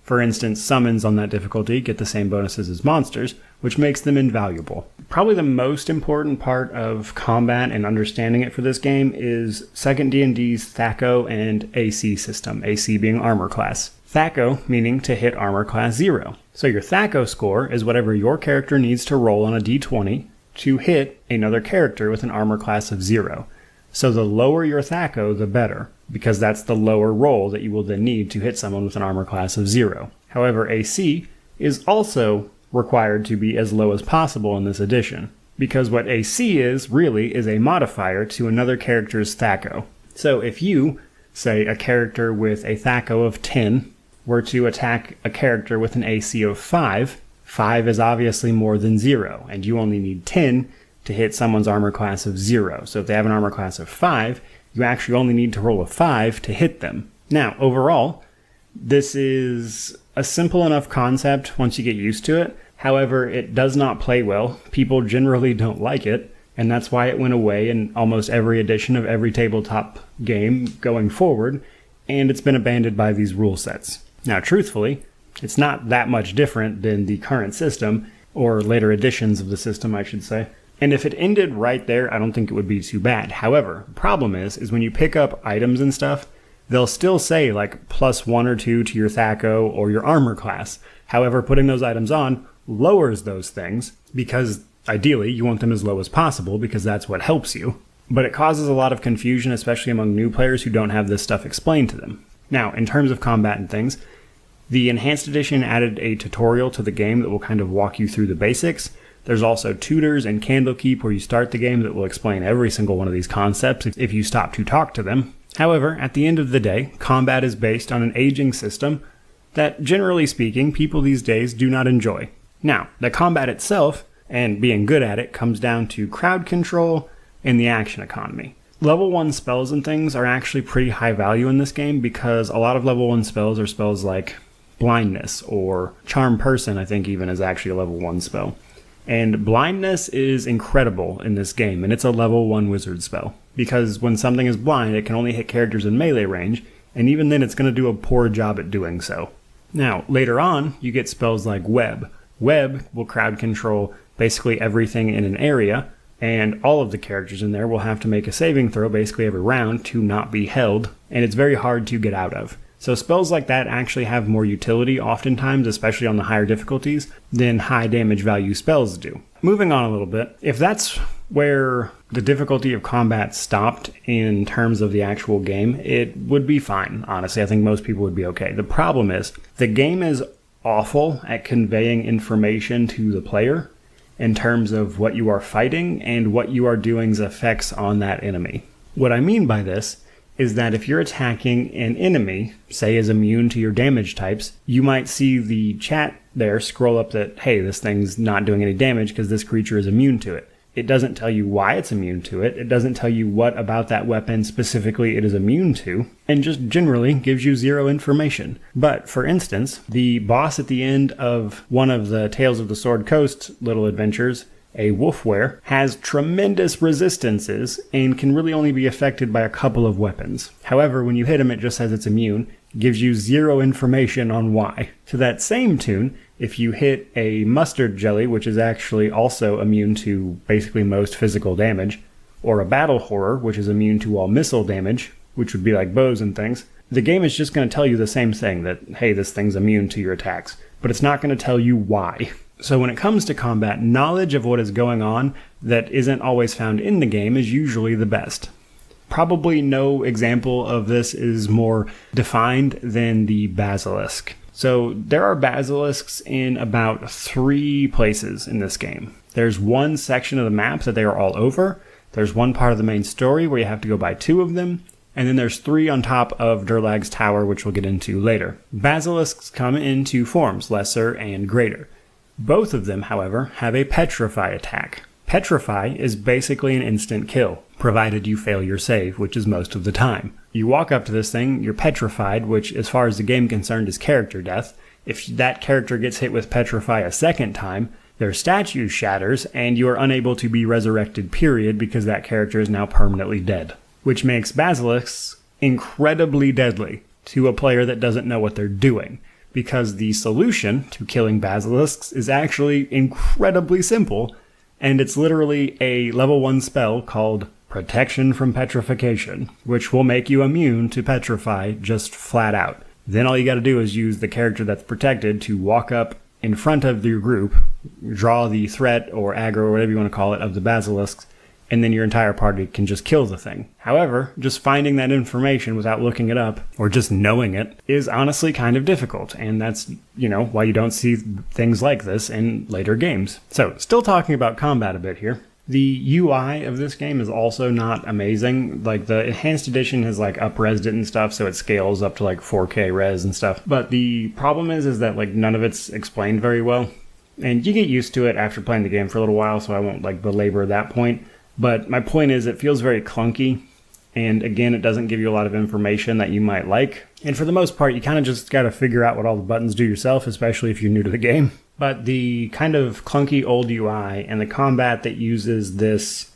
For instance, summons on that difficulty get the same bonuses as monsters, which makes them invaluable. Probably the most important part of combat and understanding it for this game is 2nd D&D's THAC0 and AC system, AC being armor class. THAC0 meaning to hit armor class 0. So your THAC0 score is whatever your character needs to roll on a d20 to hit another character with an armor class of 0. So the lower your THAC0, the better, because that's the lower roll that you will then need to hit someone with an armor class of 0. However, AC is also required to be as low as possible in this edition, because what AC is, really, is a modifier to another character's THAC0. So if you, say a character with a THAC0 of 10, were to attack a character with an AC of 5, 5 is obviously more than 0, and you only need 10 to hit someone's armor class of 0. So if they have an armor class of 5, you actually only need to roll a 5 to hit them. Now, overall, this is a simple enough concept once you get used to it. However, it does not play well. People generally don't like it, and that's why it went away in almost every edition of every tabletop game going forward, and it's been abandoned by these rule sets. Now, truthfully, it's not that much different than the current system, or later editions of the system, I should say. And if it ended right there, I don't think it would be too bad. However, the problem is when you pick up items and stuff, they'll still say like +1 or 2 to your THAC0 or your armor class. However, putting those items on lowers those things because ideally you want them as low as possible because that's what helps you. But it causes a lot of confusion, especially among new players who don't have this stuff explained to them. Now, in terms of combat and things, the Enhanced Edition added a tutorial to the game that will kind of walk you through the basics. There's also tutors and Candlekeep where you start the game that will explain every single one of these concepts if you stop to talk to them. However, at the end of the day, combat is based on an aging system that, generally speaking, people these days do not enjoy. Now, the combat itself, and being good at it, comes down to crowd control and the action economy. Level 1 spells and things are actually pretty high value in this game because a lot of level 1 spells are spells like Blindness or Charm Person, I think even is actually a level 1 spell. And Blindness is incredible in this game, and it's a level 1 wizard spell. Because when something is blind, it can only hit characters in melee range, and even then it's going to do a poor job at doing so. Now, later on, you get spells like Web. Web will crowd control basically everything in an area, and all of the characters in there will have to make a saving throw basically every round to not be held, and it's very hard to get out of. So spells like that actually have more utility oftentimes, especially on the higher difficulties, than high damage value spells do. Moving on a little bit, if that's where the difficulty of combat stopped in terms of the actual game, it would be fine, honestly. I think most people would be okay. The problem is, the game is awful at conveying information to the player in terms of what you are fighting and what you are doing's effects on that enemy. What I mean by this is that if you're attacking an enemy, say is immune to your damage types, you might see the chat there scroll up that, hey, this thing's not doing any damage because this creature is immune to it. It doesn't tell you why it's immune to it. It doesn't tell you what about that weapon specifically it is immune to, and just generally gives you zero information. But, for instance, the boss at the end of one of the Tales of the Sword Coast little adventures, a wolfwere, has tremendous resistances and can really only be affected by a couple of weapons. However, when you hit him, it just says it's immune, gives you zero information on why. To that same tune, if you hit a mustard jelly, which is actually also immune to basically most physical damage, or a battle horror, which is immune to all missile damage, which would be like bows and things, the game is just going to tell you the same thing, that, hey, this thing's immune to your attacks, but it's not going to tell you why. So when it comes to combat, knowledge of what is going on that isn't always found in the game is usually the best. Probably no example of this is more defined than the basilisk. So there are basilisks in about 3 places in this game. There's one section of the map that they are all over. There's one part of the main story where you have to go by 2 of them. And then there's 3 on top of Durlag's tower, which we'll get into later. Basilisks come in 2 forms, lesser and greater. Both of them, however, have a petrify attack. Petrify is basically an instant kill, provided you fail your save, which is most of the time. You walk up to this thing, you're petrified, which as far as the game concerned is character death. If that character gets hit with petrify a second time, their statue shatters and you are unable to be resurrected, period, because that character is now permanently dead. Which makes basilisks incredibly deadly to a player that doesn't know what they're doing, because the solution to killing basilisks is actually incredibly simple, and it's literally a level 1 spell called Protection from Petrification, which will make you immune to petrify just flat out. Then all you gotta do is use the character that's protected to walk up in front of your group, draw the threat or aggro or whatever you want to call it of the basilisks, and then your entire party can just kill the thing. However, just finding that information without looking it up, or just knowing it, is honestly kind of difficult, and that's, why you don't see things like this in later games. So, still talking about combat a bit here. The UI of this game is also not amazing. Like, the Enhanced Edition has, up-resed it and stuff, so it scales up to, 4K res and stuff. But the problem is that, none of it's explained very well. And you get used to it after playing the game for a little while, so I won't, belabor that point. But my point is, it feels very clunky, and again, it doesn't give you a lot of information that you might like. And for the most part, you kind of just gotta figure out what all the buttons do yourself, especially if you're new to the game. But the kind of clunky old UI and the combat that uses this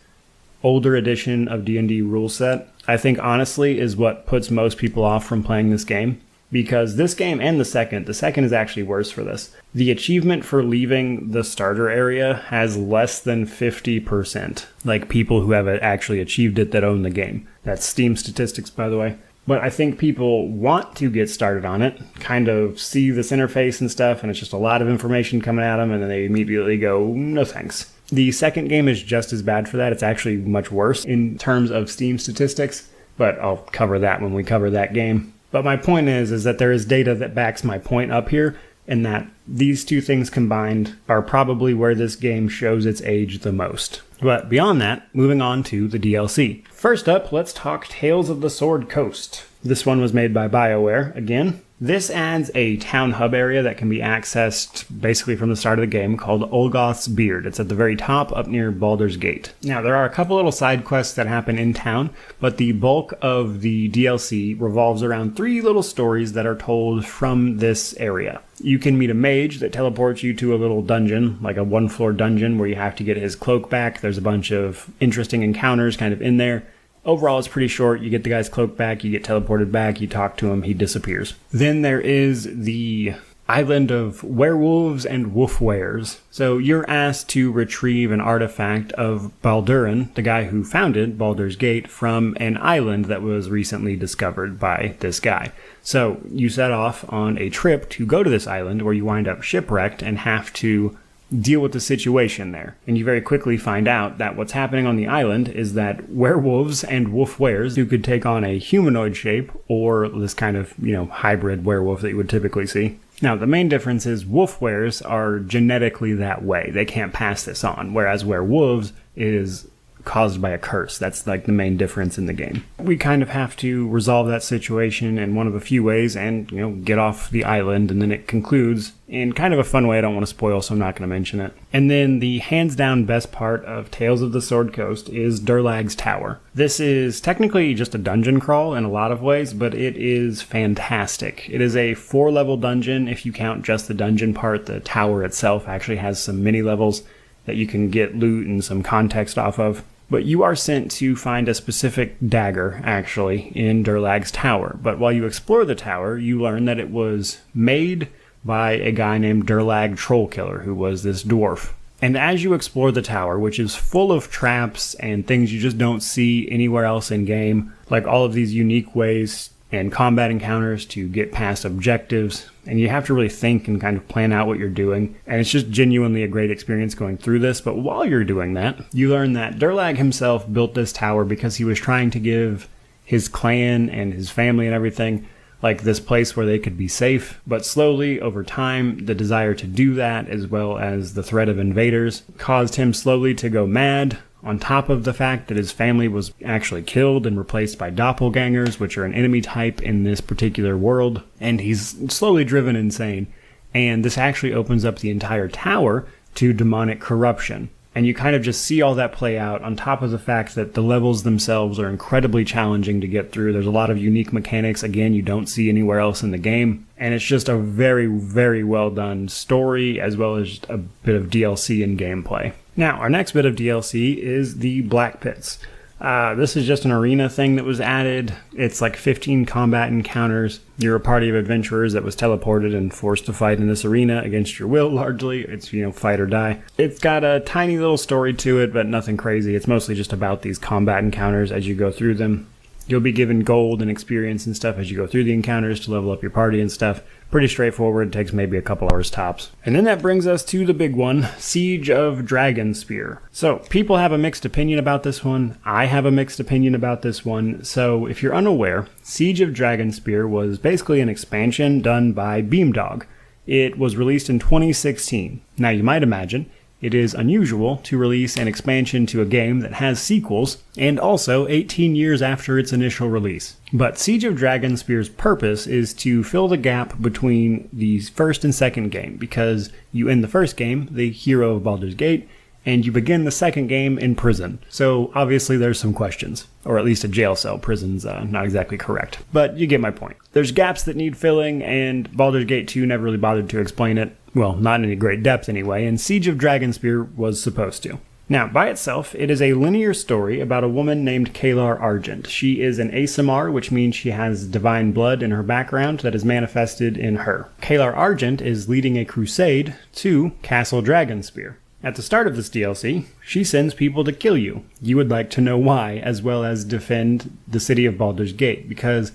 older edition of D&D rule set, I think honestly is what puts most people off from playing this game. Because this game and the second is actually worse for this. The achievement for leaving the starter area has less than 50%. People who have actually achieved it that own the game. That's Steam statistics, by the way. But I think people want to get started on it, kind of see this interface and stuff, and it's just a lot of information coming at them, and then they immediately go, no thanks. The second game is just as bad for that. It's actually much worse in terms of Steam statistics, but I'll cover that when we cover that game. But my point is that there is data that backs my point up here, and that these 2 things combined are probably where this game shows its age the most. But beyond that, moving on to the DLC. First up, let's talk Tales of the Sword Coast. This one was made by BioWare, again. This adds a town hub area that can be accessed basically from the start of the game called Olgoth's Beard. It's at the very top up near Baldur's Gate. Now, there are a couple little side quests that happen in town, but the bulk of the DLC revolves around 3 little stories that are told from this area. You can meet a mage that teleports you to a little dungeon, like a 1-floor dungeon where you have to get his cloak back. There's a bunch of interesting encounters kind of in there. Overall, it's pretty short. You get the guy's cloak back, you get teleported back, you talk to him, he disappears. Then there is the island of werewolves and wolfwares. So you're asked to retrieve an artifact of Baldurin, the guy who founded Baldur's Gate, from an island that was recently discovered by this guy. So you set off on a trip to go to this island where you wind up shipwrecked and have to deal with the situation there. And you very quickly find out that what's happening on the island is that werewolves and wolfwares who could take on a humanoid shape or this kind of, hybrid werewolf that you would typically see. Now, the main difference is wolfwares are genetically that way. They can't pass this on, whereas werewolves is caused by a curse. That's like the main difference in the game. We kind of have to resolve that situation in one of a few ways and, get off the island, and then it concludes in kind of a fun way I don't want to spoil, so I'm not going to mention it. And then the hands down best part of Tales of the Sword Coast is Durlag's Tower. This is technically just a dungeon crawl in a lot of ways, but it is fantastic. It is a 4-level dungeon if you count just the dungeon part. The tower itself actually has some mini levels that you can get loot and some context off of. But you are sent to find a specific dagger, actually, in Durlag's Tower. But while you explore the tower, you learn that it was made by a guy named Durlag Trollkiller, who was this dwarf. And as you explore the tower, which is full of traps and things you just don't see anywhere else in game, like all of these unique ways and combat encounters to get past objectives, and you have to really think and kind of plan out what you're doing, and it's just genuinely a great experience going through this. But while you're doing that, you learn that Durlag himself built this tower because he was trying to give his clan and his family and everything like this place where they could be safe. But slowly, over time, the desire to do that, as well as the threat of invaders, caused him slowly to go mad, on top of the fact that his family was actually killed and replaced by doppelgangers, which are an enemy type in this particular world, and he's slowly driven insane. And this actually opens up the entire tower to demonic corruption. And you kind of just see all that play out, on top of the fact that the levels themselves are incredibly challenging to get through. There's a lot of unique mechanics, again, you don't see anywhere else in the game. And it's just a very, very well done story, as well as a bit of DLC and gameplay. Now, our next bit of DLC is the Black Pits. This is just an arena thing that was added. It's like 15 combat encounters. You're a party of adventurers that was teleported and forced to fight in this arena against your will, largely. It's, fight or die. It's got a tiny little story to it, but nothing crazy. It's mostly just about these combat encounters as you go through them. You'll be given gold and experience and stuff as you go through the encounters to level up your party and stuff. Pretty straightforward, takes maybe a couple hours tops. And then that brings us to the big one, Siege of Dragonspear. So, people have a mixed opinion about this one. I have a mixed opinion about this one. So, if you're unaware, Siege of Dragonspear was basically an expansion done by Beamdog. It was released in 2016. Now, you might imagine, it is unusual to release an expansion to a game that has sequels, and also 18 years after its initial release. But Siege of Dragonspear's purpose is to fill the gap between the first and second game, because you end the first game, the hero of Baldur's Gate, and you begin the second game in prison. So obviously there's some questions, or at least a jail cell. Prison's not exactly correct, but you get my point. There's gaps that need filling, and Baldur's Gate 2 never really bothered to explain it. Well, not in any great depth anyway, and Siege of Dragonspear was supposed to. Now, by itself, it is a linear story about a woman named Kalar Argent. She is an Aasimar, which means she has divine blood in her background that is manifested in her. Kalar Argent is leading a crusade to Castle Dragonspear. At the start of this DLC, she sends people to kill you. You would like to know why, as well as defend the city of Baldur's Gate, because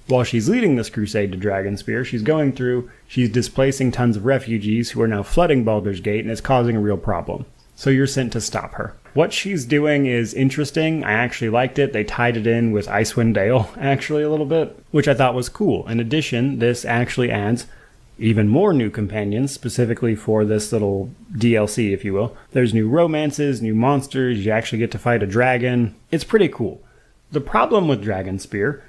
while she's leading this crusade to Dragonspear, she's displacing tons of refugees who are now flooding Baldur's Gate, and it's causing a real problem. So you're sent to stop her. What she's doing is interesting. I actually liked it. They tied it in with Icewind Dale, actually, a little bit, which I thought was cool. In addition, this actually adds even more new companions, specifically for this little DLC, if you will. There's new romances, new monsters, you actually get to fight a dragon. It's pretty cool. The problem with Dragonspear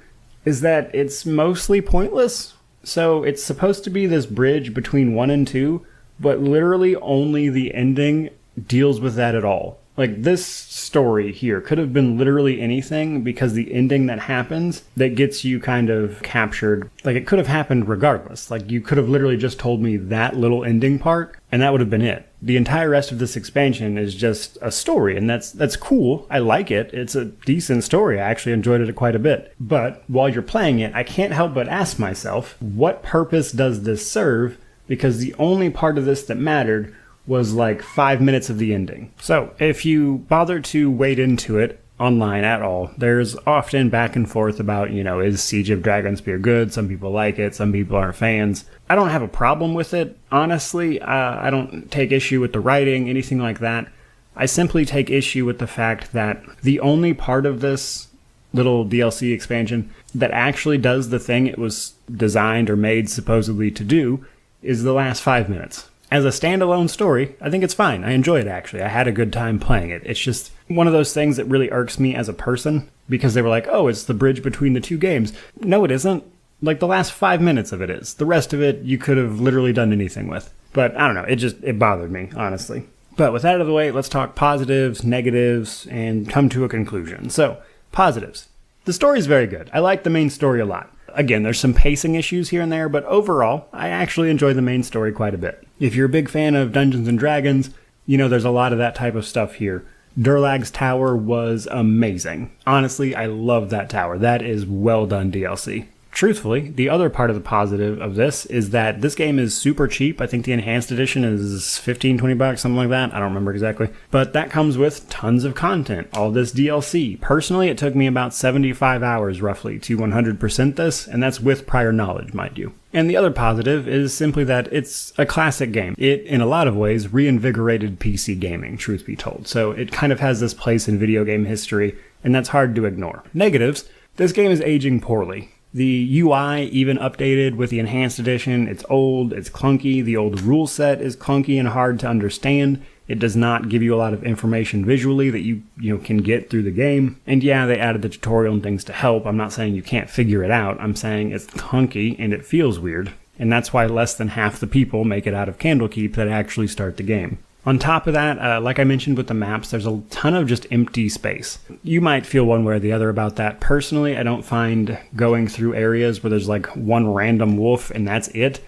is that it's mostly pointless. So it's supposed to be this bridge between 1 and 2, but literally only the ending deals with that at all. Like, this story here could have been literally anything, because the ending that happens that gets you kind of captured, like, it could have happened regardless. Like, you could have literally just told me that little ending part, and that would have been it. The entire rest of this expansion is just a story, and that's cool. I like it. It's a decent story. I actually enjoyed it quite a bit. But while you're playing it, I can't help but ask myself, what purpose does this serve? Because the only part of this that mattered was like 5 minutes of the ending. So if you bother to wade into it online at all, there's often back and forth about, is Siege of Dragonspear good? Some people like it, some people aren't fans. I don't have a problem with it, honestly. I don't take issue with the writing, anything like that. I simply take issue with the fact that the only part of this little DLC expansion that actually does the thing it was designed or made supposedly to do is the last 5 minutes. As a standalone story, I think it's fine. I enjoy it, actually. I had a good time playing it. It's just one of those things that really irks me as a person, because they were like, oh, it's the bridge between the two games. No, it isn't. Like, the last 5 minutes of it is. The rest of it, you could have literally done anything with. But, I don't know, it bothered me, honestly. But with that out of the way, let's talk positives, negatives, and come to a conclusion. So, positives. The story's very good. I like the main story a lot. Again, there's some pacing issues here and there, but overall, I actually enjoy the main story quite a bit. If you're a big fan of Dungeons & Dragons, you know there's a lot of that type of stuff here. Durlag's Tower was amazing. Honestly, I love that tower. That is well done DLC. Truthfully, the other part of the positive of this is that this game is super cheap. I think the enhanced edition is $15-20, something like that. I don't remember exactly. But that comes with tons of content, all this DLC. Personally, it took me about 75 hours roughly to 100% this, and that's with prior knowledge, mind you. And the other positive is simply that it's a classic game. It, in a lot of ways, reinvigorated PC gaming, truth be told. So it kind of has this place in video game history, and that's hard to ignore. Negatives, this game is aging poorly. The UI, even updated with the enhanced edition, it's old, it's clunky, the old rule set is clunky and hard to understand. It does not give you a lot of information visually that you can get through the game. And yeah, they added the tutorial and things to help. I'm not saying you can't figure it out. I'm saying it's clunky and it feels weird. And that's why less than half the people make it out of Candlekeep that actually start the game. On top of that, like I mentioned with the maps, there's a ton of just empty space. You might feel one way or the other about that. Personally, I don't find going through areas where there's like one random wolf and that's it.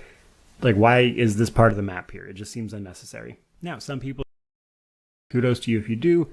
Like, why is this part of the map here? It just seems unnecessary. Now, some people, kudos to you if you do.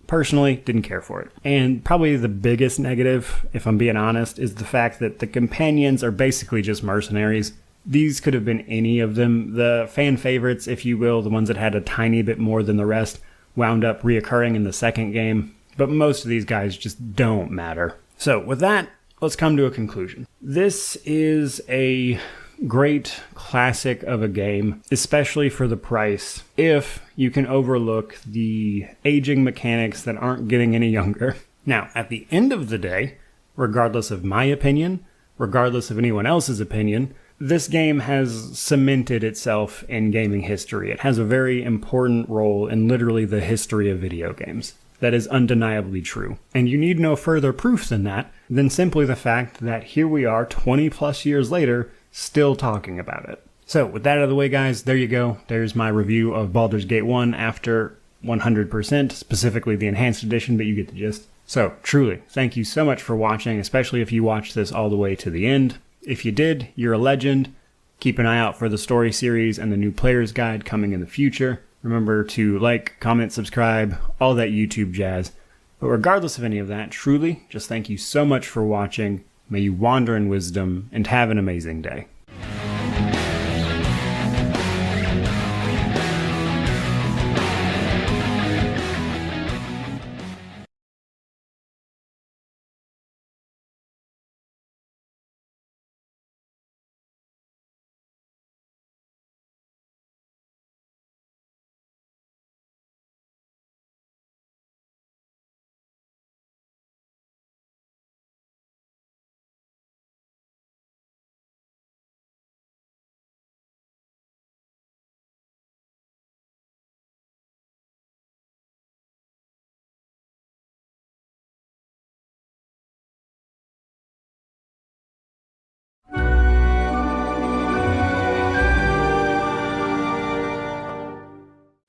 Personally, didn't care for it. And probably the biggest negative, if I'm being honest, is the fact that the companions are basically just mercenaries. These could have been any of them. The fan favorites, if you will, the ones that had a tiny bit more than the rest, wound up reoccurring in the second game. But most of these guys just don't matter. So with that, let's come to a conclusion. This is a great classic of a game, especially for the price, if you can overlook the aging mechanics that aren't getting any younger. Now, at the end of the day, regardless of my opinion, regardless of anyone else's opinion, this game has cemented itself in gaming history. It has a very important role in literally the history of video games. That is undeniably true. And you need no further proof than simply the fact that here we are 20 plus years later, still talking about it. So with that out of the way, guys, there you go. There's my review of Baldur's Gate 1 after 100%, specifically the enhanced edition, but you get the gist. So truly, thank you so much for watching, especially if you watched this all the way to the end. If you did, you're a legend. Keep an eye out for the story series and the new player's guide coming in the future. Remember to like, comment, subscribe, all that YouTube jazz. But regardless of any of that, truly, just thank you so much for watching. May you wander in wisdom and have an amazing day.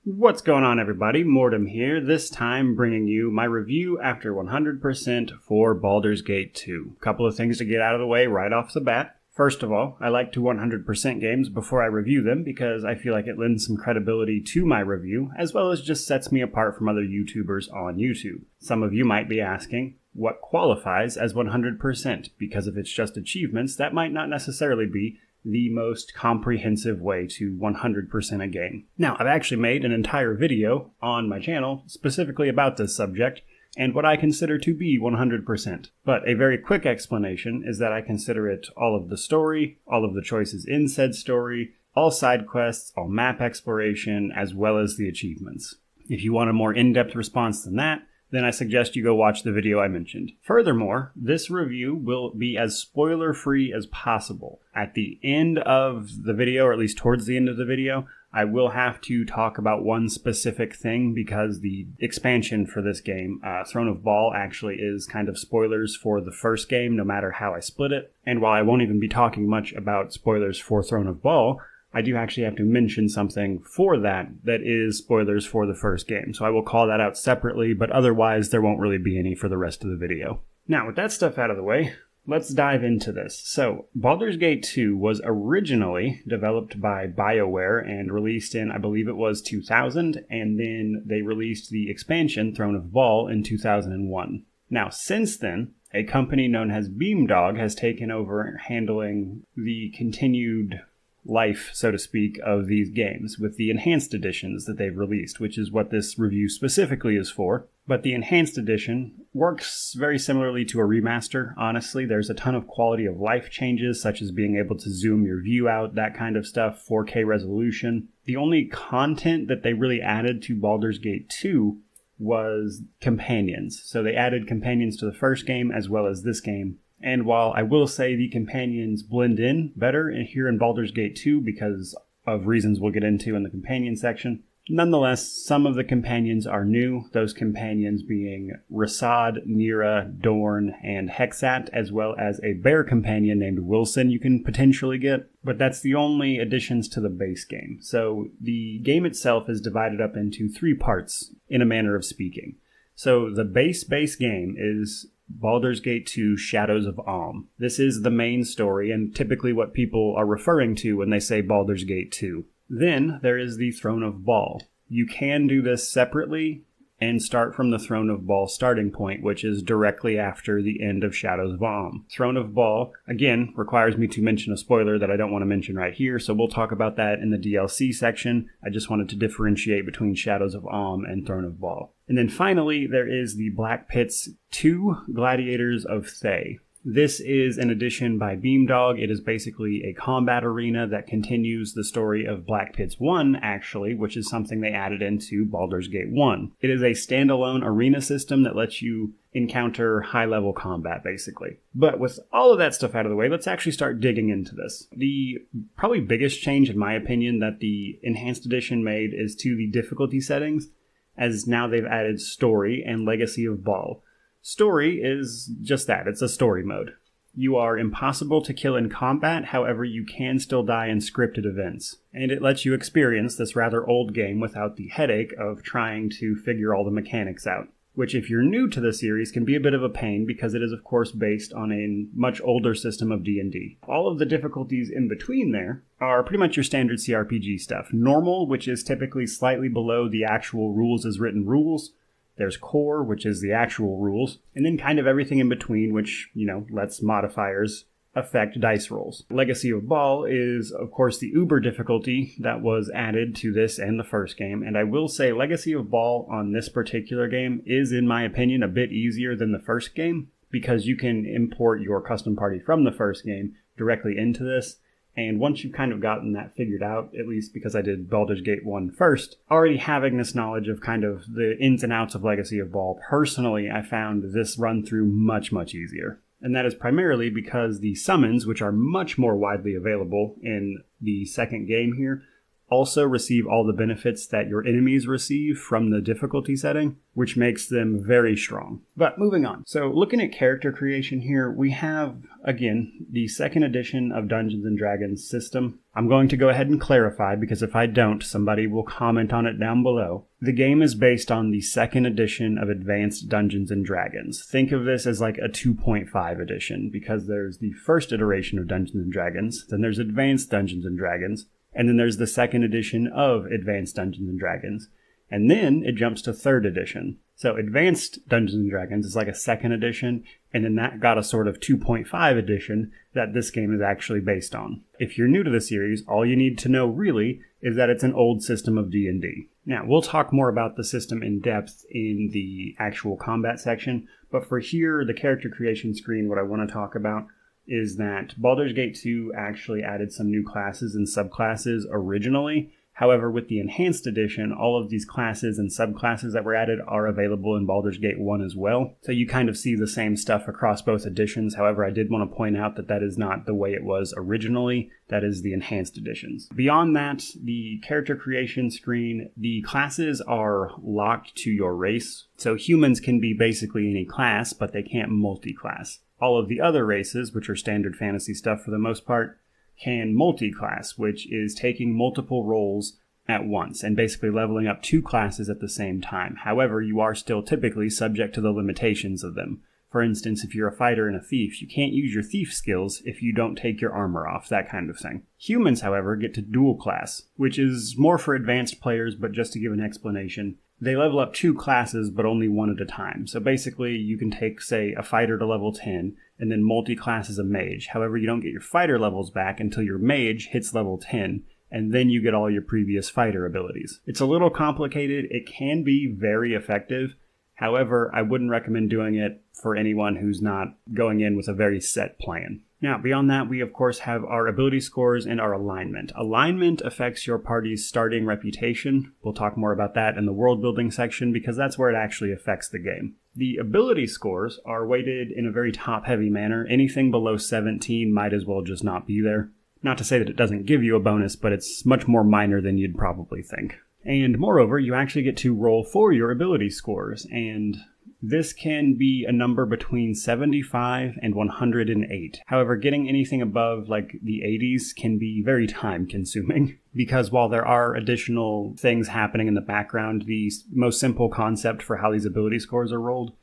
What's going on, everybody? Mortem here, this time bringing you my review after 100% for Baldur's Gate 2. Couple of things to get out of the way right off the bat. First of all, I like to 100% games before I review them because I feel like it lends some credibility to my review, as well as just sets me apart from other YouTubers on YouTube. Some of you might be asking, what qualifies as 100%? Because if it's just achievements, that might not necessarily be the most comprehensive way to 100% a game. Now, I've actually made an entire video on my channel specifically about this subject and what I consider to be 100%. But a very quick explanation is that I consider it all of the story, all of the choices in said story, all side quests, all map exploration, as well as the achievements. If you want a more in-depth response than that, then I suggest you go watch the video I mentioned. Furthermore, this review will be as spoiler-free as possible. At the end of the video, or at least towards the end of the video, I will have to talk about one specific thing because the expansion for this game, Throne of Ball, actually is kind of spoilers for the first game, no matter how I split it. And while I won't even be talking much about spoilers for Throne of Ball, I do actually have to mention something for that is spoilers for the first game. So I will call that out separately, but otherwise there won't really be any for the rest of the video. Now, with that stuff out of the way, let's dive into this. So, Baldur's Gate 2 was originally developed by BioWare and released in, I believe it was 2000, and then they released the expansion, Throne of Ball, in 2001. Now, since then, a company known as Beamdog has taken over handling the continued life, so to speak, of these games with the enhanced editions that they've released, which is what this review specifically is for. But the enhanced edition works very similarly to a remaster, honestly. There's a ton of quality of life changes, such as being able to zoom your view out, that kind of stuff, 4K resolution. The only content that they really added to Baldur's Gate 2 was companions. So they added companions to the first game as well as this game. And while I will say the companions blend in better here in Baldur's Gate 2 because of reasons we'll get into in the companion section, nonetheless, some of the companions are new, those companions being Rasad, Nira, Dorn, and Hexat, as well as a bear companion named Wilson you can potentially get, but that's the only additions to the base game. So the game itself is divided up into 3 parts, in a manner of speaking. So the base game is Baldur's Gate 2 Shadows of Alm. This is the main story and typically what people are referring to when they say Baldur's Gate 2. Then there is the Throne of Ball. You can do this separately and start from the Throne of Ball starting point, which is directly after the end of Shadows of Alm. Throne of Ball, again, requires me to mention a spoiler that I don't want to mention right here, so we'll talk about that in the DLC section. I just wanted to differentiate between Shadows of Alm and Throne of Ball. And then finally, there is the Black Pits 2 Gladiators of Thay. This is an edition by Beamdog. It is basically a combat arena that continues the story of Black Pits 1, actually, which is something they added into Baldur's Gate 1. It is a standalone arena system that lets you encounter high-level combat, basically. But with all of that stuff out of the way, let's actually start digging into this. The probably biggest change, in my opinion, that the Enhanced Edition made is to the difficulty settings, as now they've added Story and Legacy of Ball. Story is just that, it's a story mode. You are impossible to kill in combat, however you can still die in scripted events. And it lets you experience this rather old game without the headache of trying to figure all the mechanics out. Which if you're new to the series can be a bit of a pain because it is of course based on a much older system of D&D. All of the difficulties in between there are pretty much your standard CRPG stuff. Normal, which is typically slightly below the actual rules as written rules. There's core, which is the actual rules, and then kind of everything in between, which, lets modifiers affect dice rolls. Legacy of Ball is, of course, the uber difficulty that was added to this and the first game, and I will say Legacy of Ball on this particular game is, in my opinion, a bit easier than the first game, because you can import your custom party from the first game directly into this. And once you've kind of gotten that figured out, at least because I did Baldur's Gate 1 first, already having this knowledge of kind of the ins and outs of Legacy of Ball, personally, I found this run through much, much easier. And that is primarily because the summons, which are much more widely available in the second game here, also receive all the benefits that your enemies receive from the difficulty setting, which makes them very strong. But moving on. So looking at character creation here, we have, again, the second edition of Dungeons & Dragons system. I'm going to go ahead and clarify, because if I don't, somebody will comment on it down below. The game is based on the second edition of Advanced Dungeons & Dragons. Think of this as like a 2.5 edition, because there's the first iteration of Dungeons & Dragons, then there's Advanced Dungeons & Dragons, and then there's the second edition of Advanced Dungeons & Dragons. And then it jumps to third edition. So Advanced Dungeons & Dragons is like a second edition, and then that got a sort of 2.5 edition that this game is actually based on. If you're new to the series, all you need to know really is that it's an old system of D&D. Now, we'll talk more about the system in depth in the actual combat section, but for here, the character creation screen, what I want to talk about is that Baldur's Gate 2 actually added some new classes and subclasses originally. However, with the Enhanced Edition, all of these classes and subclasses that were added are available in Baldur's Gate 1 as well. So you kind of see the same stuff across both editions. However, I did want to point out that that is not the way it was originally. That is the Enhanced Editions. Beyond that, the character creation screen, the classes are locked to your race. So humans can be basically any class, but they can't multi-class. All of the other races, which are standard fantasy stuff for the most part, can multi-class, which is taking multiple roles at once and basically leveling up 2 classes at the same time. However, you are still typically subject to the limitations of them. For instance, if you're a fighter and a thief, you can't use your thief skills if you don't take your armor off, that kind of thing. Humans, however, get to dual class, which is more for advanced players, but just to give an explanation, they level up 2 classes, but only 1 at a time. So basically, you can take, say, a fighter to level 10, and then multi-class as a mage. However, you don't get your fighter levels back until your mage hits level 10, and then you get all your previous fighter abilities. It's a little complicated. It can be very effective. However, I wouldn't recommend doing it for anyone who's not going in with a very set plan. Now, beyond that, we of course have our ability scores and our alignment. Alignment affects your party's starting reputation. We'll talk more about that in the world building section because that's where it actually affects the game. The ability scores are weighted in a very top-heavy manner. Anything below 17 might as well just not be there. Not to say that it doesn't give you a bonus, but it's much more minor than you'd probably think. And moreover, you actually get to roll for your ability scores, and this can be a number between 75 and 108. However, getting anything above like the 80s can be very time consuming because while there are additional things happening in the background, the most simple concept for how these ability scores are rolled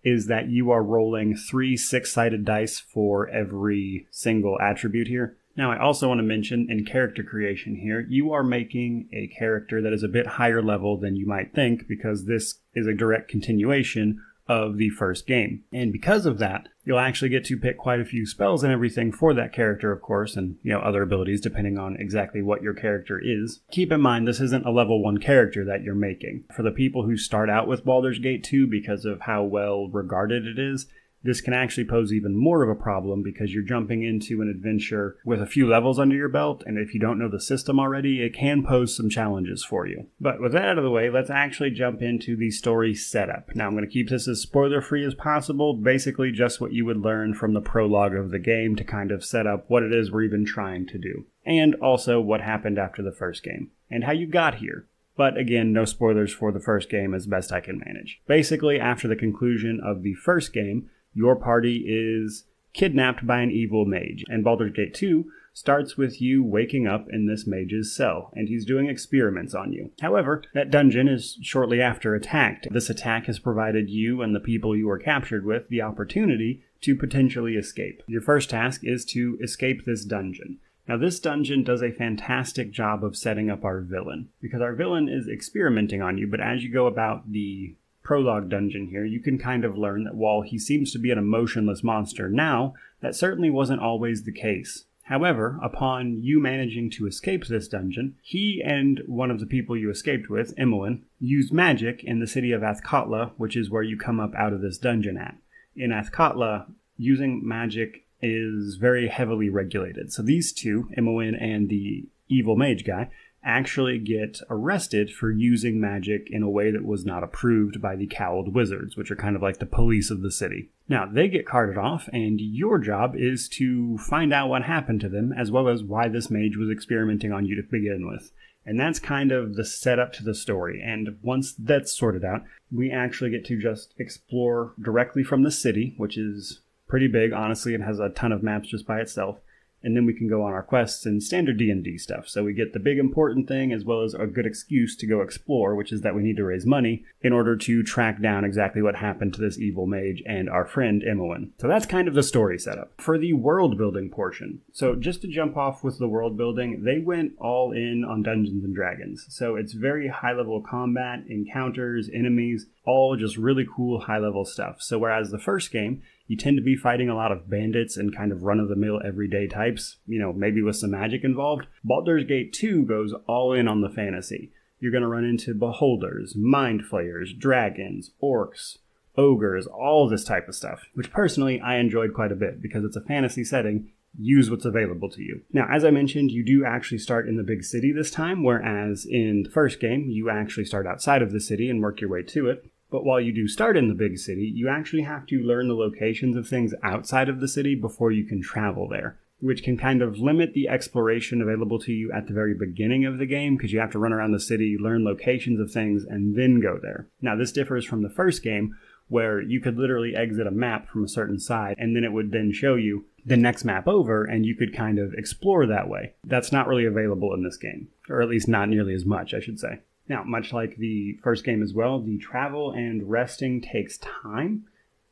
is that you are rolling 3 6-sided dice for every single attribute here. Now, I also want to mention in character creation here, you are making a character that is a bit higher level than you might think because this is a direct continuation of the first game. And because of that, you'll actually get to pick quite a few spells and everything for that character, of course, and other abilities depending on exactly what your character is. Keep in mind, this isn't a level 1 character that you're making. For the people who start out with Baldur's Gate 2 because of how well regarded it is, this can actually pose even more of a problem because you're jumping into an adventure with a few levels under your belt, and if you don't know the system already, it can pose some challenges for you. But with that out of the way, let's actually jump into the story setup. Now, I'm going to keep this as spoiler-free as possible, basically just what you would learn from the prologue of the game to kind of set up what it is we're even trying to do. And also what happened after the first game, and how you got here. But again, no spoilers for the first game as best I can manage. Basically, after the conclusion of the first game, your party is kidnapped by an evil mage, and Baldur's Gate 2 starts with you waking up in this mage's cell, and he's doing experiments on you. However, that dungeon is shortly after attacked. This attack has provided you and the people you were captured with the opportunity to potentially escape. Your first task is to escape this dungeon. Now, this dungeon does a fantastic job of setting up our villain, because our villain is experimenting on you, but as you go about the prologue dungeon here, you can kind of learn that while he seems to be an emotionless monster now, that certainly wasn't always the case. However, upon you managing to escape this dungeon, he and one of the people you escaped with, Imoen, used magic in the city of Athkatla, which is where you come up out of this dungeon at. In Athkatla, using magic is very heavily regulated. So these two, Imoen and the evil mage guy, actually get arrested for using magic in a way that was not approved by the cowled wizards, which are kind of like the police of the city. Now, they get carted off, and your job is to find out what happened to them, as well as why this mage was experimenting on you to begin with. And that's kind of the setup to the story, and once that's sorted out, we actually get to just explore directly from the city, which is pretty big, honestly. It has a ton of maps just by itself. And then we can go on our quests and standard D&D stuff. So we get the big important thing as well as a good excuse to go explore, which is that we need to raise money in order to track down exactly what happened to this evil mage and our friend Imoen. So that's kind of the story setup. For the world building portion, so just to jump off with the world building, they went all in on Dungeons and Dragons. So it's very high level combat, encounters, enemies, all just really cool high level stuff. So whereas the first game, you tend to be fighting a lot of bandits and kind of run-of-the-mill everyday types, maybe with some magic involved. Baldur's Gate 2 goes all in on the fantasy. You're going to run into beholders, mind flayers, dragons, orcs, ogres, all this type of stuff, which personally I enjoyed quite a bit because it's a fantasy setting use what's available to you. Now, as I mentioned, you do actually start in the big city this time, whereas in the first game, you actually start outside of the city and work your way to it. But while you do start in the big city, you actually have to learn the locations of things outside of the city before you can travel there, which can kind of limit the exploration available to you at the very beginning of the game, because you have to run around the city, learn locations of things, and then go there. Now, this differs from the first game, where you could literally exit a map from a certain side, and then it would then show you the next map over, and you could kind of explore that way. That's not really available in this game, or at least not nearly as much, I should say. Now, much like the first game as well, the travel and resting takes time,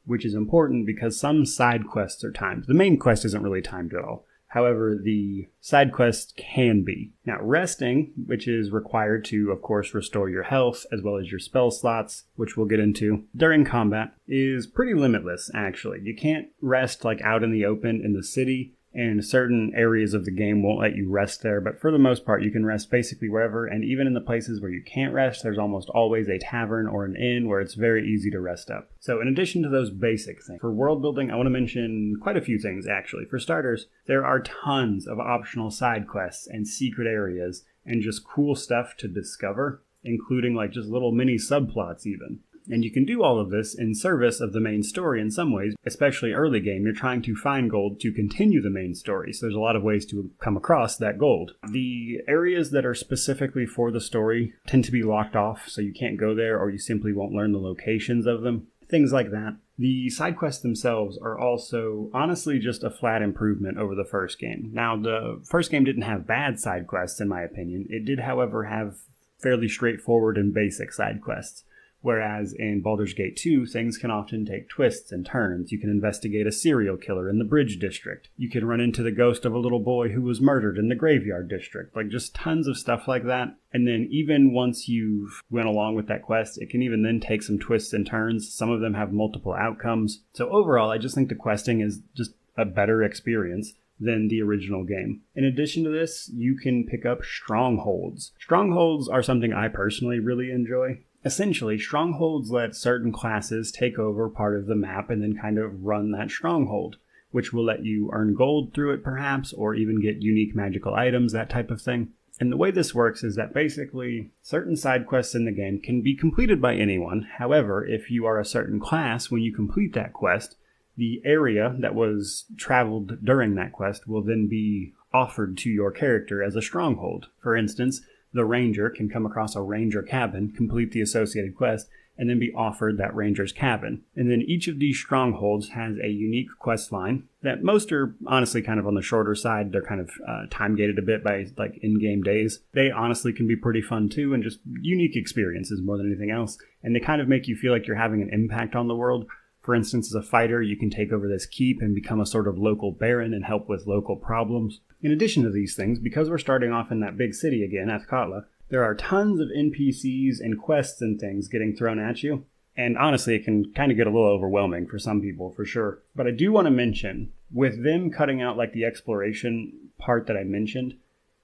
which is important because some side quests are timed. The main quest isn't really timed at all. However, the side quests can be. Now, resting, which is required to, of course, restore your health as well as your spell slots, which we'll get into during combat, is pretty limitless, actually. You can't rest like out in the open in the city, and certain areas of the game won't let you rest there, but for the most part, you can rest basically wherever, and even in the places where you can't rest, there's almost always a tavern or an inn where it's very easy to rest up. So in addition to those basic things, for world building, I want to mention quite a few things, actually. For starters, there are tons of optional side quests and secret areas, and just cool stuff to discover, including like just little mini subplots even. And you can do all of this in service of the main story in some ways, especially early game. You're trying to find gold to continue the main story, so there's a lot of ways to come across that gold. The areas that are specifically for the story tend to be locked off, so you can't go there, or you simply won't learn the locations of them. Things like that. The side quests themselves are also honestly just a flat improvement over the first game. Now, the first game didn't have bad side quests, in my opinion. It did, however, have fairly straightforward and basic side quests. Whereas in Baldur's Gate 2, things can often take twists and turns. You can investigate a serial killer in the Bridge District. You can run into the ghost of a little boy who was murdered in the Graveyard District. Like, just tons of stuff like that. And then even once you've went along with that quest, it can even then take some twists and turns. Some of them have multiple outcomes. So overall, I just think the questing is just a better experience than the original game. In addition to this, you can pick up strongholds. Strongholds are something I personally really enjoy. Essentially, strongholds let certain classes take over part of the map and then kind of run that stronghold, which will let you earn gold through it perhaps, or even get unique magical items, that type of thing. And the way this works is that basically certain side quests in the game can be completed by anyone. However, if you are a certain class, when you complete that quest, the area that was traveled during that quest will then be offered to your character as a stronghold. For instance, the ranger can come across a ranger cabin, complete the associated quest, and then be offered that ranger's cabin. And then each of these strongholds has a unique quest line that most are honestly kind of on the shorter side. They're kind of time-gated a bit by like in-game days. They honestly can be pretty fun too, and just unique experiences more than anything else. And they kind of make you feel like you're having an impact on the world. For instance, as a fighter, you can take over this keep and become a sort of local baron and help with local problems. In addition to these things, because we're starting off in that big city again, Athkatla, there are tons of NPCs and quests and things getting thrown at you. And honestly, it can kind of get a little overwhelming for some people, for sure. But I do want to mention, with them cutting out like the exploration part that I mentioned,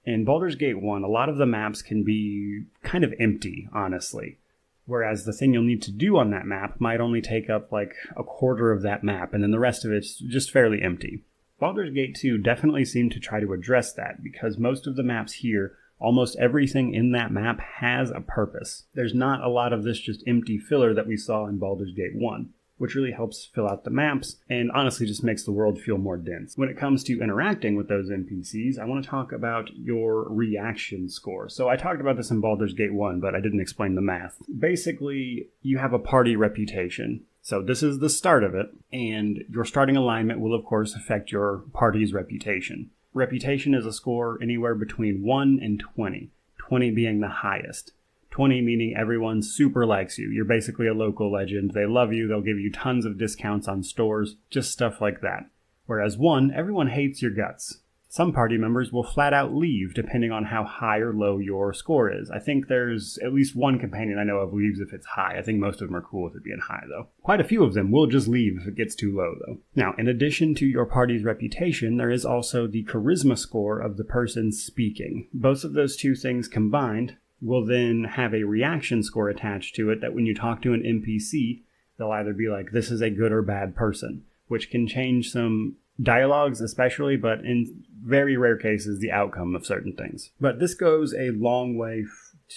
in Baldur's Gate 1, a lot of the maps can be kind of empty, honestly. Whereas the thing you'll need to do on that map might only take up like a quarter of that map, and then the rest of it's just fairly empty. Baldur's Gate 2 definitely seemed to try to address that, because most of the maps here, almost everything in that map has a purpose. There's not a lot of this just empty filler that we saw in Baldur's Gate 1, which really helps fill out the maps, and honestly just makes the world feel more dense. When it comes to interacting with those NPCs, I want to talk about your reaction score. So I talked about this in Baldur's Gate 1, but I didn't explain the math. Basically, you have a party reputation. So this is the start of it, and your starting alignment will of course affect your party's reputation. Reputation is a score anywhere between 1 and 20, 20 being the highest. 20 meaning everyone super likes you. You're basically a local legend. They love you. They'll give you tons of discounts on stores, just stuff like that. Whereas 1, everyone hates your guts. Some party members will flat out leave depending on how high or low your score is. I think there's at least one companion I know of leaves if it's high. I think most of them are cool with it being high though. Quite a few of them will just leave if it gets too low though. Now, in addition to your party's reputation, there is also the charisma score of the person speaking. Both of those two things combined will then have a reaction score attached to it that when you talk to an NPC, they'll either be like, this is a good or bad person, which can change some dialogues especially, but in very rare cases, the outcome of certain things. But this goes a long way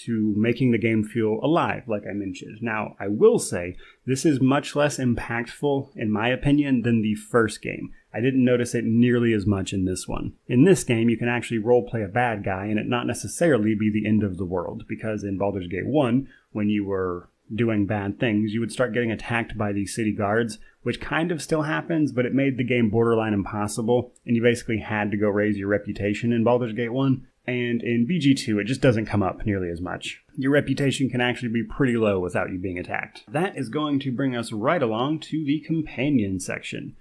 to making the game feel alive, like I mentioned. Now, I will say, this is much less impactful, in my opinion, than the first game. I didn't notice it nearly as much in this one. In this game, you can actually roleplay a bad guy and it not necessarily be the end of the world, because in Baldur's Gate 1, when you were doing bad things, you would start getting attacked by the city guards, which kind of still happens, but it made the game borderline impossible, and you basically had to go raise your reputation in Baldur's Gate 1. And in BG2, it just doesn't come up nearly as much. Your reputation can actually be pretty low without you being attacked. That is going to bring us right along to the companion section.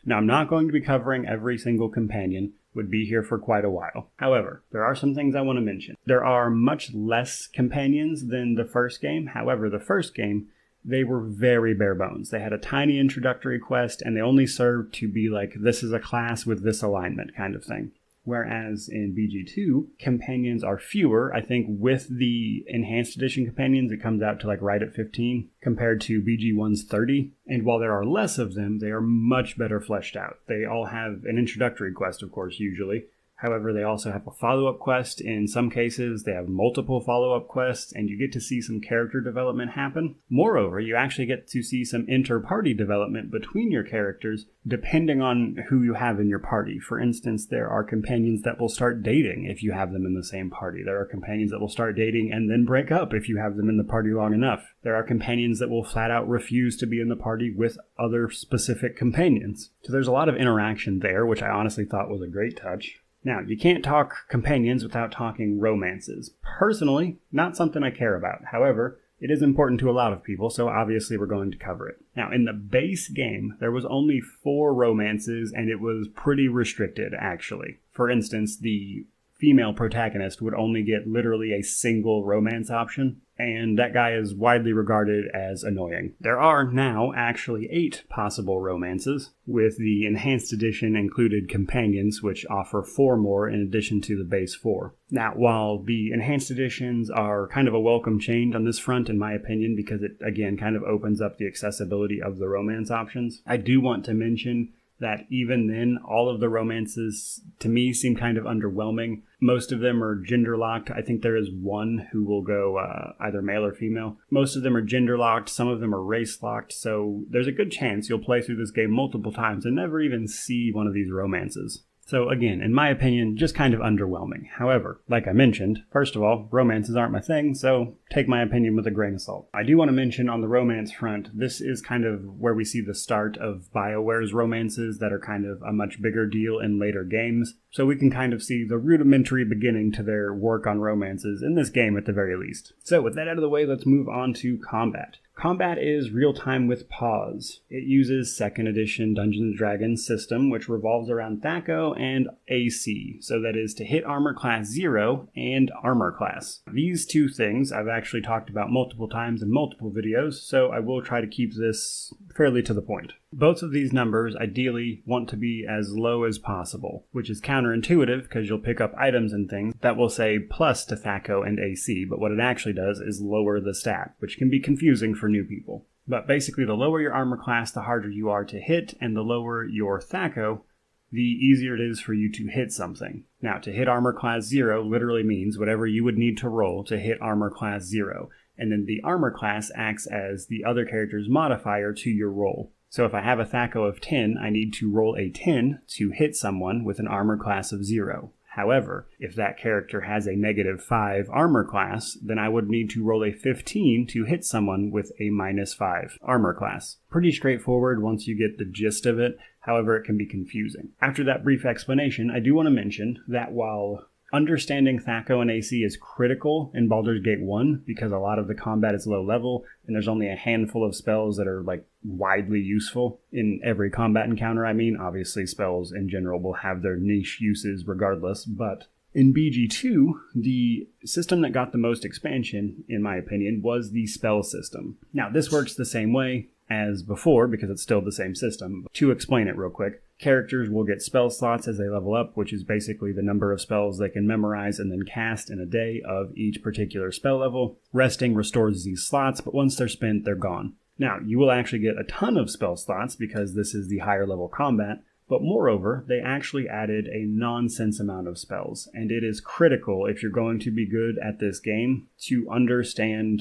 Now, I'm not going to be covering every single companion, would be here for quite a while. However, there are some things I want to mention. There are much less companions than the first game. However, the first game, they were very bare bones. They had a tiny introductory quest, and they only served to be like, this is a class with this alignment kind of thing. Whereas in BG2, companions are fewer. I think with the Enhanced Edition companions, it comes out to like right at 15 compared to BG1's 30. And while there are less of them, they are much better fleshed out. They all have an introductory quest, of course, usually. However, they also have a follow-up quest. In some cases, they have multiple follow-up quests, and you get to see some character development happen. Moreover, you actually get to see some inter-party development between your characters, depending on who you have in your party. For instance, there are companions that will start dating if you have them in the same party. There are companions that will start dating and then break up if you have them in the party long enough. There are companions that will flat out refuse to be in the party with other specific companions. So there's a lot of interaction there, which I honestly thought was a great touch. Now, you can't talk companions without talking romances. Personally, not something I care about. However, it is important to a lot of people, so obviously we're going to cover it. Now, in the base game, there was only 4 romances, and it was pretty restricted, actually. For instance, the female protagonist would only get literally a single romance option, and that guy is widely regarded as annoying. There are now actually 8 possible romances, with the Enhanced Edition included companions, which offer 4 more in addition to the base 4. Now, while the Enhanced Editions are kind of a welcome change on this front, in my opinion, because it, again, kind of opens up the accessibility of the romance options, I do want to mention that even then, all of the romances, to me, seem kind of underwhelming. Most of them are gender-locked. I think there is one who will go either male or female. Most of them are gender-locked. Some of them are race-locked. So there's a good chance you'll play through this game multiple times and never even see one of these romances. So again, in my opinion, just kind of underwhelming. However, like I mentioned, first of all, romances aren't my thing, so take my opinion with a grain of salt. I do want to mention on the romance front, this is kind of where we see the start of BioWare's romances that are kind of a much bigger deal in later games. So we can kind of see the rudimentary beginning to their work on romances in this game at the very least. So with that out of the way, let's move on to combat. Combat is real-time with pause. It uses 2nd edition Dungeons & Dragons system, which revolves around THAC0 and AC, so that is to hit armor class 0 and armor class. These two things I've actually talked about multiple times in multiple videos, so I will try to keep this fairly to the point. Both of these numbers ideally want to be as low as possible, which is counterintuitive because you'll pick up items and things that will say plus to THAC0 and AC, but what it actually does is lower the stat, which can be confusing for new people. But basically, the lower your armor class, the harder you are to hit, and the lower your THAC0, the easier it is for you to hit something. Now, to hit armor class 0 literally means whatever you would need to roll to hit armor class 0, and then the armor class acts as the other character's modifier to your roll. So if I have a THAC0 of 10, I need to roll a 10 to hit someone with an armor class of 0. However, if that character has a -5 armor class, then I would need to roll a 15 to hit someone with a -5 armor class. Pretty straightforward once you get the gist of it, however it can be confusing. After that brief explanation, I do want to mention that while understanding THAC0 and AC is critical in Baldur's Gate 1 because a lot of the combat is low level and there's only a handful of spells that are like widely useful in every combat encounter. I mean, obviously spells in general will have their niche uses regardless, but in BG2, the system that got the most expansion, in my opinion, was the spell system. Now, this works the same way as before because it's still the same system. To explain it real quick, characters will get spell slots as they level up, which is basically the number of spells they can memorize and then cast in a day of each particular spell level. Resting restores these slots, but once they're spent, they're gone. Now, you will actually get a ton of spell slots because this is the higher level combat, But moreover, they actually added a nonsense amount of spells, and it is critical if you're going to be good at this game to understand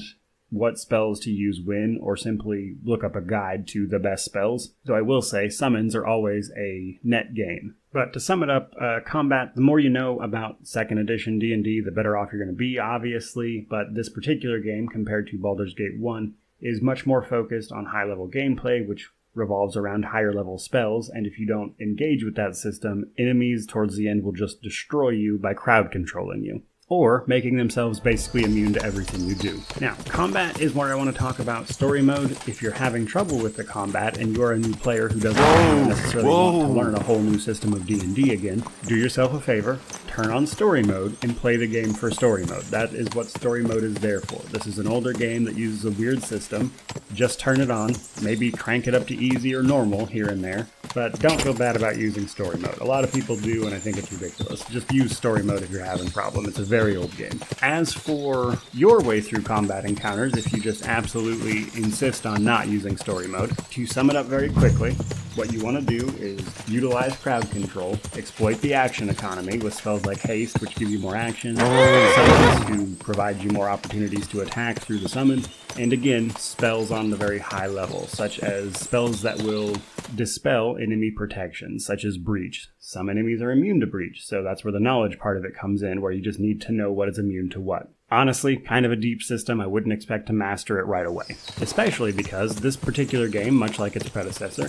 what spells to use when, or simply look up a guide to the best spells. So I will say, summons are always a net gain. But to sum it up, combat, the more you know about 2nd edition D&D, the better off you're going to be, obviously. But this particular game, compared to Baldur's Gate 1, is much more focused on high-level gameplay, which revolves around higher-level spells, and if you don't engage with that system, enemies towards the end will just destroy you by crowd-controlling you, or making themselves basically immune to everything you do. Now, combat is where I want to talk about story mode. If you're having trouble with the combat and you're a new player who doesn't necessarily want to learn a whole new system of D&D again, do yourself a favor, turn on story mode and play the game for story mode. That is what story mode is there for. This is an older game that uses a weird system. Just turn it on, maybe crank it up to easy or normal here and there, but don't feel bad about using story mode. A lot of people do, and I think it's ridiculous. Just use story mode if you're having a problem. It's a very old game. As for your way through combat encounters, if you just absolutely insist on not using story mode, to sum it up very quickly, what you want to do is utilize crowd control, exploit the action economy with spells like haste, which give you more action, summons to provide you more opportunities to attack through the summon, and again, spells on the very high level, such as spells that will dispel enemy protection, such as breach. Some enemies are immune to breach, so that's where the knowledge part of it comes in, where you just need to know what is immune to what. Honestly, kind of a deep system. I wouldn't expect to master it right away, especially because this particular game, much like its predecessor,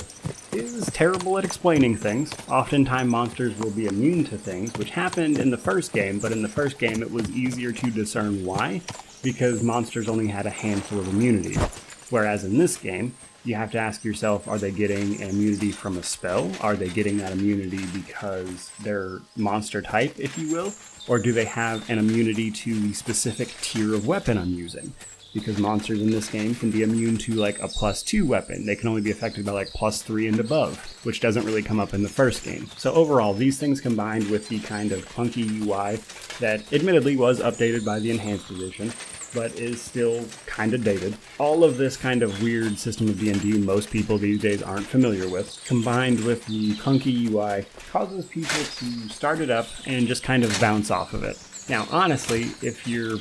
is terrible at explaining things. Oftentimes monsters will be immune to things, which happened in the first game, but in the first game it was easier to discern why, because monsters only had a handful of immunities. Whereas in this game, you have to ask yourself, are they getting an immunity from a spell? Are they getting that immunity because they're monster type, if you will? Or do they have an immunity to the specific tier of weapon I'm using? Because monsters in this game can be immune to like a +2 weapon. They can only be affected by like +3 and above, which doesn't really come up in the first game. So overall, these things combined with the kind of clunky UI that admittedly was updated by the Enhanced Edition, but is still kind of dated. All of this kind of weird system of D&D most people these days aren't familiar with, combined with the clunky UI, causes people to start it up and just kind of bounce off of it. Now, honestly, if you're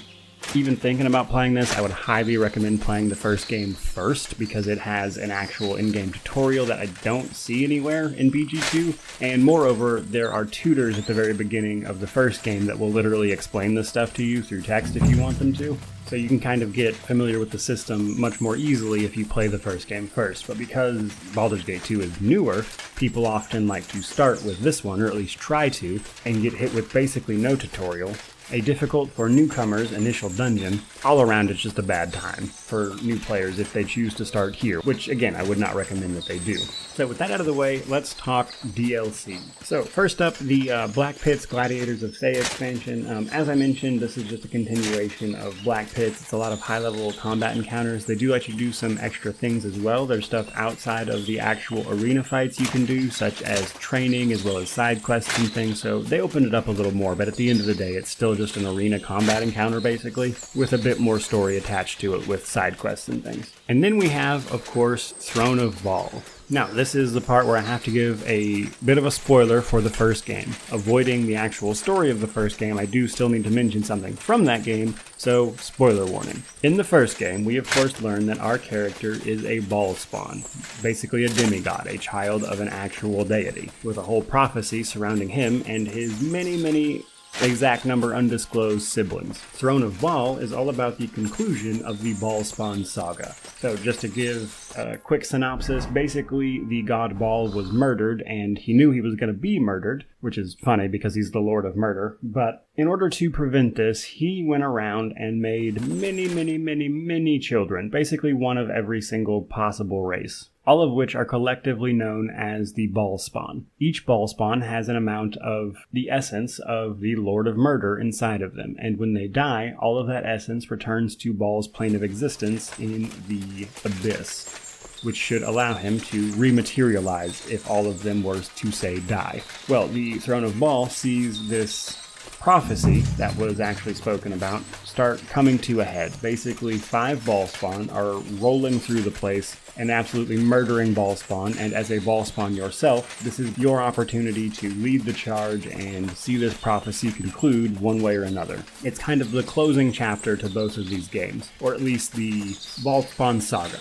even thinking about playing this, I would highly recommend playing the first game first, because it has an actual in-game tutorial that I don't see anywhere in BG2, and moreover, there are tutors at the very beginning of the first game that will literally explain this stuff to you through text if you want them to. So you can kind of get familiar with the system much more easily if you play the first game first. But because Baldur's Gate 2 is newer, people often like to start with this one, or at least try to, and get hit with basically no tutorial. A difficult for newcomers initial dungeon. All around, it's just a bad time for new players if they choose to start here, which again, I would not recommend that they do. So with that out of the way, let's talk DLC. So first up, the Black Pits Gladiators of Thay expansion. As I mentioned, this is just a continuation of Black Pits. It's a lot of high-level combat encounters. They do let you do some extra things as well. There's stuff outside of the actual arena fights you can do, such as training as well as side quests and things. So they opened it up a little more, but at the end of the day, it's still just an arena combat encounter basically, with a bit more story attached to it with side quests and things. And then we have, of course, Throne of Baal. Now, this is the part where I have to give a bit of a spoiler for the first game. Avoiding the actual story of the first game, I do still need to mention something from that game, so spoiler warning. In the first game, we of course learn that our character is a Baal spawn, basically a demigod, a child of an actual deity, with a whole prophecy surrounding him and his many exact number undisclosed siblings. Throne of Baal is all about the conclusion of the Baal spawn saga. So just to give a quick synopsis, basically the god Baal was murdered and he knew he was going to be murdered, which is funny because he's the lord of murder, but in order to prevent this, he went around and made many children, basically one of every single possible race, all of which are collectively known as the Baal spawn. Each Baal spawn has an amount of the essence of the Lord of Murder inside of them, and when they die, all of that essence returns to Baal's plane of existence in the Abyss, which should allow him to rematerialize if all of them were to, say, die. Well, the Throne of Baal sees this prophecy that was actually spoken about start coming to a head. Basically, 5 ball spawn are rolling through the place and absolutely murdering ball spawn, and as a ball spawn yourself, this is your opportunity to lead the charge and see this prophecy conclude one way or another. It's kind of the closing chapter to both of these games, or at least the ball spawn saga.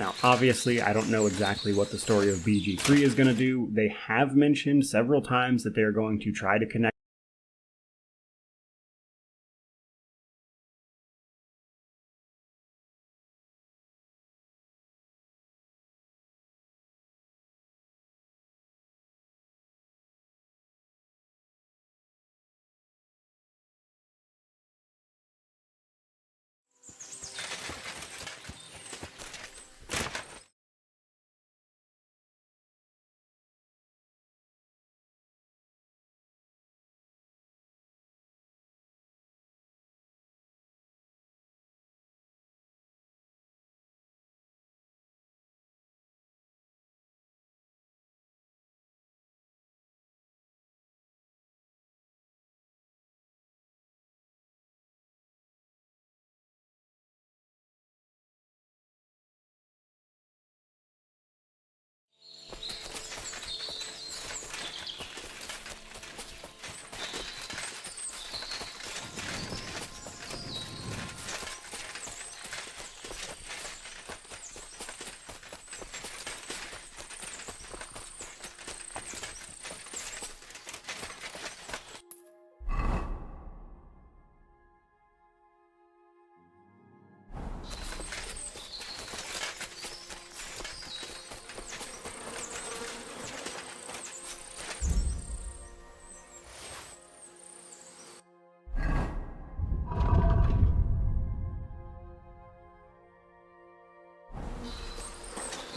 Now, obviously, I don't know exactly what the story of BG3 is going to do. They have mentioned several times that they're going to try to connect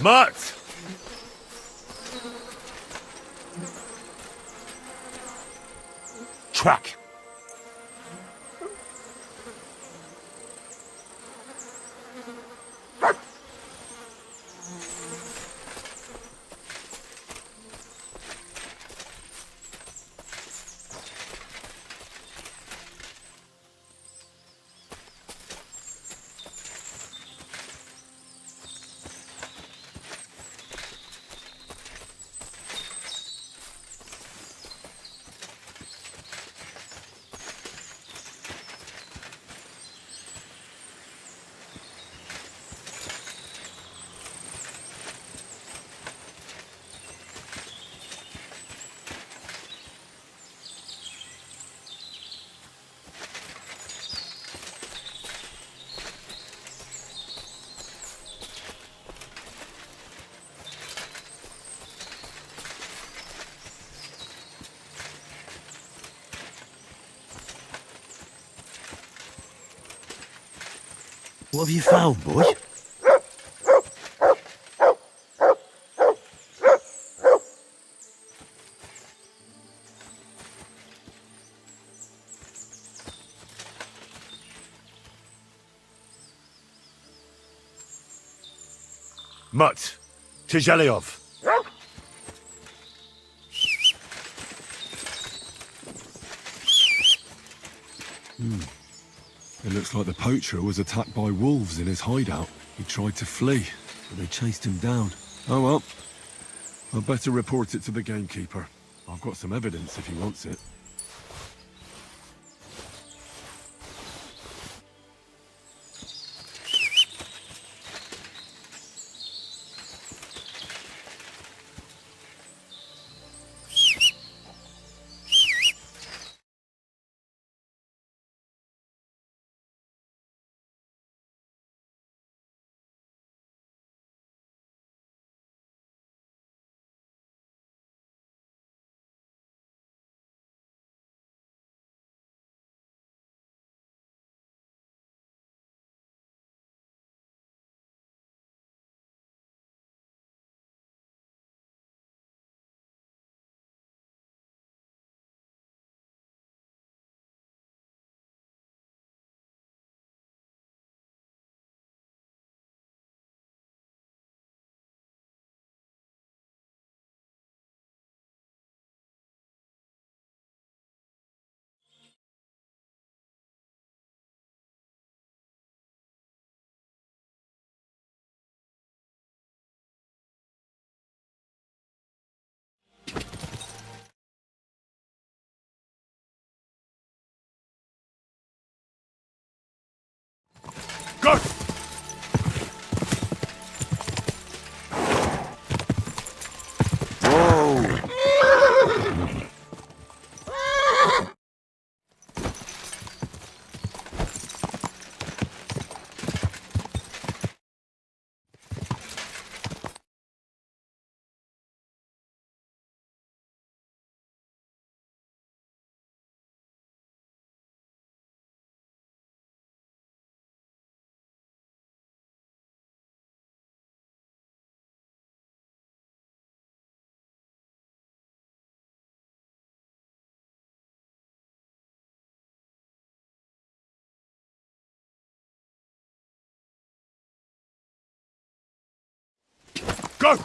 Mutt! Track!
What have you found, boy?
Mutt! Tizhelyov! It looks like the poacher was attacked by wolves in his hideout. He tried to flee, but they chased him down. Oh well. I'd better report it to the gamekeeper. I've got some evidence if he wants it.
Go! Go!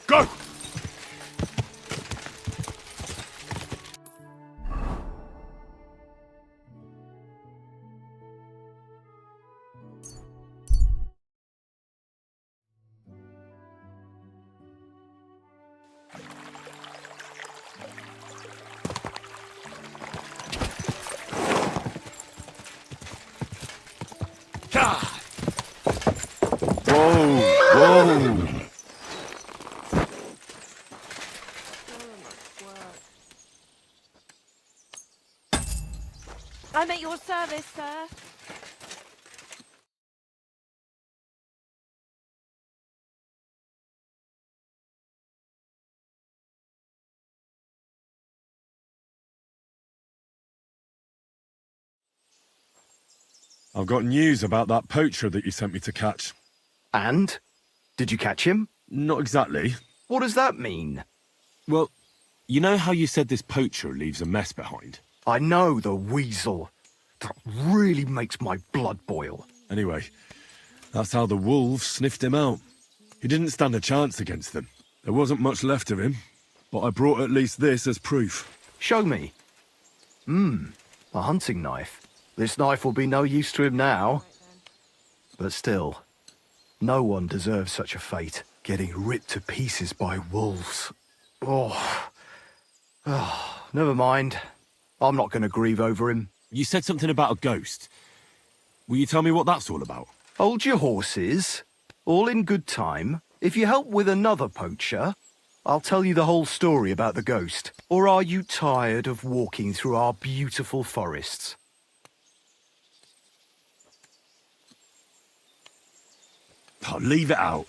Go!
Whoa!
I'm at your service, sir.
I've got news about that poacher that you sent me to catch.
And? Did you catch him?
Not exactly.
What does that mean?
Well, you know how you said this poacher leaves a mess behind?
I know, the weasel. That really makes my blood boil.
Anyway, that's how the wolves sniffed him out. He didn't stand a chance against them. There wasn't much left of him, but I brought at least this as proof.
Show me. A hunting knife. This knife will be no use to him now. But still, no one deserves such a fate. Getting ripped to pieces by wolves. Oh, never mind. I'm not going to grieve over him.
You said something about a ghost. Will you tell me what that's all about?
Hold your horses. All in good time. If you help with another poacher, I'll tell you the whole story about the ghost. Or are you tired of walking through our beautiful forests?
Oh, leave it out.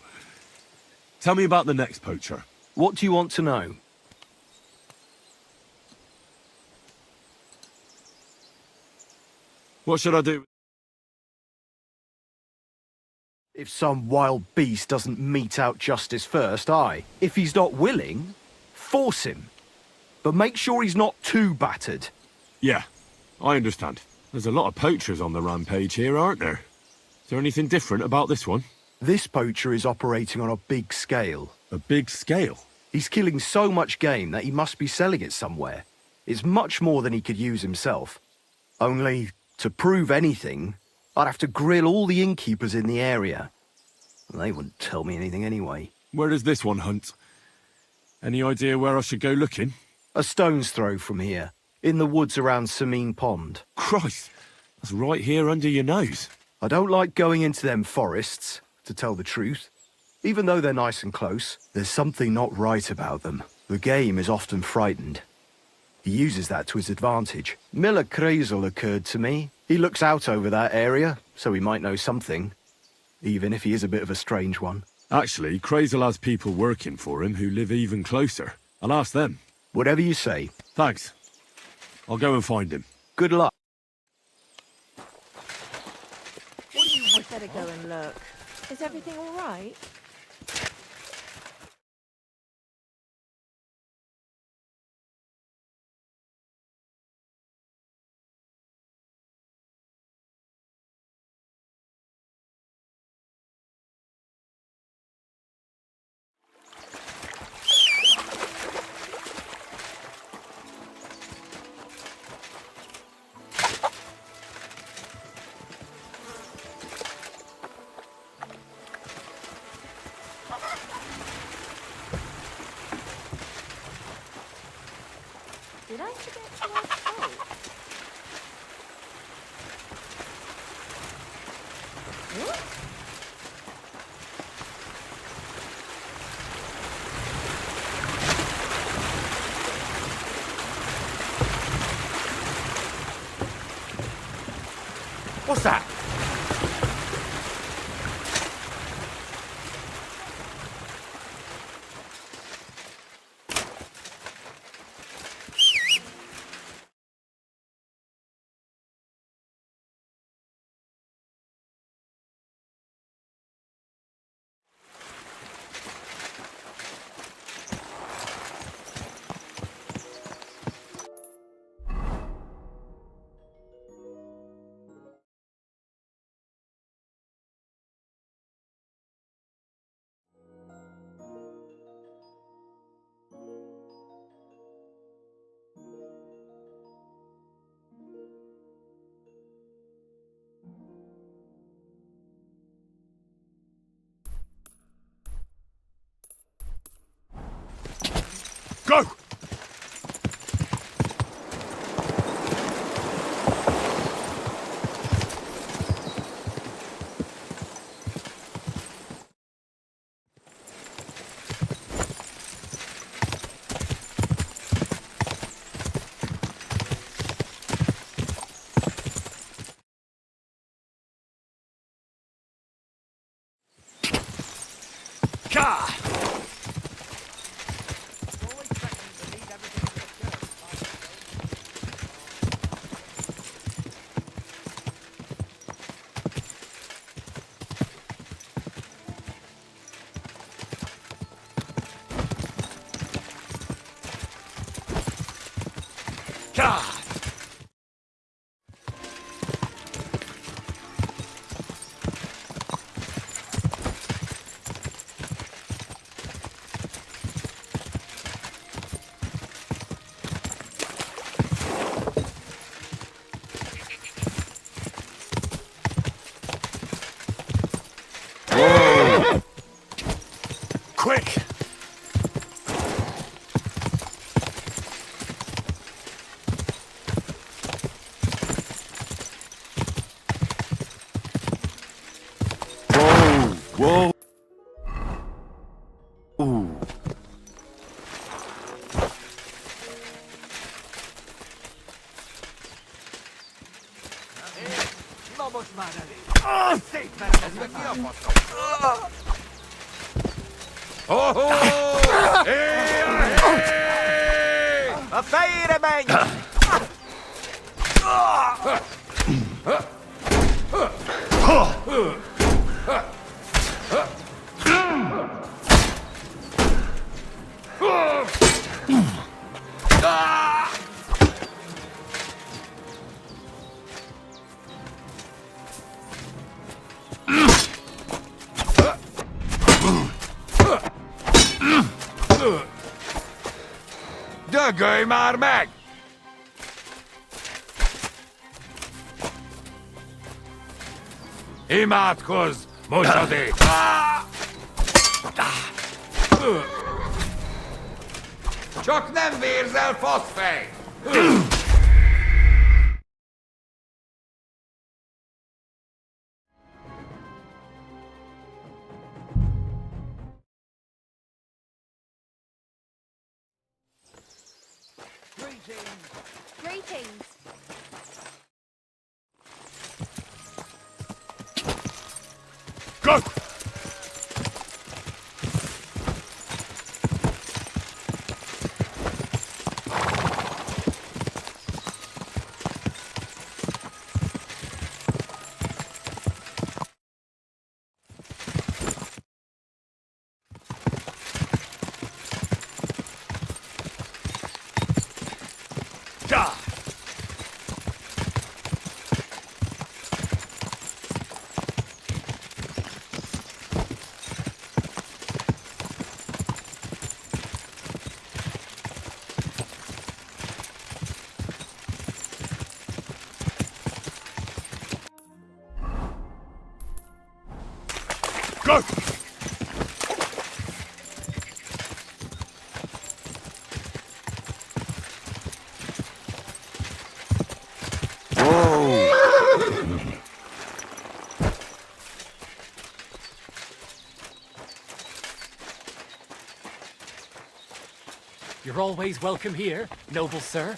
Tell me about the next poacher.
What do you want to know?
What should I do?
If some wild beast doesn't mete out justice first, aye. If he's not willing, force him. But make sure he's not too battered.
Yeah, I understand. There's a lot of poachers on the rampage here, aren't there? Is there anything different about this one?
This poacher is operating on a big scale.
A big scale?
He's killing so much game that he must be selling it somewhere. It's much more than he could use himself. Only, to prove anything, I'd have to grill all the innkeepers in the area. They wouldn't tell me anything anyway.
Where does this one hunt? Any idea where I should go looking?
A stone's throw from here, in the woods around Sameen Pond.
Christ, that's right here under your nose.
I don't like going into them forests, to tell the truth. Even though they're nice and close, there's something not right about them. The game is often frightened. He uses that to his advantage. Miller Krazel occurred to me. He looks out over that area, so he might know something. Even if he is a bit of a strange one.
Actually, Krazel has people working for him who live even closer. I'll ask them.
Whatever you say.
Thanks. I'll go and find him.
Good luck.
What do you wish? Better go and look. Is everything all right? Did I forget to add salt? What?
What's that?
Go! Quick! Whoa! Ooh.
Dögölj már meg! Imádkozz, mosadék! Csak nem vérzel, faszfej!
Greetings.
Go!
Go!
You're always welcome here, noble sir.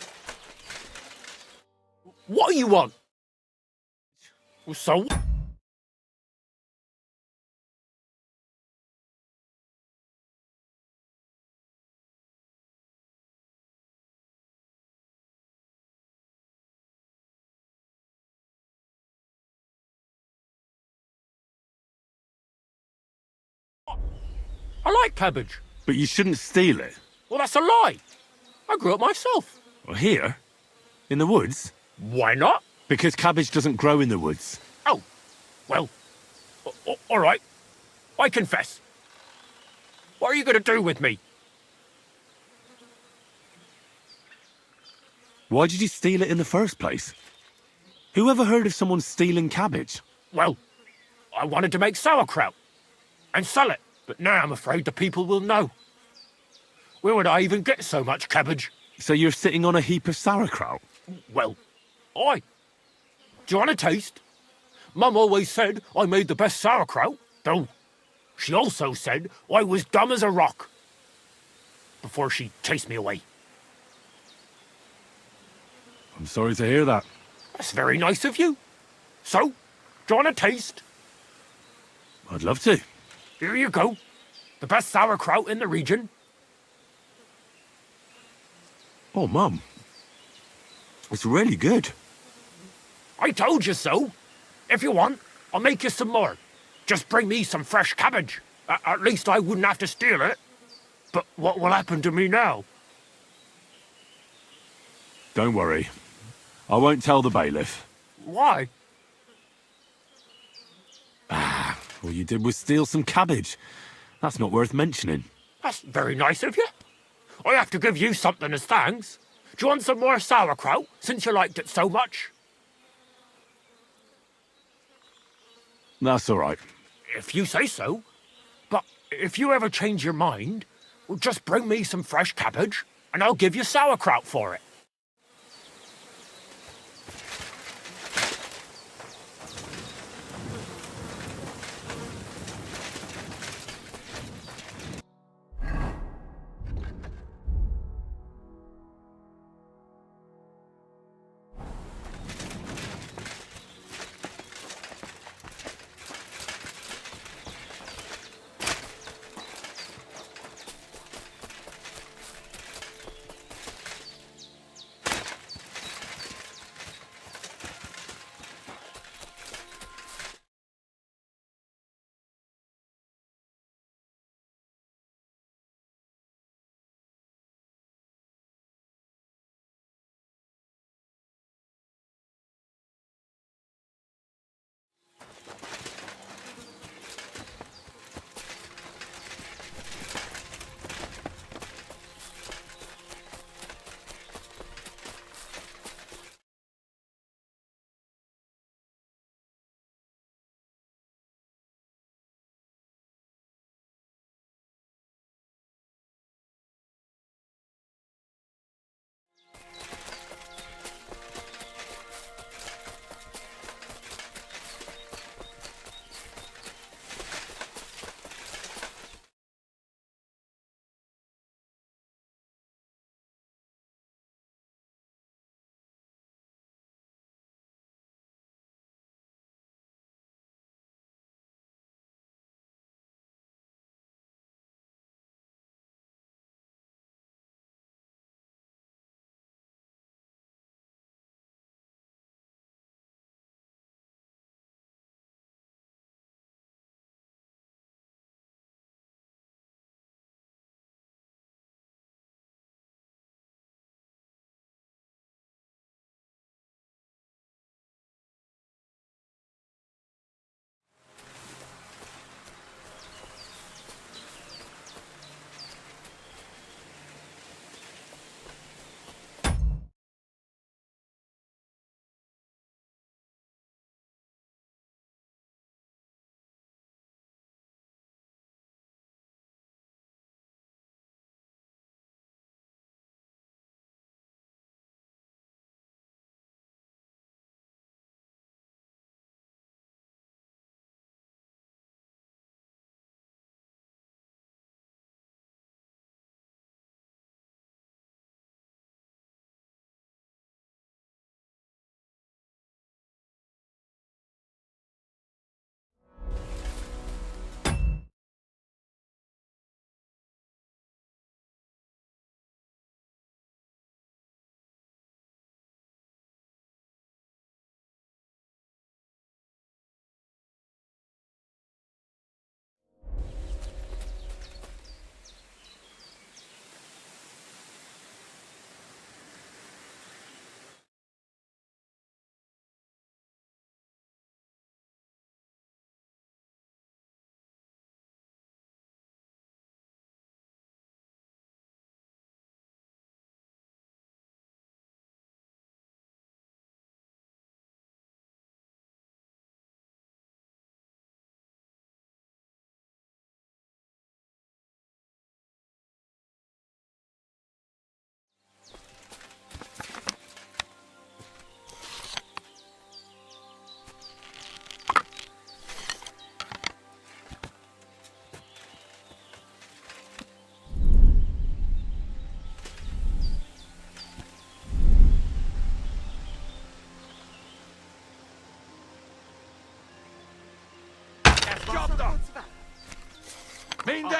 What do you want? So? I like cabbage.
But you shouldn't steal it.
Well, that's a lie. I grew it myself.
Well, here? In the woods?
Why not?
Because cabbage doesn't grow in the woods.
Oh, well, all right. I confess. What are you going to do with me?
Why did you steal it in the first place? Who ever heard of someone stealing cabbage?
Well, I wanted to make sauerkraut and sell it, but now I'm afraid the people will know. Where would I even get so much cabbage?
So you're sitting on a heap of sauerkraut?
Well, aye. Do you want a taste? Mum always said I made the best sauerkraut, though she also said I was dumb as a rock before she chased me away.
I'm sorry to hear that.
That's very nice of you. So, do you want a taste?
I'd love to.
Here you go. The best sauerkraut in the region.
Oh, Mum. It's really good.
I told you so. If you want, I'll make you some more. Just bring me some fresh cabbage. At least I wouldn't have to steal it. But what will happen to me now?
Don't worry. I won't tell the bailiff.
Why?
All you did was steal some cabbage. That's not worth mentioning.
That's very nice of you. I have to give you something as thanks. Do you want some more sauerkraut, since you liked it so much?
That's all right.
If you say so. But if you ever change your mind, well, just bring me some fresh cabbage, and I'll give you sauerkraut for it.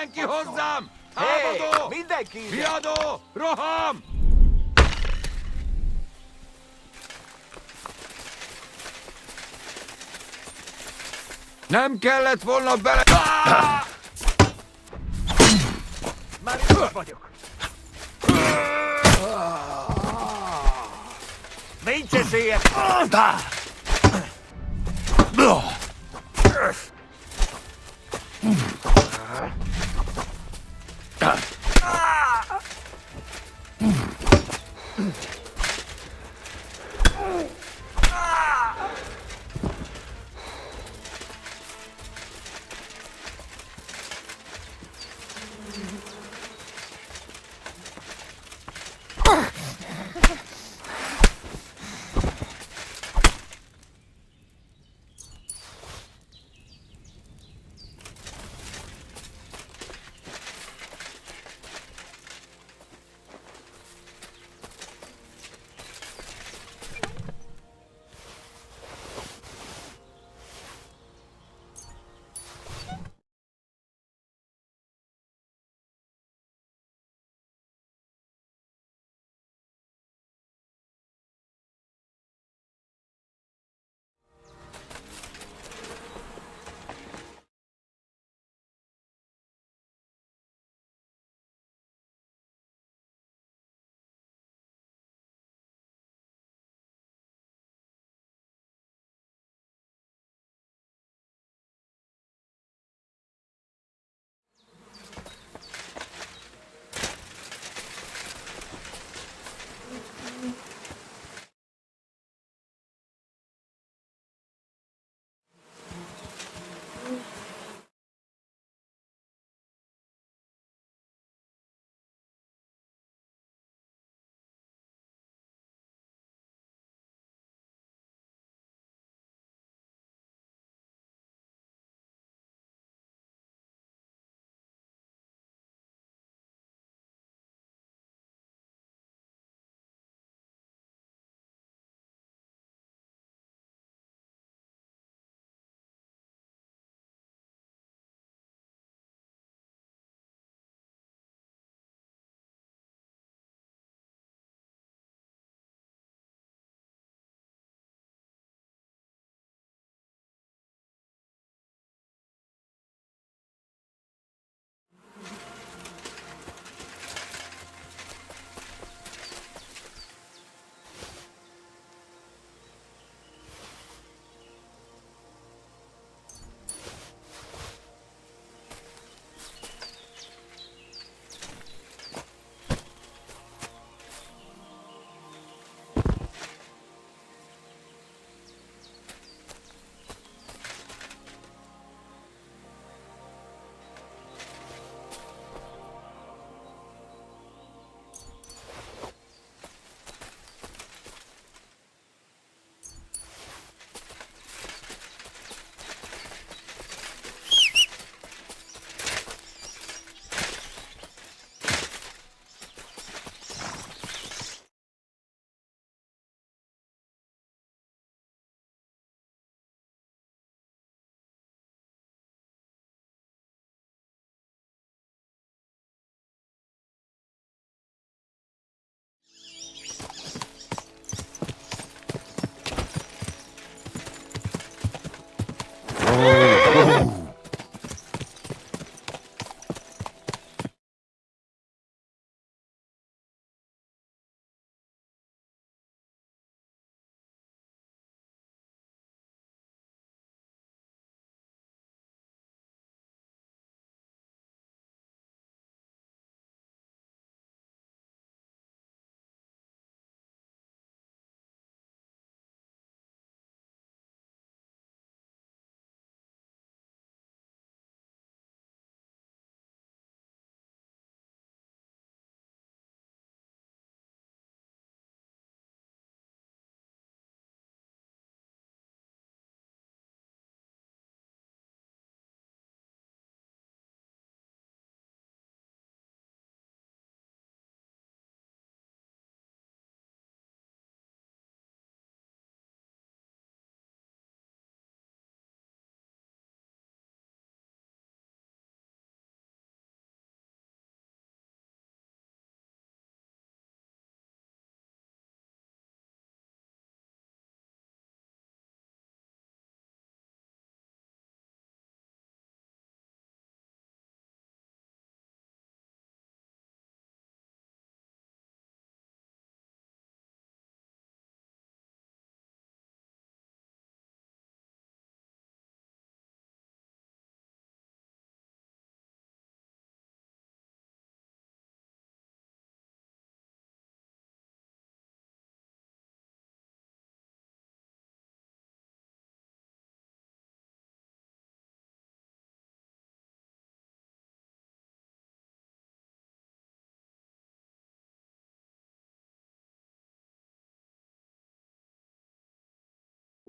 Senki hozzám!
Hey,
Támadó!
mindenki ide!
Viadó! Roham! Nem kellett volna bele...
Már itt vagyok. Nincs esélye!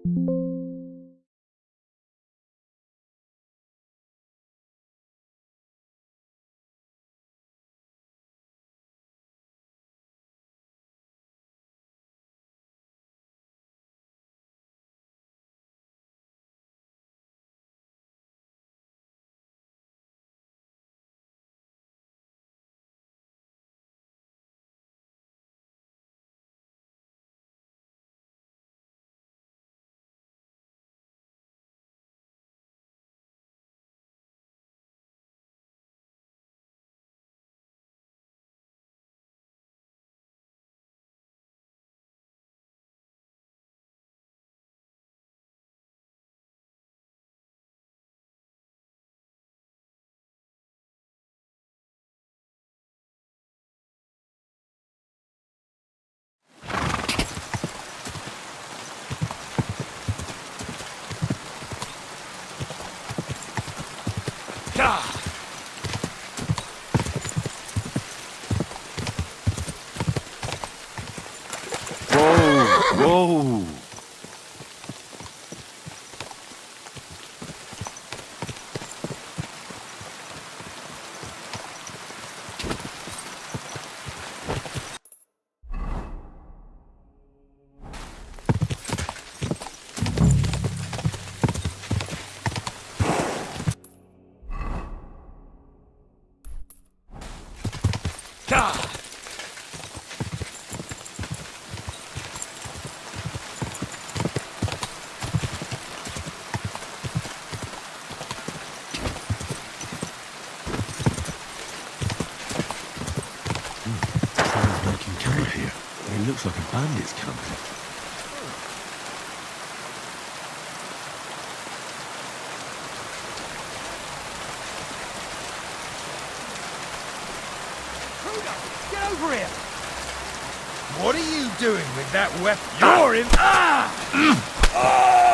Whoa! It looks like a bandit's camp.
Get over here! What are you doing with that weapon? You're in. Ah!